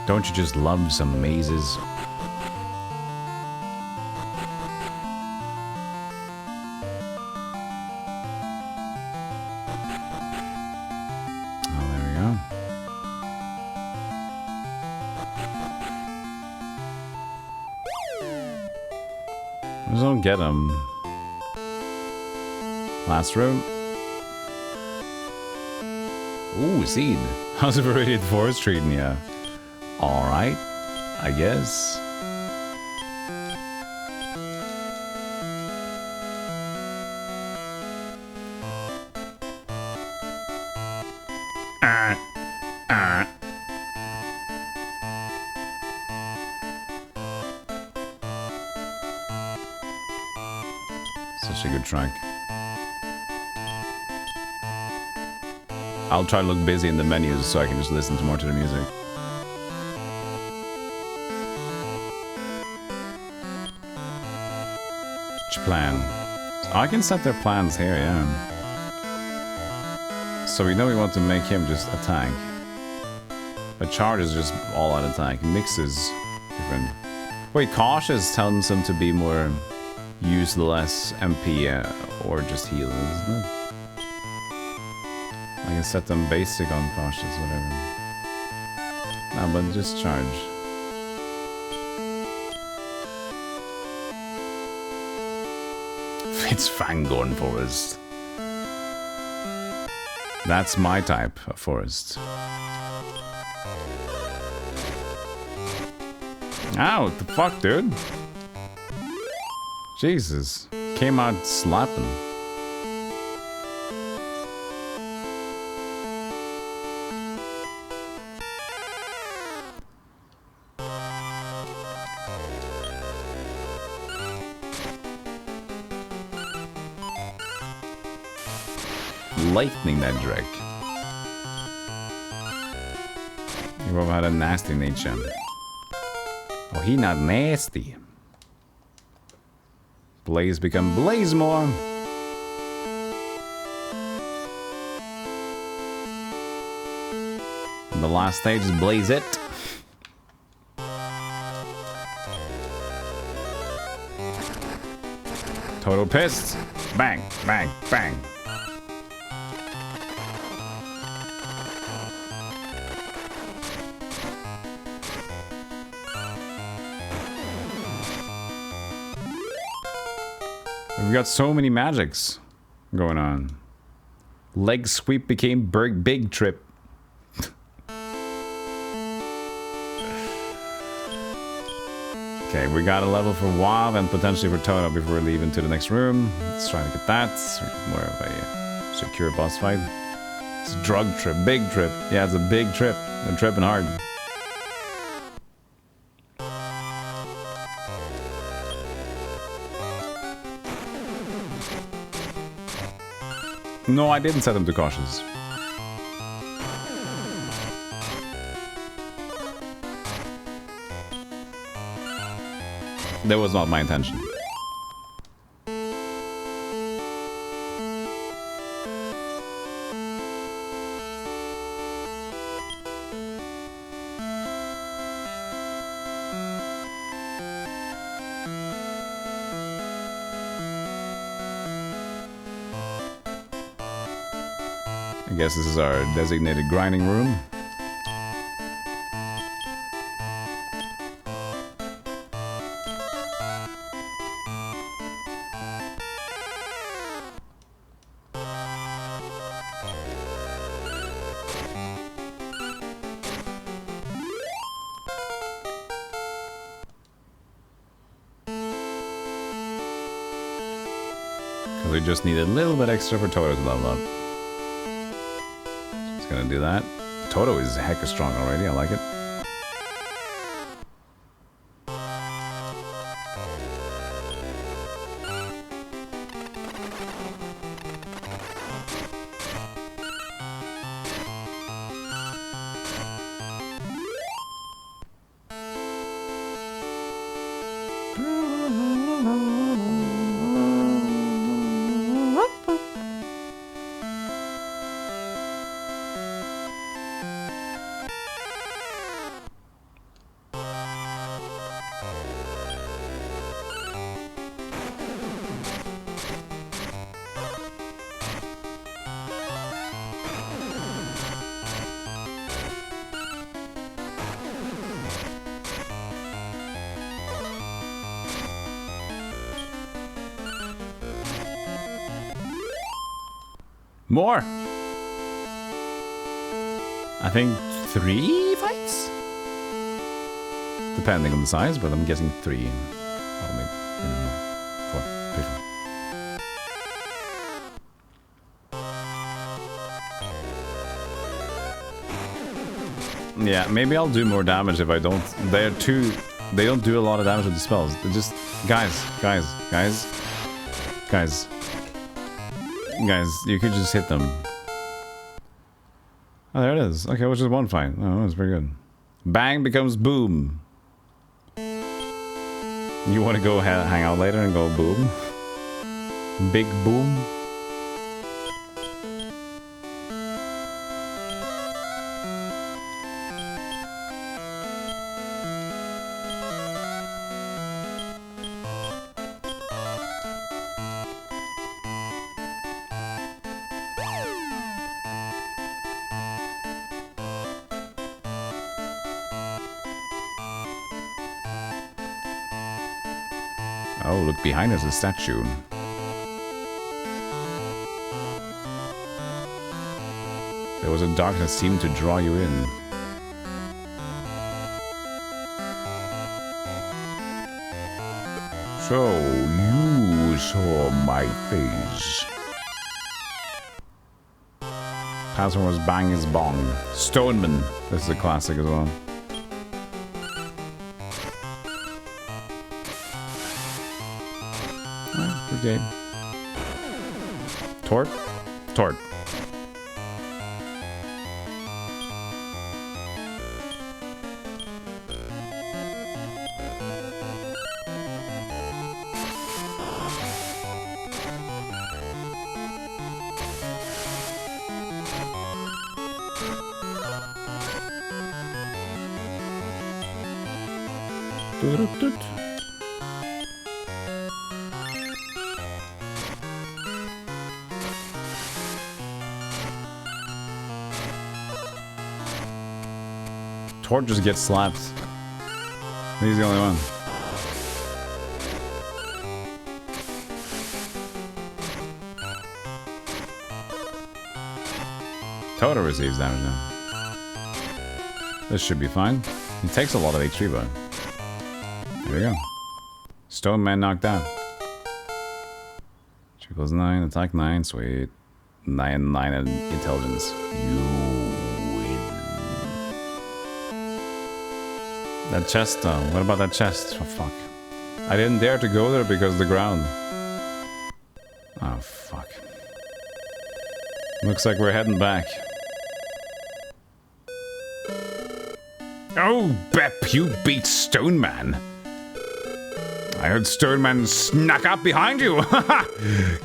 Don't you just love some mazes? Oh, there we go. I just don't get them. Last room. Ooh, seed. How's the Viridian Forest treating ya? Alright, I guess. Such a good track. I'll try to look busy in the menus so I can just listen more to the music. Plan. So I can set their plans here, yeah. So we know we want to make him just a tank. But charge is just all out attack. Mix is different. Wait, cautious tells him to be more use less MP or just heal, isn't it? I can set them basic on cautious, whatever. No, but just charge. It's Fangorn Forest. That's my type of forest. Ow, what the fuck, dude? Jesus. Came out slapping. Lightning that Drake. He probably had a nasty nature. Oh, he not nasty. Blaze become Blaze more. And the last stage is Blaze it. Total pissed. Bang, bang, bang. We've got so many magics going on. Leg sweep became big trip. Okay, we got a level for WoW and potentially for Toto before we leave into the next room. Let's try to get that. So more of a secure boss fight. It's a drug trip, big trip. Yeah, it's a big trip. They're tripping hard. No, I didn't set them to cautious. That was not my intention. I guess this is our designated grinding room. Because we just need a little bit extra for Toto to level up. Gonna do that. Toto is hecka strong already, I like it. More! I think 3 fights? Depending on the size, but I'm guessing 3. Oh, maybe more. 4. Yeah, maybe I'll do more damage if I don't. They don't do a lot of damage with the spells. They're just guys, you could just hit them. Oh, there it is. Okay, which is one fight. Oh, that's pretty good. Bang becomes boom. You want to go hang out later and go boom? Big boom? Oh, look, behind us, a statue. There was a darkness seemed to draw you in. So, you saw my face. Password was bang his bong. Stoneman. This is a classic as well. Alright, good game. Tort? Tort. Tort just gets slapped. He's the only one. Toto receives damage now. This should be fine. He takes a lot of HP, but... Here we go. Stone Man knocked out. Trickles 9, attack 9, sweet. 9 and intelligence. You win. That chest though, what about that chest? Oh fuck. I didn't dare to go there because of the ground. Oh fuck. Looks like we're heading back. Oh, Bep, you beat Stone Man. I heard Stone Man snuck up behind you.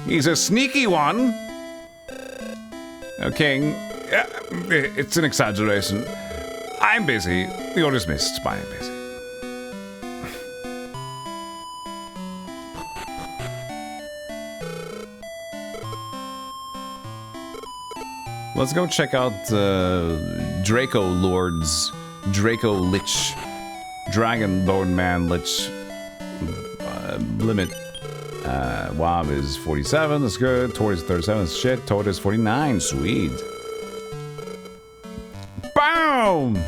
He's a sneaky one. Okay, it's an exaggeration. I'm busy. You're dismissed by busy. Let's go check out Draco Lord's Draco Lich, Dragon Bone Man Lich limit. Wob is 47, that's good. Tort is 37, that's shit. Tort is 49, sweet. Boom!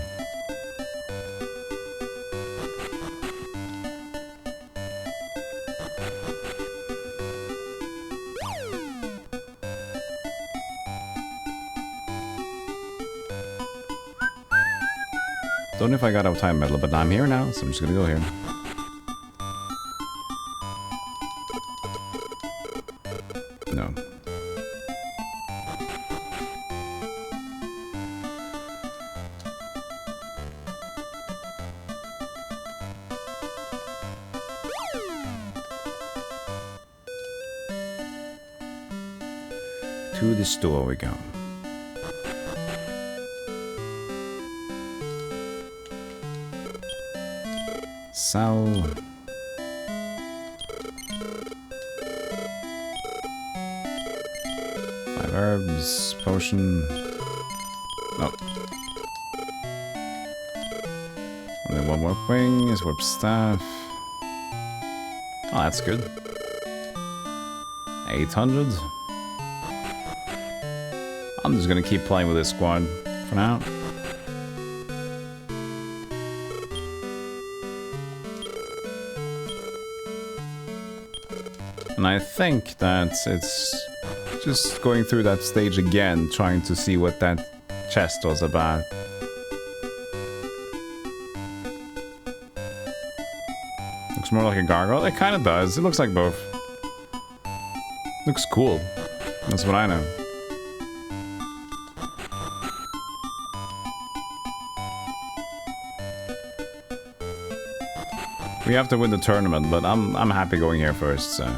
Don't know if I got out time medal, but I'm here now, so I'm just gonna go here. No. To the store we go. Sell. 5 herbs, potion. Oh. And then 1 warp wing is warp staff. Oh, that's good. 800. I'm just gonna keep playing with this squad for now. And I think that it's just going through that stage again, trying to see what that chest was about. Looks more like a gargoyle. It kind of does. It looks like both. Looks cool. That's what I know. We have to win the tournament, but I'm happy going here first, so...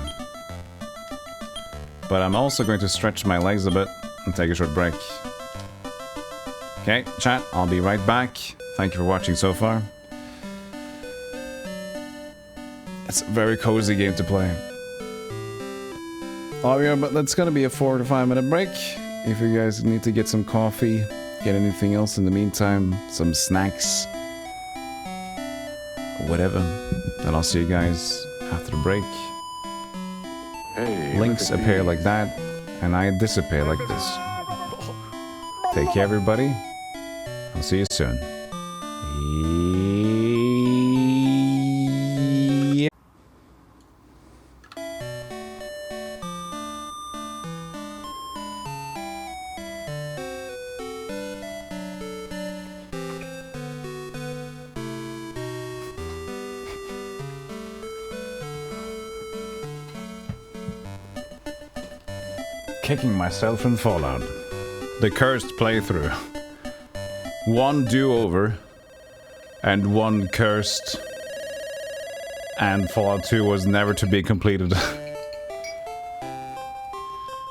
But I'm also going to stretch my legs a bit and take a short break. Okay, chat, I'll be right back. Thank you for watching so far. It's a very cozy game to play. Oh yeah, but that's gonna be a 4 to 5 minute break. If you guys need to get some coffee, get anything else in the meantime, some snacks, whatever, then I'll see you guys after the break. Hey, Links look at appear these. like that, and I disappear like this. Take care, everybody. I'll see you soon. Yeah. Kicking myself in Fallout. The cursed playthrough. One do-over and one cursed, and Fallout 2 was never to be completed.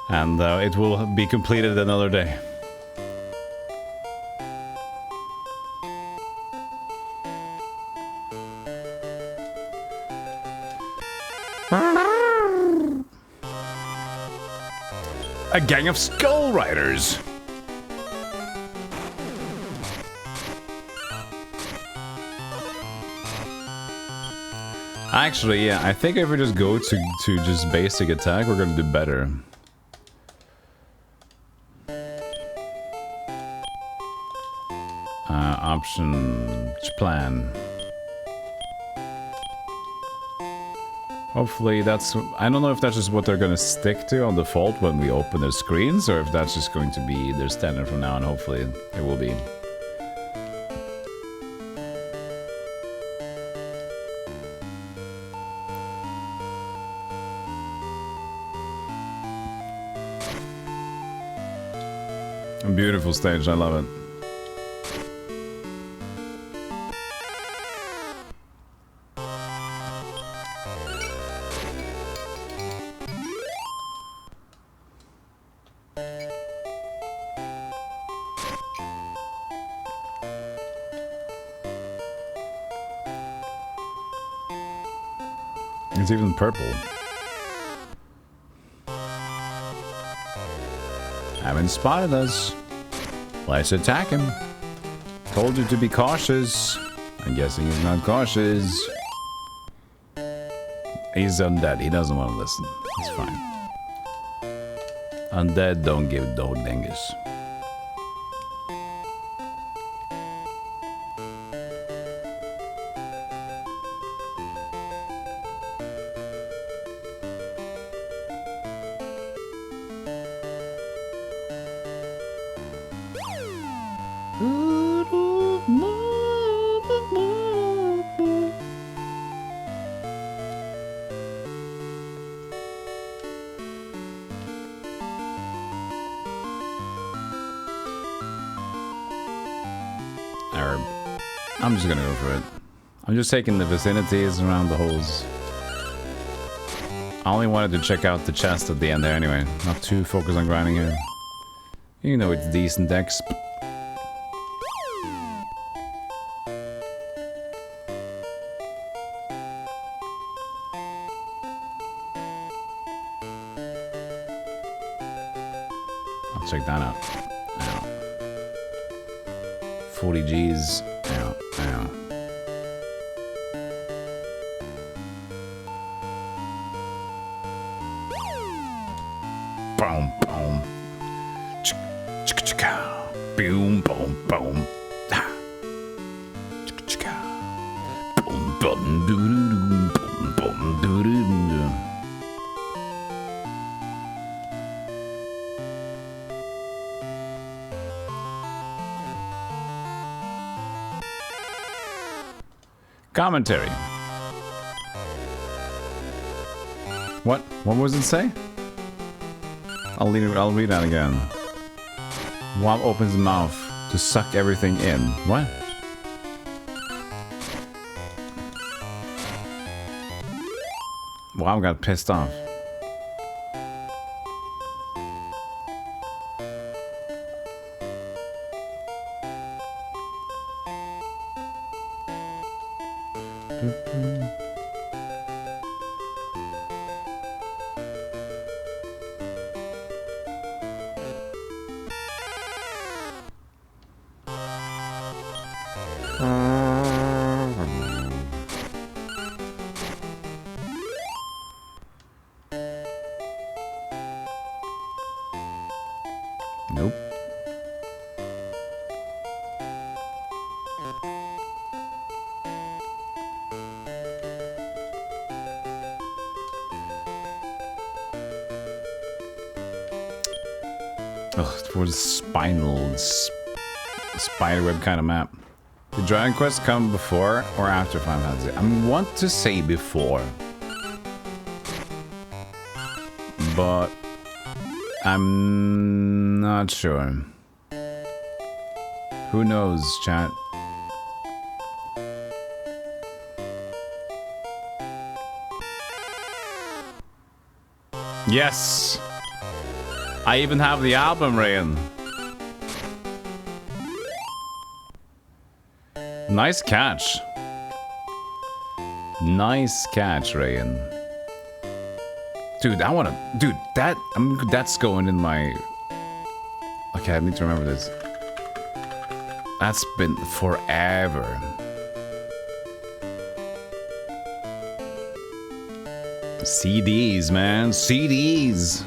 And it will be completed another day. A gang of skull riders. Actually, yeah, I think if we just go to just basic attack, we're gonna do better. Options plan. Hopefully that's... I don't know if that's just what they're gonna stick to on default when we open their screens, or if that's just going to be their standard from now on. Hopefully it will be. A beautiful stage, I love it. It's even purple. Haven't spotted us. Let's attack him. Told you to be cautious. I'm guessing he's not cautious. He's undead. He doesn't want to listen. It's fine. Undead don't give no dingus. I'm just gonna go for it. I'm just taking the vicinities around the holes. I only wanted to check out the chest at the end there anyway. Not too focused on grinding here. Even though it's decent Dex. I'll check that out. Ow. 40 G's. Ow, ow. Boom, boom. Chicka, boom, boom, boom. Chicka, boom, boom, doo doo boom, boom, doo doo. Commentary. What? What was it say? I'll read that again. Wob opens his mouth to suck everything in. What? Wob got pissed off. Ugh, for the spiderweb kind of map. Did Dragon Quest come before or after Final Fantasy? I want to say before, but I'm not sure. Who knows, chat? Yes! I even have the album, Rayan. Nice catch. Nice catch, Rayan. Dude, I wanna... Dude, that's going in my... Okay, I need to remember this. That's been forever. CDs, man. CDs.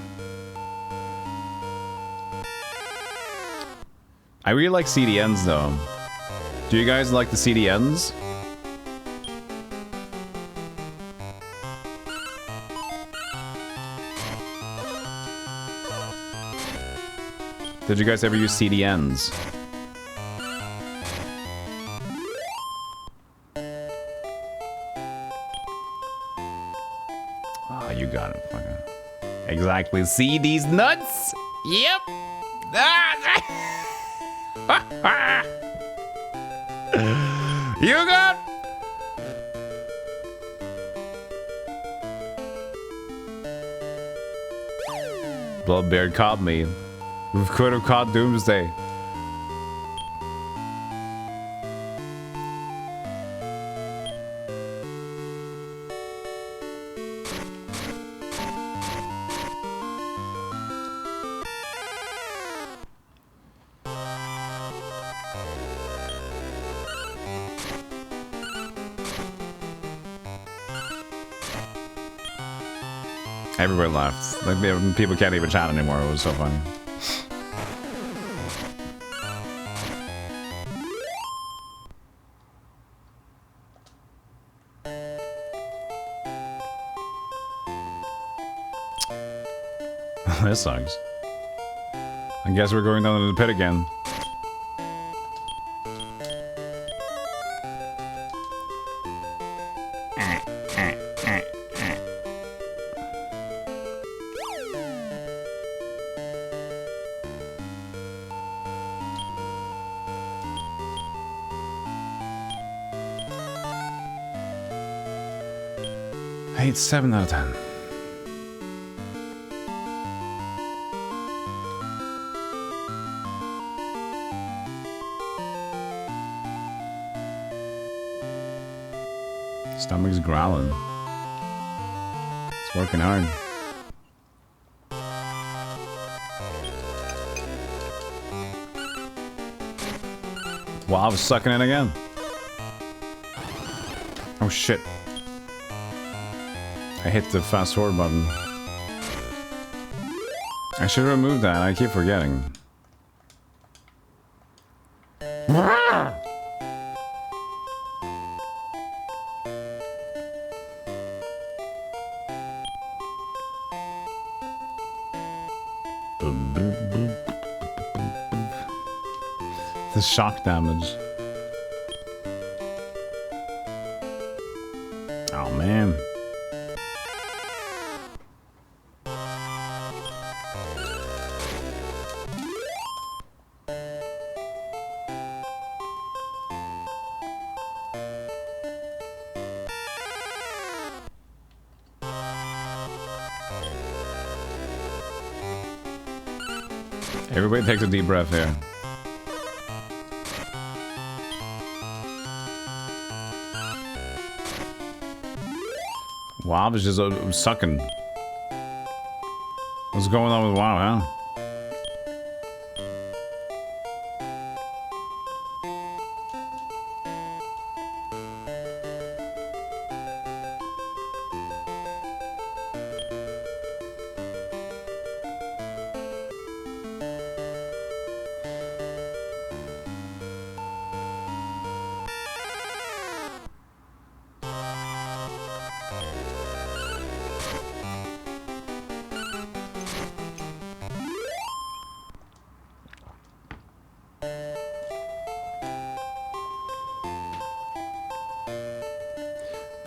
I really like CDNs, though. Do you guys like the CDNs? Did you guys ever use CDNs? Oh, you got it. Fucking. Exactly. See these nuts? Yep. You got. Bloodbeard caught me. We could have caught Doomsday. Everywhere left. Like people can't even chat anymore. It was so funny. This sucks. I guess we're going down to the pit again. Hey, it's 7 out of 10. Stomach's growling. It's working hard. Wow, I was sucking in again. Oh shit. I hit the fast forward button. I should remove that. I keep forgetting. The shock damage. Oh man. Everybody takes a deep breath here. Wow, is just sucking. What's going on with WoW, huh?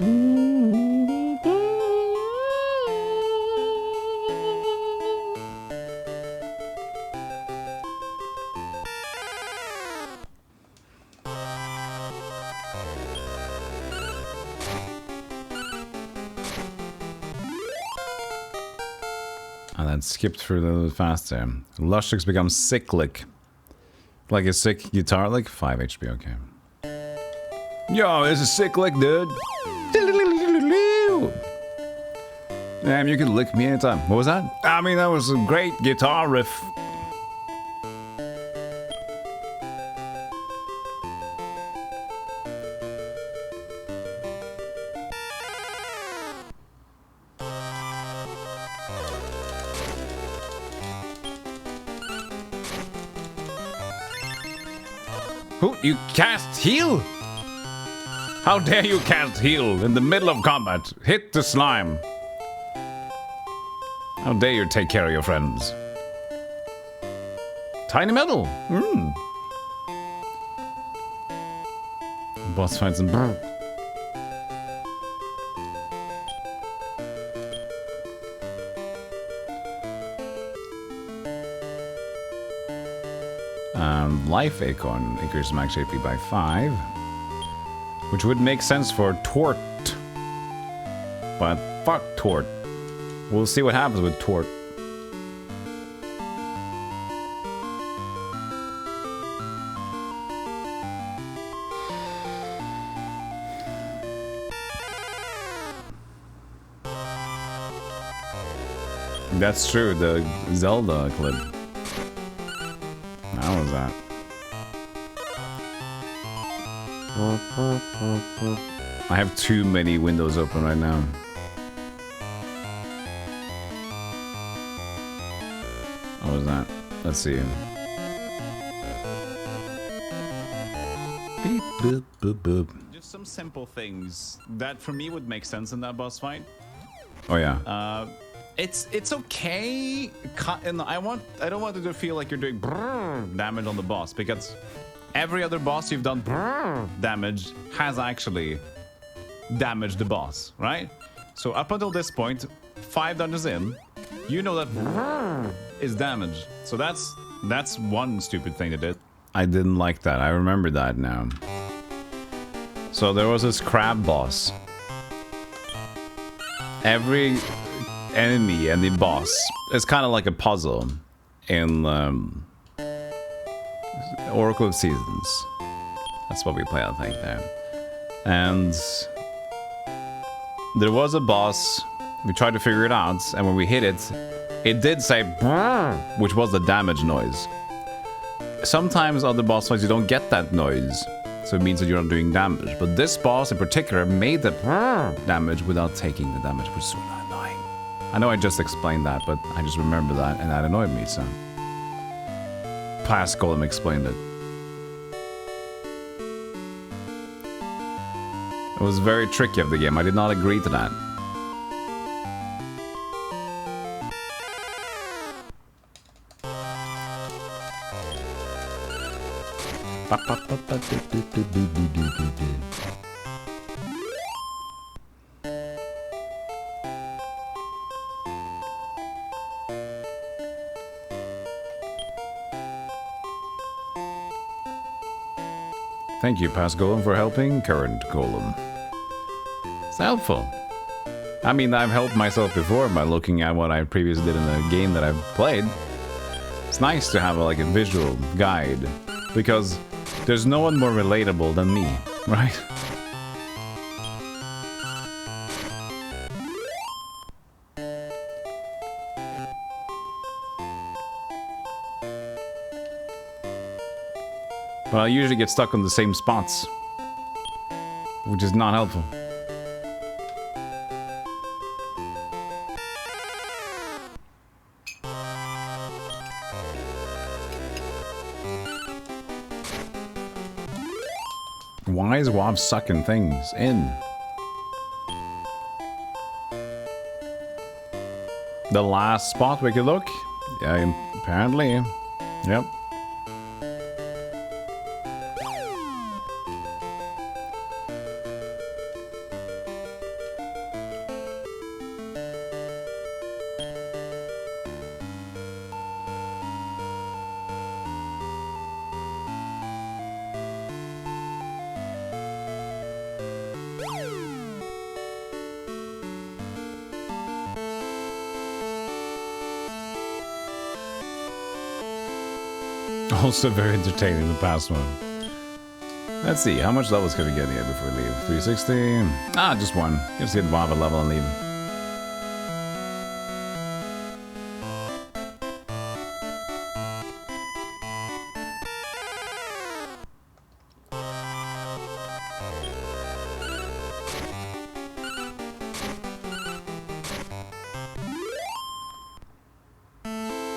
And then skip through a little faster. Lushix becomes cyclic. Like a sick guitar lick? 5 HP, okay. Yo, this is cyclic, dude. Damn, you can lick me anytime. What was that? I mean, that was a great guitar riff. Who? You cast heal? How dare you cast heal in the middle of combat? Hit the slime. How dare you take care of your friends? Tiny metal. Boss fights and life acorn increases max HP by 5, which would make sense for Tort, but fuck Tort. We'll see what happens with Tort. That's true, the Zelda clip. How was that? I have too many windows open right now. What was that? Let's see. Beep, boop, boop, boop. Just some simple things that for me would make sense in that boss fight. Oh yeah. It's okay, and I don't want it to feel like you're doing damage on the boss, because every other boss you've done damage has actually damaged the boss, right? So up until this point, 5 dungeons in, you know that is damage. So that's one stupid thing they did. I didn't like that. I remember that now. So there was this crab boss. Every enemy and the boss is kind of like a puzzle in Oracle of Seasons. That's what we play, I think, there. And there was a boss. We tried to figure it out, and when we hit it, it did say which was the damage noise. Sometimes other boss fights you don't get that noise, so it means that you're not doing damage. But this boss in particular made the damage without taking the damage, which is so annoying. I know I just explained that, but I just remember that, and that annoyed me, so. Past Golem explained it. It was very tricky of the game. I did not agree to that. Thank you, past Golem, for helping current Golem. It's helpful. I mean, I've helped myself before by looking at what I previously did in the game that I've played. It's nice to have a visual guide, because there's no one more relatable than me, right? But I usually get stuck on the same spots, which is not helpful. Why is WoW sucking things in? The last spot we could look? Yeah, apparently. Yep. Also very entertaining, the past one. Let's see, how much levels can we get here before we leave? 360? Ah, just one. Just get one of a level and leave.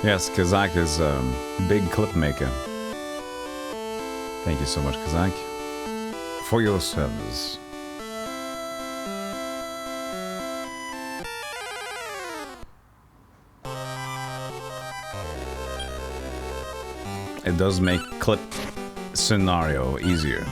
Yes, Kazak is a big clip maker. Thank you so much, Kazak, for your service. It does make clip scenario easier.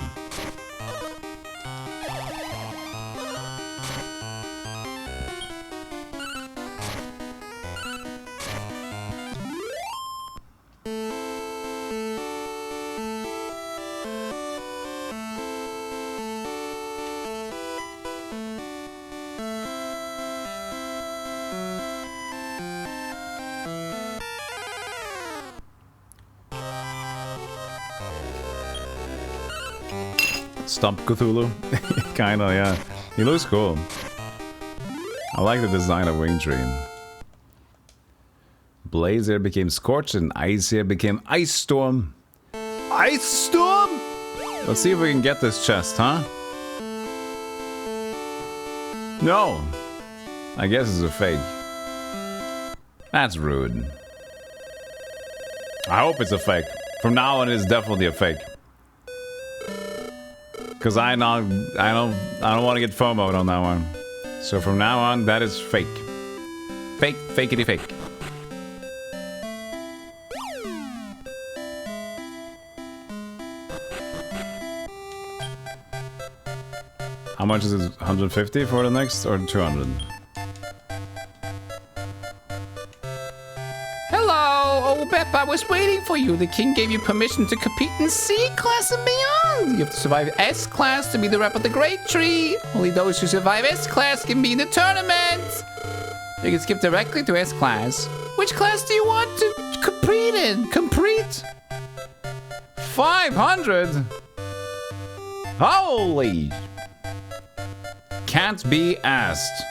Stump Cthulhu? Kinda, yeah. He looks cool. I like the design of Wing Tree. Blaze Air became Scorch and Ice Air became Ice Storm. Ice Storm? Let's see if we can get this chest, huh? No. I guess it's a fake. That's rude. I hope it's a fake. From now on, it's definitely a fake. Because I don't want to get FOMO'd on that one. So from now on, that is fake. Fake, fakety fake. How much is it? 150 for the next or 200? Hello, Bep, I was waiting for you. The king gave you permission to compete in C-class and beyond. You have to survive S-class to be the rep of the Great Tree. Only those who survive S-class can be in the tournament. You can skip directly to S-class. Which class do you want to compete in? Complete? 500? Holy! Can't be asked.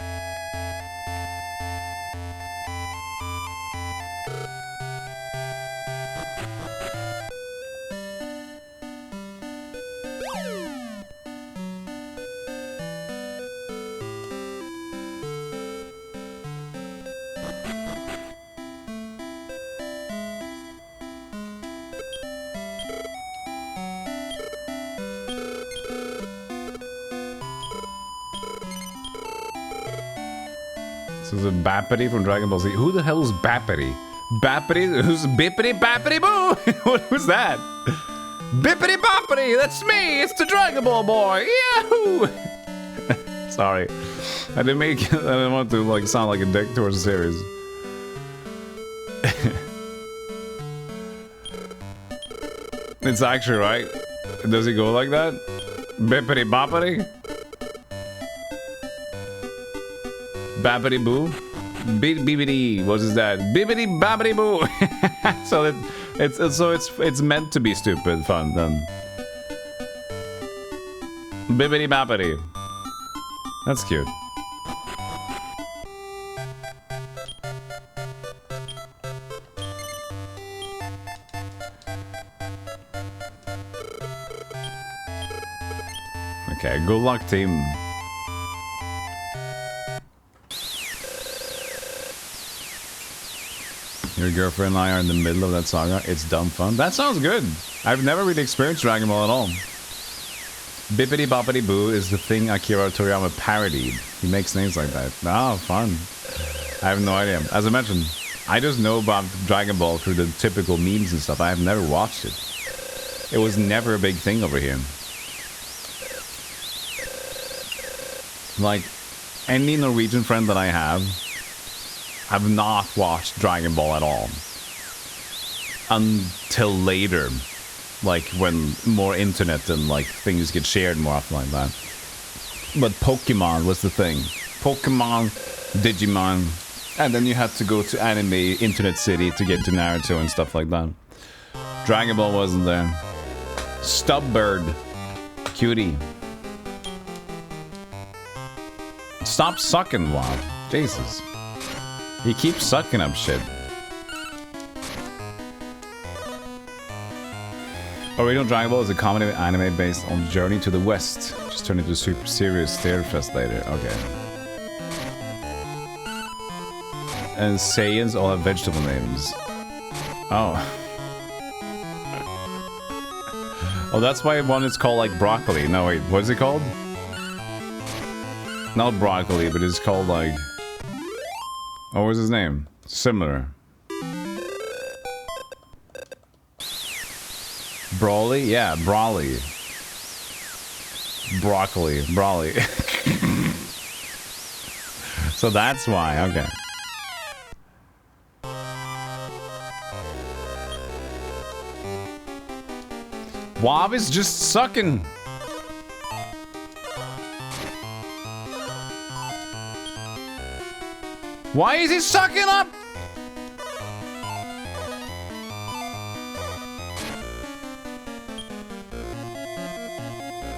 This is a Bappity from Dragon Ball Z. Who the hell is Bappity? Bappity? Who's Bippity Bappity Boo? What was that? Bippity Boppity! That's me! It's the Dragon Ball boy! Yahoo! Sorry. I didn't want to like sound like a dick towards the series. It's actually right. Does he go like that? Bippity Boppity? Bappity boo? Bibbity, what is that? Bibbity babbity boo! So it's meant to be stupid fun then. Bibbity bappity. That's cute. Okay, good luck team. Your girlfriend and I are in the middle of that saga. It's dumb fun. That sounds good. I've never really experienced Dragon Ball at all. Bippity Boppity Boo is the thing Akira Toriyama parodied. He makes names like that. Oh, fun. I have no idea. As I mentioned, I just know about Dragon Ball through the typical memes and stuff. I have never watched it. It was never a big thing over here. Like, any Norwegian friend that I have not watched Dragon Ball at all. Until later. Like, when more internet and, like, things get shared more often like that. But Pokemon was the thing. Pokemon, Digimon, and then you had to go to Anime Internet City to get to Naruto and stuff like that. Dragon Ball wasn't there. Stubbird. Cutie. Stop sucking, Wow. Jesus. He keeps sucking up shit. Original Dragon Ball is a comedy anime based on Journey to the West. Just turned into a super serious Starefest later. Okay. And Saiyans all have vegetable names. Oh. Oh, that's why one is called like broccoli. No, wait, what is it called? Not broccoli, but it's called like... What was his name? Similar. Brawly? Yeah, Brawly. Broccoli. Brawly. So that's why, okay. Wob is just sucking. Why is he sucking up?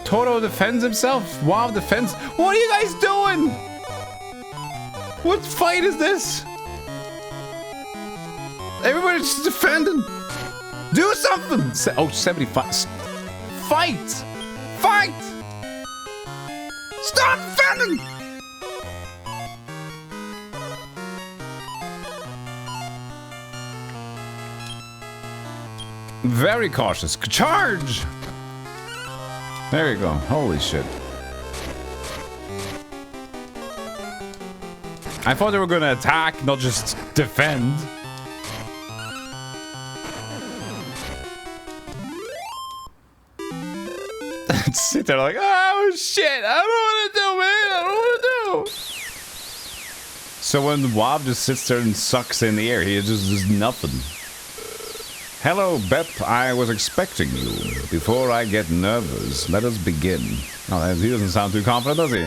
Toto defends himself. Wow defends. What are you guys doing? What fight is this? Everybody's just defending. Do something. Oh, 75. Fight. Fight. Stop defending. Very cautious. Charge! There you go. Holy shit. I thought they were gonna attack, not just defend. Sit there like, oh shit, I don't want to do, man. I don't want to do. So when Wob just sits there and sucks in the air, he just does nothing. Hello, Bep. I was expecting you. Before I get nervous, let us begin. Oh, he doesn't sound too confident, does he?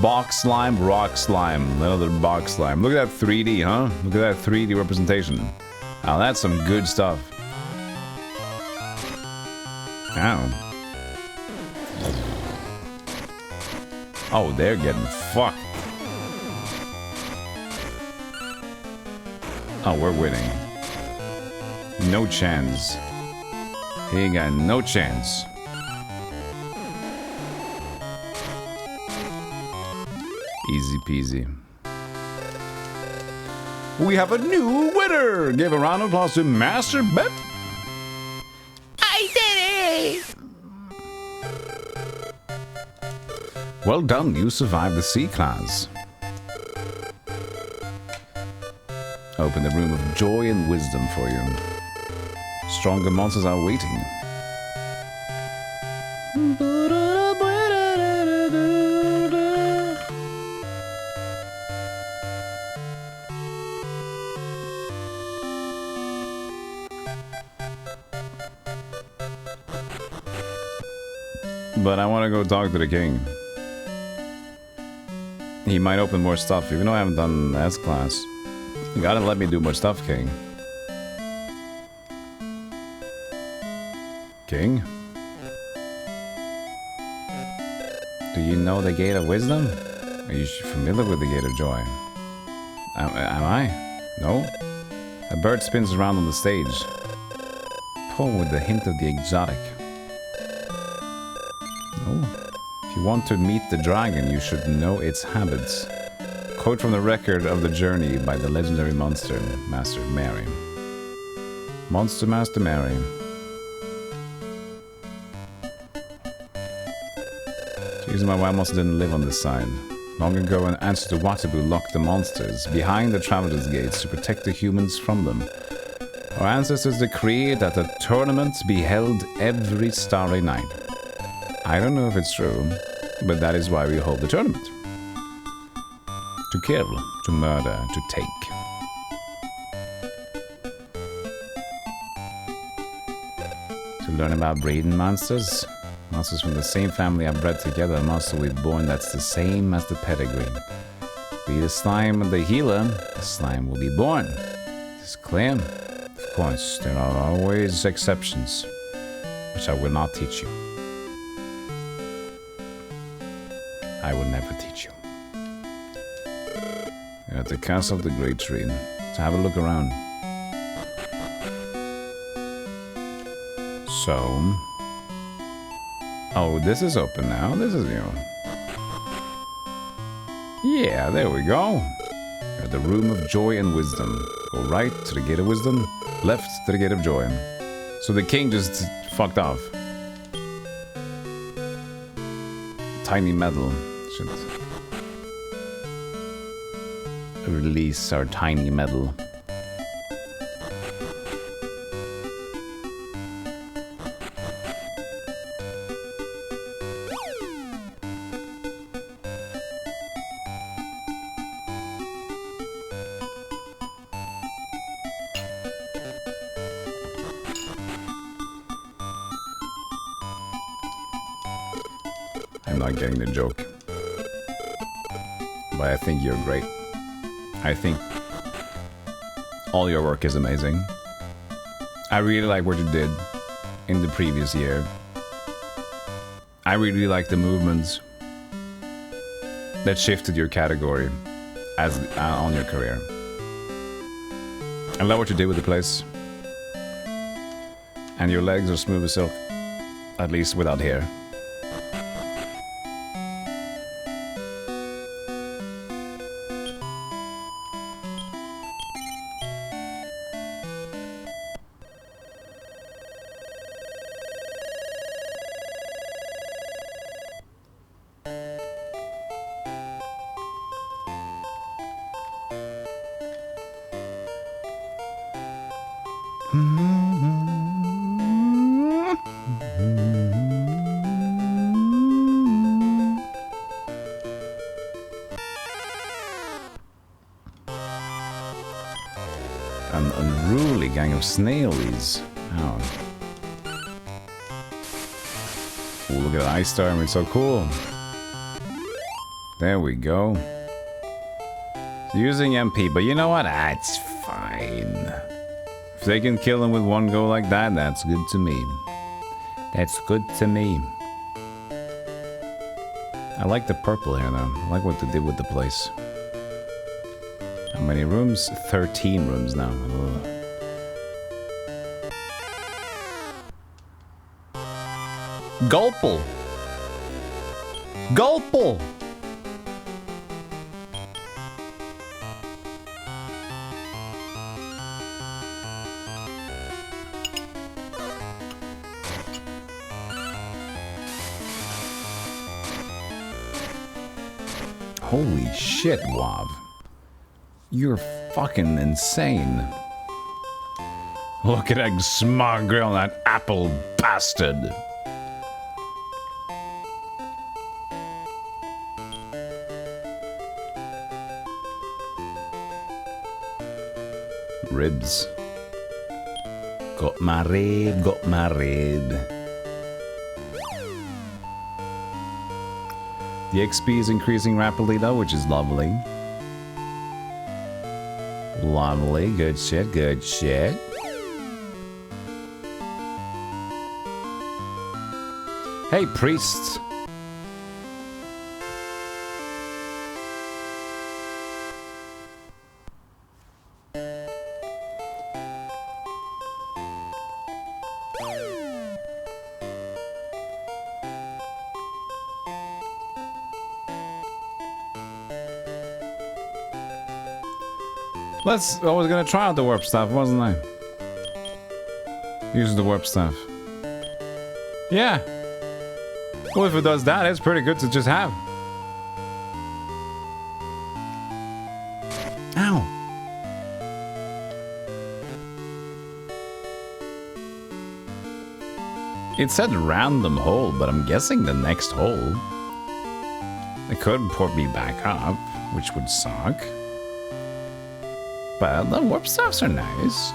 Box slime, rock slime. Another box slime. Look at that 3D, huh? Look at that 3D representation. Now that's some good stuff. Ow. Oh, they're getting fucked. Oh, we're winning. No chance. He ain't got no chance. Easy peasy. We have a new winner! Give a round of applause to Master Bep. I did it! Well done, you survived the C class. Open the room of joy and wisdom for you. Stronger monsters are waiting. But I want to go talk to the king. He might open more stuff, even though I haven't done S class. You gotta let me do more stuff, King. King? Do you know the Gate of Wisdom? Are you familiar with the Gate of Joy? Am I? No? A bird spins around on the stage. Poem with a hint of the exotic. No? If you want to meet the dragon, you should know its habits. Quote from the record of the journey by the legendary monster Master Mary. Monster Master Mary. The reason why Wild Monster didn't live on this side. Long ago, an ancestor Watabu locked the monsters behind the Traveler's Gates to protect the humans from them. Our ancestors decreed that a tournament be held every starry night. I don't know if it's true, but that is why we hold the tournament. To kill, to murder, to take. To learn about breeding monsters. Monsters from the same family are bred together. A monster will be born that's the same as the pedigree. Be the slime of the healer, the slime will be born. The It's clear. Of course, there are always exceptions, which I will not teach you. I will never teach you. You're at the Castle of the Great Tree. So have a look around. So... Oh, this is open now. This is new. Yeah, there we go. You're at the Room of Joy and Wisdom. Go right to the Gate of Wisdom, left to the Gate of Joy. So the king just fucked off. Tiny medal. Should release our tiny medal. I'm not getting the joke. But I think you're great. I think all your work is amazing. I really like what you did in the previous year. I really like the movements that shifted your category as on your career. I love what you did with the place. And your legs are smooth as silk. At least without hair. An unruly gang of snailies. Oh. Ooh, look at the ice storm, it's so cool. There we go. Using MP, but you know what? That's fine. If they can kill him with one go like that, that's good to me. That's good to me. I like the purple here though. I like what they did with the place. How many rooms? 13 rooms now. Ugh. Gulple! Gulple! Holy shit, Wav. You're fucking insane. Look at that smug girl, that apple bastard. Ribs. Got married, got married. The XP is increasing rapidly though, which is lovely. Lovely, good shit, good shit. Hey, priests. I was gonna try out the warp stuff, wasn't I? Use the warp stuff. Yeah. Well, if it does that, it's pretty good to just have. Ow. It said random hole, but I'm guessing the next hole. It could put me back up, which would suck. But the warp stuffs are nice.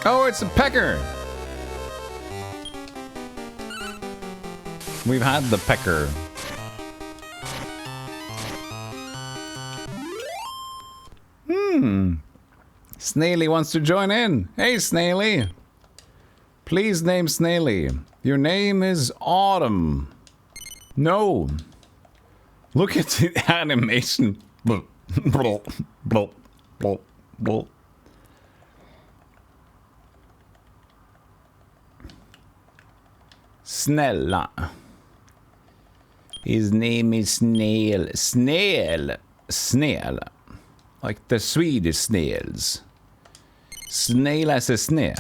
Oh, it's a pecker! We've had the pecker. Snaily wants to join in. Hey, Snaily. Please name Snaily. Your name is Autumn. No. Look at the animation. Snälla. His name is Snail. Snail. Snail. Like the Swedish snails. Snail as a snail.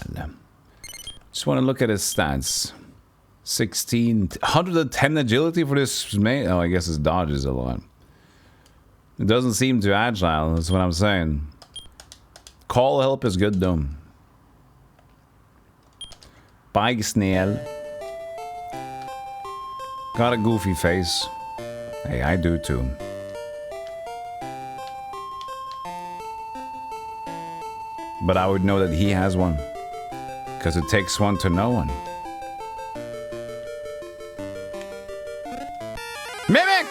Just want to look at his stats. 110 agility for this snail. Oh, I guess his dodge is a lot. It doesn't seem too agile, that's what I'm saying. Call help is good though. Bye, snail. Got a goofy face. Hey, I do too. But I would know that he has one. Because it takes one to know one. Mimic!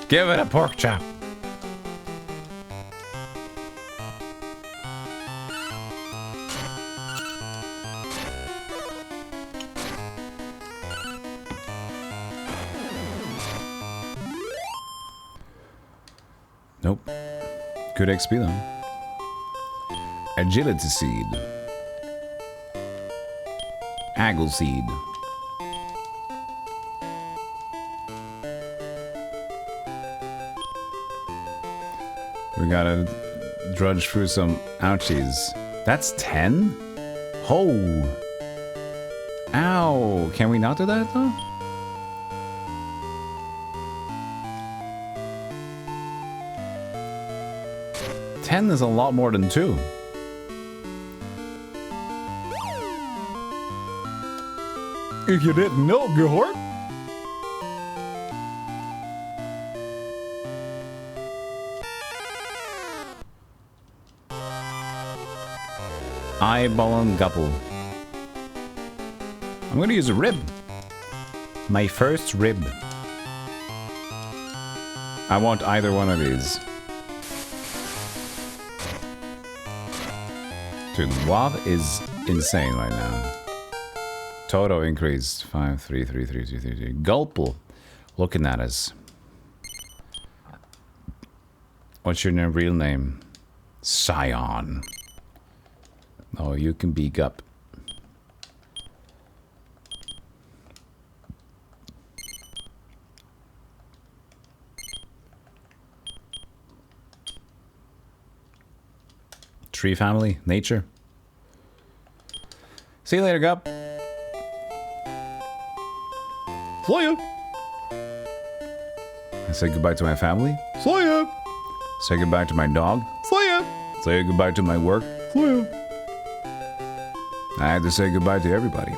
Give it a pork chop. Nope. Good XP though. Agility seed. Aggle seed. We gotta drudge through some ouchies. That's 10? Oh. Ow. Can we not do that though? Ten is a lot more than 2. If you didn't know, Gehort. Eyeball and gupple. I'm gonna use a rib. My first rib. I want either one of these. Dude, WoW is insane right now. Toto increased 5, 3, 3, 3, 3, 3, 3. Gulple looking at us. What's your real name? Scion. Oh, you can be Gup. Tree family, nature. See you later, Gup. See ya. I say goodbye to my family. See ya. Say goodbye to my dog. See ya. Say goodbye to my work. See ya. I had to say goodbye to everybody.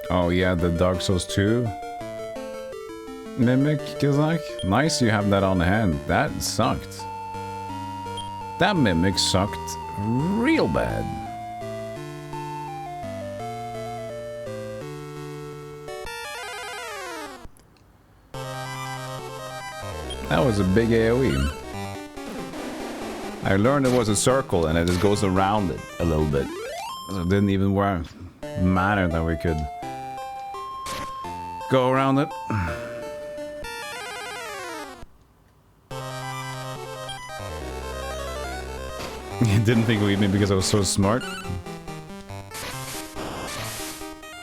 Oh yeah, the Dark Souls 2 Mimic, Gizak. Nice you have that on hand. That sucked. That Mimic sucked real bad. That was a big AoE. I learned it was a circle and it just goes around it a little bit. So it didn't even matter that we could go around it. You didn't think of me because I was so smart?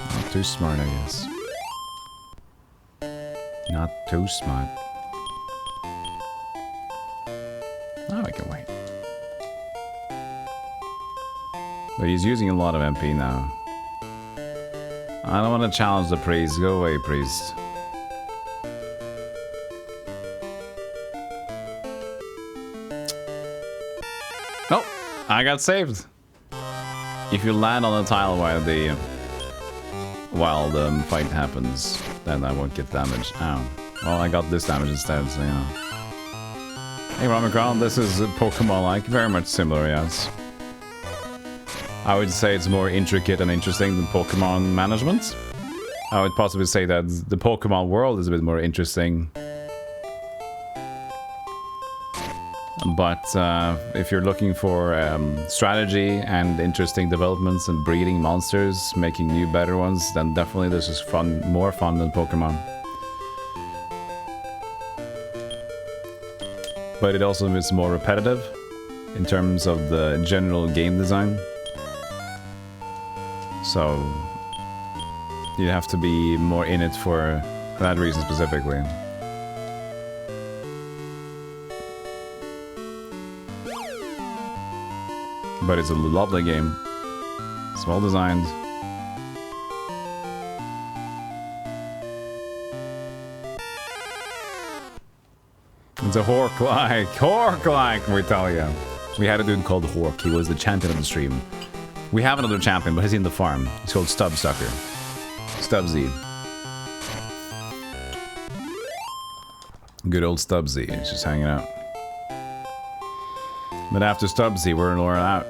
Not too smart, I guess. Not too smart. Oh, I can wait. But he's using a lot of MP now. I don't want to challenge the priest. Go away, priest. Oh, I got saved. If you land on a tile while the fight happens, then I won't get damage. Oh, well, I got this damage instead, so yeah. Hey, Romicron, this is Pokemon-like, very much similar, yes. I would say it's more intricate and interesting than Pokemon management. I would possibly say that the Pokemon world is a bit more interesting. But if you're looking for strategy and interesting developments and breeding monsters, making new better ones, then definitely this is fun, more fun than Pokemon. But it also is more repetitive in terms of the general game design. So you have to be more in it for that reason specifically. But it's a lovely game. It's well designed. It's a Hork-like. Hork-like, we tell you. We had a dude called Hork. He was the champion of the stream. We have another champion, but he's in the farm. He's called Stubsucker. Stubbsy. Good old Stubbsy. He's just hanging out. But after Stubbsy, we're out.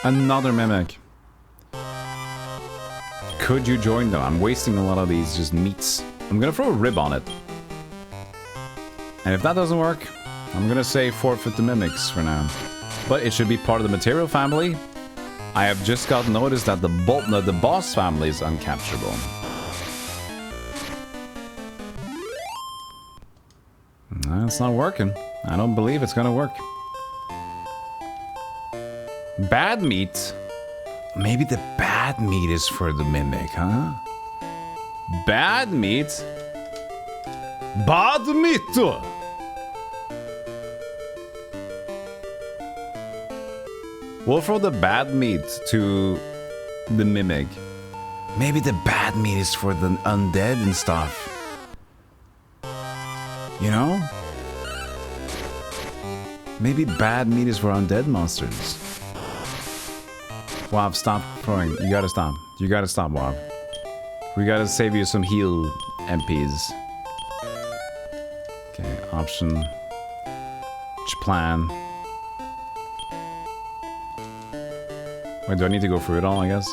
Another Mimic. Could you join though? I'm wasting a lot of these just meats. I'm gonna throw a rib on it. And if that doesn't work, I'm gonna say forfeit the Mimics for now. But it should be part of the material family. I have just got noticed that the boss family is uncapturable. It's not working. I don't believe it's gonna work. Bad meat? Maybe the bad meat is for the Mimic, huh? Bad meat? Bad meat! We'll throw the bad meat to the Mimic. Maybe the bad meat is for the undead and stuff. You know? Maybe bad meat is for undead monsters. Wob, stop throwing. You gotta stop. You gotta stop, Wob. We gotta save you some heal MPs. Okay, option. Plan. Wait, do I need to go through it all, I guess?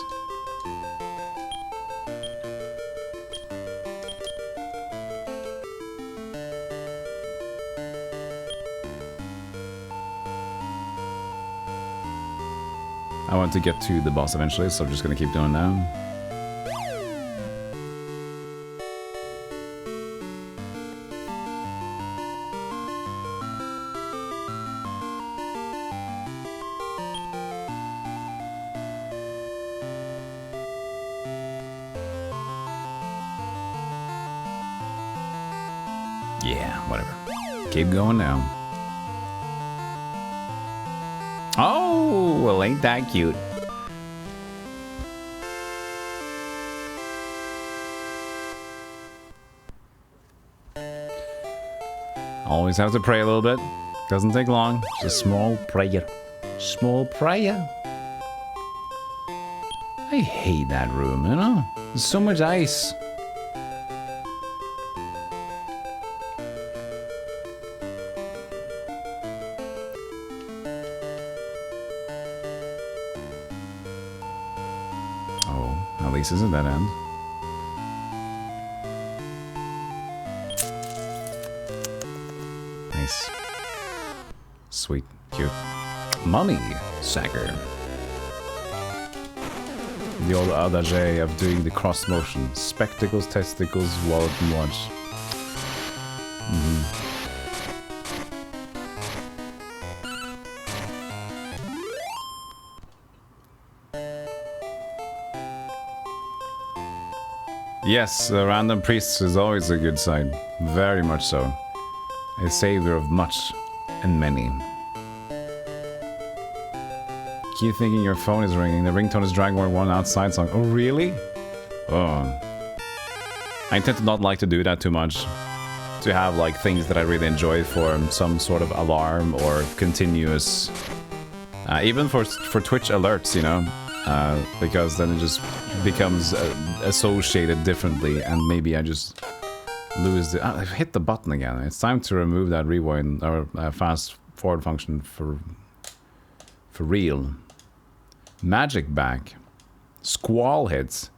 I want to get to the boss eventually, so I'm just gonna keep doing that. Yeah, whatever. Keep going now. Oh, well, ain't that cute? Always have to pray a little bit. Doesn't take long. Just a small prayer. Small prayer. I hate that room, you know? There's so much ice. At least isn't that end. Nice. Sweet. Cute. Mummy Sacker. The old adage of doing the cross motion. Spectacles, testicles, wallet, and watch. Yes, a random priest is always a good sign. Very much so. A savior of much and many. Keep thinking your phone is ringing. The ringtone is Dragon War 1 outside song. Oh, really? Oh. I tend to not like to do that too much. to have like things that I really enjoy for some sort of alarm or continuous, even for Twitch alerts, you know, because then it just becomes associated differently, and maybe I just lose the. I hit the button again. It's time to remove that rewind or fast forward function for real. Magic back. Squall hits.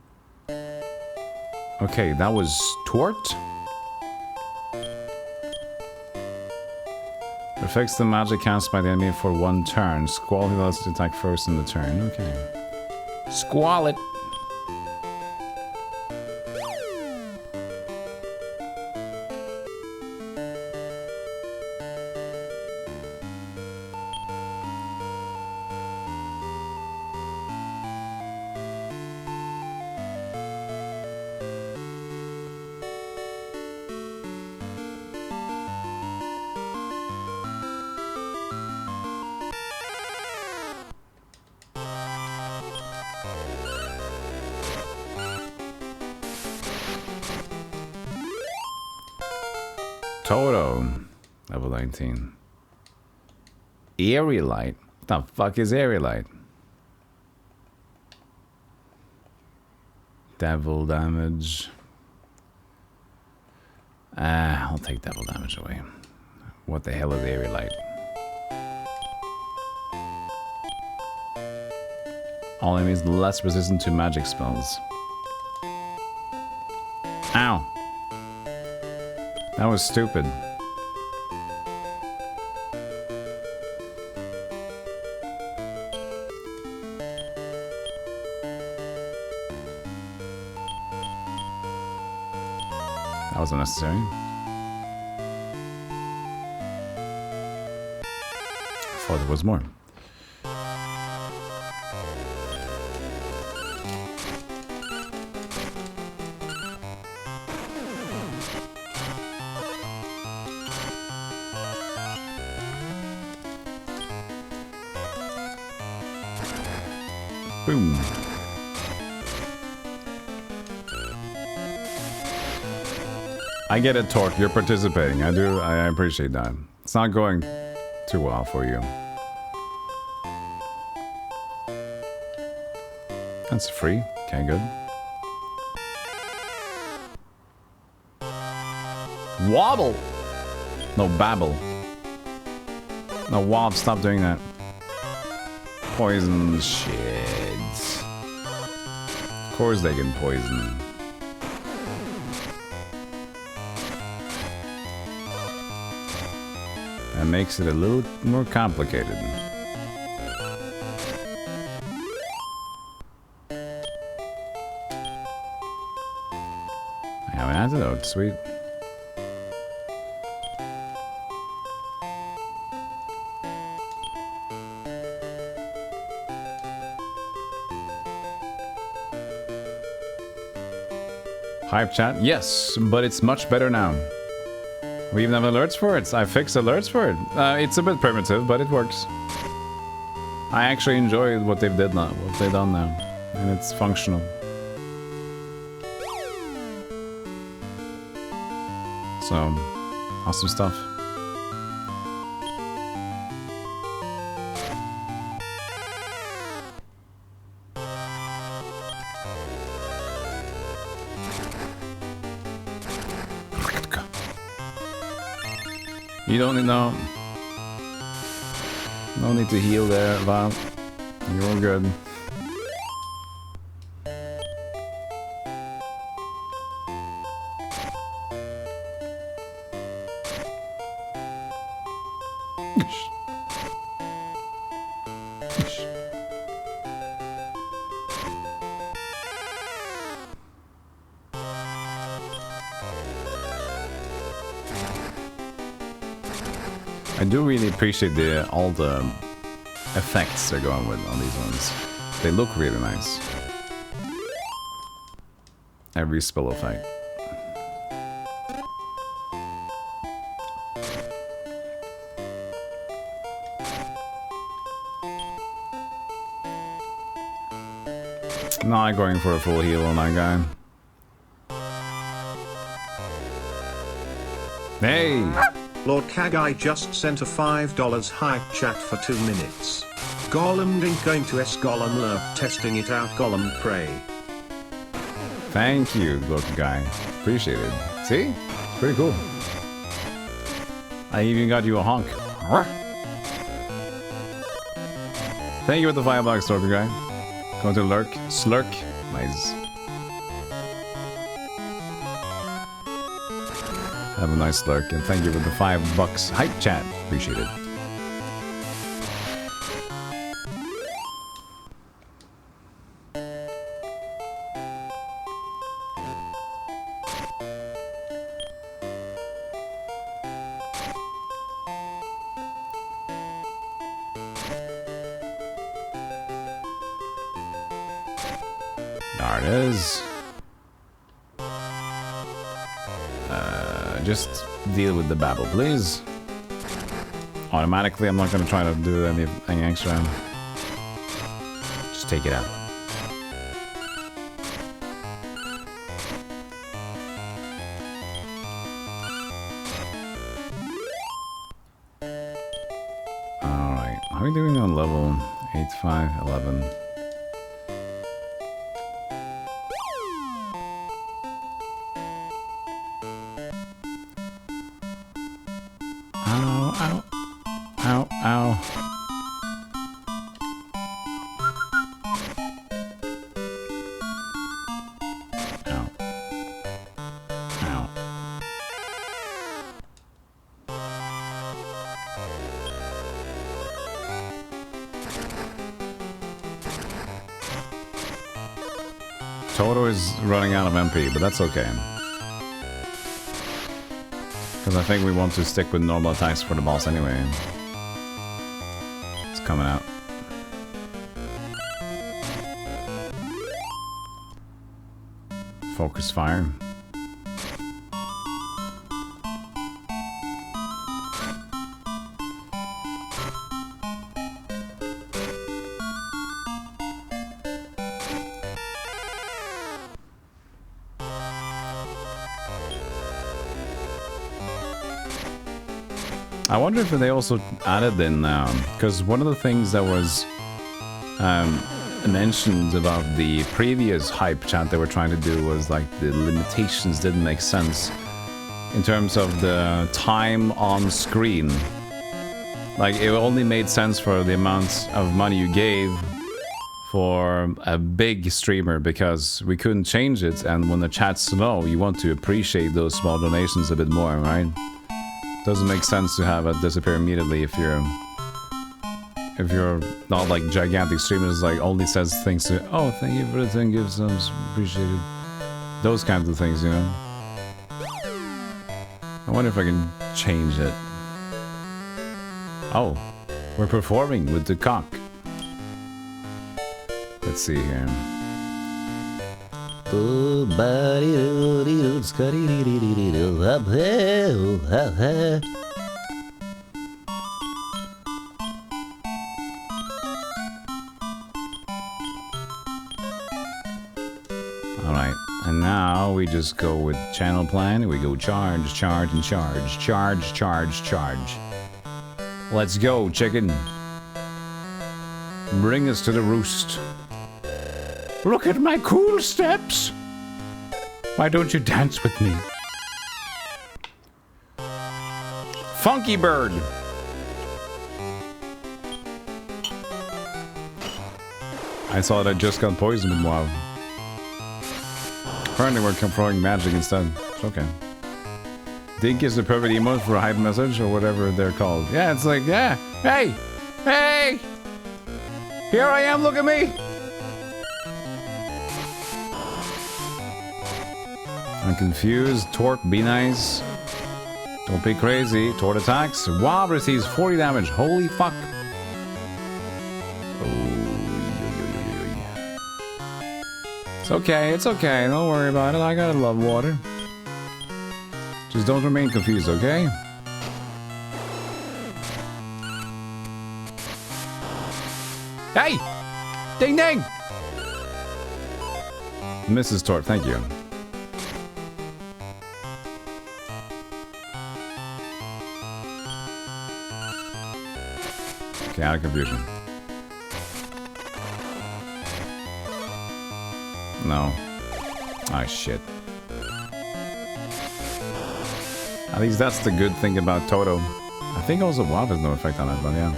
Okay, that was Tort. Affects the magic cast by the enemy for 1 turn. Squall hit allows to attack first in the turn. Okay. Squall it. Toto. Level 19. Eerie Light? What the fuck is Eerie Light? Devil damage. I'll take devil damage away. What the hell is Eerie Light? All enemies less resistant to magic spells. Ow. That was stupid. That was unnecessary. I thought there was more. Boom. I get it, Torque. You're participating. I appreciate that. It's not going too well for you. That's free. Okay, good. Wobble! No, babble. No, Wob, stop doing that. Poison shit. Of course they can poison. That makes it a little more complicated. I have an antidote, sweet. Hype chat? Yes, but it's much better now. We even have alerts for it. I fixed alerts for it. It's a bit primitive, but it works. I actually enjoy what they've done now, and it's functional. So, awesome stuff. You don't need no need to heal there, Val. You're all good. I do really appreciate all the effects they're going with on these ones. They look really nice. Every spell effect. Not going for a full heal on that guy. Hey! Lord Kagai just sent a $5 hype chat for 2 minutes. Golem link going to S-Golem lurk testing it out Golem pray. Thank you, local guy. Appreciate it. See? Pretty cool. I even got you a honk. Thank you for the $5, local guy. Going to lurk. Slurk. Nice. Have a nice lurk, and thank you for the $5 hype chat. Appreciate it. There it is. Just deal with the babble, please. Automatically, I'm not going to try to do anything extra. Just take it out. Alright, how are we doing on level 8, 5, 11? Toto is running out of MP, but that's okay. Because I think we want to stick with normal attacks for the boss anyway. It's coming out. Focus fire. I wonder if they also added in, because one of the things that was mentioned about the previous hype chat they were trying to do was like the limitations didn't make sense in terms of the time on screen. Like it only made sense for the amount of money you gave for a big streamer because we couldn't change it, and when the chat's slow you want to appreciate those small donations a bit more, right? Doesn't make sense to have it disappear immediately if you're not like gigantic streamers, like only says things to, oh, thank you for the thing, give some, appreciated. Those kinds of things, you know. I wonder if I can change it. Oh, we're performing with the cock. Let's see here. Alright, and now we just go with channel plan. We go charge, charge, and charge. Charge, charge, charge. Let's go, chicken. Bring us to the roost. Look at my cool steps. Why don't you dance with me? Funky bird. I thought I just got poisoned with WoW. Apparently we're confronting magic instead. It's okay. Dink is the perfect emote for a hype message or whatever they're called. Yeah, it's like, yeah. Hey! Hey! Here I am, look at me! I'm confused. Tort, be nice. Don't be crazy. Tort attacks. Wow, receives 40 damage. Holy fuck. It's okay, it's okay. Don't worry about it. I got love water. Just don't remain confused, okay? Hey! Ding ding! Mrs. Tort, thank you. Okay, out of confusion. No. Oh, shit. At least that's the good thing about Toto. I think also WoW has no effect on it, but yeah.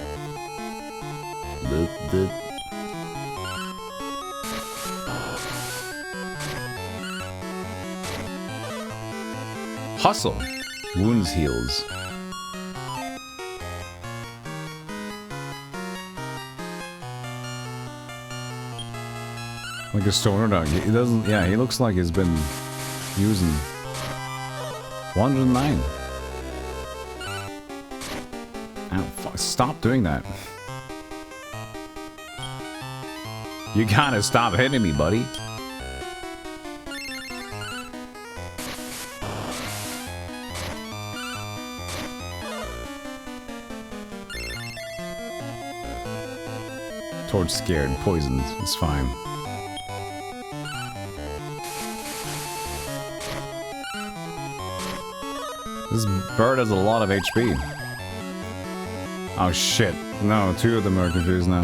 Boop, boop. Hustle. Wounds heals. Like a stoner dog. He doesn't... Yeah, he looks like he's been using 109. Stop doing that. You gotta stop hitting me, buddy. Torch scared, poisoned. It's fine. This bird has a lot of HP. Oh shit. No, two of them are confused now.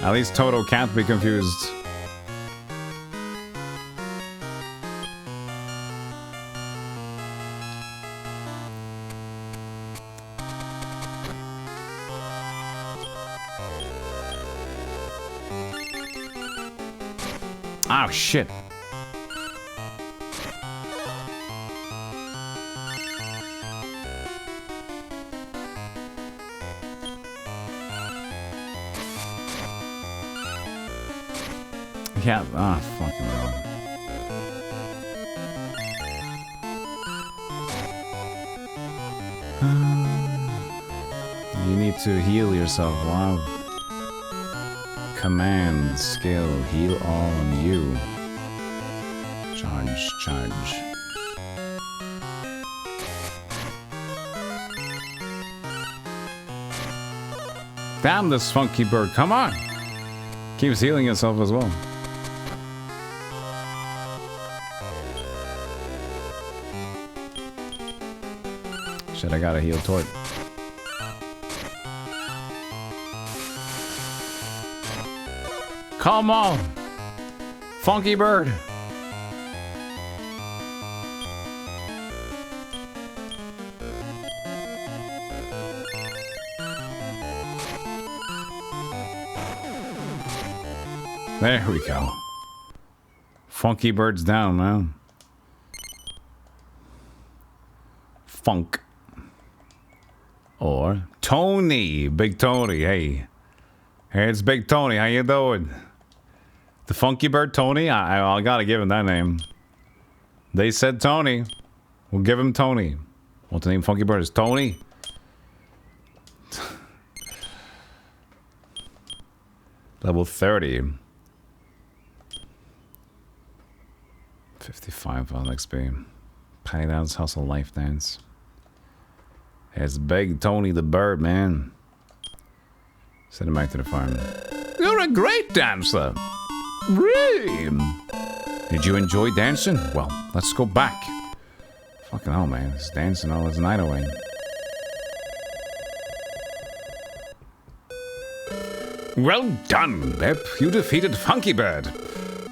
At least Toto can't be confused. Oh shit. Yeah, ah, fucking hell. You need to heal yourself. Wow. Command, skill, heal all on you. Charge, charge. Damn this funky bird, come on! Keeps healing itself as well. Shit, I gotta heal Tort. Come on! Funky bird! There we go. Funky bird's down, man. Funk. Or Tony. Big Tony, hey. Hey, it's Big Tony, how you doing? The Funky Bird Tony? I gotta give him that name. They said Tony. We'll give him Tony. What's the name Funky Bird? Is Tony? Level 30. 55 on XP. Penny Dance, Hustle, Life Dance. It's Big Tony the Bird, man. Send him back to the farm. You're a great dancer. Really? Did you enjoy dancing? Well, let's go back. Fucking hell, man. He's dancing all his night away. Well done, Bep. You defeated Funky Bird.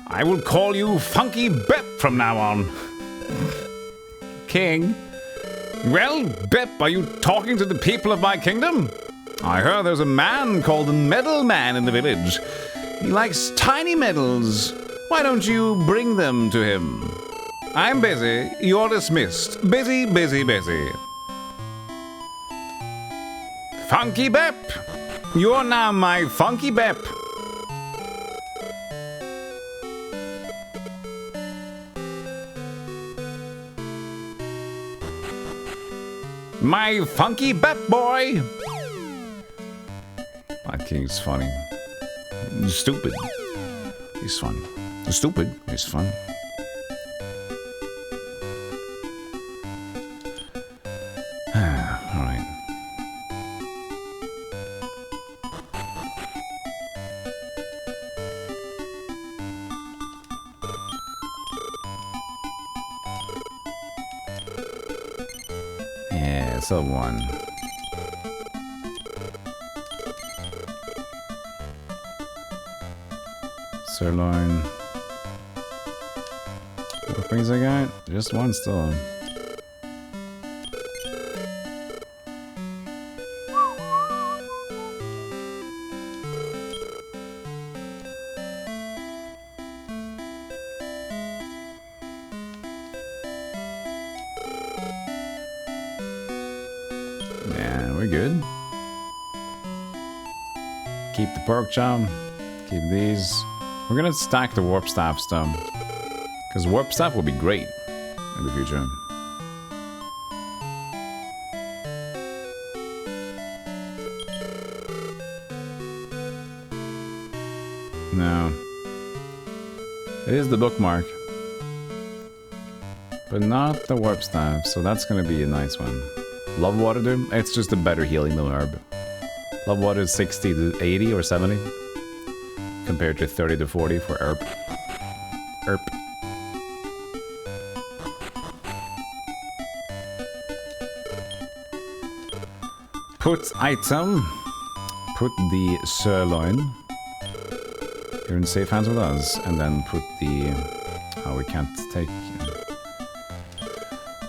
I will call you Funky Bep from now on. King? Well, Bep, are you talking to the people of my kingdom? I heard there's a man called the Medal Man in the village. He likes tiny medals. Why don't you bring them to him? I'm busy. You're dismissed. Busy, busy, busy. Funky Bep! You're now my Funky Bep. My Funky Bep boy! That king's funny. Stupid. He's fun. Stupid. He's fun. Alright. Yeah, it's a one. Sirloin. What things I got? Just one still. Yeah, we're good. Keep the pork chop. Keep these. We're gonna stack the warp staff stuff. Because warp staff will be great in the future. No. It is the bookmark. But not the warp staff, so that's gonna be a nice one. Love water, dude? It's just a better healing than herb. Love water is 60 to 80 or 70. Compared to 30 to 40 for herb. Herb. Put item. Put the sirloin. You're in safe hands with us. And then put the... Oh, we can't take...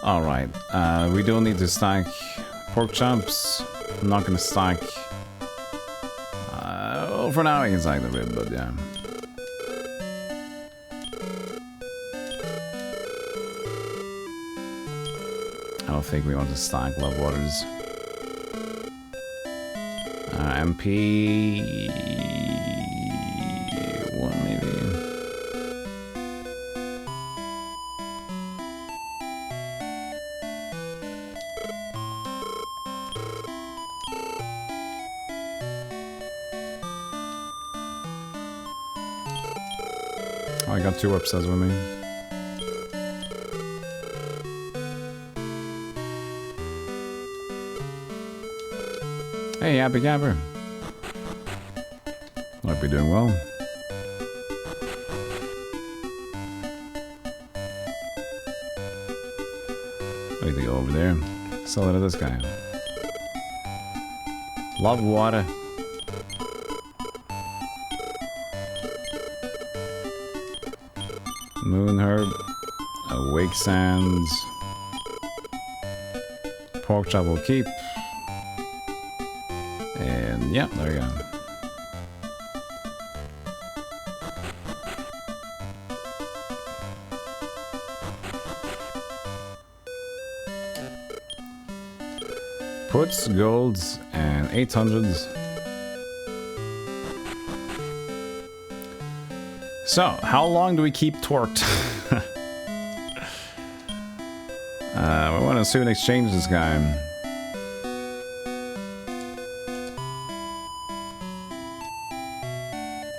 Alright. We don't need to stack pork chops. I'm not gonna stack... well, for now I can stack the rib, but yeah. I don't think we want to stack love waters. MP... 1 maybe. Oh, I got 2 upsets with me. Hey, Abby Gabber. Might be doing well. I need to go over there. Sell it to this guy. Love water. Moon herb. Awake sands. Pork chop will keep. And yeah, there you go. Puts, golds, and 800s. So, how long do we keep torqued? We want to soon exchange this guy.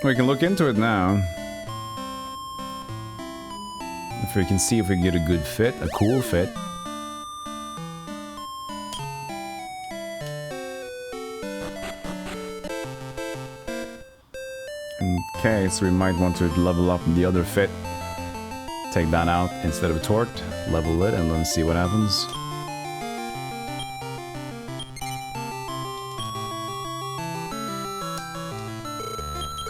We can look into it now. If we can see if we can get a good fit, a cool fit. In case we might want to level up the other fit. Take that out instead of torqued, level it, and then see what happens.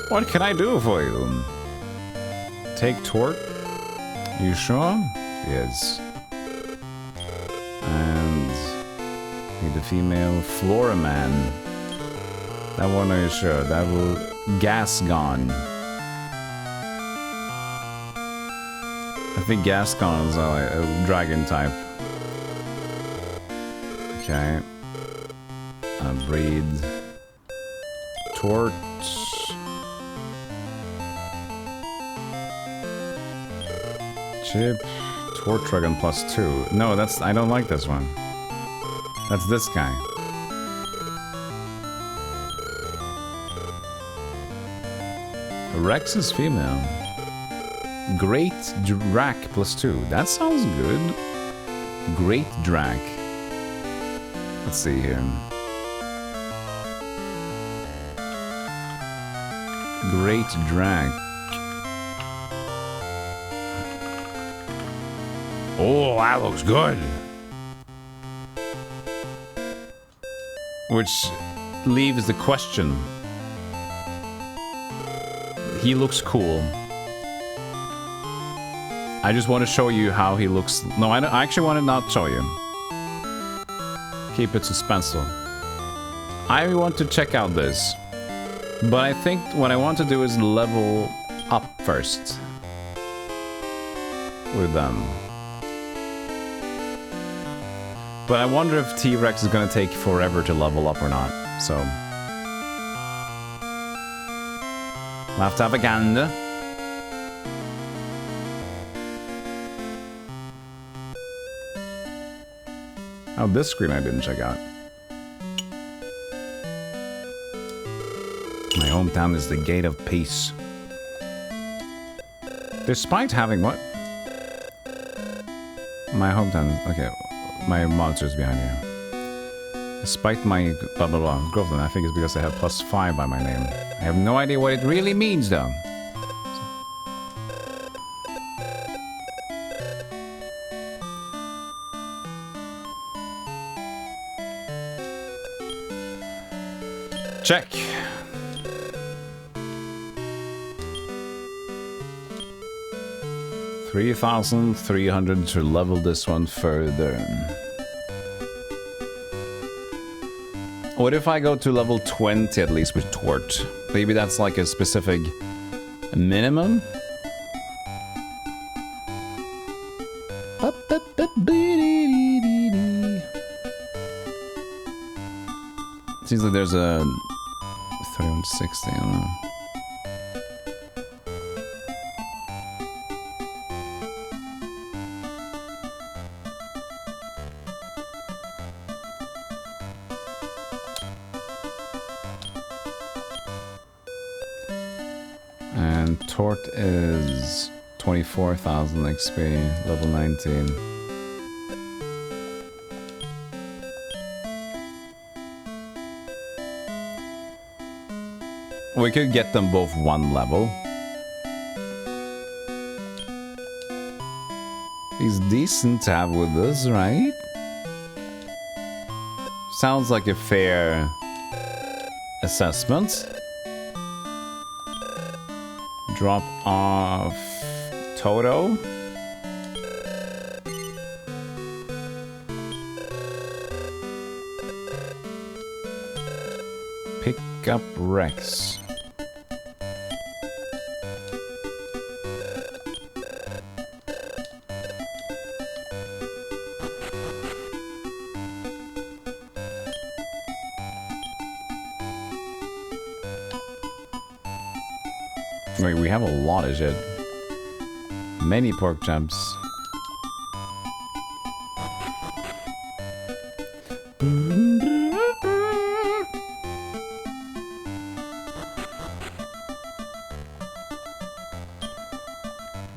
What can I do for you? Take torque? You sure? Yes. And need a female Floraman. That one are you sure? That will Gascon. I think Gascon is a dragon type. Okay. Breed. Torch. Chip. Torch Dragon +2. No, that's... I don't like this one. That's this guy. Rex is female. Great Drac +2. That sounds good. Great Drac. Let's see here. Great Drac. Oh, that looks good. Which leaves the question. He looks cool. I just want to show you how he looks. No, I actually want to not show you. Keep it suspenseful. I want to check out this. But I think what I want to do is level up first. With them. But I wonder if T-Rex is going to take forever to level up or not. So... we'll have to have a gander. Oh, this screen I didn't check out. My hometown is the gate of peace. Despite having what? My hometown. Okay, my monster's behind you. Despite my blah blah blah girlfriend, I think it's because I have +5 by my name. I have no idea what it really means though. Check. $3,300 to level this one further. What if I go to level 20 at least with Tort? Maybe that's like a specific minimum? Seems like there's a 360, I don't know. And Tort is 24,000 XP, level 19. We could get them both one level. He's decent to have with us, right? Sounds like a fair assessment. Drop off Toto. Pick up Rex. Wait, we have a lot of shit. Many pork chops.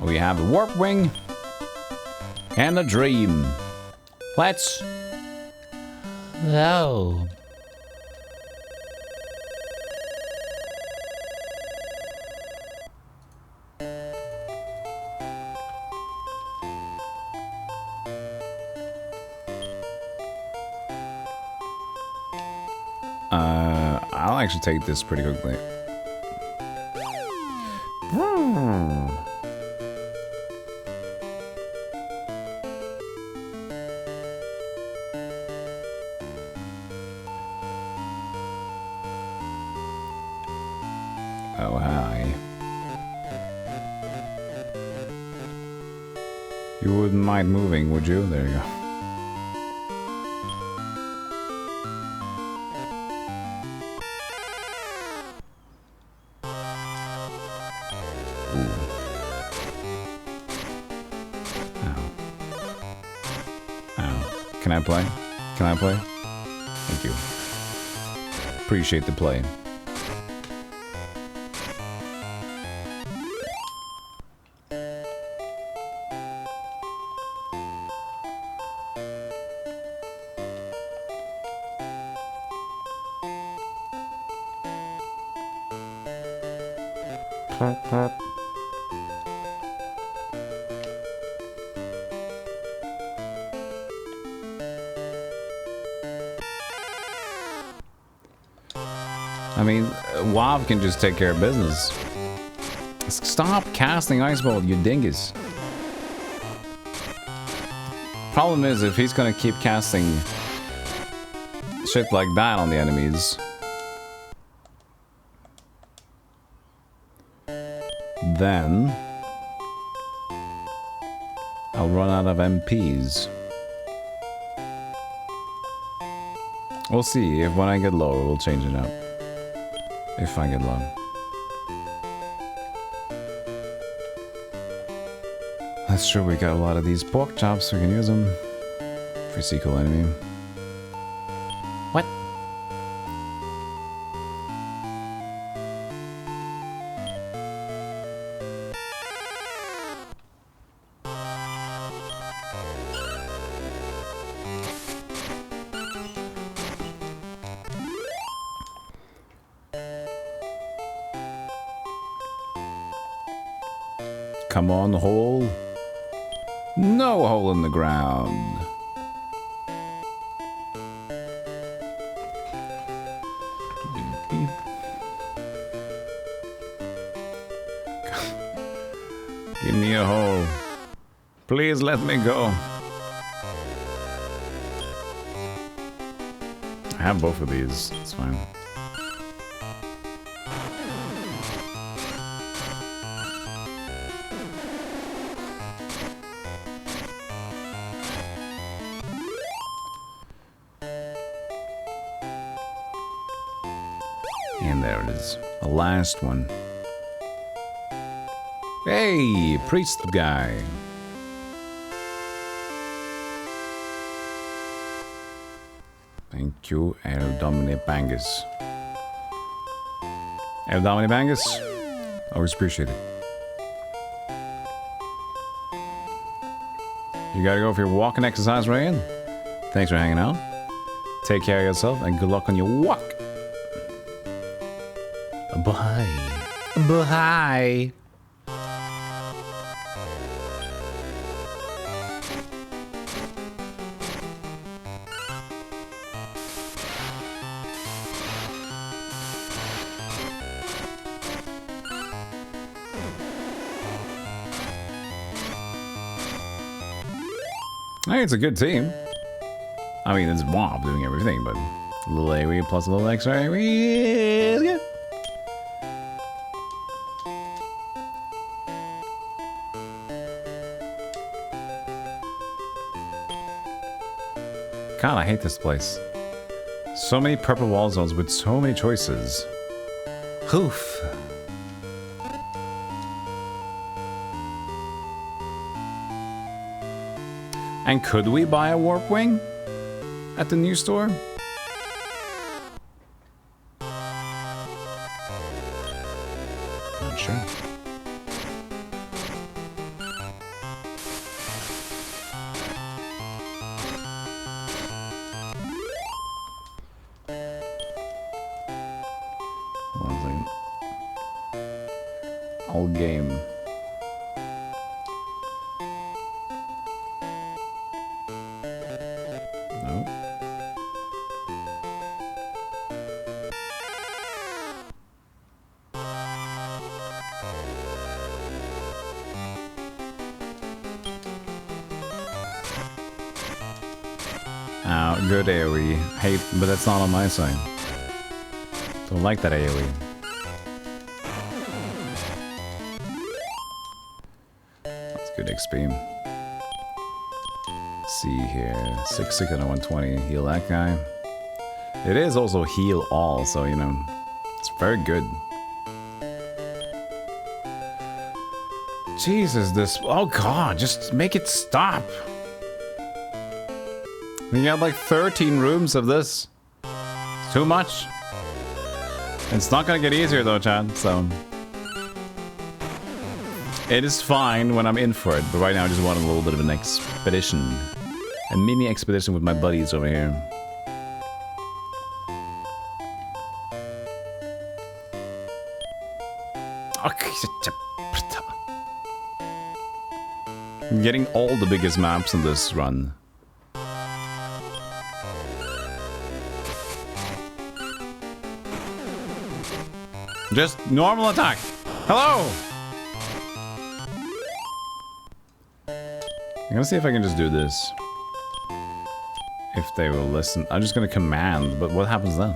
We have a warp wing and a dream. Let's go. I'll actually take this pretty quickly. Oh, hi. You wouldn't mind moving, would you? There you go. Can I play? Can I play? Thank you. Appreciate the play. I mean, WoW can just take care of business. Stop casting Ice Ball, you dingus. Problem is, if he's gonna keep casting shit like that on the enemies, then I'll run out of MPs. We'll see. If when I get lower, we'll change it up. If I get low. That's true, we got a lot of these pork chops, we can use them. For sequel enemy. What? Come on, hole. No hole in the ground. Give me a hole. Please let me go. I have both of these. It's fine. And there it is. The last one. Hey, priest guy. Thank you, El Domine Bangus. El Domine Bangus, always appreciate it. You gotta go for your walking exercise, Ryan. Thanks for hanging out. Take care of yourself and good luck on your walk. Bye. Bye. Hey, it's a good team. I mean, it's Mob doing everything, but a little AoE plus a little extra AoE is good. God, I hate this place. So many purple wall zones with so many choices. Oof. And could we buy a warp wing at the new store? Not sure. One second. All game. Good AoE. Hate, but that's not on my side. Don't like that AoE. That's good XP. See here. 6 and a 120. Heal that guy. It is also heal all, so you know, it's very good. Jesus, this. Oh god, just make it stop. We got like 13 rooms of this. It's too much. It's not gonna get easier though, Chad, so. It is fine when I'm in for it, but right now I just want a little bit of an expedition. A mini expedition with my buddies over here. I'm getting all the biggest maps in this run. Just normal attack. Hello! I'm gonna see if I can just do this. If they will listen. I'm just gonna command, but what happens then?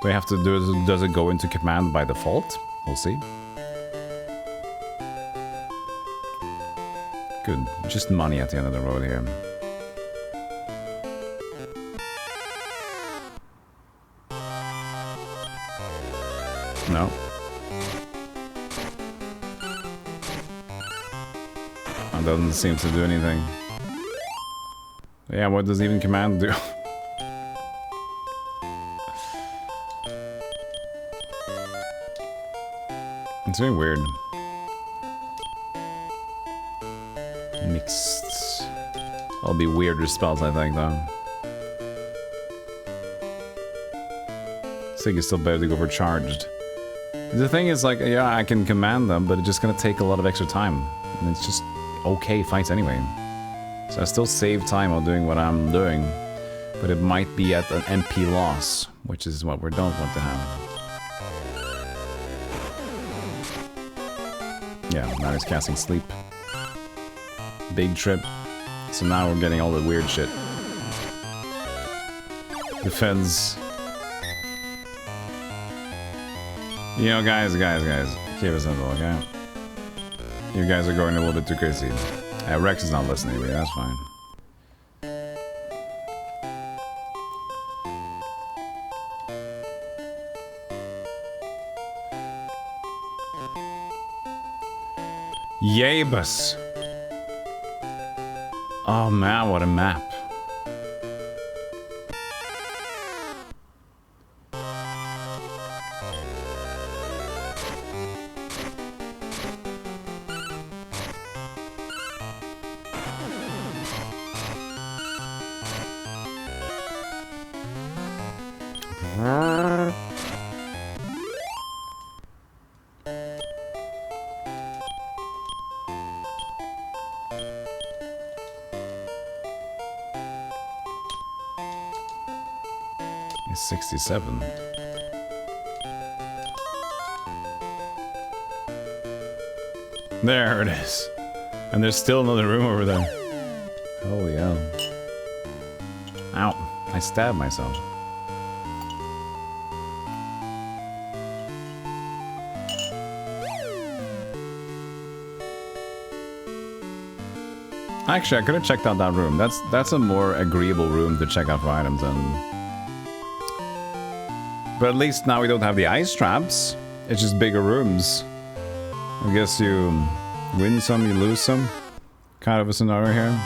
Do I have to do it? Does it go into command by default? We'll see. Good. Just money at the end of the road here. No. That doesn't seem to do anything. Yeah, what does even command do? It's very weird. Mixed. I'll be weirder spells, I think, though. I think it's still better to go for charged. The thing is, like, yeah, I can command them, but it's just gonna take a lot of extra time. And it's just okay fights anyway. So I still save time while doing what I'm doing. But it might be at an MP loss, which is what we don't want to have. Yeah, now he's casting sleep. Big trip. So now we're getting all the weird shit. Defense. You know, guys, keep it simple, okay? You guys are going a little bit too crazy. Rex is not listening to me, that's fine. Yabus. Oh man, what a map. It's 67. There it is. And there's still another room over there. Holy hell. Ow. I stabbed myself. Actually, I could have checked out that room. That's a more agreeable room to check out for items and... But at least now we don't have the ice traps. It's just bigger rooms. I guess you win some, you lose some. Kind of a scenario here.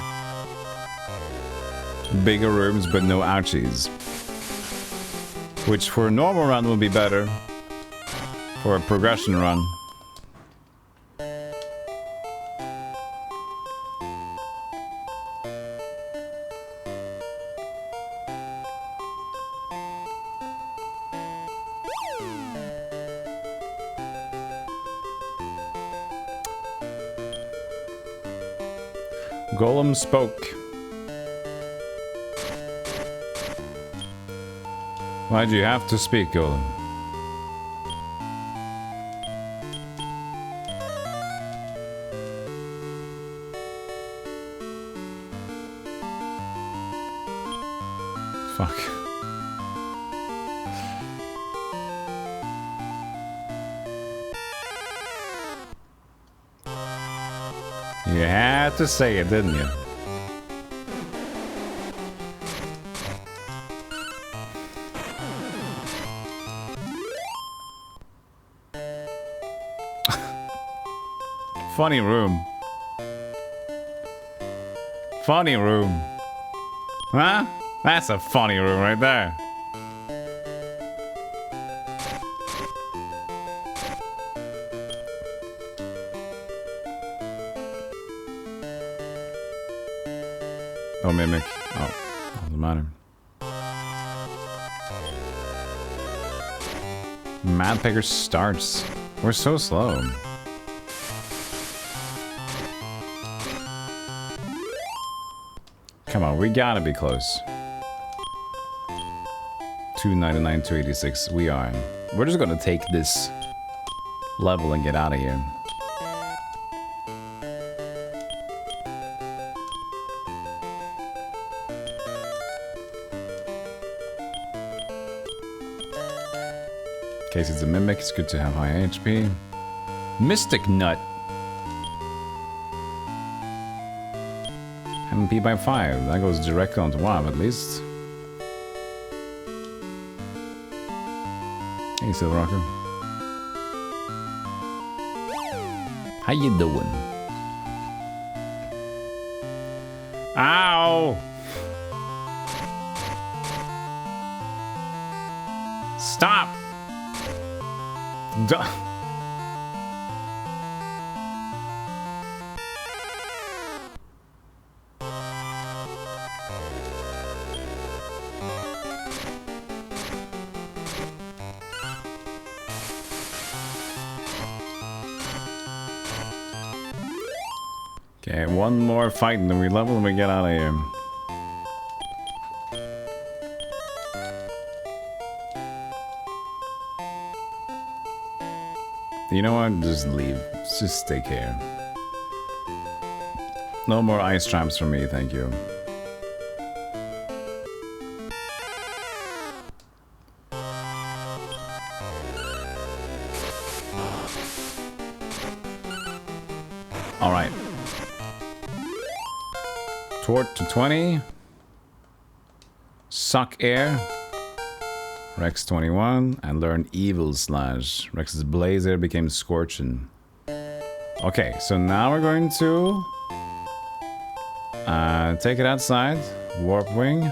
Bigger rooms, but no ouchies. Which for a normal run would be better. For a progression run. Golem spoke. Why'd you have to speak, Golem? Fuck. You had to say it, didn't you? Funny room. Funny room. Huh? That's a funny room right there. Oh, mimic. Oh, doesn't matter. Mad Picker starts. We're so slow. Come on, we gotta be close. 299, 286. We are. We're just gonna take this level and get out of here. In case it's a mimic, it's good to have high HP. Mystic Nut. MP by 5. That goes directly onto WAV at least. Hey, Silver Rocker. How you doing? Ow! Stop! Duh. Okay, one more fight and then we level and we get out of here. You know what? Just leave. Just stay here. No more ice traps for me, thank you. Alright. Tort to 20. Suck air. Rex 21. And learn Evil Slash. Rex's Blazer became Scorching. Okay, so now we're going to take it outside. Warp Wing.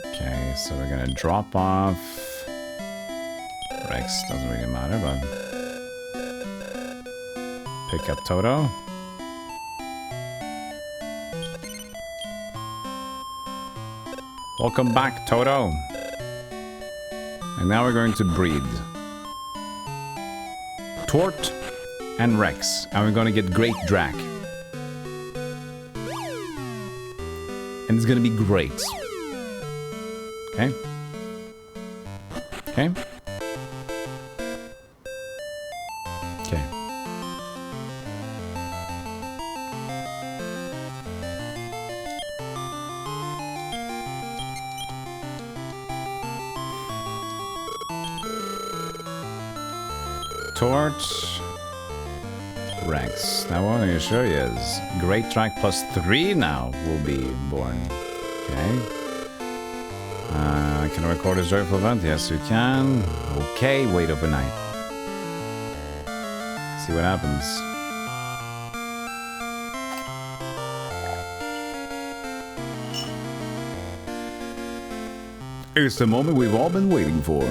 Okay, so we're gonna drop off. Rex doesn't really matter, but pick up Toto. Welcome back, Toto. And now we're going to breed Tort and Rex, and we're going to get Great Drac. And it's going to be great. Okay. Okay. Okay. Torch. Rex. Now what I'm gonna show you is Great Track plus 3 now will be born. Okay. Can I record this joyful event? Yes, you can. Okay, wait overnight. See what happens. It's the moment we've all been waiting for.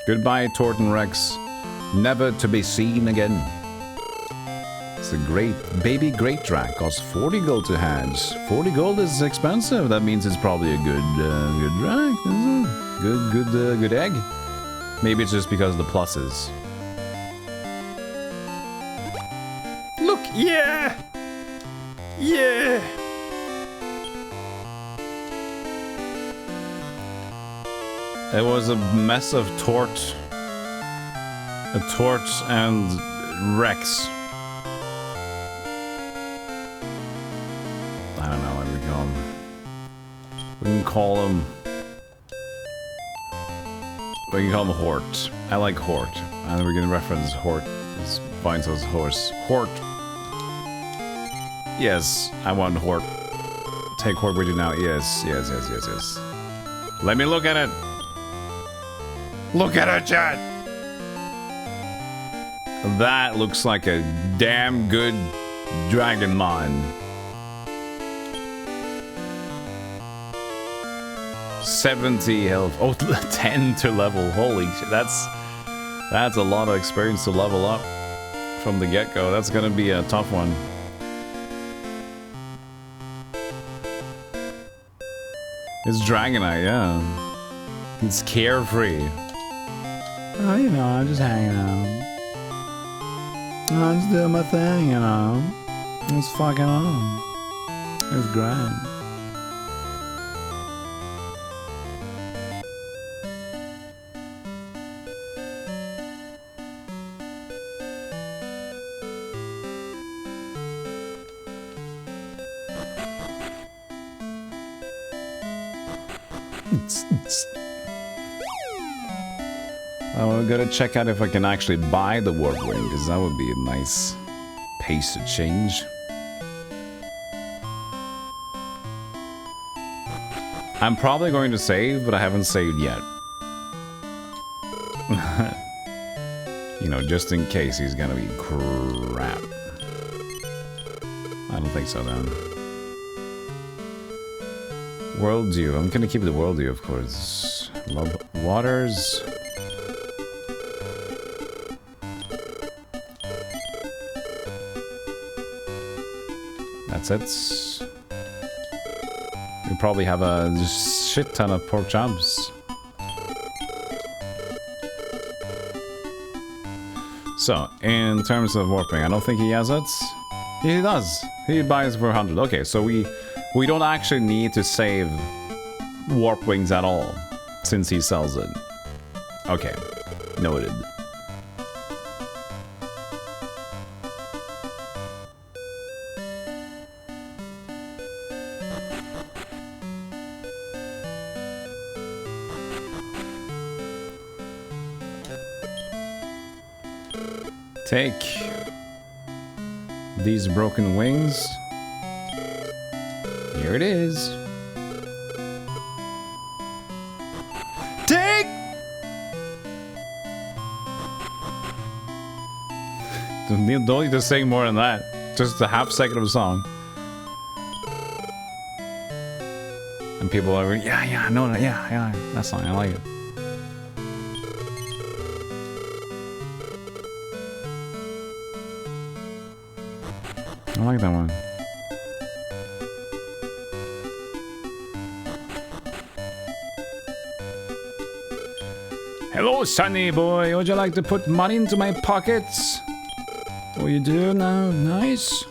Goodbye, Torton Rex. Never to be seen again. It's a great baby Great Drac. Costs 40 gold to hatch. 40 gold is expensive. That means it's probably a good Drac, isn't it? Good egg. Maybe it's just because of the pluses. Look, yeah! Yeah! It was a mess of Tort. A Tort and Rex. I don't know what we call him. We can call him... We can call him Hort. I like Hort. And we can reference Hort as Vine's horse. Hort. Yes, I want Hort. Take Hort with you now. Yes, yes, yes, yes, yes. Let me look at it. Look at it, chat. That looks like a damn good Dragonmon. 70 health. Oh, 10 to level. Holy shit. That's a lot of experience to level up from the get-go. That's gonna be a tough one. It's Dragonite, yeah. It's carefree. Oh, you know, I'm just hanging out. I'm just doing my thing, you know. It's fucking on. It's great. I'm gonna check out if I can actually buy the warp wing, because that would be a nice pace of change. I'm probably going to save, but I haven't saved yet. You know, just in case he's gonna be crap. I don't think so, then. Worldview. I'm gonna keep the worldview, of course. Love waters. That's it. We probably have a shit ton of pork chops. So, in terms of warping, I don't think he has it. He does. He buys for 100. Okay, so we don't actually need to save warp wings at all, since he sells it. Okay, noted. Take these broken wings. Here it is. Take! Don't need to sing more than that. Just a half second of a song. And people are like, yeah, no, yeah, that song, I like it. I like that one. Hello, Sonny boy. Would you like to put money into my pockets? Oh, you do now? Nice.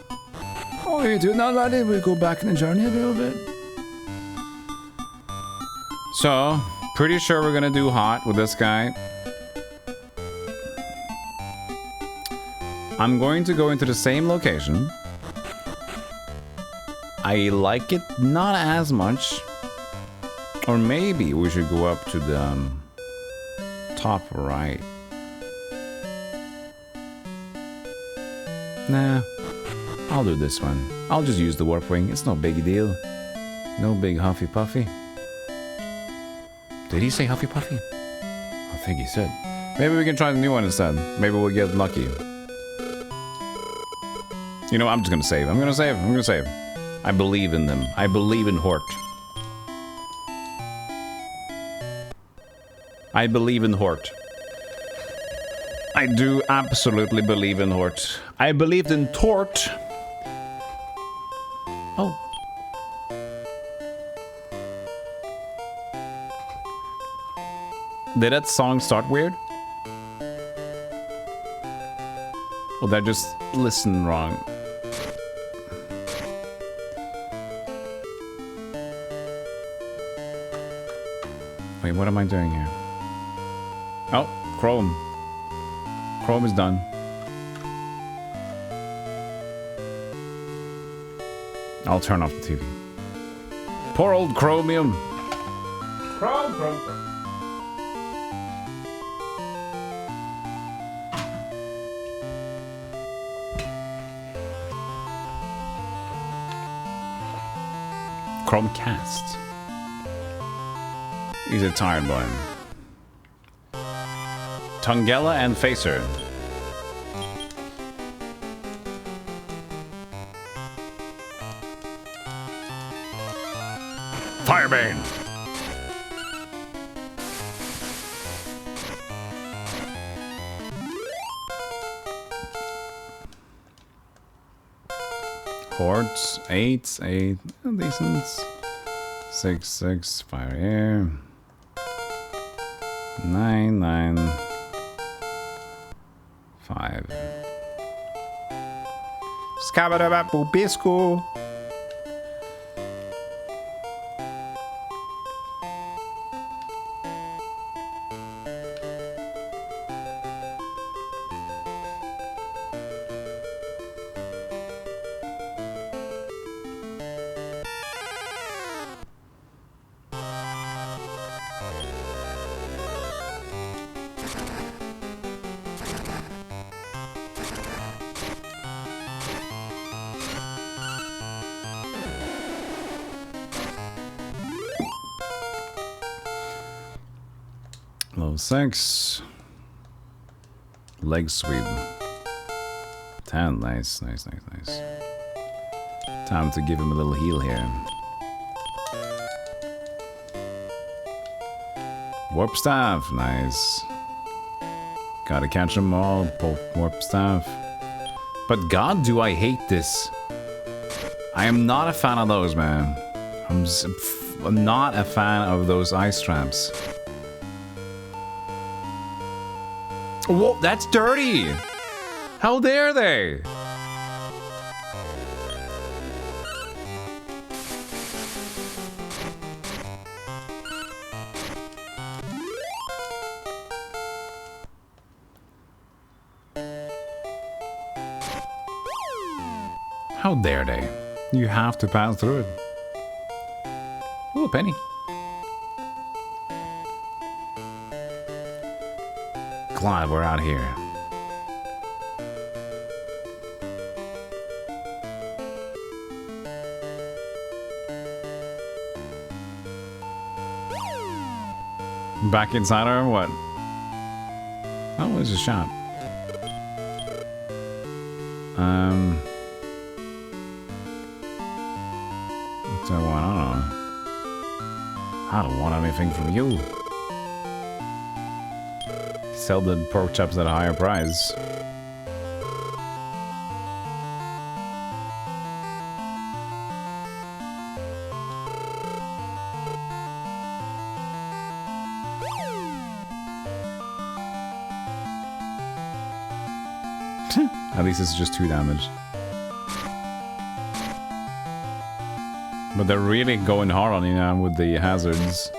Oh, you do now, laddie? We'll go back in the journey a little bit. So, pretty sure we're gonna do hot with this guy. I'm going to go into the same location. I like it not as much. Or maybe we should go up to the top right. Nah, I'll do this one. I'll just use the warp wing. It's no big deal. No big huffy puffy. Did he say huffy puffy? I think he said. Maybe we can try the new one instead. Maybe we'll get lucky. You know, I'm just gonna save. I'm gonna save. I believe in them. I believe in Hort. I believe in Hort. I do absolutely believe in Hort. I believed in Tort. Oh. Did that song start weird? Or did I just listen wrong? Wait, what am I doing here? Oh, Chrome. Chrome is done. I'll turn off the TV. Poor old Chromium. Chrome. Chromecast. He's a tired boy. Tungela and Facer. Firebane. Hordes, 8, decent. 6, fire air. 9, 5. Scabadababubisco. Level 6. Leg sweep. 10. Nice. Time to give him a little heal here. Warp staff. Nice. Gotta catch them all. Pull warp staff. But god, do I hate this. I am not a fan of those, man. I'm not a fan of those ice traps. Whoa, that's dirty! How dare they? How dare they? You have to pass through it. Ooh, a penny. Glad we're out here. Back inside her or what? Oh, there's a shot. What do I want? I don't know. I don't want anything from you. Sell the pork chops at a higher price. At least it's just 2 damage. But they're really going hard on you now with the hazards.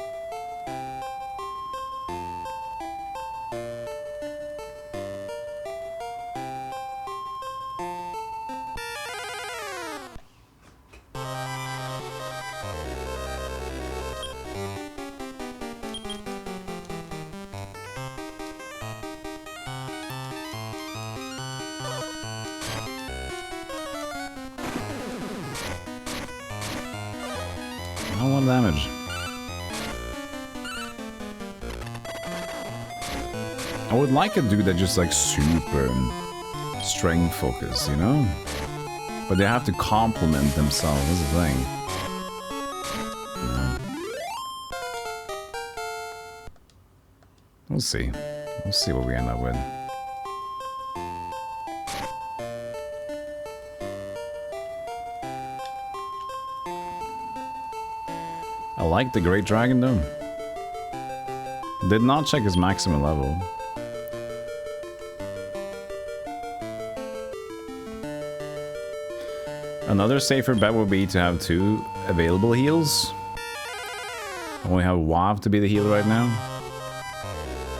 Damage. I would like a dude that just like super strength focus, you know? But they have to complement themselves, that's the thing. No. We'll see. We'll see what we end up with. I like the Great Dragon though. Did not check his maximum level. Another safer bet would be to have 2 available heals. I only have WAV to be the heal right now.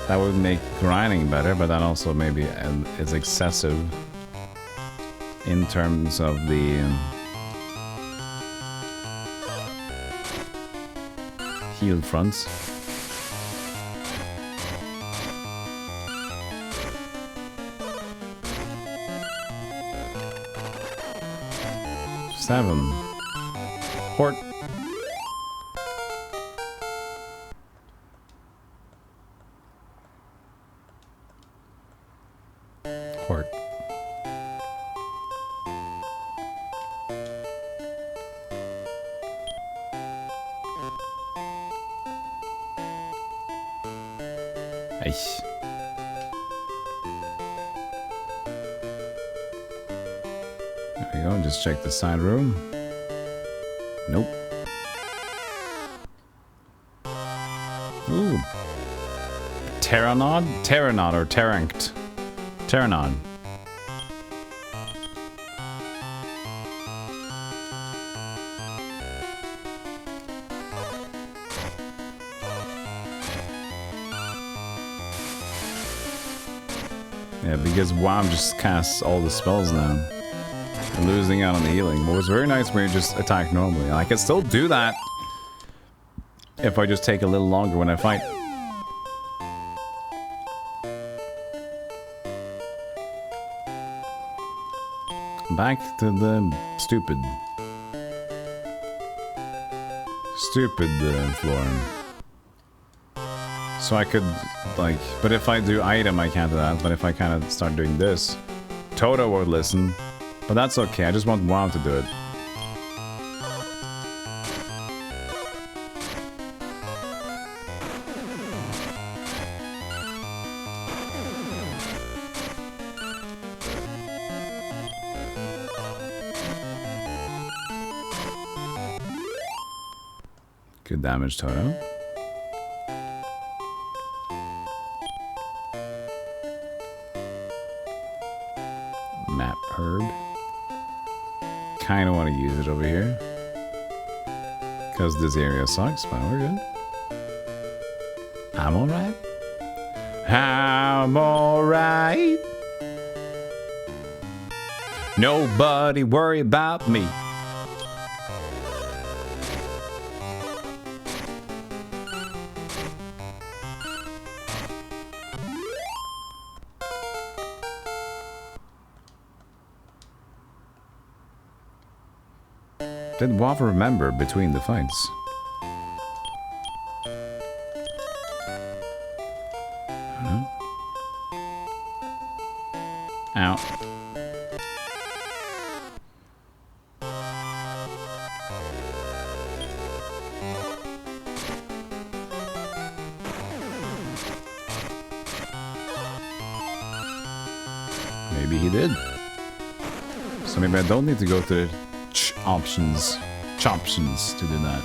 That would make grinding better, but that also maybe is excessive in terms of the heal fronts. Seven. Port. Port. Eish. There we go, just check the side room. Nope. Ooh. Terranod? Terranod or Terranked? Terranod. Yeah, because WAM just casts all the spells now. I'm losing out on the healing. But it was very nice when you just attack normally. I can still do that if I just take a little longer when I fight. Back to the stupid floor. So I could, like, but if I do item, I can't do that. But if I kind of start doing this, Toto will listen. But that's okay, I just want WoW to do it. Good damage, Toto. Map herb. Kind of want to use it over here. Because this area sucks, but we're good. I'm alright. I'm alright. Nobody worry about me. Did Waffle remember between the fights? Huh? Ow. Maybe he did. So maybe I don't need to go to options to do that.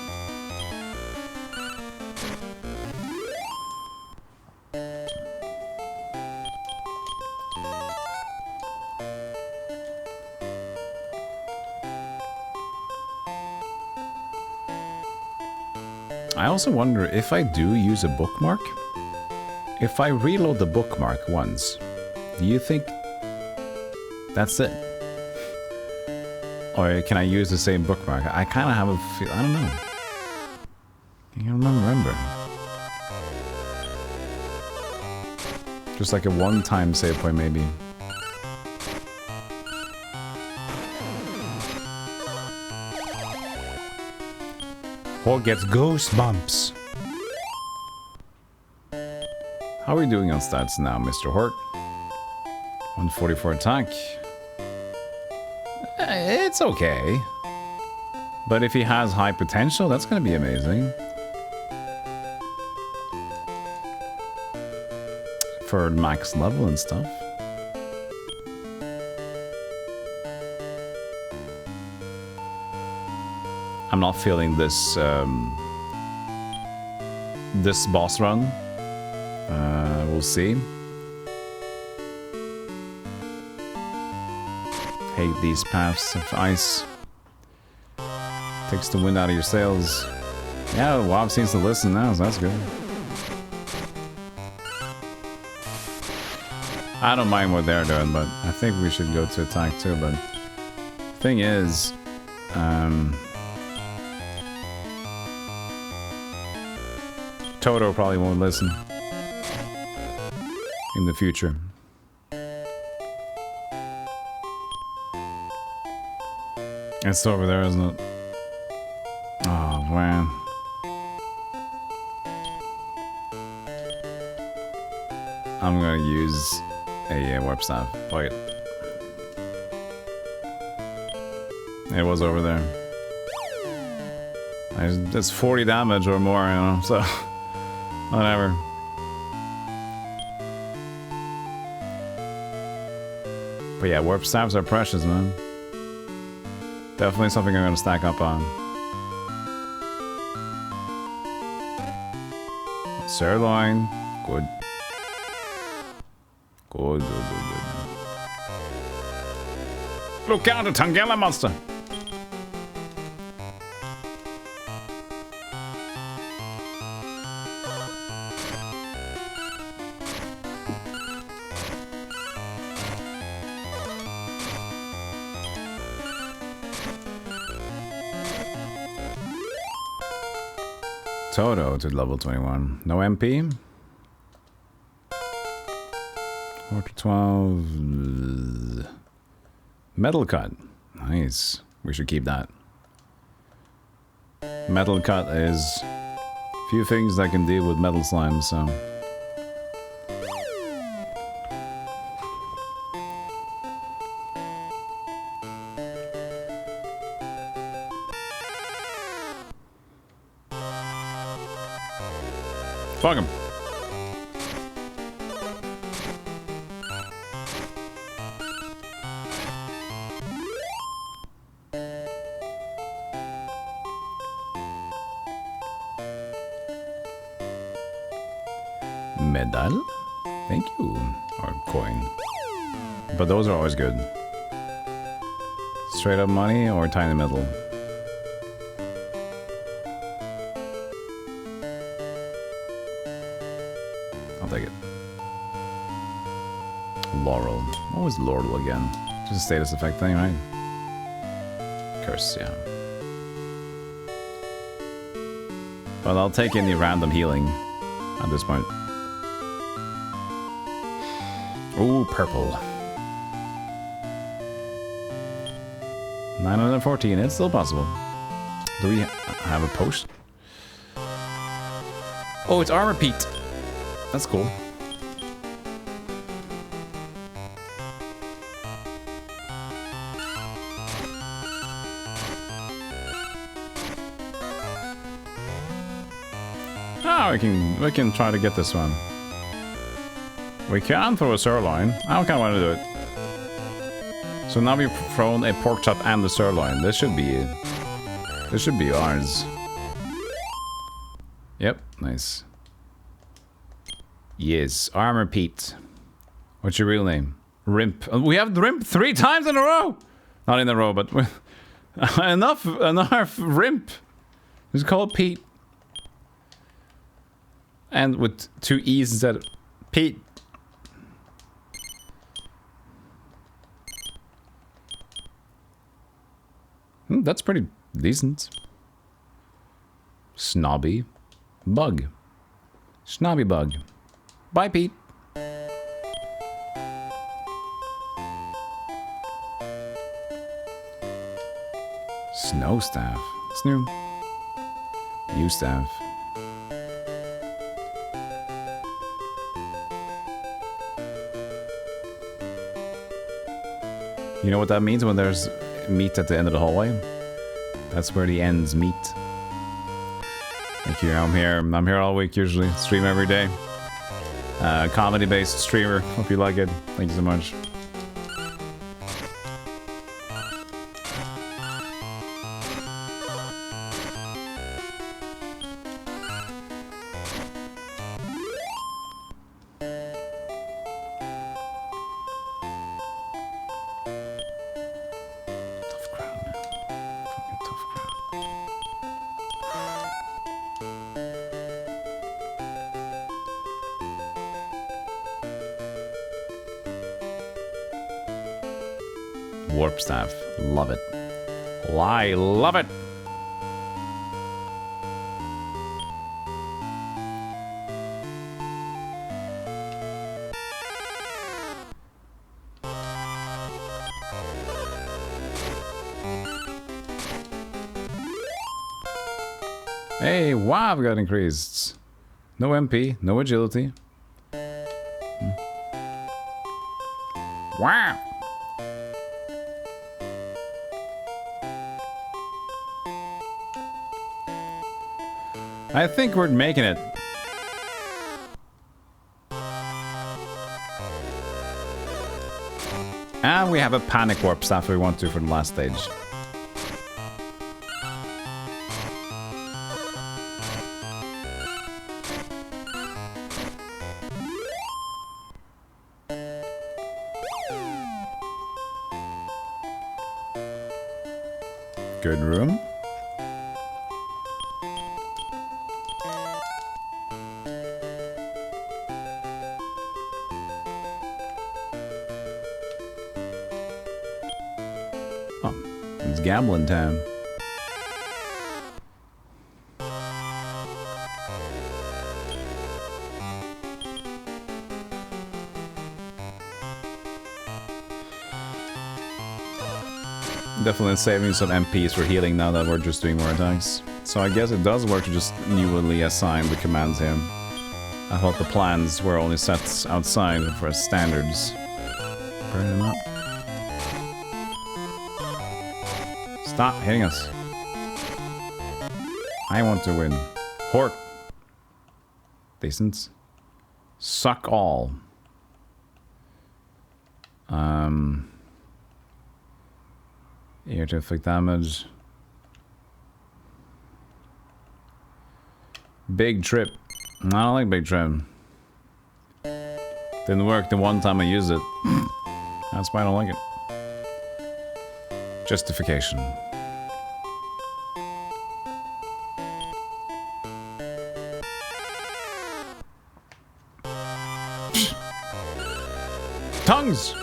I also wonder if I do use a bookmark, if I reload the bookmark once, do you think that's it? Or can I use the same bookmark? I kind of have a feel. I don't know. I don't remember. Just like a one-time save point, maybe. Hort gets ghost bumps. How are we doing on stats now, Mr. Hort? 144 attack. It's okay. But if he has high potential, that's gonna be amazing. For max level and stuff. I'm not feeling this this boss run. We'll see. Hate these paths of ice. Takes the wind out of your sails. Yeah, WoW seems to listen now, so that's good. I don't mind what they're doing, but I think we should go to attack too. But thing is, Toto probably won't listen in the future. It's over there, isn't it? Oh, man. I'm gonna use a warp staff. Wait. It was over there. That's 40 damage or more, you know, so... whatever. But yeah, warp staffs are precious, man. Definitely something I'm gonna stack up on. Sirloin. Good. Good. Look out, a Tangela monster! Toto to level 21. No MP. 4 to 12. Metal cut. Nice. We should keep that. Metal cut is Few things that can deal with metal slime, so... Fuck him. Medal? Thank you. Or coin. But those are always good. Straight up money or tiny metal? I'll take it. Laurel. What was Laurel again? Just a status effect thing, right? Curse, yeah. But I'll take any random healing at this point. Ooh, purple. 914, it's still possible. Do we have a potion? Oh, it's armor Pete. That's cool. Ah, we can try to get this one. We can throw a sirloin. I kind of want to do it. So now we've thrown a pork chop and the sirloin. This should be ours. Yep, nice. Yes, Armor Pete. What's your real name? Rimp. We have Rimp 3 times in a row. Not in a row, but enough Rimp. It's called Pete. And with 2 E's instead of Pete. That's pretty decent. Snobby bug. Snobby bug. Bye, Pete. Snow staff. It's new. New staff. You know what that means when there's meet at the end of the hallway? That's where the ends meet. Thank you. I'm here all week usually. Stream every day. Comedy-based streamer. Hope you like it. Thank you so much. Warp staff. Love it. I love it. Hey, wow, we got increased. No MP, no agility. Wow. I think we're making it. And we have a panic warp staff we want to for the last stage. Good room. It's gambling time. Definitely saving some MPs for healing now that we're just doing more attacks. So I guess it does work to just newly assign the commands here. I thought the plans were only set outside for standards. Burn them up. Stop hitting us. I want to win. Hort. Decent. Suck all. Here to inflict damage. Big trip. I don't like big trip. Didn't work the one time I used it. That's why I don't like it. Justification. Tongues!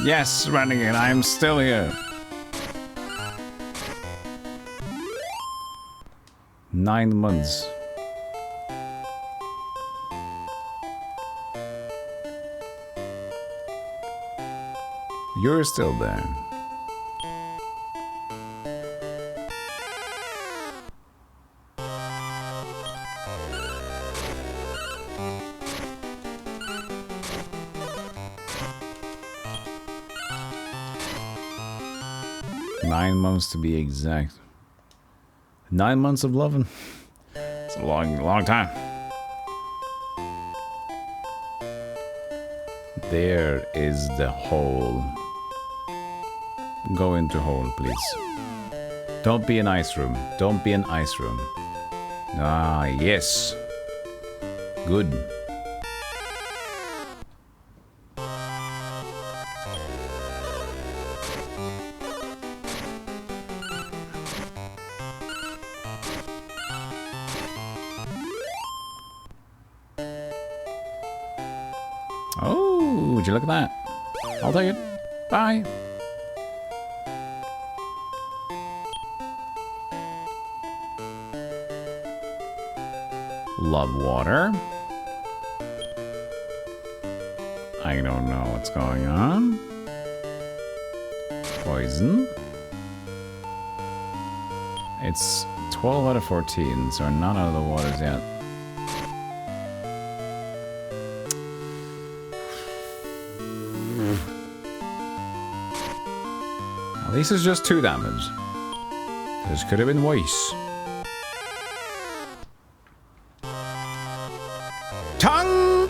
Yes, Renegade, I am still here. 9 months. You're still there. Nine months to be exact. 9 months of loving. It's a long time. There is the hole. Go into hole, please. Don't be an ice room. Don't be an ice room. Ah, yes. Good. Oh, would you look at that? I'll take it. Bye. Love water. I don't know what's going on. Poison. It's 12 out of 14, so we're not out of the waters yet. At least it's just 2 damage. This could have been worse. Tongue!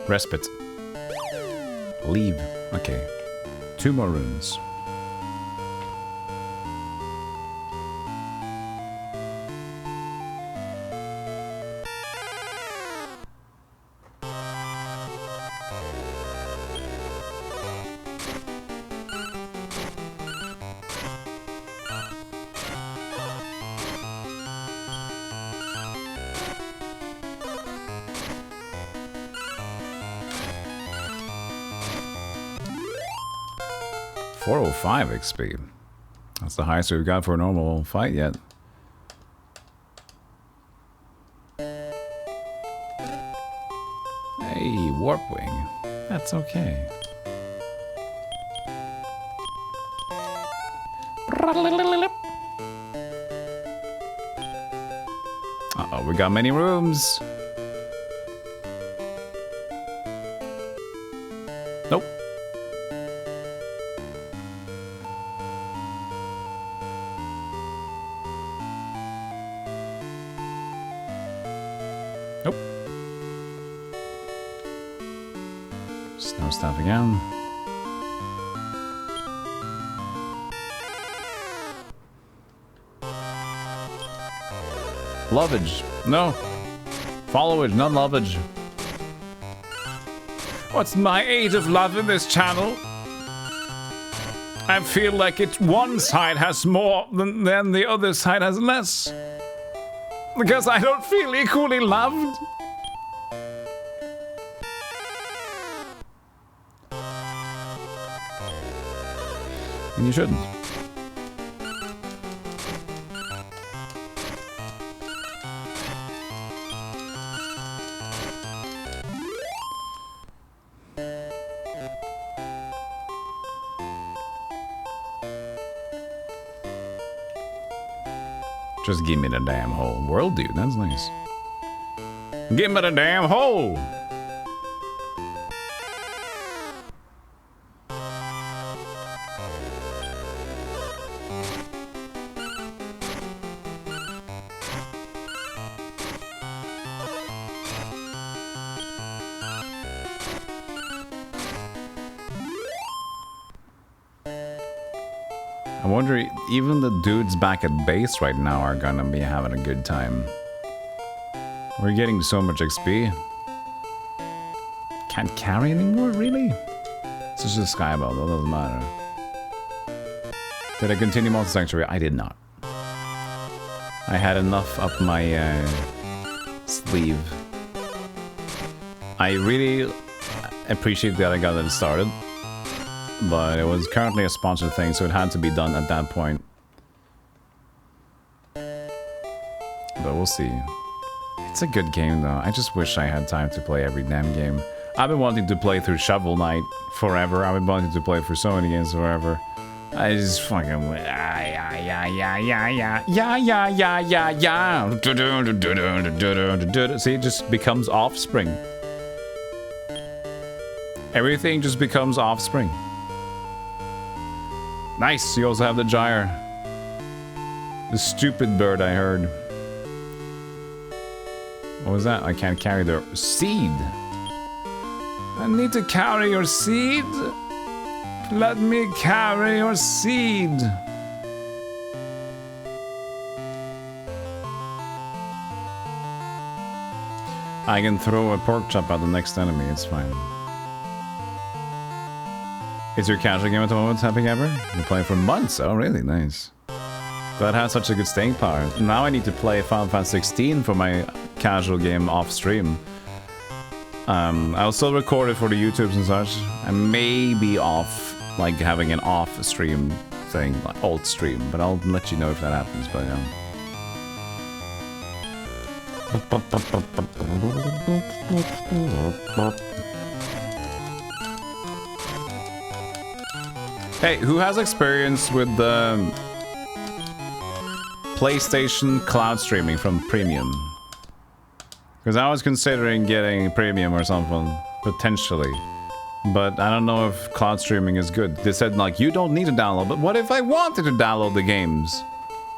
Respite. Leave. Okay. 2 more runes. .405 XP. That's the highest we've got for a normal fight yet. Hey, Warp Wing. That's okay. Uh-oh, we got many rooms. Nope. Nope. Snow stuff again. Lovage. No. Followage, not lovage. What's my age of love in this channel? I feel like one side has more than the other side has less. Because I don't feel equally loved. And you shouldn't. Just give me the damn whole world, dude. That's nice. Give me the damn hole! I wonder, even the dudes back at base right now are gonna be having a good time. We're getting so much XP. Can't carry anymore, really? It's just a skybell, that doesn't matter. Did I continue Monster Sanctuary? I did not. I had enough up my sleeve. I really appreciate that I got it started. But it was currently a sponsored thing, so it had to be done at that point. But we'll see. It's a good game, though. I just wish I had time to play every damn game. I've been wanting to play through Shovel Knight forever. I've been wanting to play through so many games forever. I just fucking... See, it just becomes Offspring. Everything just becomes Offspring. Nice, you also have the gyre. The stupid bird I heard. What was that? I can't carry the seed. I need to carry your seed. Let me carry your seed. I can throw a pork chop at the next enemy, it's fine. Is your casual game at the moment, Happy Ever? Been playing for months. Oh, really? Nice. Glad it has such a good staying power. Now I need to play Final Fantasy 16 for my casual game off stream. I'll still record it for the YouTubes and such. I may be off, like having an off stream thing, like alt stream, but I'll let you know if that happens. But yeah. Hey, who has experience with the PlayStation cloud streaming from Premium? Because I was considering getting Premium or something, potentially. But I don't know if cloud streaming is good. They said, like, you don't need to download, but what if I wanted to download the games?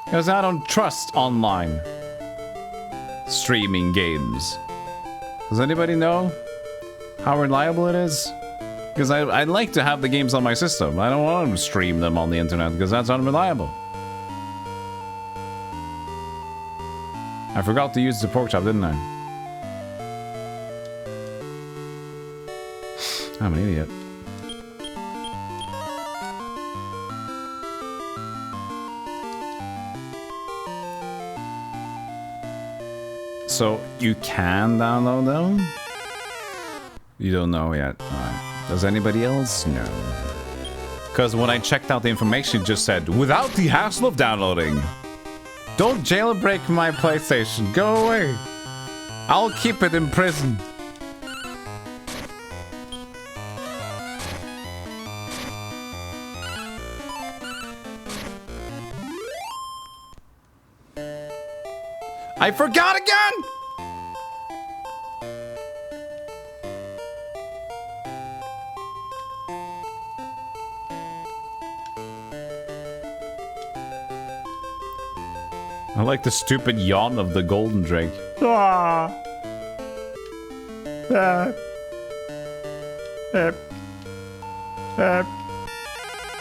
Because I don't trust online streaming games. Does anybody know how reliable it is? Because I'd like to have the games on my system. I don't want to stream them on the internet because that's unreliable. I forgot to use the pork chop, didn't I? I'm an idiot. So you can download them? You don't know yet. Alright. Does anybody else know? Because when I checked out the information, it just said, without the hassle of downloading. Don't jailbreak my PlayStation. Go away. I'll keep it in prison. I forgot again! I like the stupid yawn of the golden drake. Ah.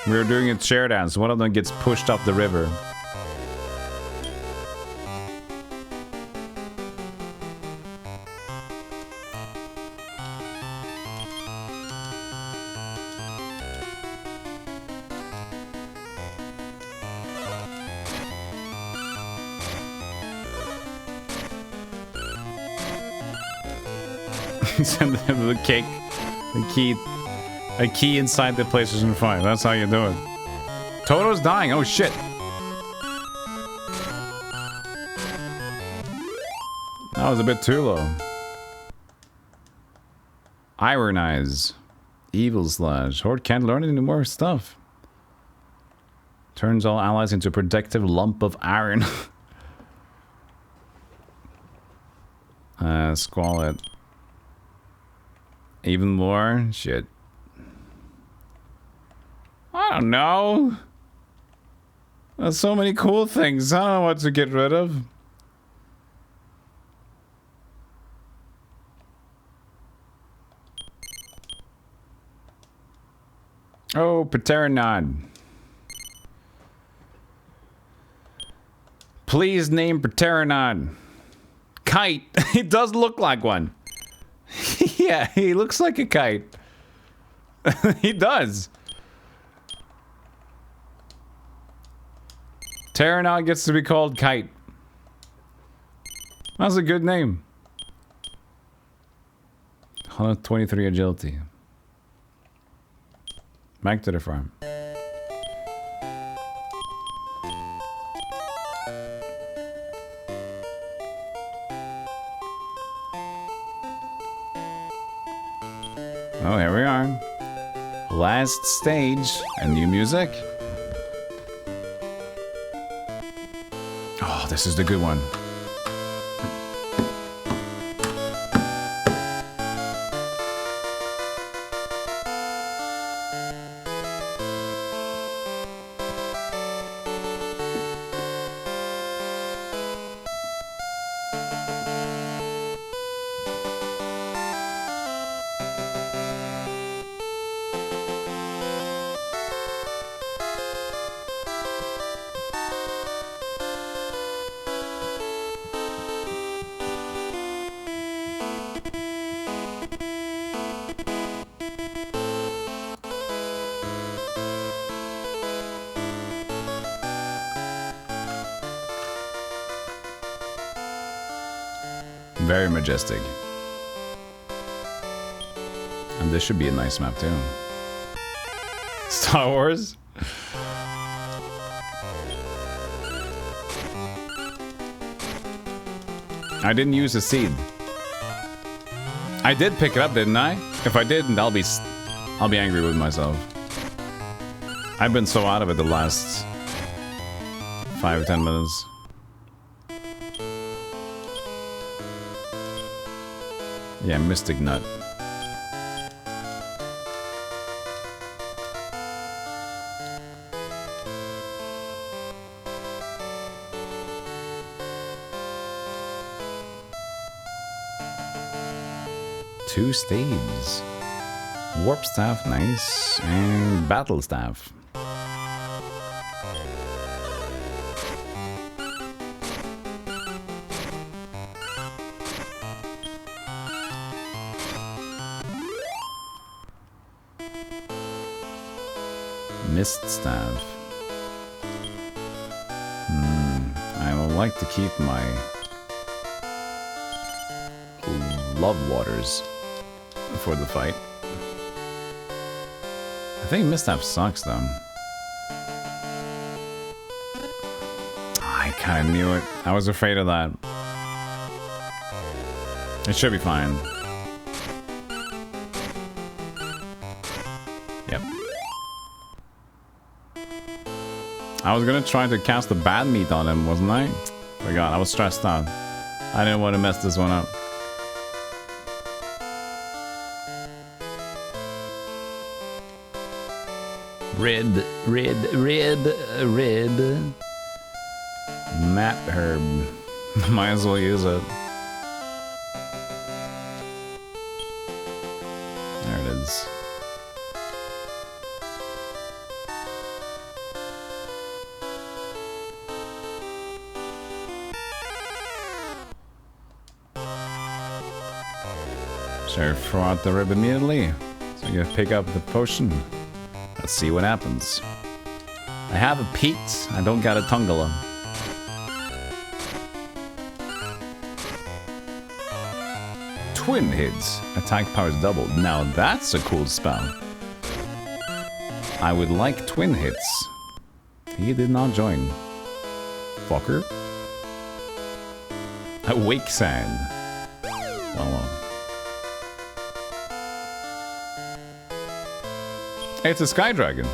We're doing a chair dance. One of them gets pushed up the river. Send him the cake, the key, a key inside the PlayStation 5. That's how you do it. Toto's dying. Oh shit. That was a bit too low. Iron Eyes. Evil Slash. Horde can't learn any more stuff. Turns all allies into a protective lump of iron. Squalid. Even more? Shit. I don't know. There's so many cool things. I don't know what to get rid of. Oh, Pteranod. Please name Pteranod. Kite. He does look like one. Yeah, he looks like a kite. He does. Pteranod gets to be called Kite. That's a good name. 123 agility. Back to the farm. Oh, here we are. Last stage and new music. Oh, this is the good one. Very majestic. And this should be a nice map too. Star Wars? I didn't use a seed. I did pick it up, didn't I? If I didn't, I'll be angry with myself. I've been so out of it the last 5 or 10 minutes. Yeah, Mystic Nut. Two staves. Warp Staff, nice. And Battle Staff. Mist Staff. I would like to keep my Love Waters for the fight. I think Mist Staff sucks though. I kind of knew it. I was afraid of that. It should be fine. Yep. I was gonna try to cast the bad meat on him, wasn't I? Forgot, I was stressed out. I didn't want to mess this one up. Red. Map herb. Might as well use it. There it is. So throw out the rib immediately. So you pick up the potion. Let's see what happens. I have a Pete. I don't got a Tungala. twin hits. Attack power is doubled. Now that's a cool spell. I would like twin hits. He did not join. Fucker. Awake sand. Well. It's a sky dragon.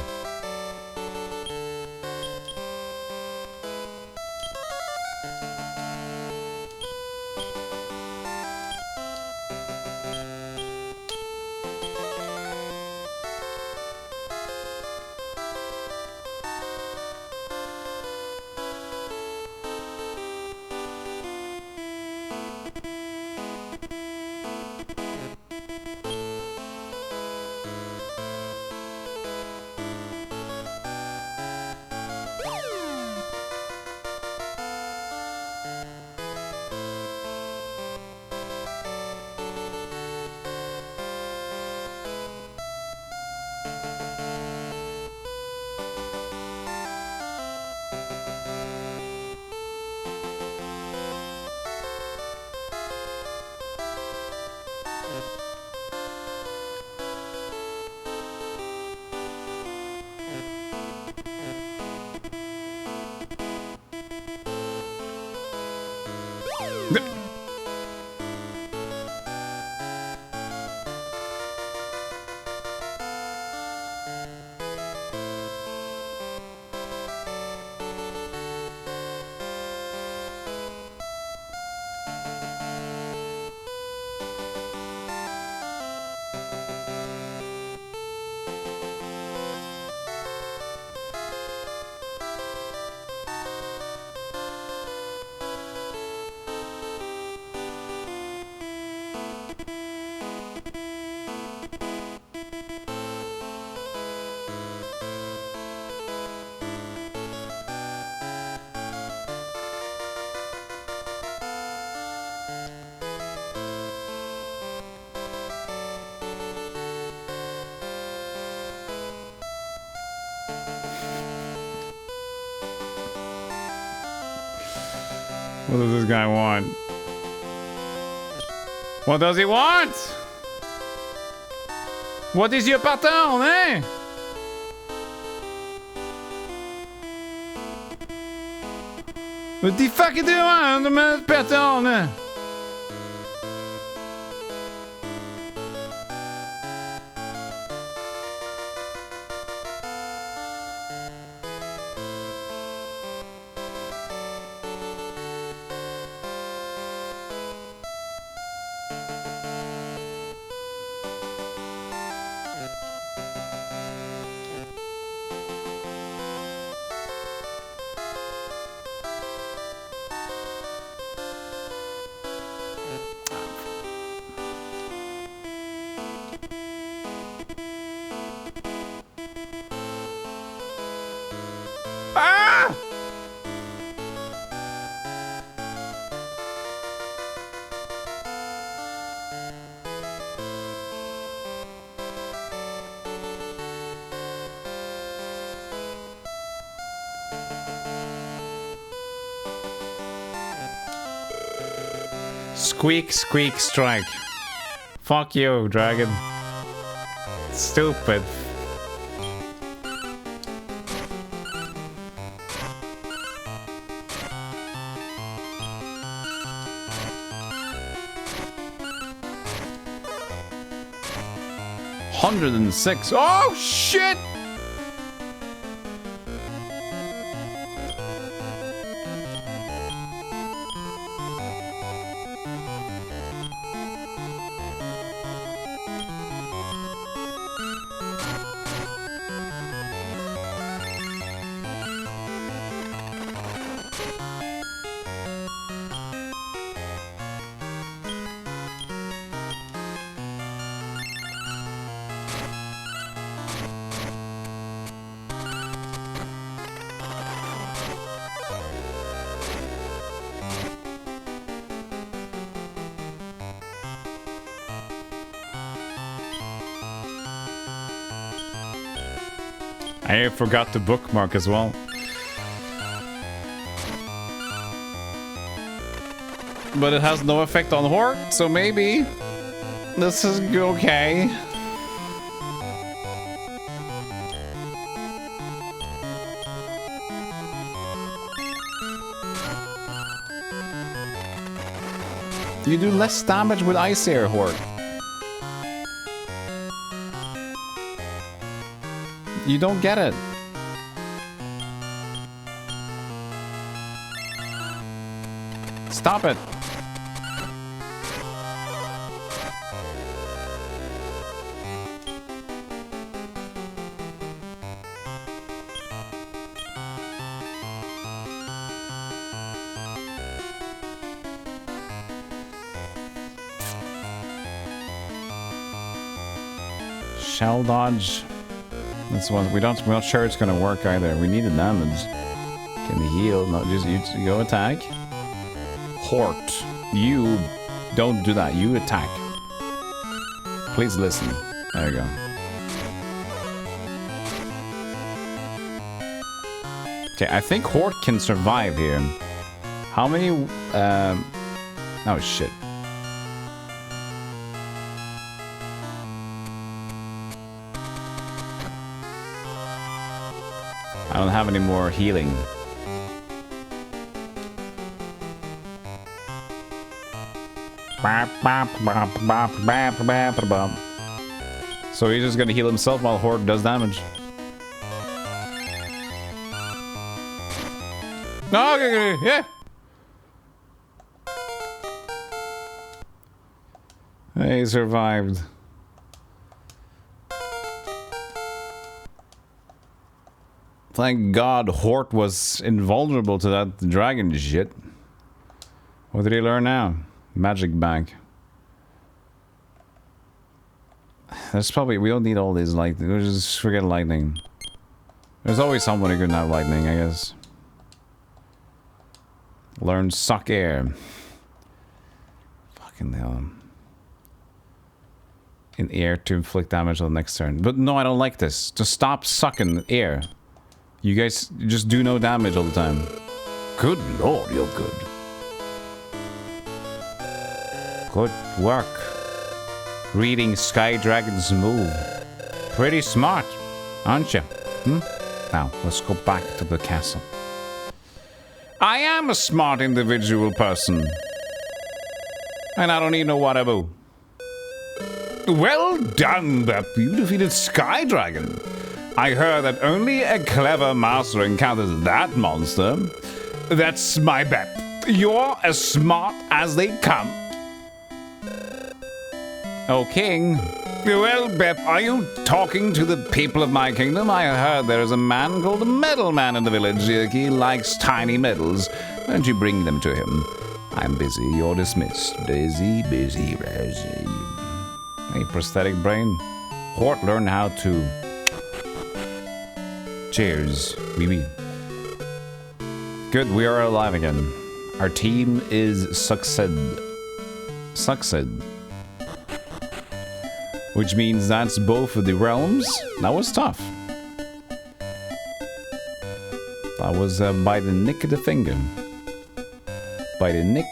What does this guy want? What does he want? What is your pattern, eh? What the fuck do you want, my pattern, eh? Squeak, squeak, strike. Fuck you, dragon. Stupid. $106. Oh shit! I forgot to bookmark as well. But it has no effect on Horde, so maybe This is okay. You do less damage with Ice Air, Horde. You don't get it. Stop it. Shell dodge. That's one we're not sure it's gonna work either. We need the damage. Can heal, not just you go attack. Hort, you don't do that. You attack. Please listen. There you go. Okay, I think Hort can survive here. How many? Oh shit. I don't have any more healing. So he's just gonna heal himself while Horde does damage. Okay, yeah. He survived. Thank God Hort was invulnerable to that dragon shit. What did he learn now? Magic bag. That's probably... We don't need all these lightning. We'll just forget lightning. There's always someone who can have lightning, I guess. Learn suck air. Fucking hell. In air to inflict damage on the next turn. But no, I don't like this. Just stop sucking air. You guys just do no damage all the time. Good lord, you're good. Good work. Reading Sky Dragon's move. Pretty smart, aren't you? Hmm? Now, let's go back to the castle. I am a smart individual person. And I don't need no whatever. Well done, Bep. You defeated Sky Dragon. I heard that only a clever master encounters that monster. That's my bet. You're as smart as they come. Oh, King. Well, Bep, are you talking to the people of my kingdom? I heard there is a man called the Metal Man in the village. He likes tiny medals. Why don't you bring them to him? I'm busy. You're dismissed. Busy, busy, busy. Hey, prosthetic brain. Hort learned how to... Cheers. Oui, oui. Good, we are alive again. Our team is succeed. Which means that's both of the realms. That was tough. That was by the nick of the finger. By the nick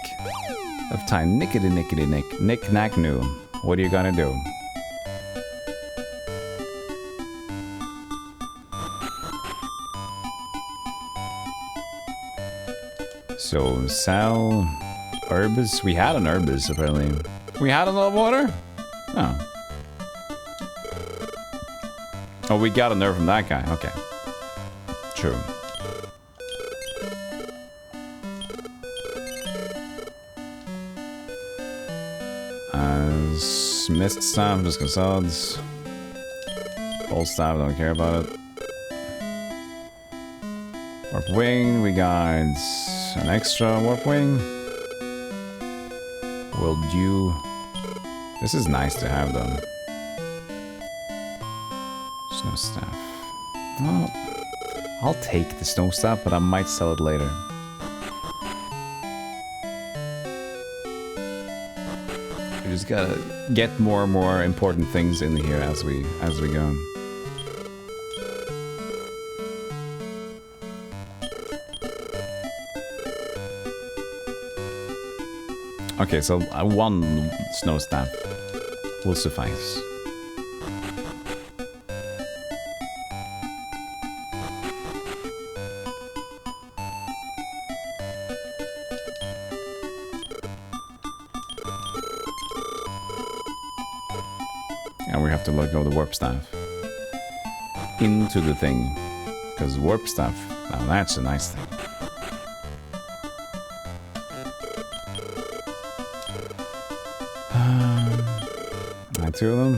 of time. Nickety nickety nick. Nick knack new. What are you gonna do? So, sell Herbis. We had an Herbis, apparently. We had another water? Oh. Oh, we got a nerve from that guy. Okay. True. Mist staff, just consults. Bolt staff, don't care about it. Warp wing, we got an extra warp wing. Will do. This is nice to have though. Snow staff. Well, I'll take the snow staff, but I might sell it later. We just gotta get more and more important things in here as we go. Okay, so one snow staff. will suffice. And we have to let go of the warp staff into the thing, because warp staff, now that's a nice thing. Two of them.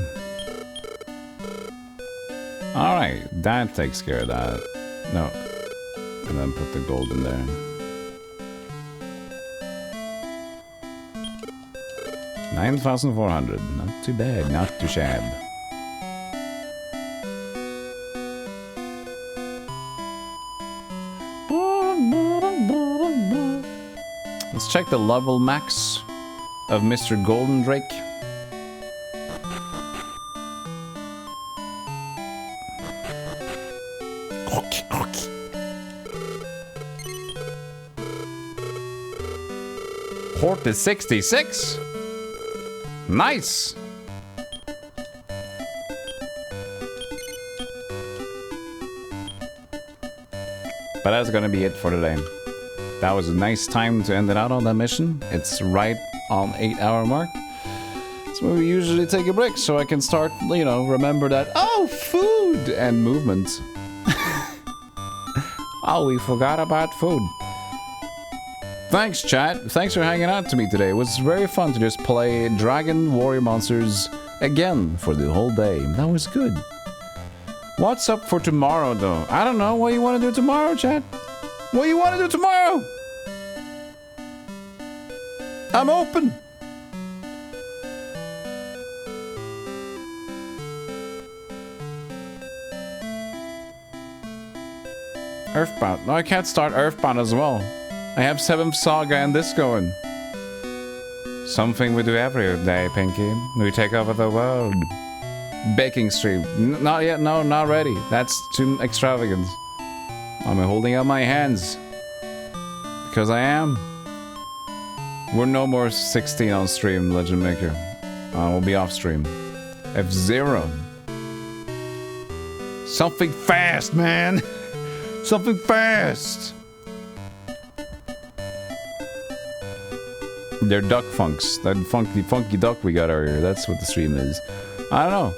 Alright, that takes care of that. No. And then put the gold in there. $9,400. Not too bad, not too shabby. Let's check the level max of Mr. Golden Drake. Port is 66. Nice. But that's gonna be it for today. That was a nice time to end it out on that mission. It's right on 8-hour mark. So we usually take a break so I can start, you know, remember that, oh, food and movement. Oh, we forgot about food. Thanks, chat. Thanks for hanging out to me today. It was very fun to just play Dragon Warrior Monsters again for the whole day. That was good. What's up for tomorrow, though? I don't know. What do you want to do tomorrow, chat? What do you want to do tomorrow? I'm open. Earthbound. No, I can't start Earthbound as well. I have 7th Saga and this going. Something we do every day, Pinky. We take over the world. Baking stream. Not yet, no, not ready. That's too extravagant. I'm holding up my hands. Because I am. We're no more 16 on stream, Legend Maker. We'll be off stream. F-Zero. Something fast, man. Something fast. They're duck funks. That funky duck we got earlier. That's what the stream is. I don't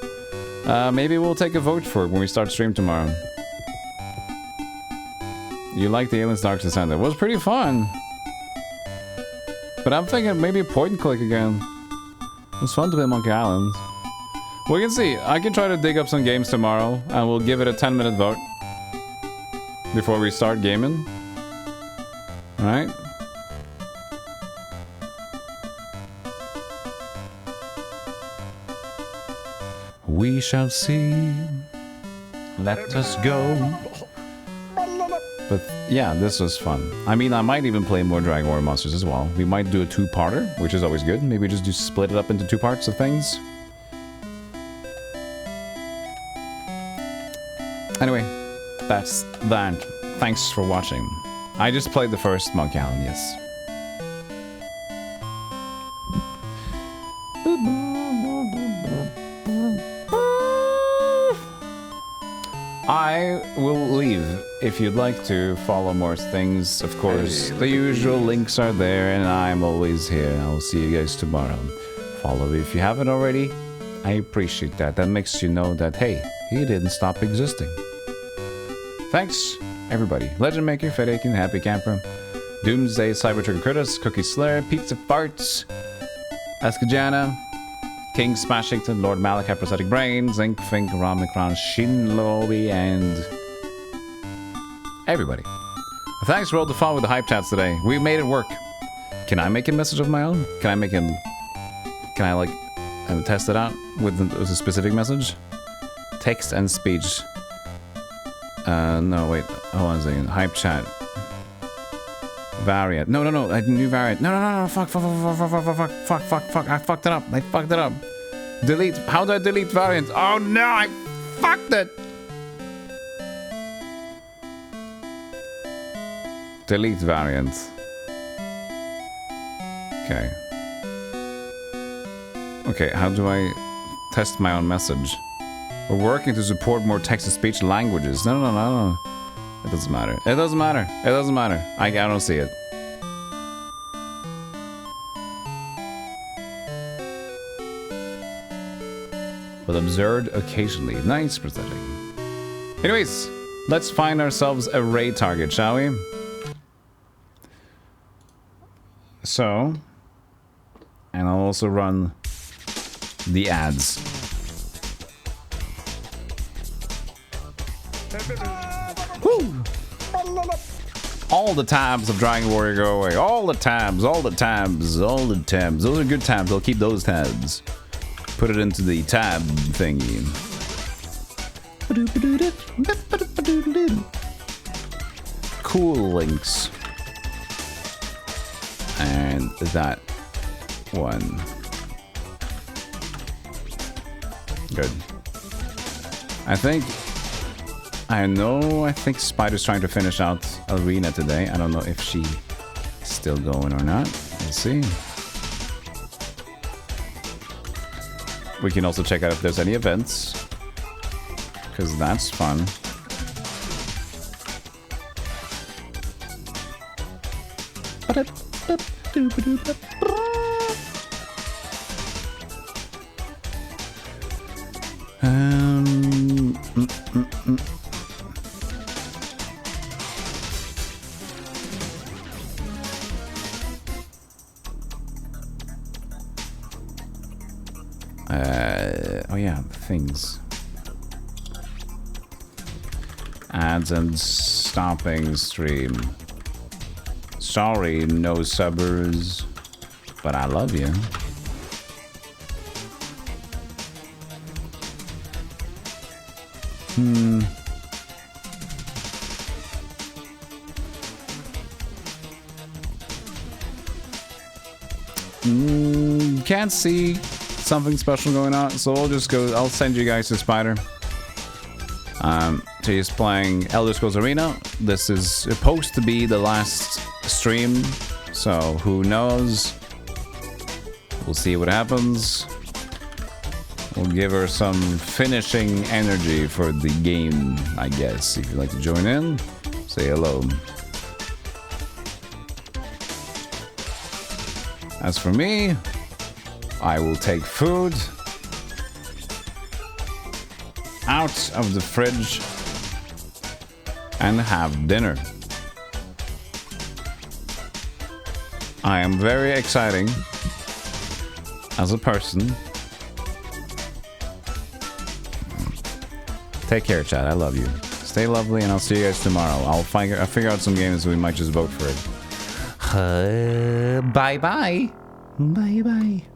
know. Maybe we'll take a vote for it when we start stream tomorrow. You like the Aliens Dark Descent? It was pretty fun. But I'm thinking maybe point and click again. It was fun to play Monkey Island. We can see. I can try to dig up some games tomorrow and we'll give it a 10-minute vote before we start gaming. Alright? We shall see. Let us go. But yeah, this was fun. I mean, I might even play more Dragon Warrior Monsters as well. We might do a 2-parter, which is always good. Maybe just split it up into 2 parts of things. Anyway, that's that. Thanks for watching. I just played the first Monkey Island, yes. I will leave. If you'd like to follow more things, of course, the usual links are there, and I'm always here. I'll see you guys tomorrow. Follow if you haven't already. I appreciate that. That makes you know that, hey, he didn't stop existing. Thanks, everybody. Legend Maker, Fed Aiken, Happy Camper, Doomsday, Cyber Trigger Curtis, Cookie Slayer, Pizza Farts, Askajana, King Smashington, Lord Malachi, Prosthetic Brain, Zinc, Fink, Ramikron, Shinlobi, and everybody. Thanks for all the fun with the hype chats today. We made it work. Can I make a message of my own? Can I make him? Can I like test it out with a specific message? Text and speech. No, wait. Hold on a second. Hype chat. Variant. No, a new variant. No. Fuck. I fucked it up. Delete. How do I delete variant? Oh no, I fucked it. Delete variant. Okay, how do I test my own message. We're working to support more text-to-speech languages. No. It doesn't matter. It doesn't matter. It doesn't matter. I don't see it. But absurd occasionally. Nice, pathetic. Anyways, let's find ourselves a raid target, shall we? So, and I'll also run the ads. Woo! All the tabs of Dragon Warrior go away. All the tabs, all the tabs, all the tabs. Those are good tabs. I'll keep those tabs. Put it into the tab thingy. Cool links. And that one. Good. I think Spider's trying to finish out Arena today. I don't know if she's still going or not. We'll see. We can also check out if there's any events, because that's fun. Oh yeah, things. Ads and stopping stream. Sorry, no subbers, but I love you. Can't see something special going on, so I'll send you guys to Spider. So he's playing Elder Scrolls Arena. This is supposed to be the last stream, so who knows? We'll see what happens. We'll give her some finishing energy for the game, I guess. If you'd like to join in, say hello. As for me, I will take food out of the fridge and have dinner. I am very exciting as a person. Take care, chat. I love you. Stay lovely, and I'll see you guys tomorrow. I'll figure out some games. We might just vote for it. Bye bye. Bye bye.